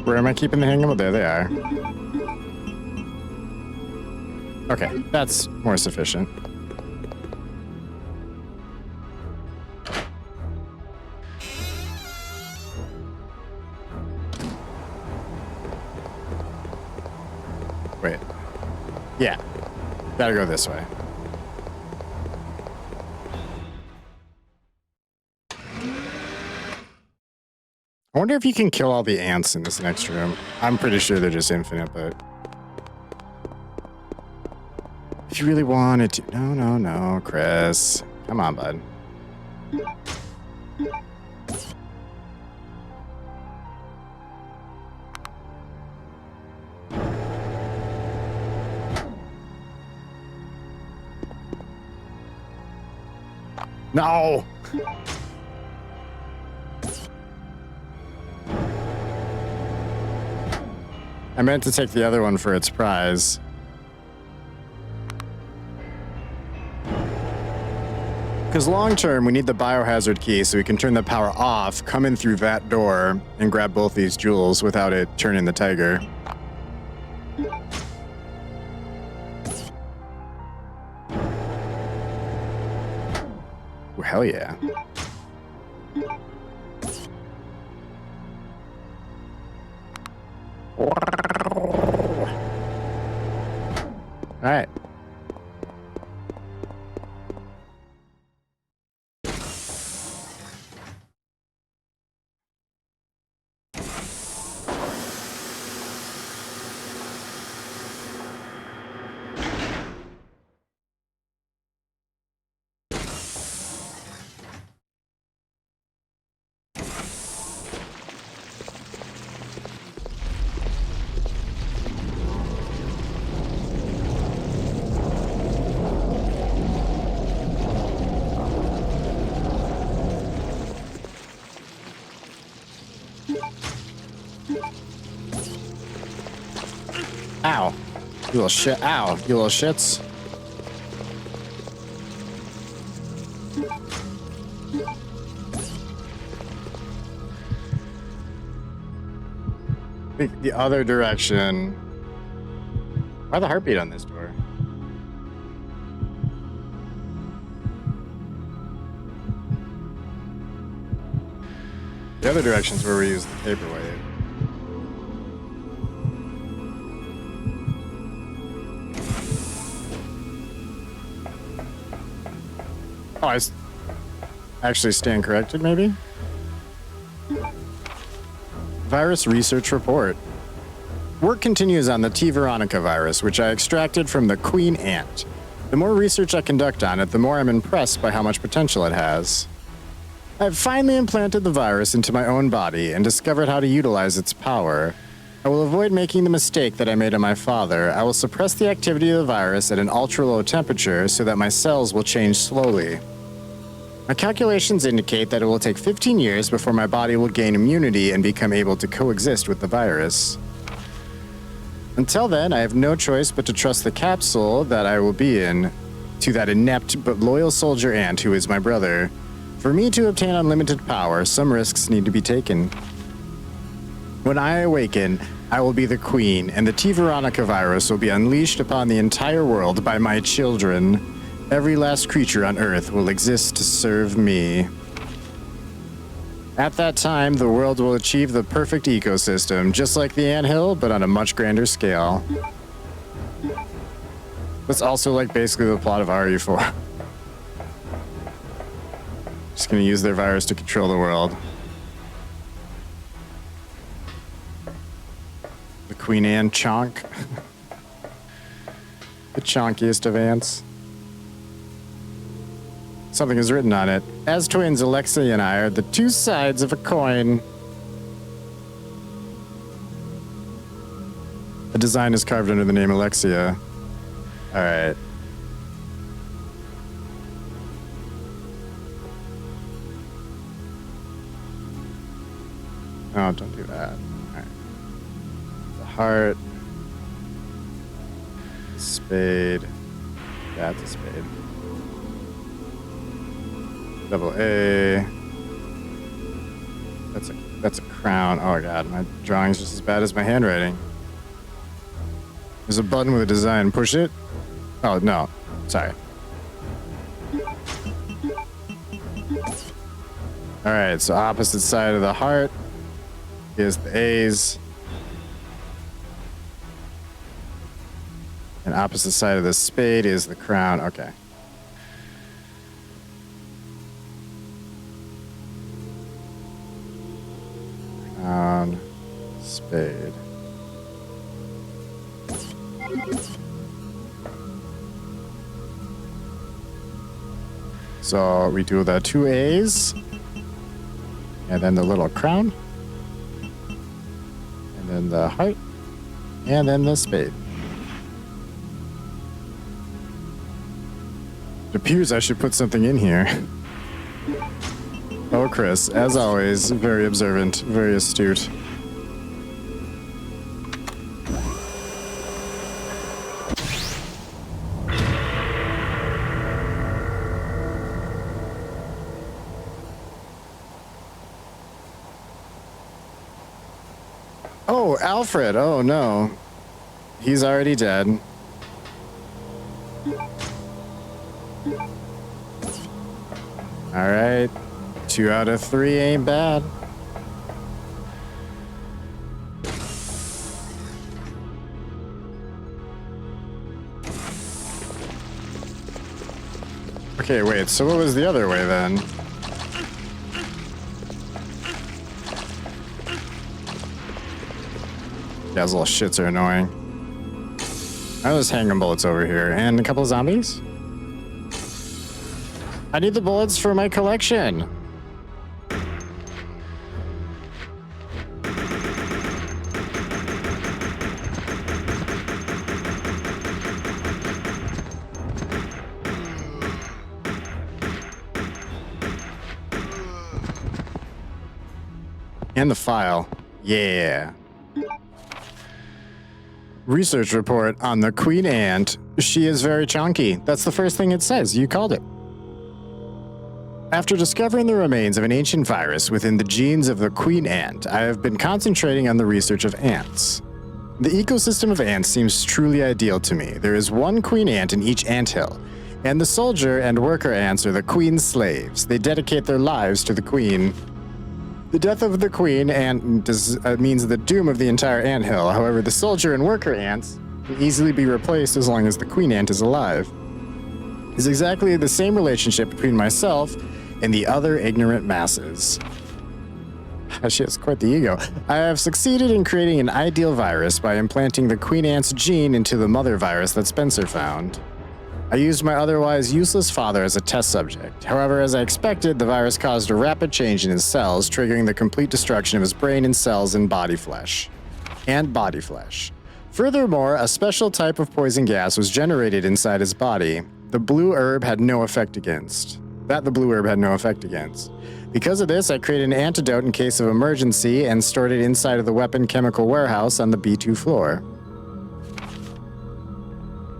Where am I keeping the hang-up? There they are. Okay, that's more sufficient. Wait. Yeah. Gotta go this way. I wonder if you can kill all the ants in this next room. I'm pretty sure they're just infinite, but... if you really wanted to... No, Chris. Come on, bud. No! I meant to take the other one for its prize. Because long term, we need the biohazard key so we can turn the power off, come in through that door, and grab both these jewels without it turning the tiger. Well, hell yeah. All right. Ow. You little shit. Ow. You little shits. The other direction. Why the heartbeat on this door? The other direction's where we use the paperweight. Oh, I actually stand corrected, maybe? Virus research report. Work continues on the T. Veronica virus, which I extracted from the queen ant. The more research I conduct on it, the more I'm impressed by how much potential it has. I've finally implanted the virus into my own body and discovered how to utilize its power. I will avoid making the mistake that I made on my father. I will suppress the activity of the virus at an ultra-low temperature so that my cells will change slowly. My calculations indicate that it will take 15 years before my body will gain immunity and become able to coexist with the virus. Until then, I have no choice but to trust the capsule that I will be in to that inept but loyal soldier ant who is my brother. For me to obtain unlimited power, some risks need to be taken. When I awaken, I will be the queen, and the T. Veronica virus will be unleashed upon the entire world by my children. Every last creature on Earth will exist to serve me. At that time, the world will achieve the perfect ecosystem, just like the anthill, but on a much grander scale. That's also like basically the plot of RE4. Just gonna use their virus to control the world. The Queen Anne chonk. The chonkiest of ants. Something is written on it. As twins, Alexei and I are the two sides of a coin. A design is carved under the name Alexia. Alright. Oh, don't do that. Alright. The heart. The spade. That's a spade. Double A. That's a crown. Oh god, my drawing's just as bad as my handwriting. There's a button with a design. Push it. Oh no, sorry. All right, so opposite side of the heart is the A's, and opposite side of the spade is the crown. Okay. Crown, spade. So we do the 2 A's, and then the little crown, and then the heart, and then the spade. It appears I should put something in here. Oh, Chris, as always, very observant, very astute. Oh, Alfred. Oh, no. He's already dead. All right. 2 out of 3 ain't bad. Okay, wait. So what was the other way then? Yeah, those little shits are annoying. There's handgun bullets over here. And a couple of zombies? I need the bullets for my collection. And the file. Yeah. Research report on the queen ant. She is very chunky. That's the first thing it says. You called it. After discovering the remains of an ancient virus within the genes of the queen ant, I have been concentrating on the research of ants. The ecosystem of ants seems truly ideal to me. There is one queen ant in each anthill, and the soldier and worker ants are the queen's slaves. They dedicate their lives to the queen. The death of the queen ant means the doom of the entire anthill. However, the soldier and worker ants can easily be replaced as long as the queen ant is alive. It's exactly the same relationship between myself and the other ignorant masses. She has quite the ego. I have succeeded in creating an ideal virus by implanting the queen ant's gene into the mother virus that Spencer found. I used my otherwise useless father as a test subject. However, as I expected, the virus caused a rapid change in his cells, triggering the complete destruction of his brain and cells and body flesh. Furthermore, a special type of poison gas was generated inside his body. The blue herb had no effect against. Because of this, I created an antidote in case of emergency and stored it inside of the weapon chemical warehouse on the B2 floor.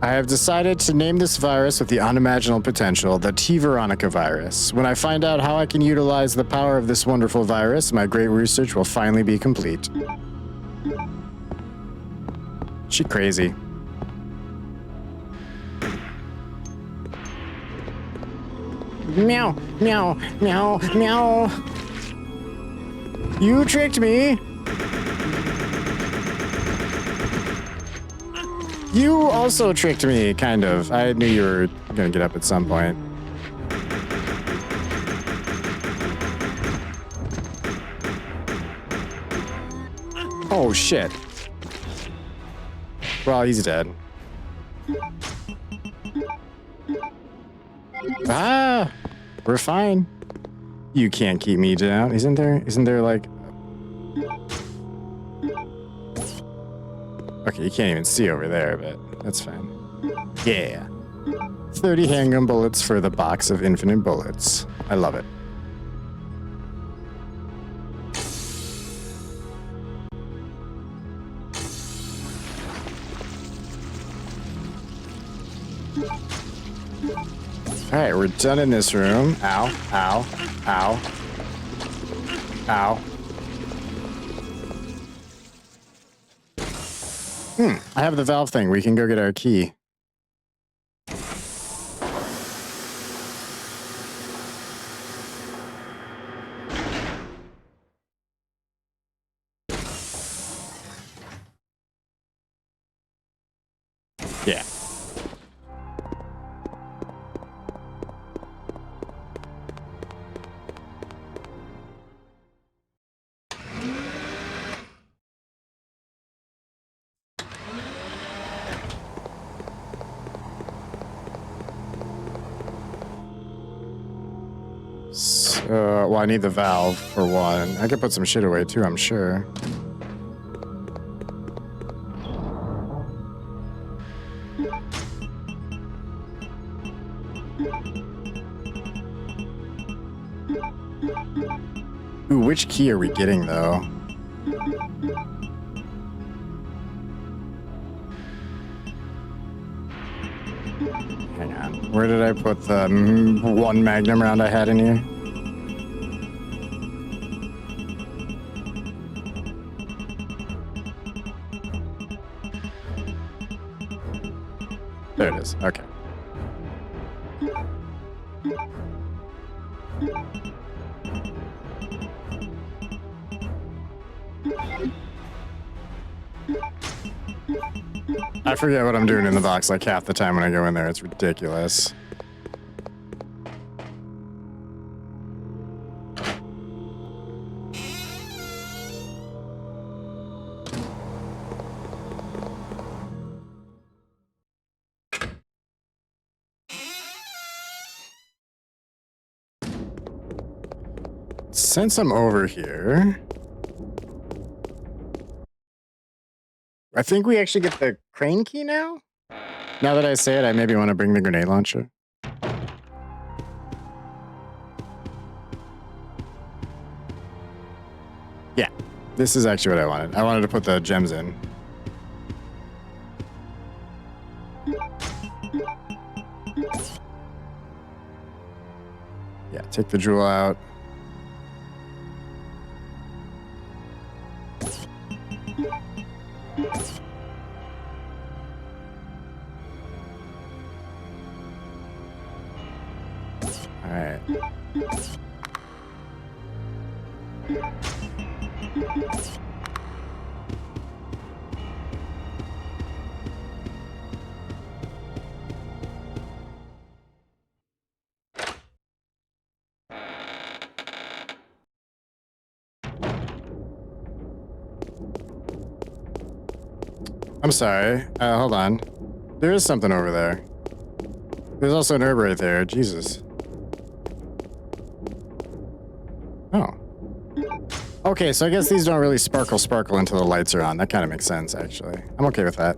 I have decided to name this virus with the unimaginable potential, the T. Veronica virus. When I find out how I can utilize the power of this wonderful virus, my great research will finally be complete. She crazy. Meow, meow, meow, meow. You tricked me. You also tricked me, kind of. I knew you were gonna get up at some point. Oh, shit. Well, he's dead. Ah! We're fine. You can't keep me down. Isn't there like... Okay, you can't even see over there, but that's fine. Yeah. 30 handgun bullets for the box of infinite bullets. I love it. Alright, we're done in this room. Ow, ow, ow. Ow. I have the valve thing. We can go get our key. Yeah. So, well, I need the valve for one. I could put some shit away too, I'm sure. Ooh, which key are we getting though? Hang on. Where did I put the one magnum round I had in here? There it is. Okay. I forget what I'm doing in the box like half the time when I go in there. It's ridiculous. Since I'm over here, I think we actually get the crane key now? Now that I say it, I maybe want to bring the grenade launcher. Yeah, this is actually what I wanted. I wanted to put the gems in. Yeah, take the jewel out. All right. I'm sorry. Hold on. There is something over there. There's also an herb right there. Jesus. Oh. Okay, so I guess these don't really sparkle until the lights are on. That kind of makes sense, actually. I'm okay with that.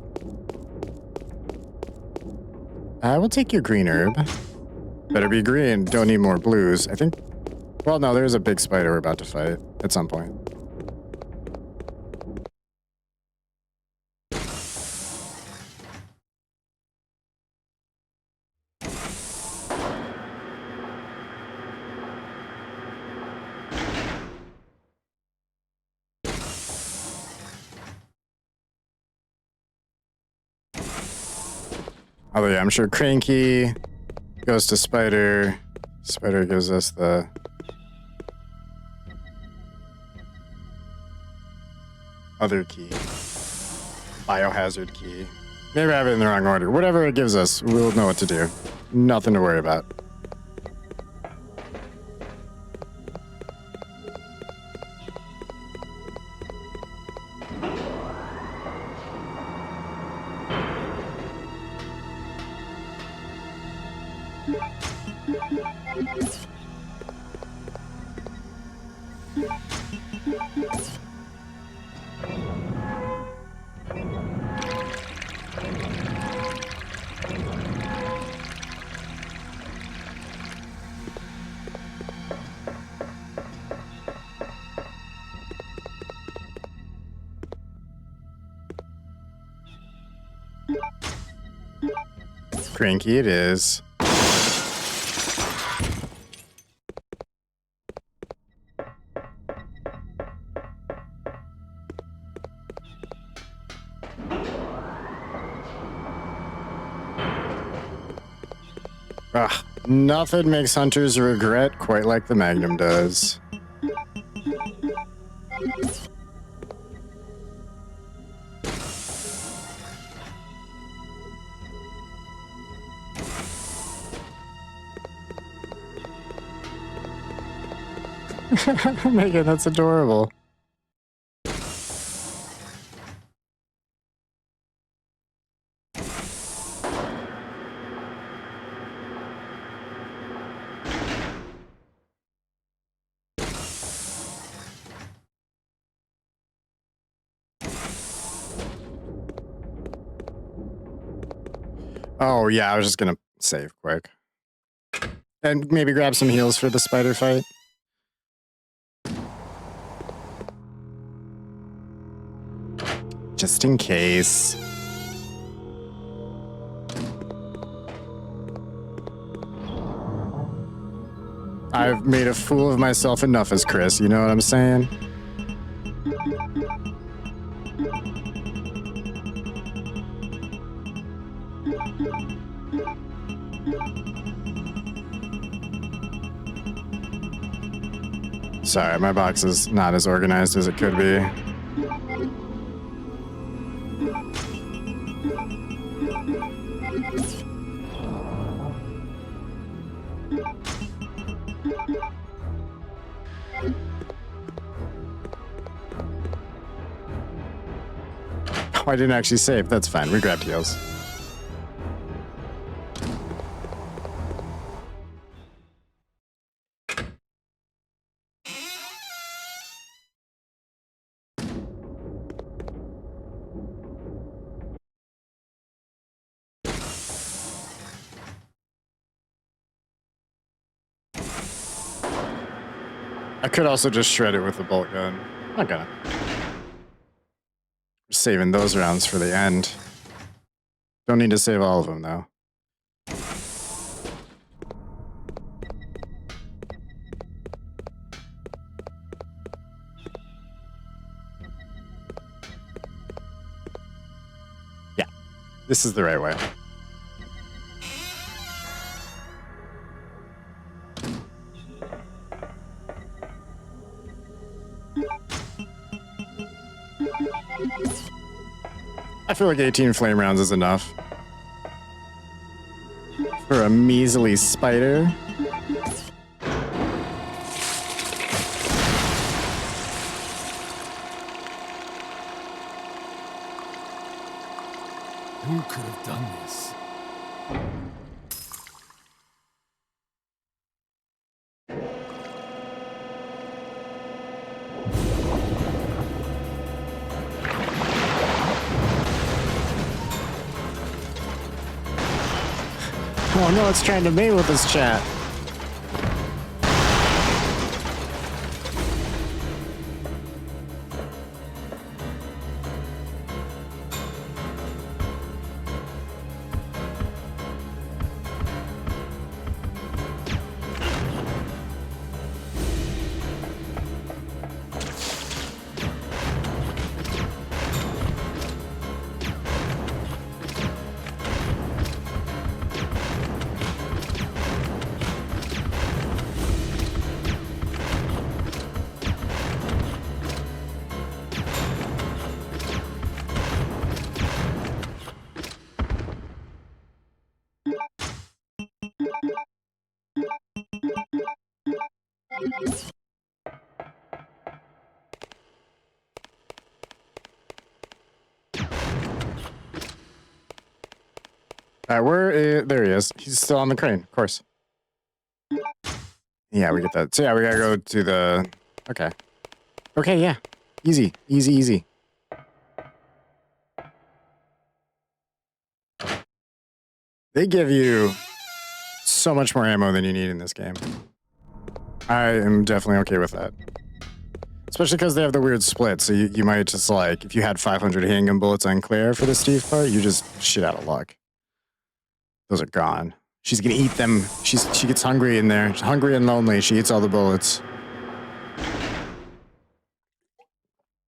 I will take your green herb. Better be green. Don't need more blues. I think... Well, no, there's a big spider we're about to fight at some point. Oh yeah, I'm sure crane key goes to spider. Spider gives us the... other key. Biohazard key. Maybe I have it in the wrong order. Whatever it gives us, we'll know what to do. Nothing to worry about. Cranky it is. Ugh, nothing makes hunters regret quite like the Magnum does. Megan, that's adorable. Oh, yeah, I was just gonna save quick. And maybe grab some heals for the spider fight. Just in case. I've made a fool of myself enough as Chris, you know what I'm saying? Sorry, my box is not as organized as it could be. Oh, I didn't actually save. That's fine. We grabbed heals. I could also just shred it with a bolt gun. Not gonna. We're saving those rounds for the end. Don't need to save all of them, though. Yeah, this is the right way. I feel like 18 flame rounds is enough. For a measly spider. Who could have done this? Oh no, it's trying to mate with this chat. There he is. He's still on the crane, of course. Yeah, we get that. So yeah, we gotta go to the... Okay. Okay, yeah. Easy, easy, easy. They give you so much more ammo than you need in this game. I am definitely okay with that. Especially because they have the weird split, so you might just like, if you had 500 handgun bullets on Claire for the Steve part, you just shit out of luck. Those are gone. She's gonna eat them. She gets hungry in there. She's hungry and lonely. She eats all the bullets.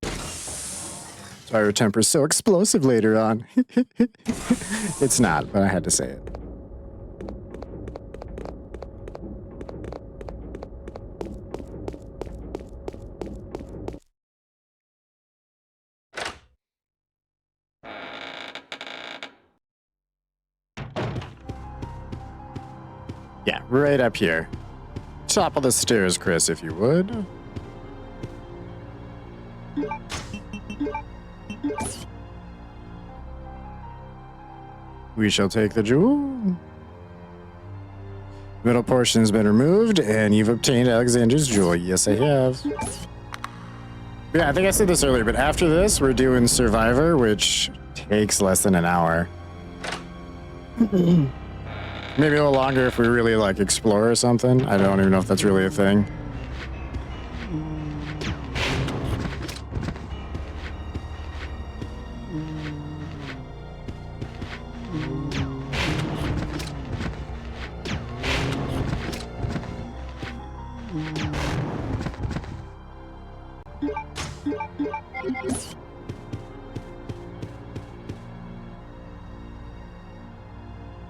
That's why her temper's so explosive later on. It's not, but I had to say it. Yeah, right up here. Top of the stairs, Chris, if you would. We shall take the jewel. Middle portion has been removed, and you've obtained Alexander's jewel. Yes, I have. Yeah, I think I said this earlier, but after this, we're doing Survivor, which takes less than an hour. Maybe a little longer if we really like explore or something. I don't even know if that's really a thing.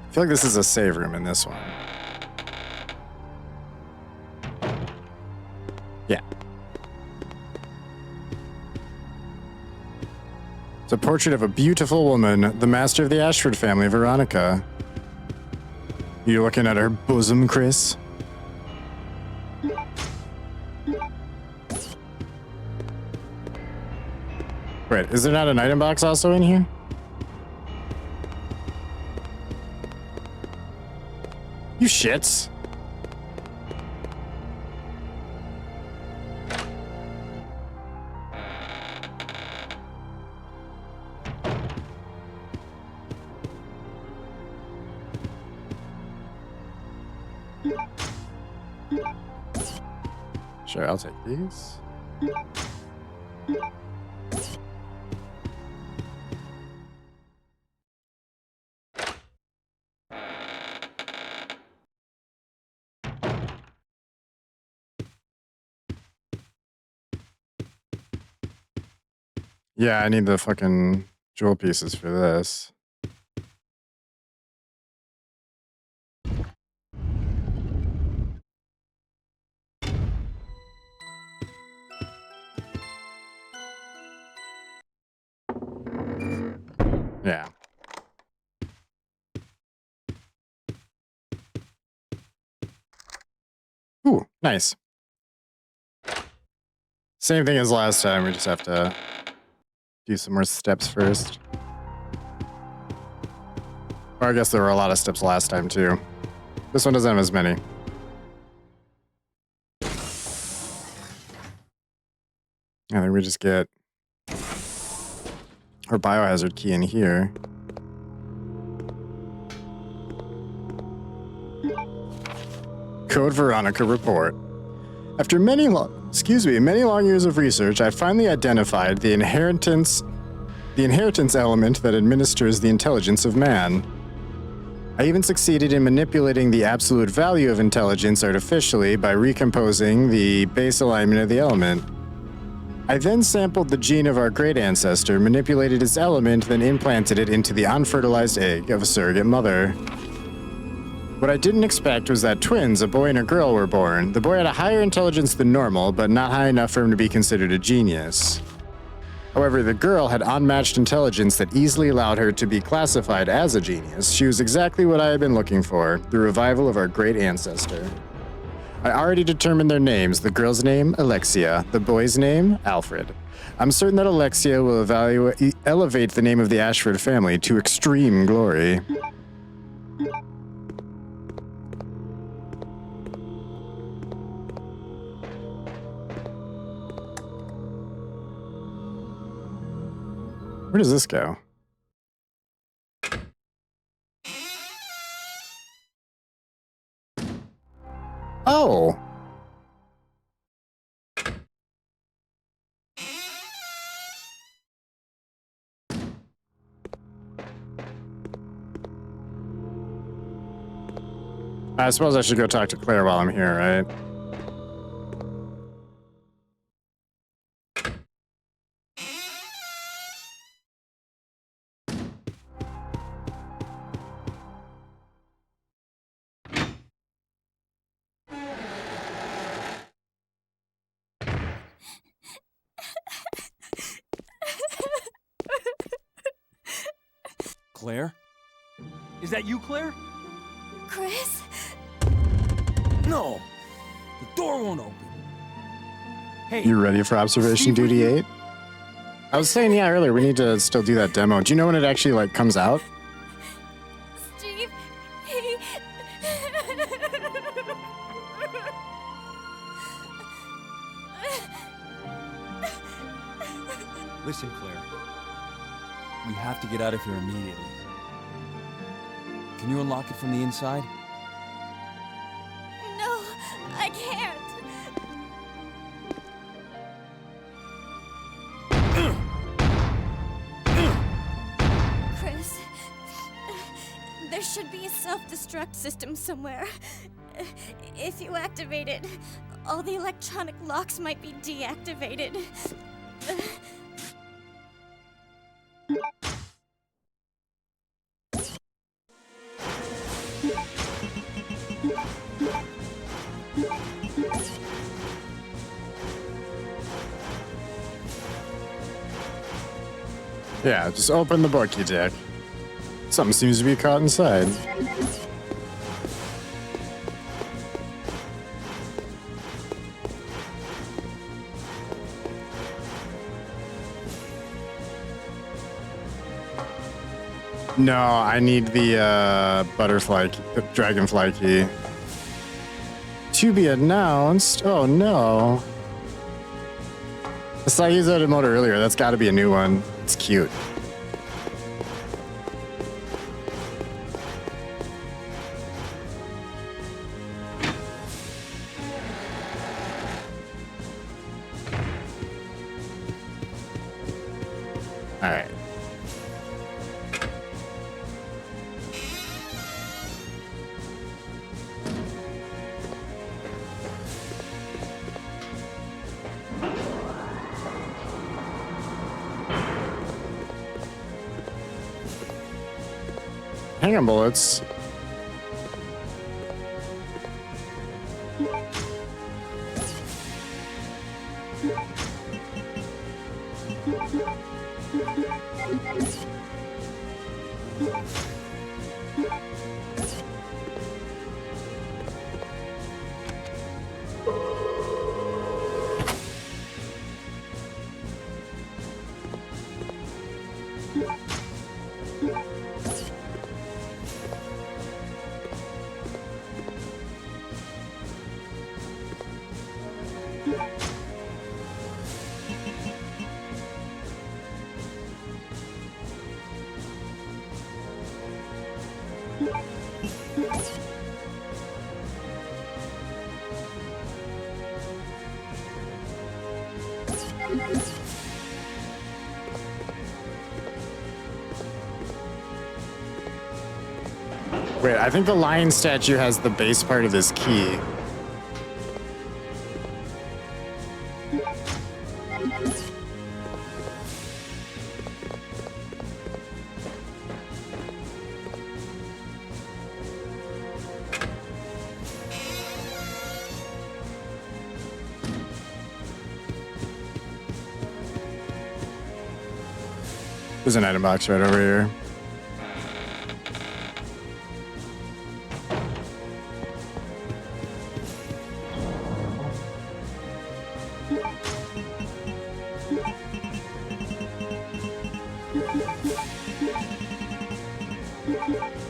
I feel like this is a save room in this one. Yeah. It's a portrait of a beautiful woman, the master of the Ashford family, Veronica. You looking at her bosom, Chris? Wait, is there not an item box also in here? You shits. Sure, I'll take these. Yeah, I need the fucking jewel pieces for this. Yeah. Ooh, nice. Same thing as last time, we just have to do some more steps first. Or I guess there were a lot of steps last time too. This one doesn't have as many. I think we just get our biohazard key in here. Code Veronica report. After many long years of research, I finally identified the inheritance element that administers the intelligence of man. I even succeeded in manipulating the absolute value of intelligence artificially by recomposing the base alignment of the element. I then sampled the gene of our great ancestor, manipulated its element, then implanted it into the unfertilized egg of a surrogate mother. What I didn't expect was that twins, a boy and a girl, were born. The boy had a higher intelligence than normal, but not high enough for him to be considered a genius. However, the girl had unmatched intelligence that easily allowed her to be classified as a genius. She was exactly what I had been looking for, the revival of our great ancestor. I already determined their names, the girl's name, Alexia, the boy's name, Alfred. I'm certain that Alexia will elevate the name of the Ashford family to extreme glory. Where does this go? Oh! I suppose I should go talk to Claire while I'm here, right? Claire? Is that you, Claire? Chris? No! The door won't open. Hey, You ready for observation duty 8? I was saying, yeah, earlier, we need to still do that demo. Do you know when it actually, like, comes out? Steve, he... listen, Claire. We have to get out of here immediately. Can you unlock it from the inside? No, I can't. Chris, there should be a self-destruct system somewhere. If you activate it, all the electronic locks might be deactivated. Yeah, just open the book, you dick. Something seems to be caught inside. No, I need the butterfly, the dragonfly key. To be announced? Oh no. I saw you use that emote earlier. That's got to be a new one. It's cute. All right. Hang on, bullets. Wait, I think the lion statue has the base part of this key. There's an item box right over here.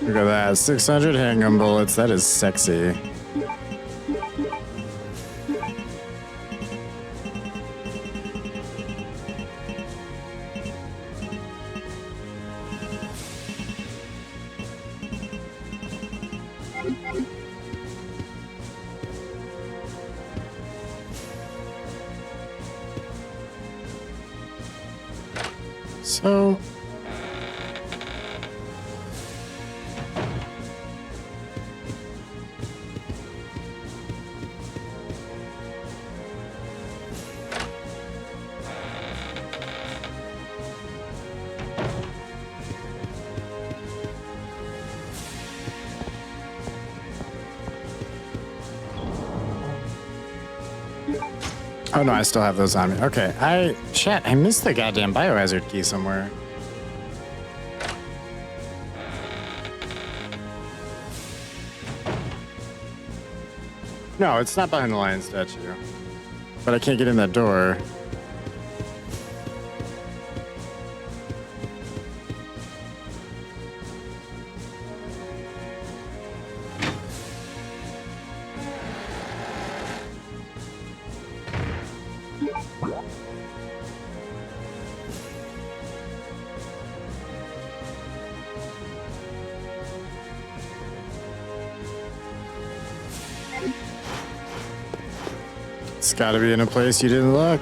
Look at that, 600 handgun bullets. That is sexy. So... Oh no, I still have those on me. Okay, I missed the goddamn biohazard key somewhere. No, it's not behind the lion statue. But I can't get in that door. It's gotta be in a place you didn't look.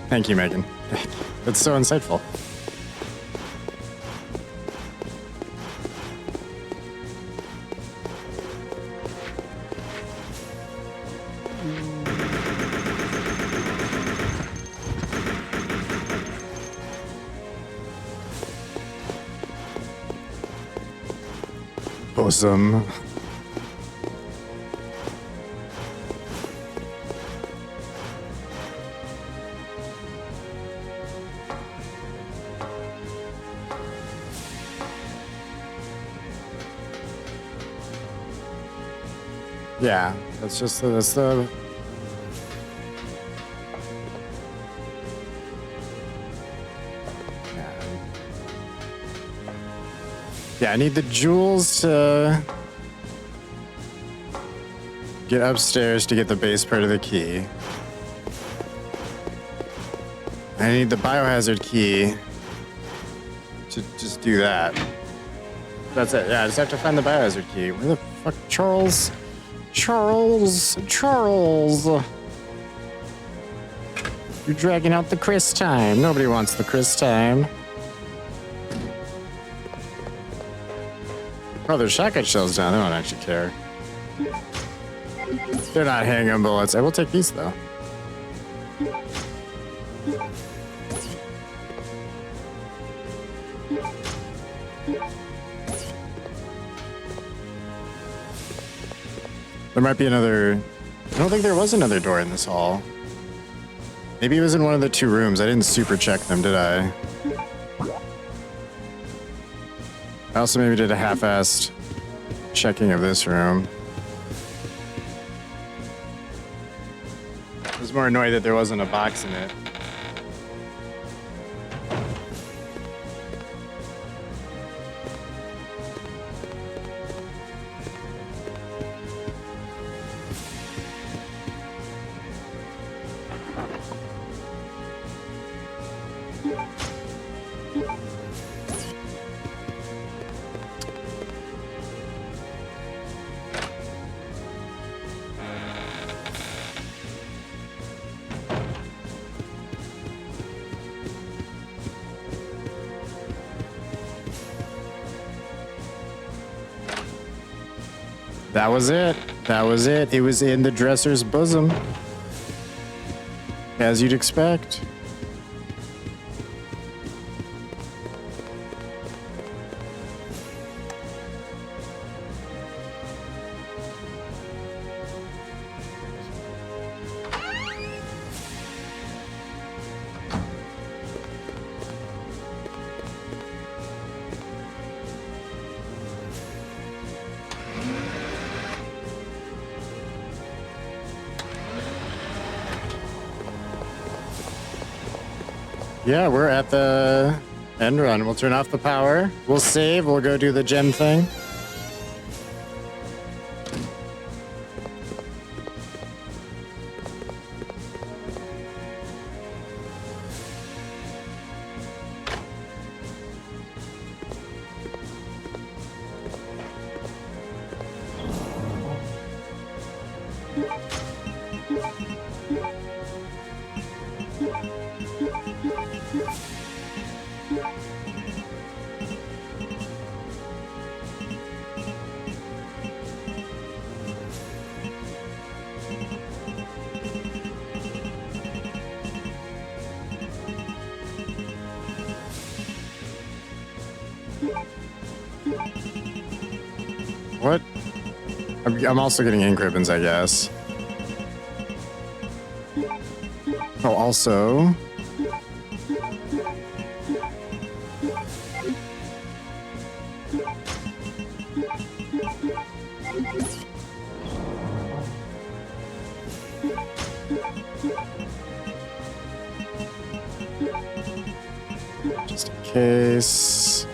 Thank you, Megan. That's so insightful. Awesome. Yeah, that's the yeah, I need the jewels to get upstairs to get the base part of the key. I need the biohazard key to just do that. That's it. Yeah, I just have to find the biohazard key. Where the fuck, Charles? Charles! You're dragging out the Chris time. Nobody wants the Chris time. Oh, there's shotgun shells down. They don't actually care. They're not handgun bullets. I will take these, though. There might be another... I don't think there was another door in this hall. Maybe it was in one of the two rooms. I didn't super check them, did I? I also maybe did a half-assed checking of this room. I was more annoyed that there wasn't a box in it. That was it. That was it. It was in the dresser's bosom. As you'd expect. Yeah, we're at the end run. We'll turn off the power. We'll save. We'll go do the gem thing. What? I'm also getting ink ribbons, I guess. Oh, also... just in case...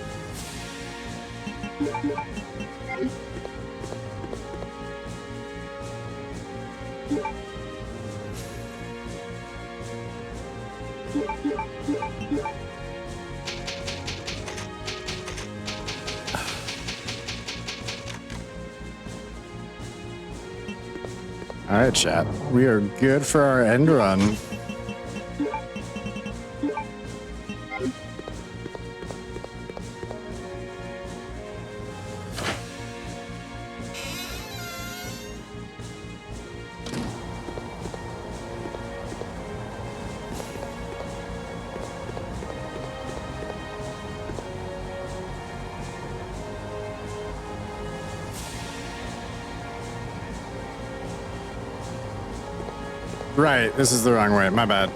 All right, chat. We are good for our end run. Right, this is the wrong way. My bad.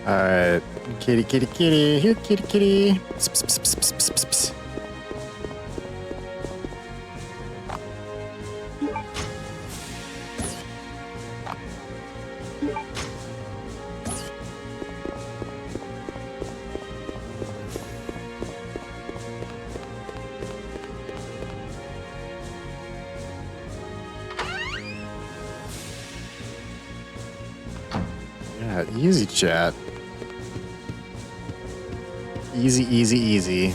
All right, kitty, kitty, kitty, here, kitty, kitty. Pss, pss, pss, pss, pss, pss, pss. Yeah, easy, chat. Easy, easy, easy.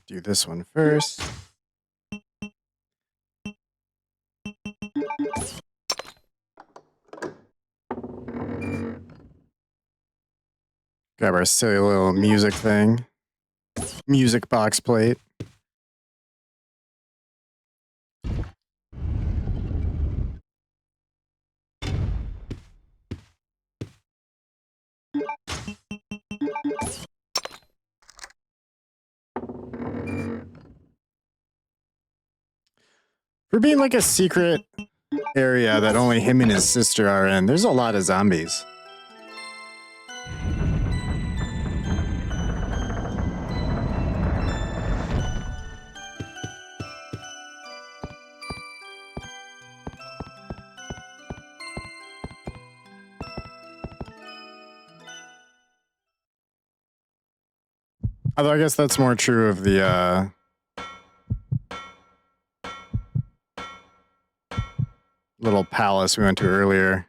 Do this one first. Grab our silly little music thing. Music box plate. For being like a secret area that only him and his sister are in, there's a lot of zombies. Although I guess that's more true of the little palace we went to earlier.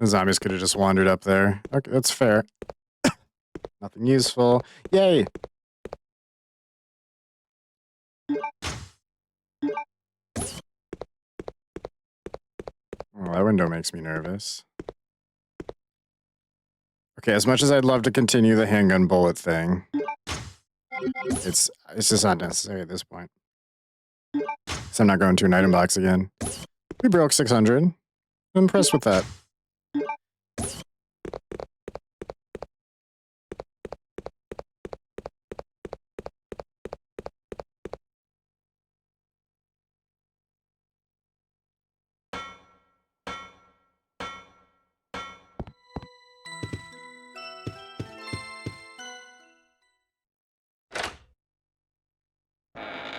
The zombies could have just wandered up there. Okay, that's fair. Nothing useful. Yay! Oh, that window makes me nervous. Okay, as much as I'd love to continue the handgun bullet thing, it's just not necessary at this point. So I'm not going to an item box again. We broke 600. I'm impressed with that.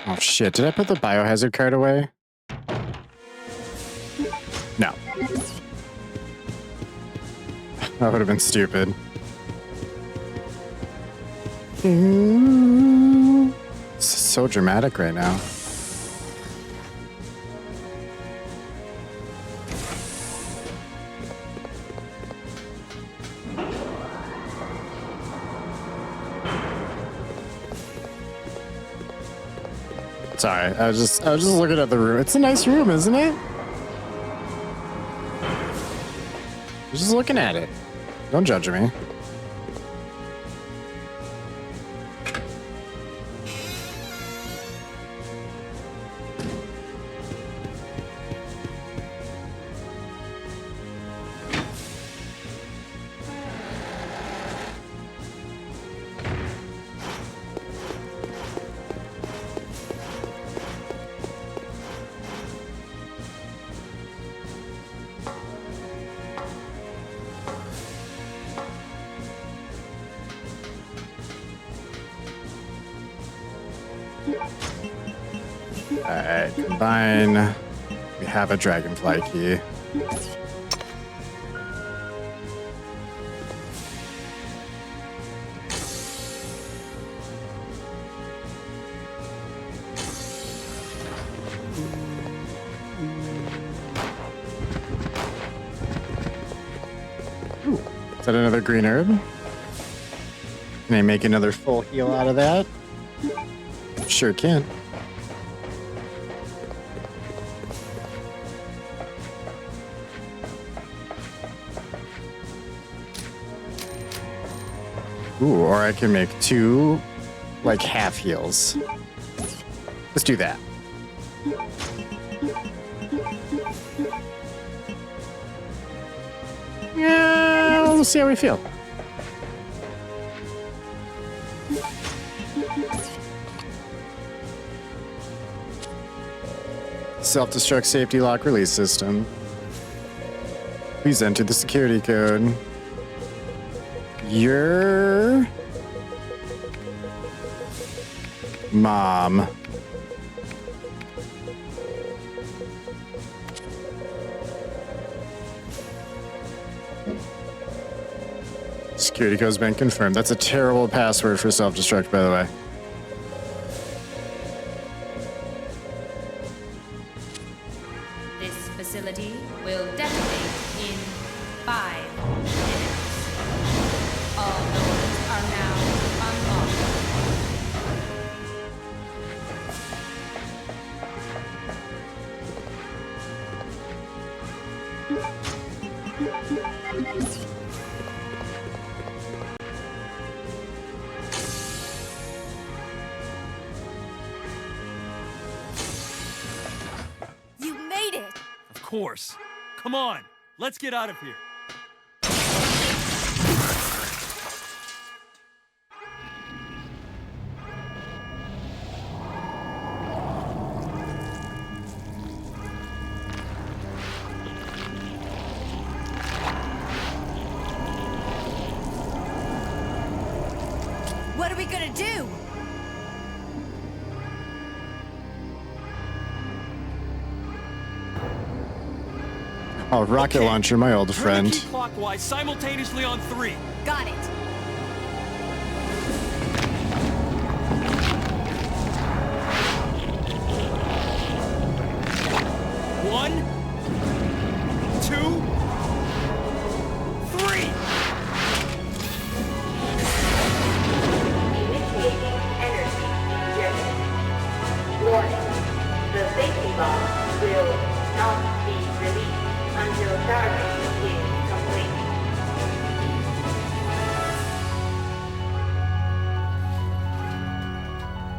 Oh shit, did I put the biohazard card away? No. That would have been stupid. This is so dramatic right now. Sorry, I was just looking at the room. It's a nice room, isn't it? Just looking at it. Don't judge me. Alright, combine. We have a dragonfly key. Ooh, is that another green herb? Can I make another full heal out of that? Sure can. Ooh, or I can make two, like, half heals. Let's do that. Yeah, we'll see how we feel. Self-destruct safety lock release system. Please enter the security code. Your mom. Security code's been confirmed. That's a terrible password for self-destruct, by the way. This facility will detonate in 5 minutes. All doors are now unlocked. You made it! Of course. Come on, let's get out of here. What are we gonna do? Oh, rocket launcher, my old friend. Clockwise, simultaneously on 3. Got it. One, 2, 3. Initiating energy injection. Warning. The safety bomb will not be released until charging is complete.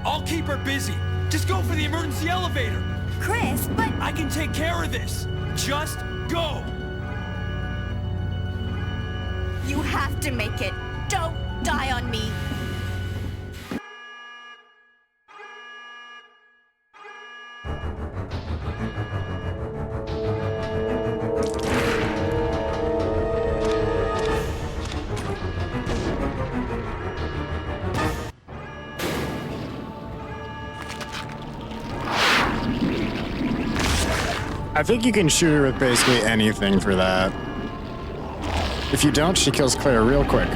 I'll keep her busy. Just go for the emergency elevator. Chris, but... I can take care of this. Just go. You have to make it. Don't die on me. I think you can shoot her with basically anything for that. If you don't, she kills Claire real quick.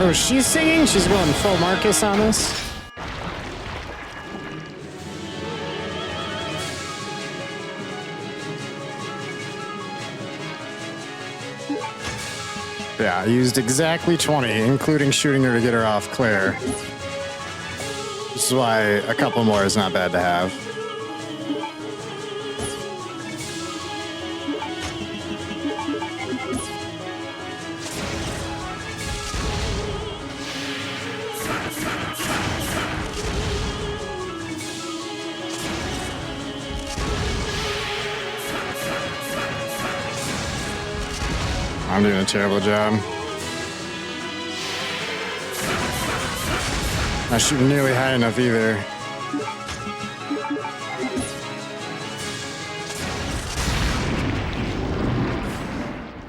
Oh, she's singing? She's going full Marcus on us? Yeah, I used exactly 20, including shooting her to get her off Claire. This is why a couple more is not bad to have. I'm doing a terrible job. Not shooting nearly high enough either.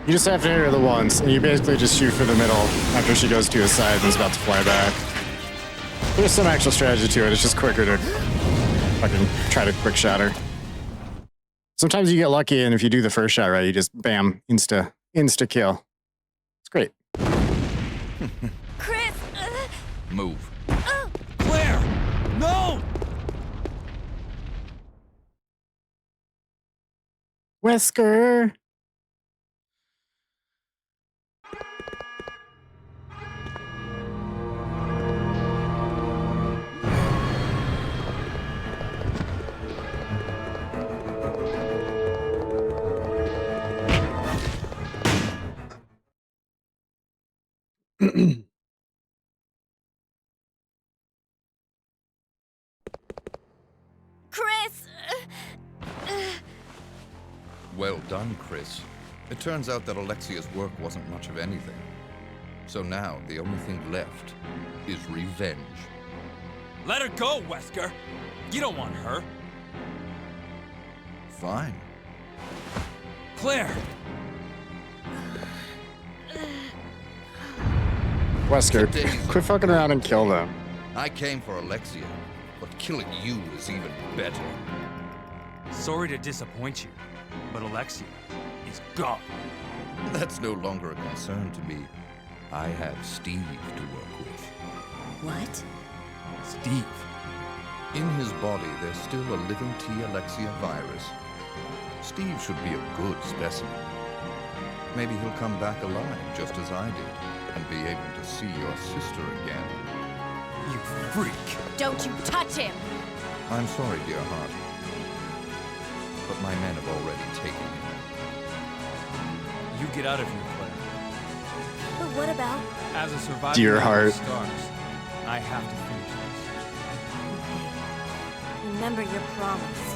You just have to hit her the once, and you basically just shoot for the middle after she goes to his side and is about to fly back. There's some actual strategy to it. It's just quicker to fucking try to quick shot her. Sometimes you get lucky, and if you do the first shot right, you just bam, insta kill. It's great. Chris! Move. Claire! No! Wesker! Chris! Well done, Chris. It turns out that Alexia's work wasn't much of anything. So now, the only thing left is revenge. Let her go, Wesker! You don't want her. Fine. Claire! Wesker, quit fucking around and kill them. I came for Alexia, but killing you is even better. Sorry to disappoint you, but Alexia is gone. That's no longer a concern to me. I have Steve to work with. What? Steve. In his body, there's still a living T. Alexia virus. Steve should be a good specimen. Maybe he'll come back alive, just as I did, and be able to see your sister again. You freak! Don't you touch him! I'm sorry, dear heart. But my men have already taken him. You get out of here, Claire. But what about? As a survivor Dear of heart. Stars, I have to finish this. Okay. Remember your promise.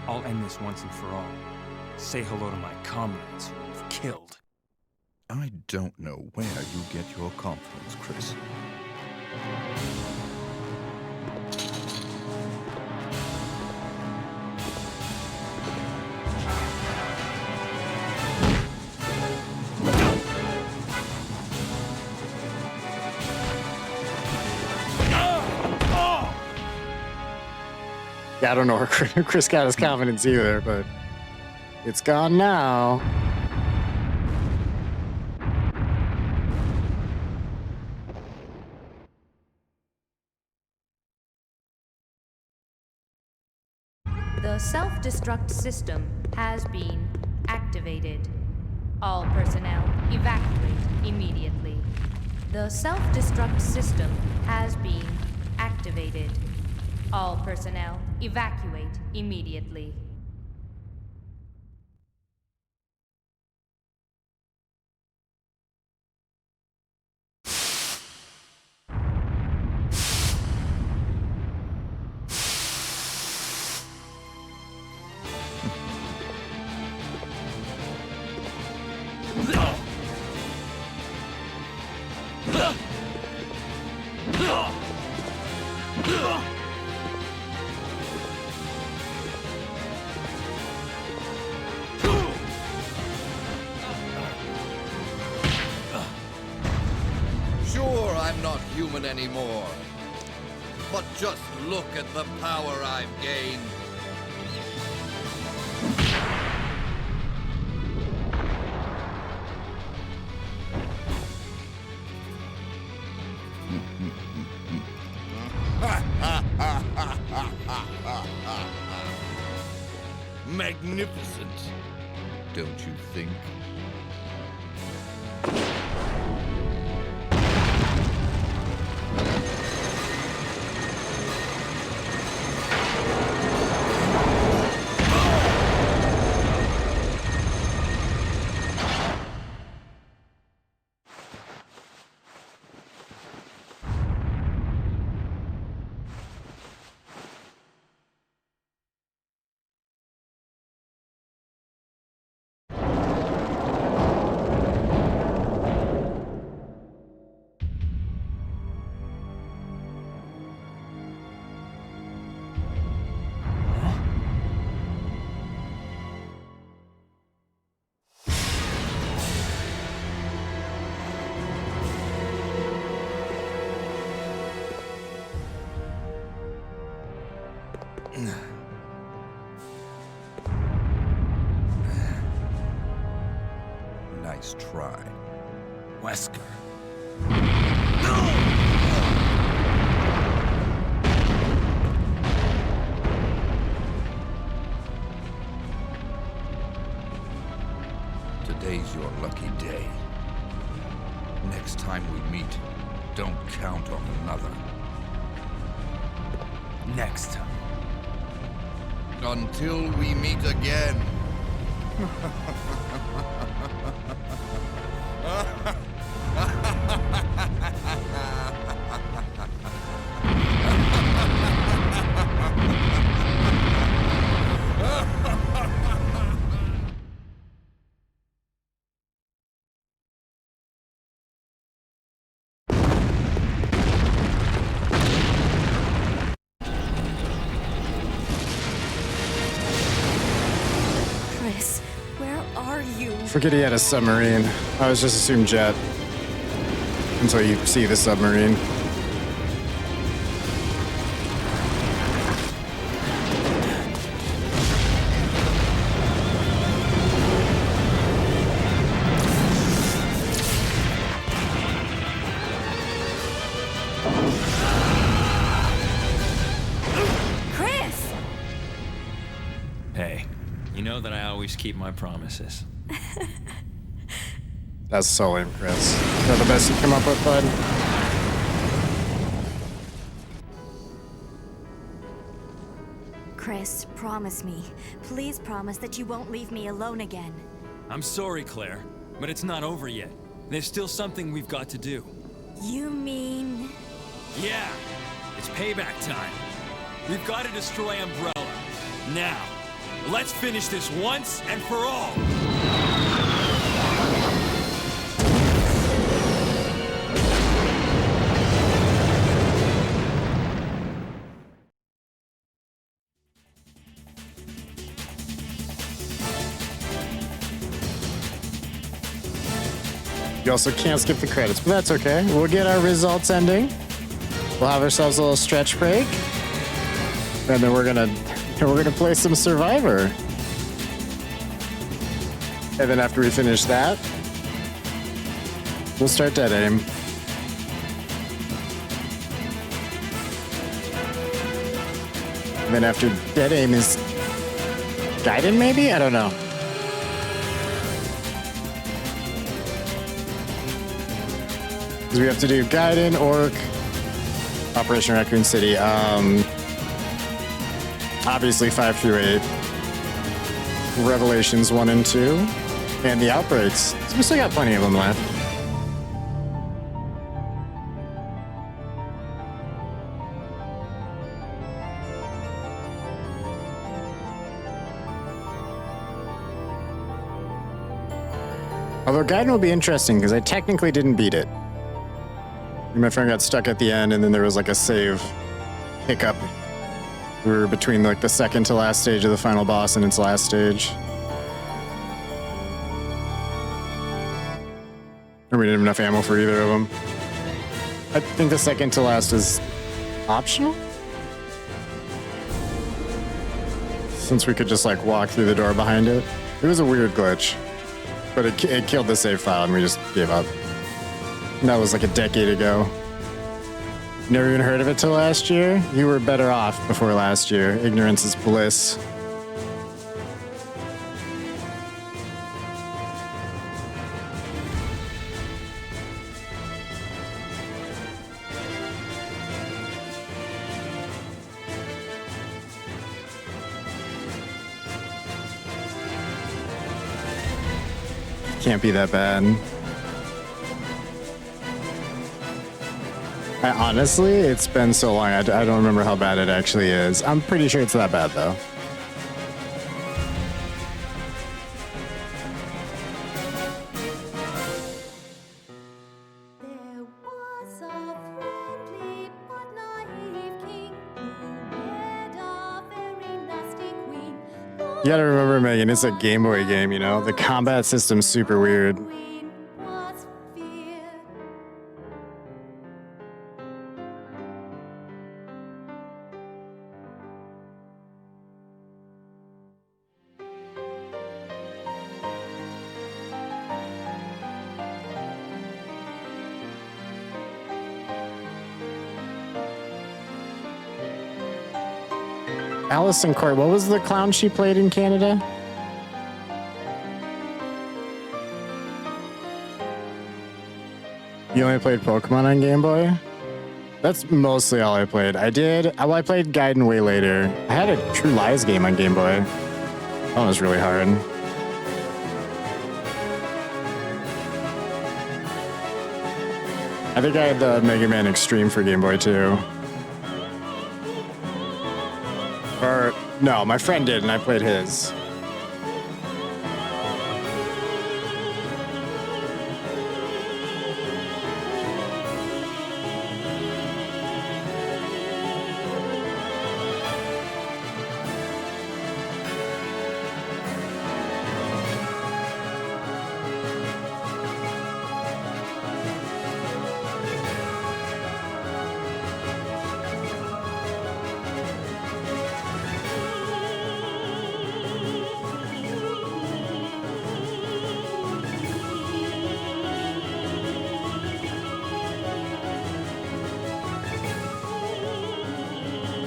I'll end this once and for all. Say hello to my comrades who you've killed. I don't know where you get your confidence, Chris. Yeah, I don't know where Chris got his confidence either, but it's gone now. The self-destruct system has been activated. All personnel evacuate immediately. The self-destruct system has been activated. All personnel evacuate immediately. Sure, I'm not human anymore. But just look at the power I've gained. Magnificent, don't you think? Nice try. Wesker. Today's your lucky day. Next time we meet, don't count on another. Next time. Until we meet again. Chris, where are you? Forget he had a submarine. I was just assumed jet. Until you see the submarine. Chris! Hey, you know that I always keep my promises. That's so lame, Chris. Is that the best you come up with, bud? Chris, promise me. Please promise that you won't leave me alone again. I'm sorry, Claire, but it's not over yet. There's still something we've got to do. You mean... Yeah, it's payback time. We've got to destroy Umbrella. Now, let's finish this once and for all. You also can't skip the credits, but that's okay. We'll get our results ending. We'll have ourselves a little stretch break. And then we're gonna play some Survivor. And then after we finish that, we'll start Dead Aim. And then after Dead Aim is Gaiden, maybe? I don't know. Because we have to do Gaiden, Orc, Operation Raccoon City. Obviously 5 through 8. Revelations 1 and 2. And the Outbreaks. So we still got plenty of them left. Although Gaiden will be interesting because I technically didn't beat it. My friend got stuck at the end and then there was like a save hiccup. We were between like the second to last stage of the final boss and its last stage. And we didn't have enough ammo for either of them. I think the second to last is optional? Since we could just like walk through the door behind it. It was a weird glitch. But it killed the save file and we just gave up. And that was like a decade ago. Never even heard of it till last year? You were better off before last year. Ignorance is bliss. Can't be that bad. Honestly, it's been so long, I don't remember how bad it actually is. I'm pretty sure it's that bad, though. There was a friendly but naive king who wed a very nasty queen. You gotta remember, Megan, it's a Game Boy game, you know? The combat system's super weird. Queen was feared. Allison Court, what was the clown she played in Canada? You only played Pokemon on Game Boy? That's mostly all I played. I played Gaiden way later. I had a True Lies game on Game Boy. That one was really hard. I think I had the Mega Man Extreme for Game Boy too. Or, no, my friend did, and I played his.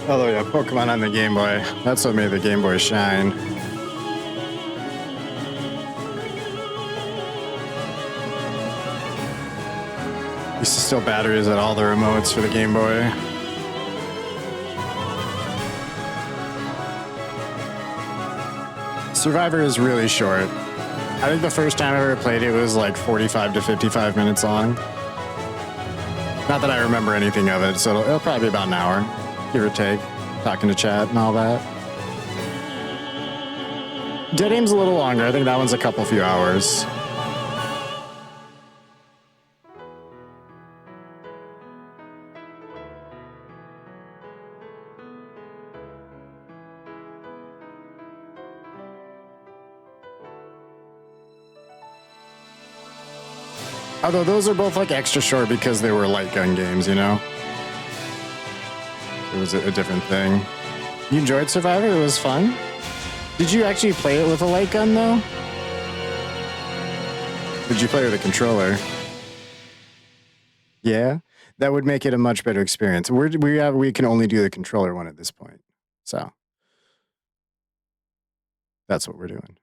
Although, yeah, Pokemon on the Game Boy. That's what made the Game Boy shine. Used to steal batteries at all the remotes for the Game Boy. Survivor is really short. I think the first time I ever played it was like 45 to 55 minutes long. Not that I remember anything of it, so it'll probably be about an hour. Give or take, talking to chat and all that. Dead Aim's a little longer. I think that one's a few hours. Although those are both like extra short because they were light gun games, you know? It was a different thing. You enjoyed Survivor? It was fun? Did you actually play it with a light gun, though? Did you play with a controller? Yeah? That would make it a much better experience. We can only do the controller one at this point. So... That's what we're doing.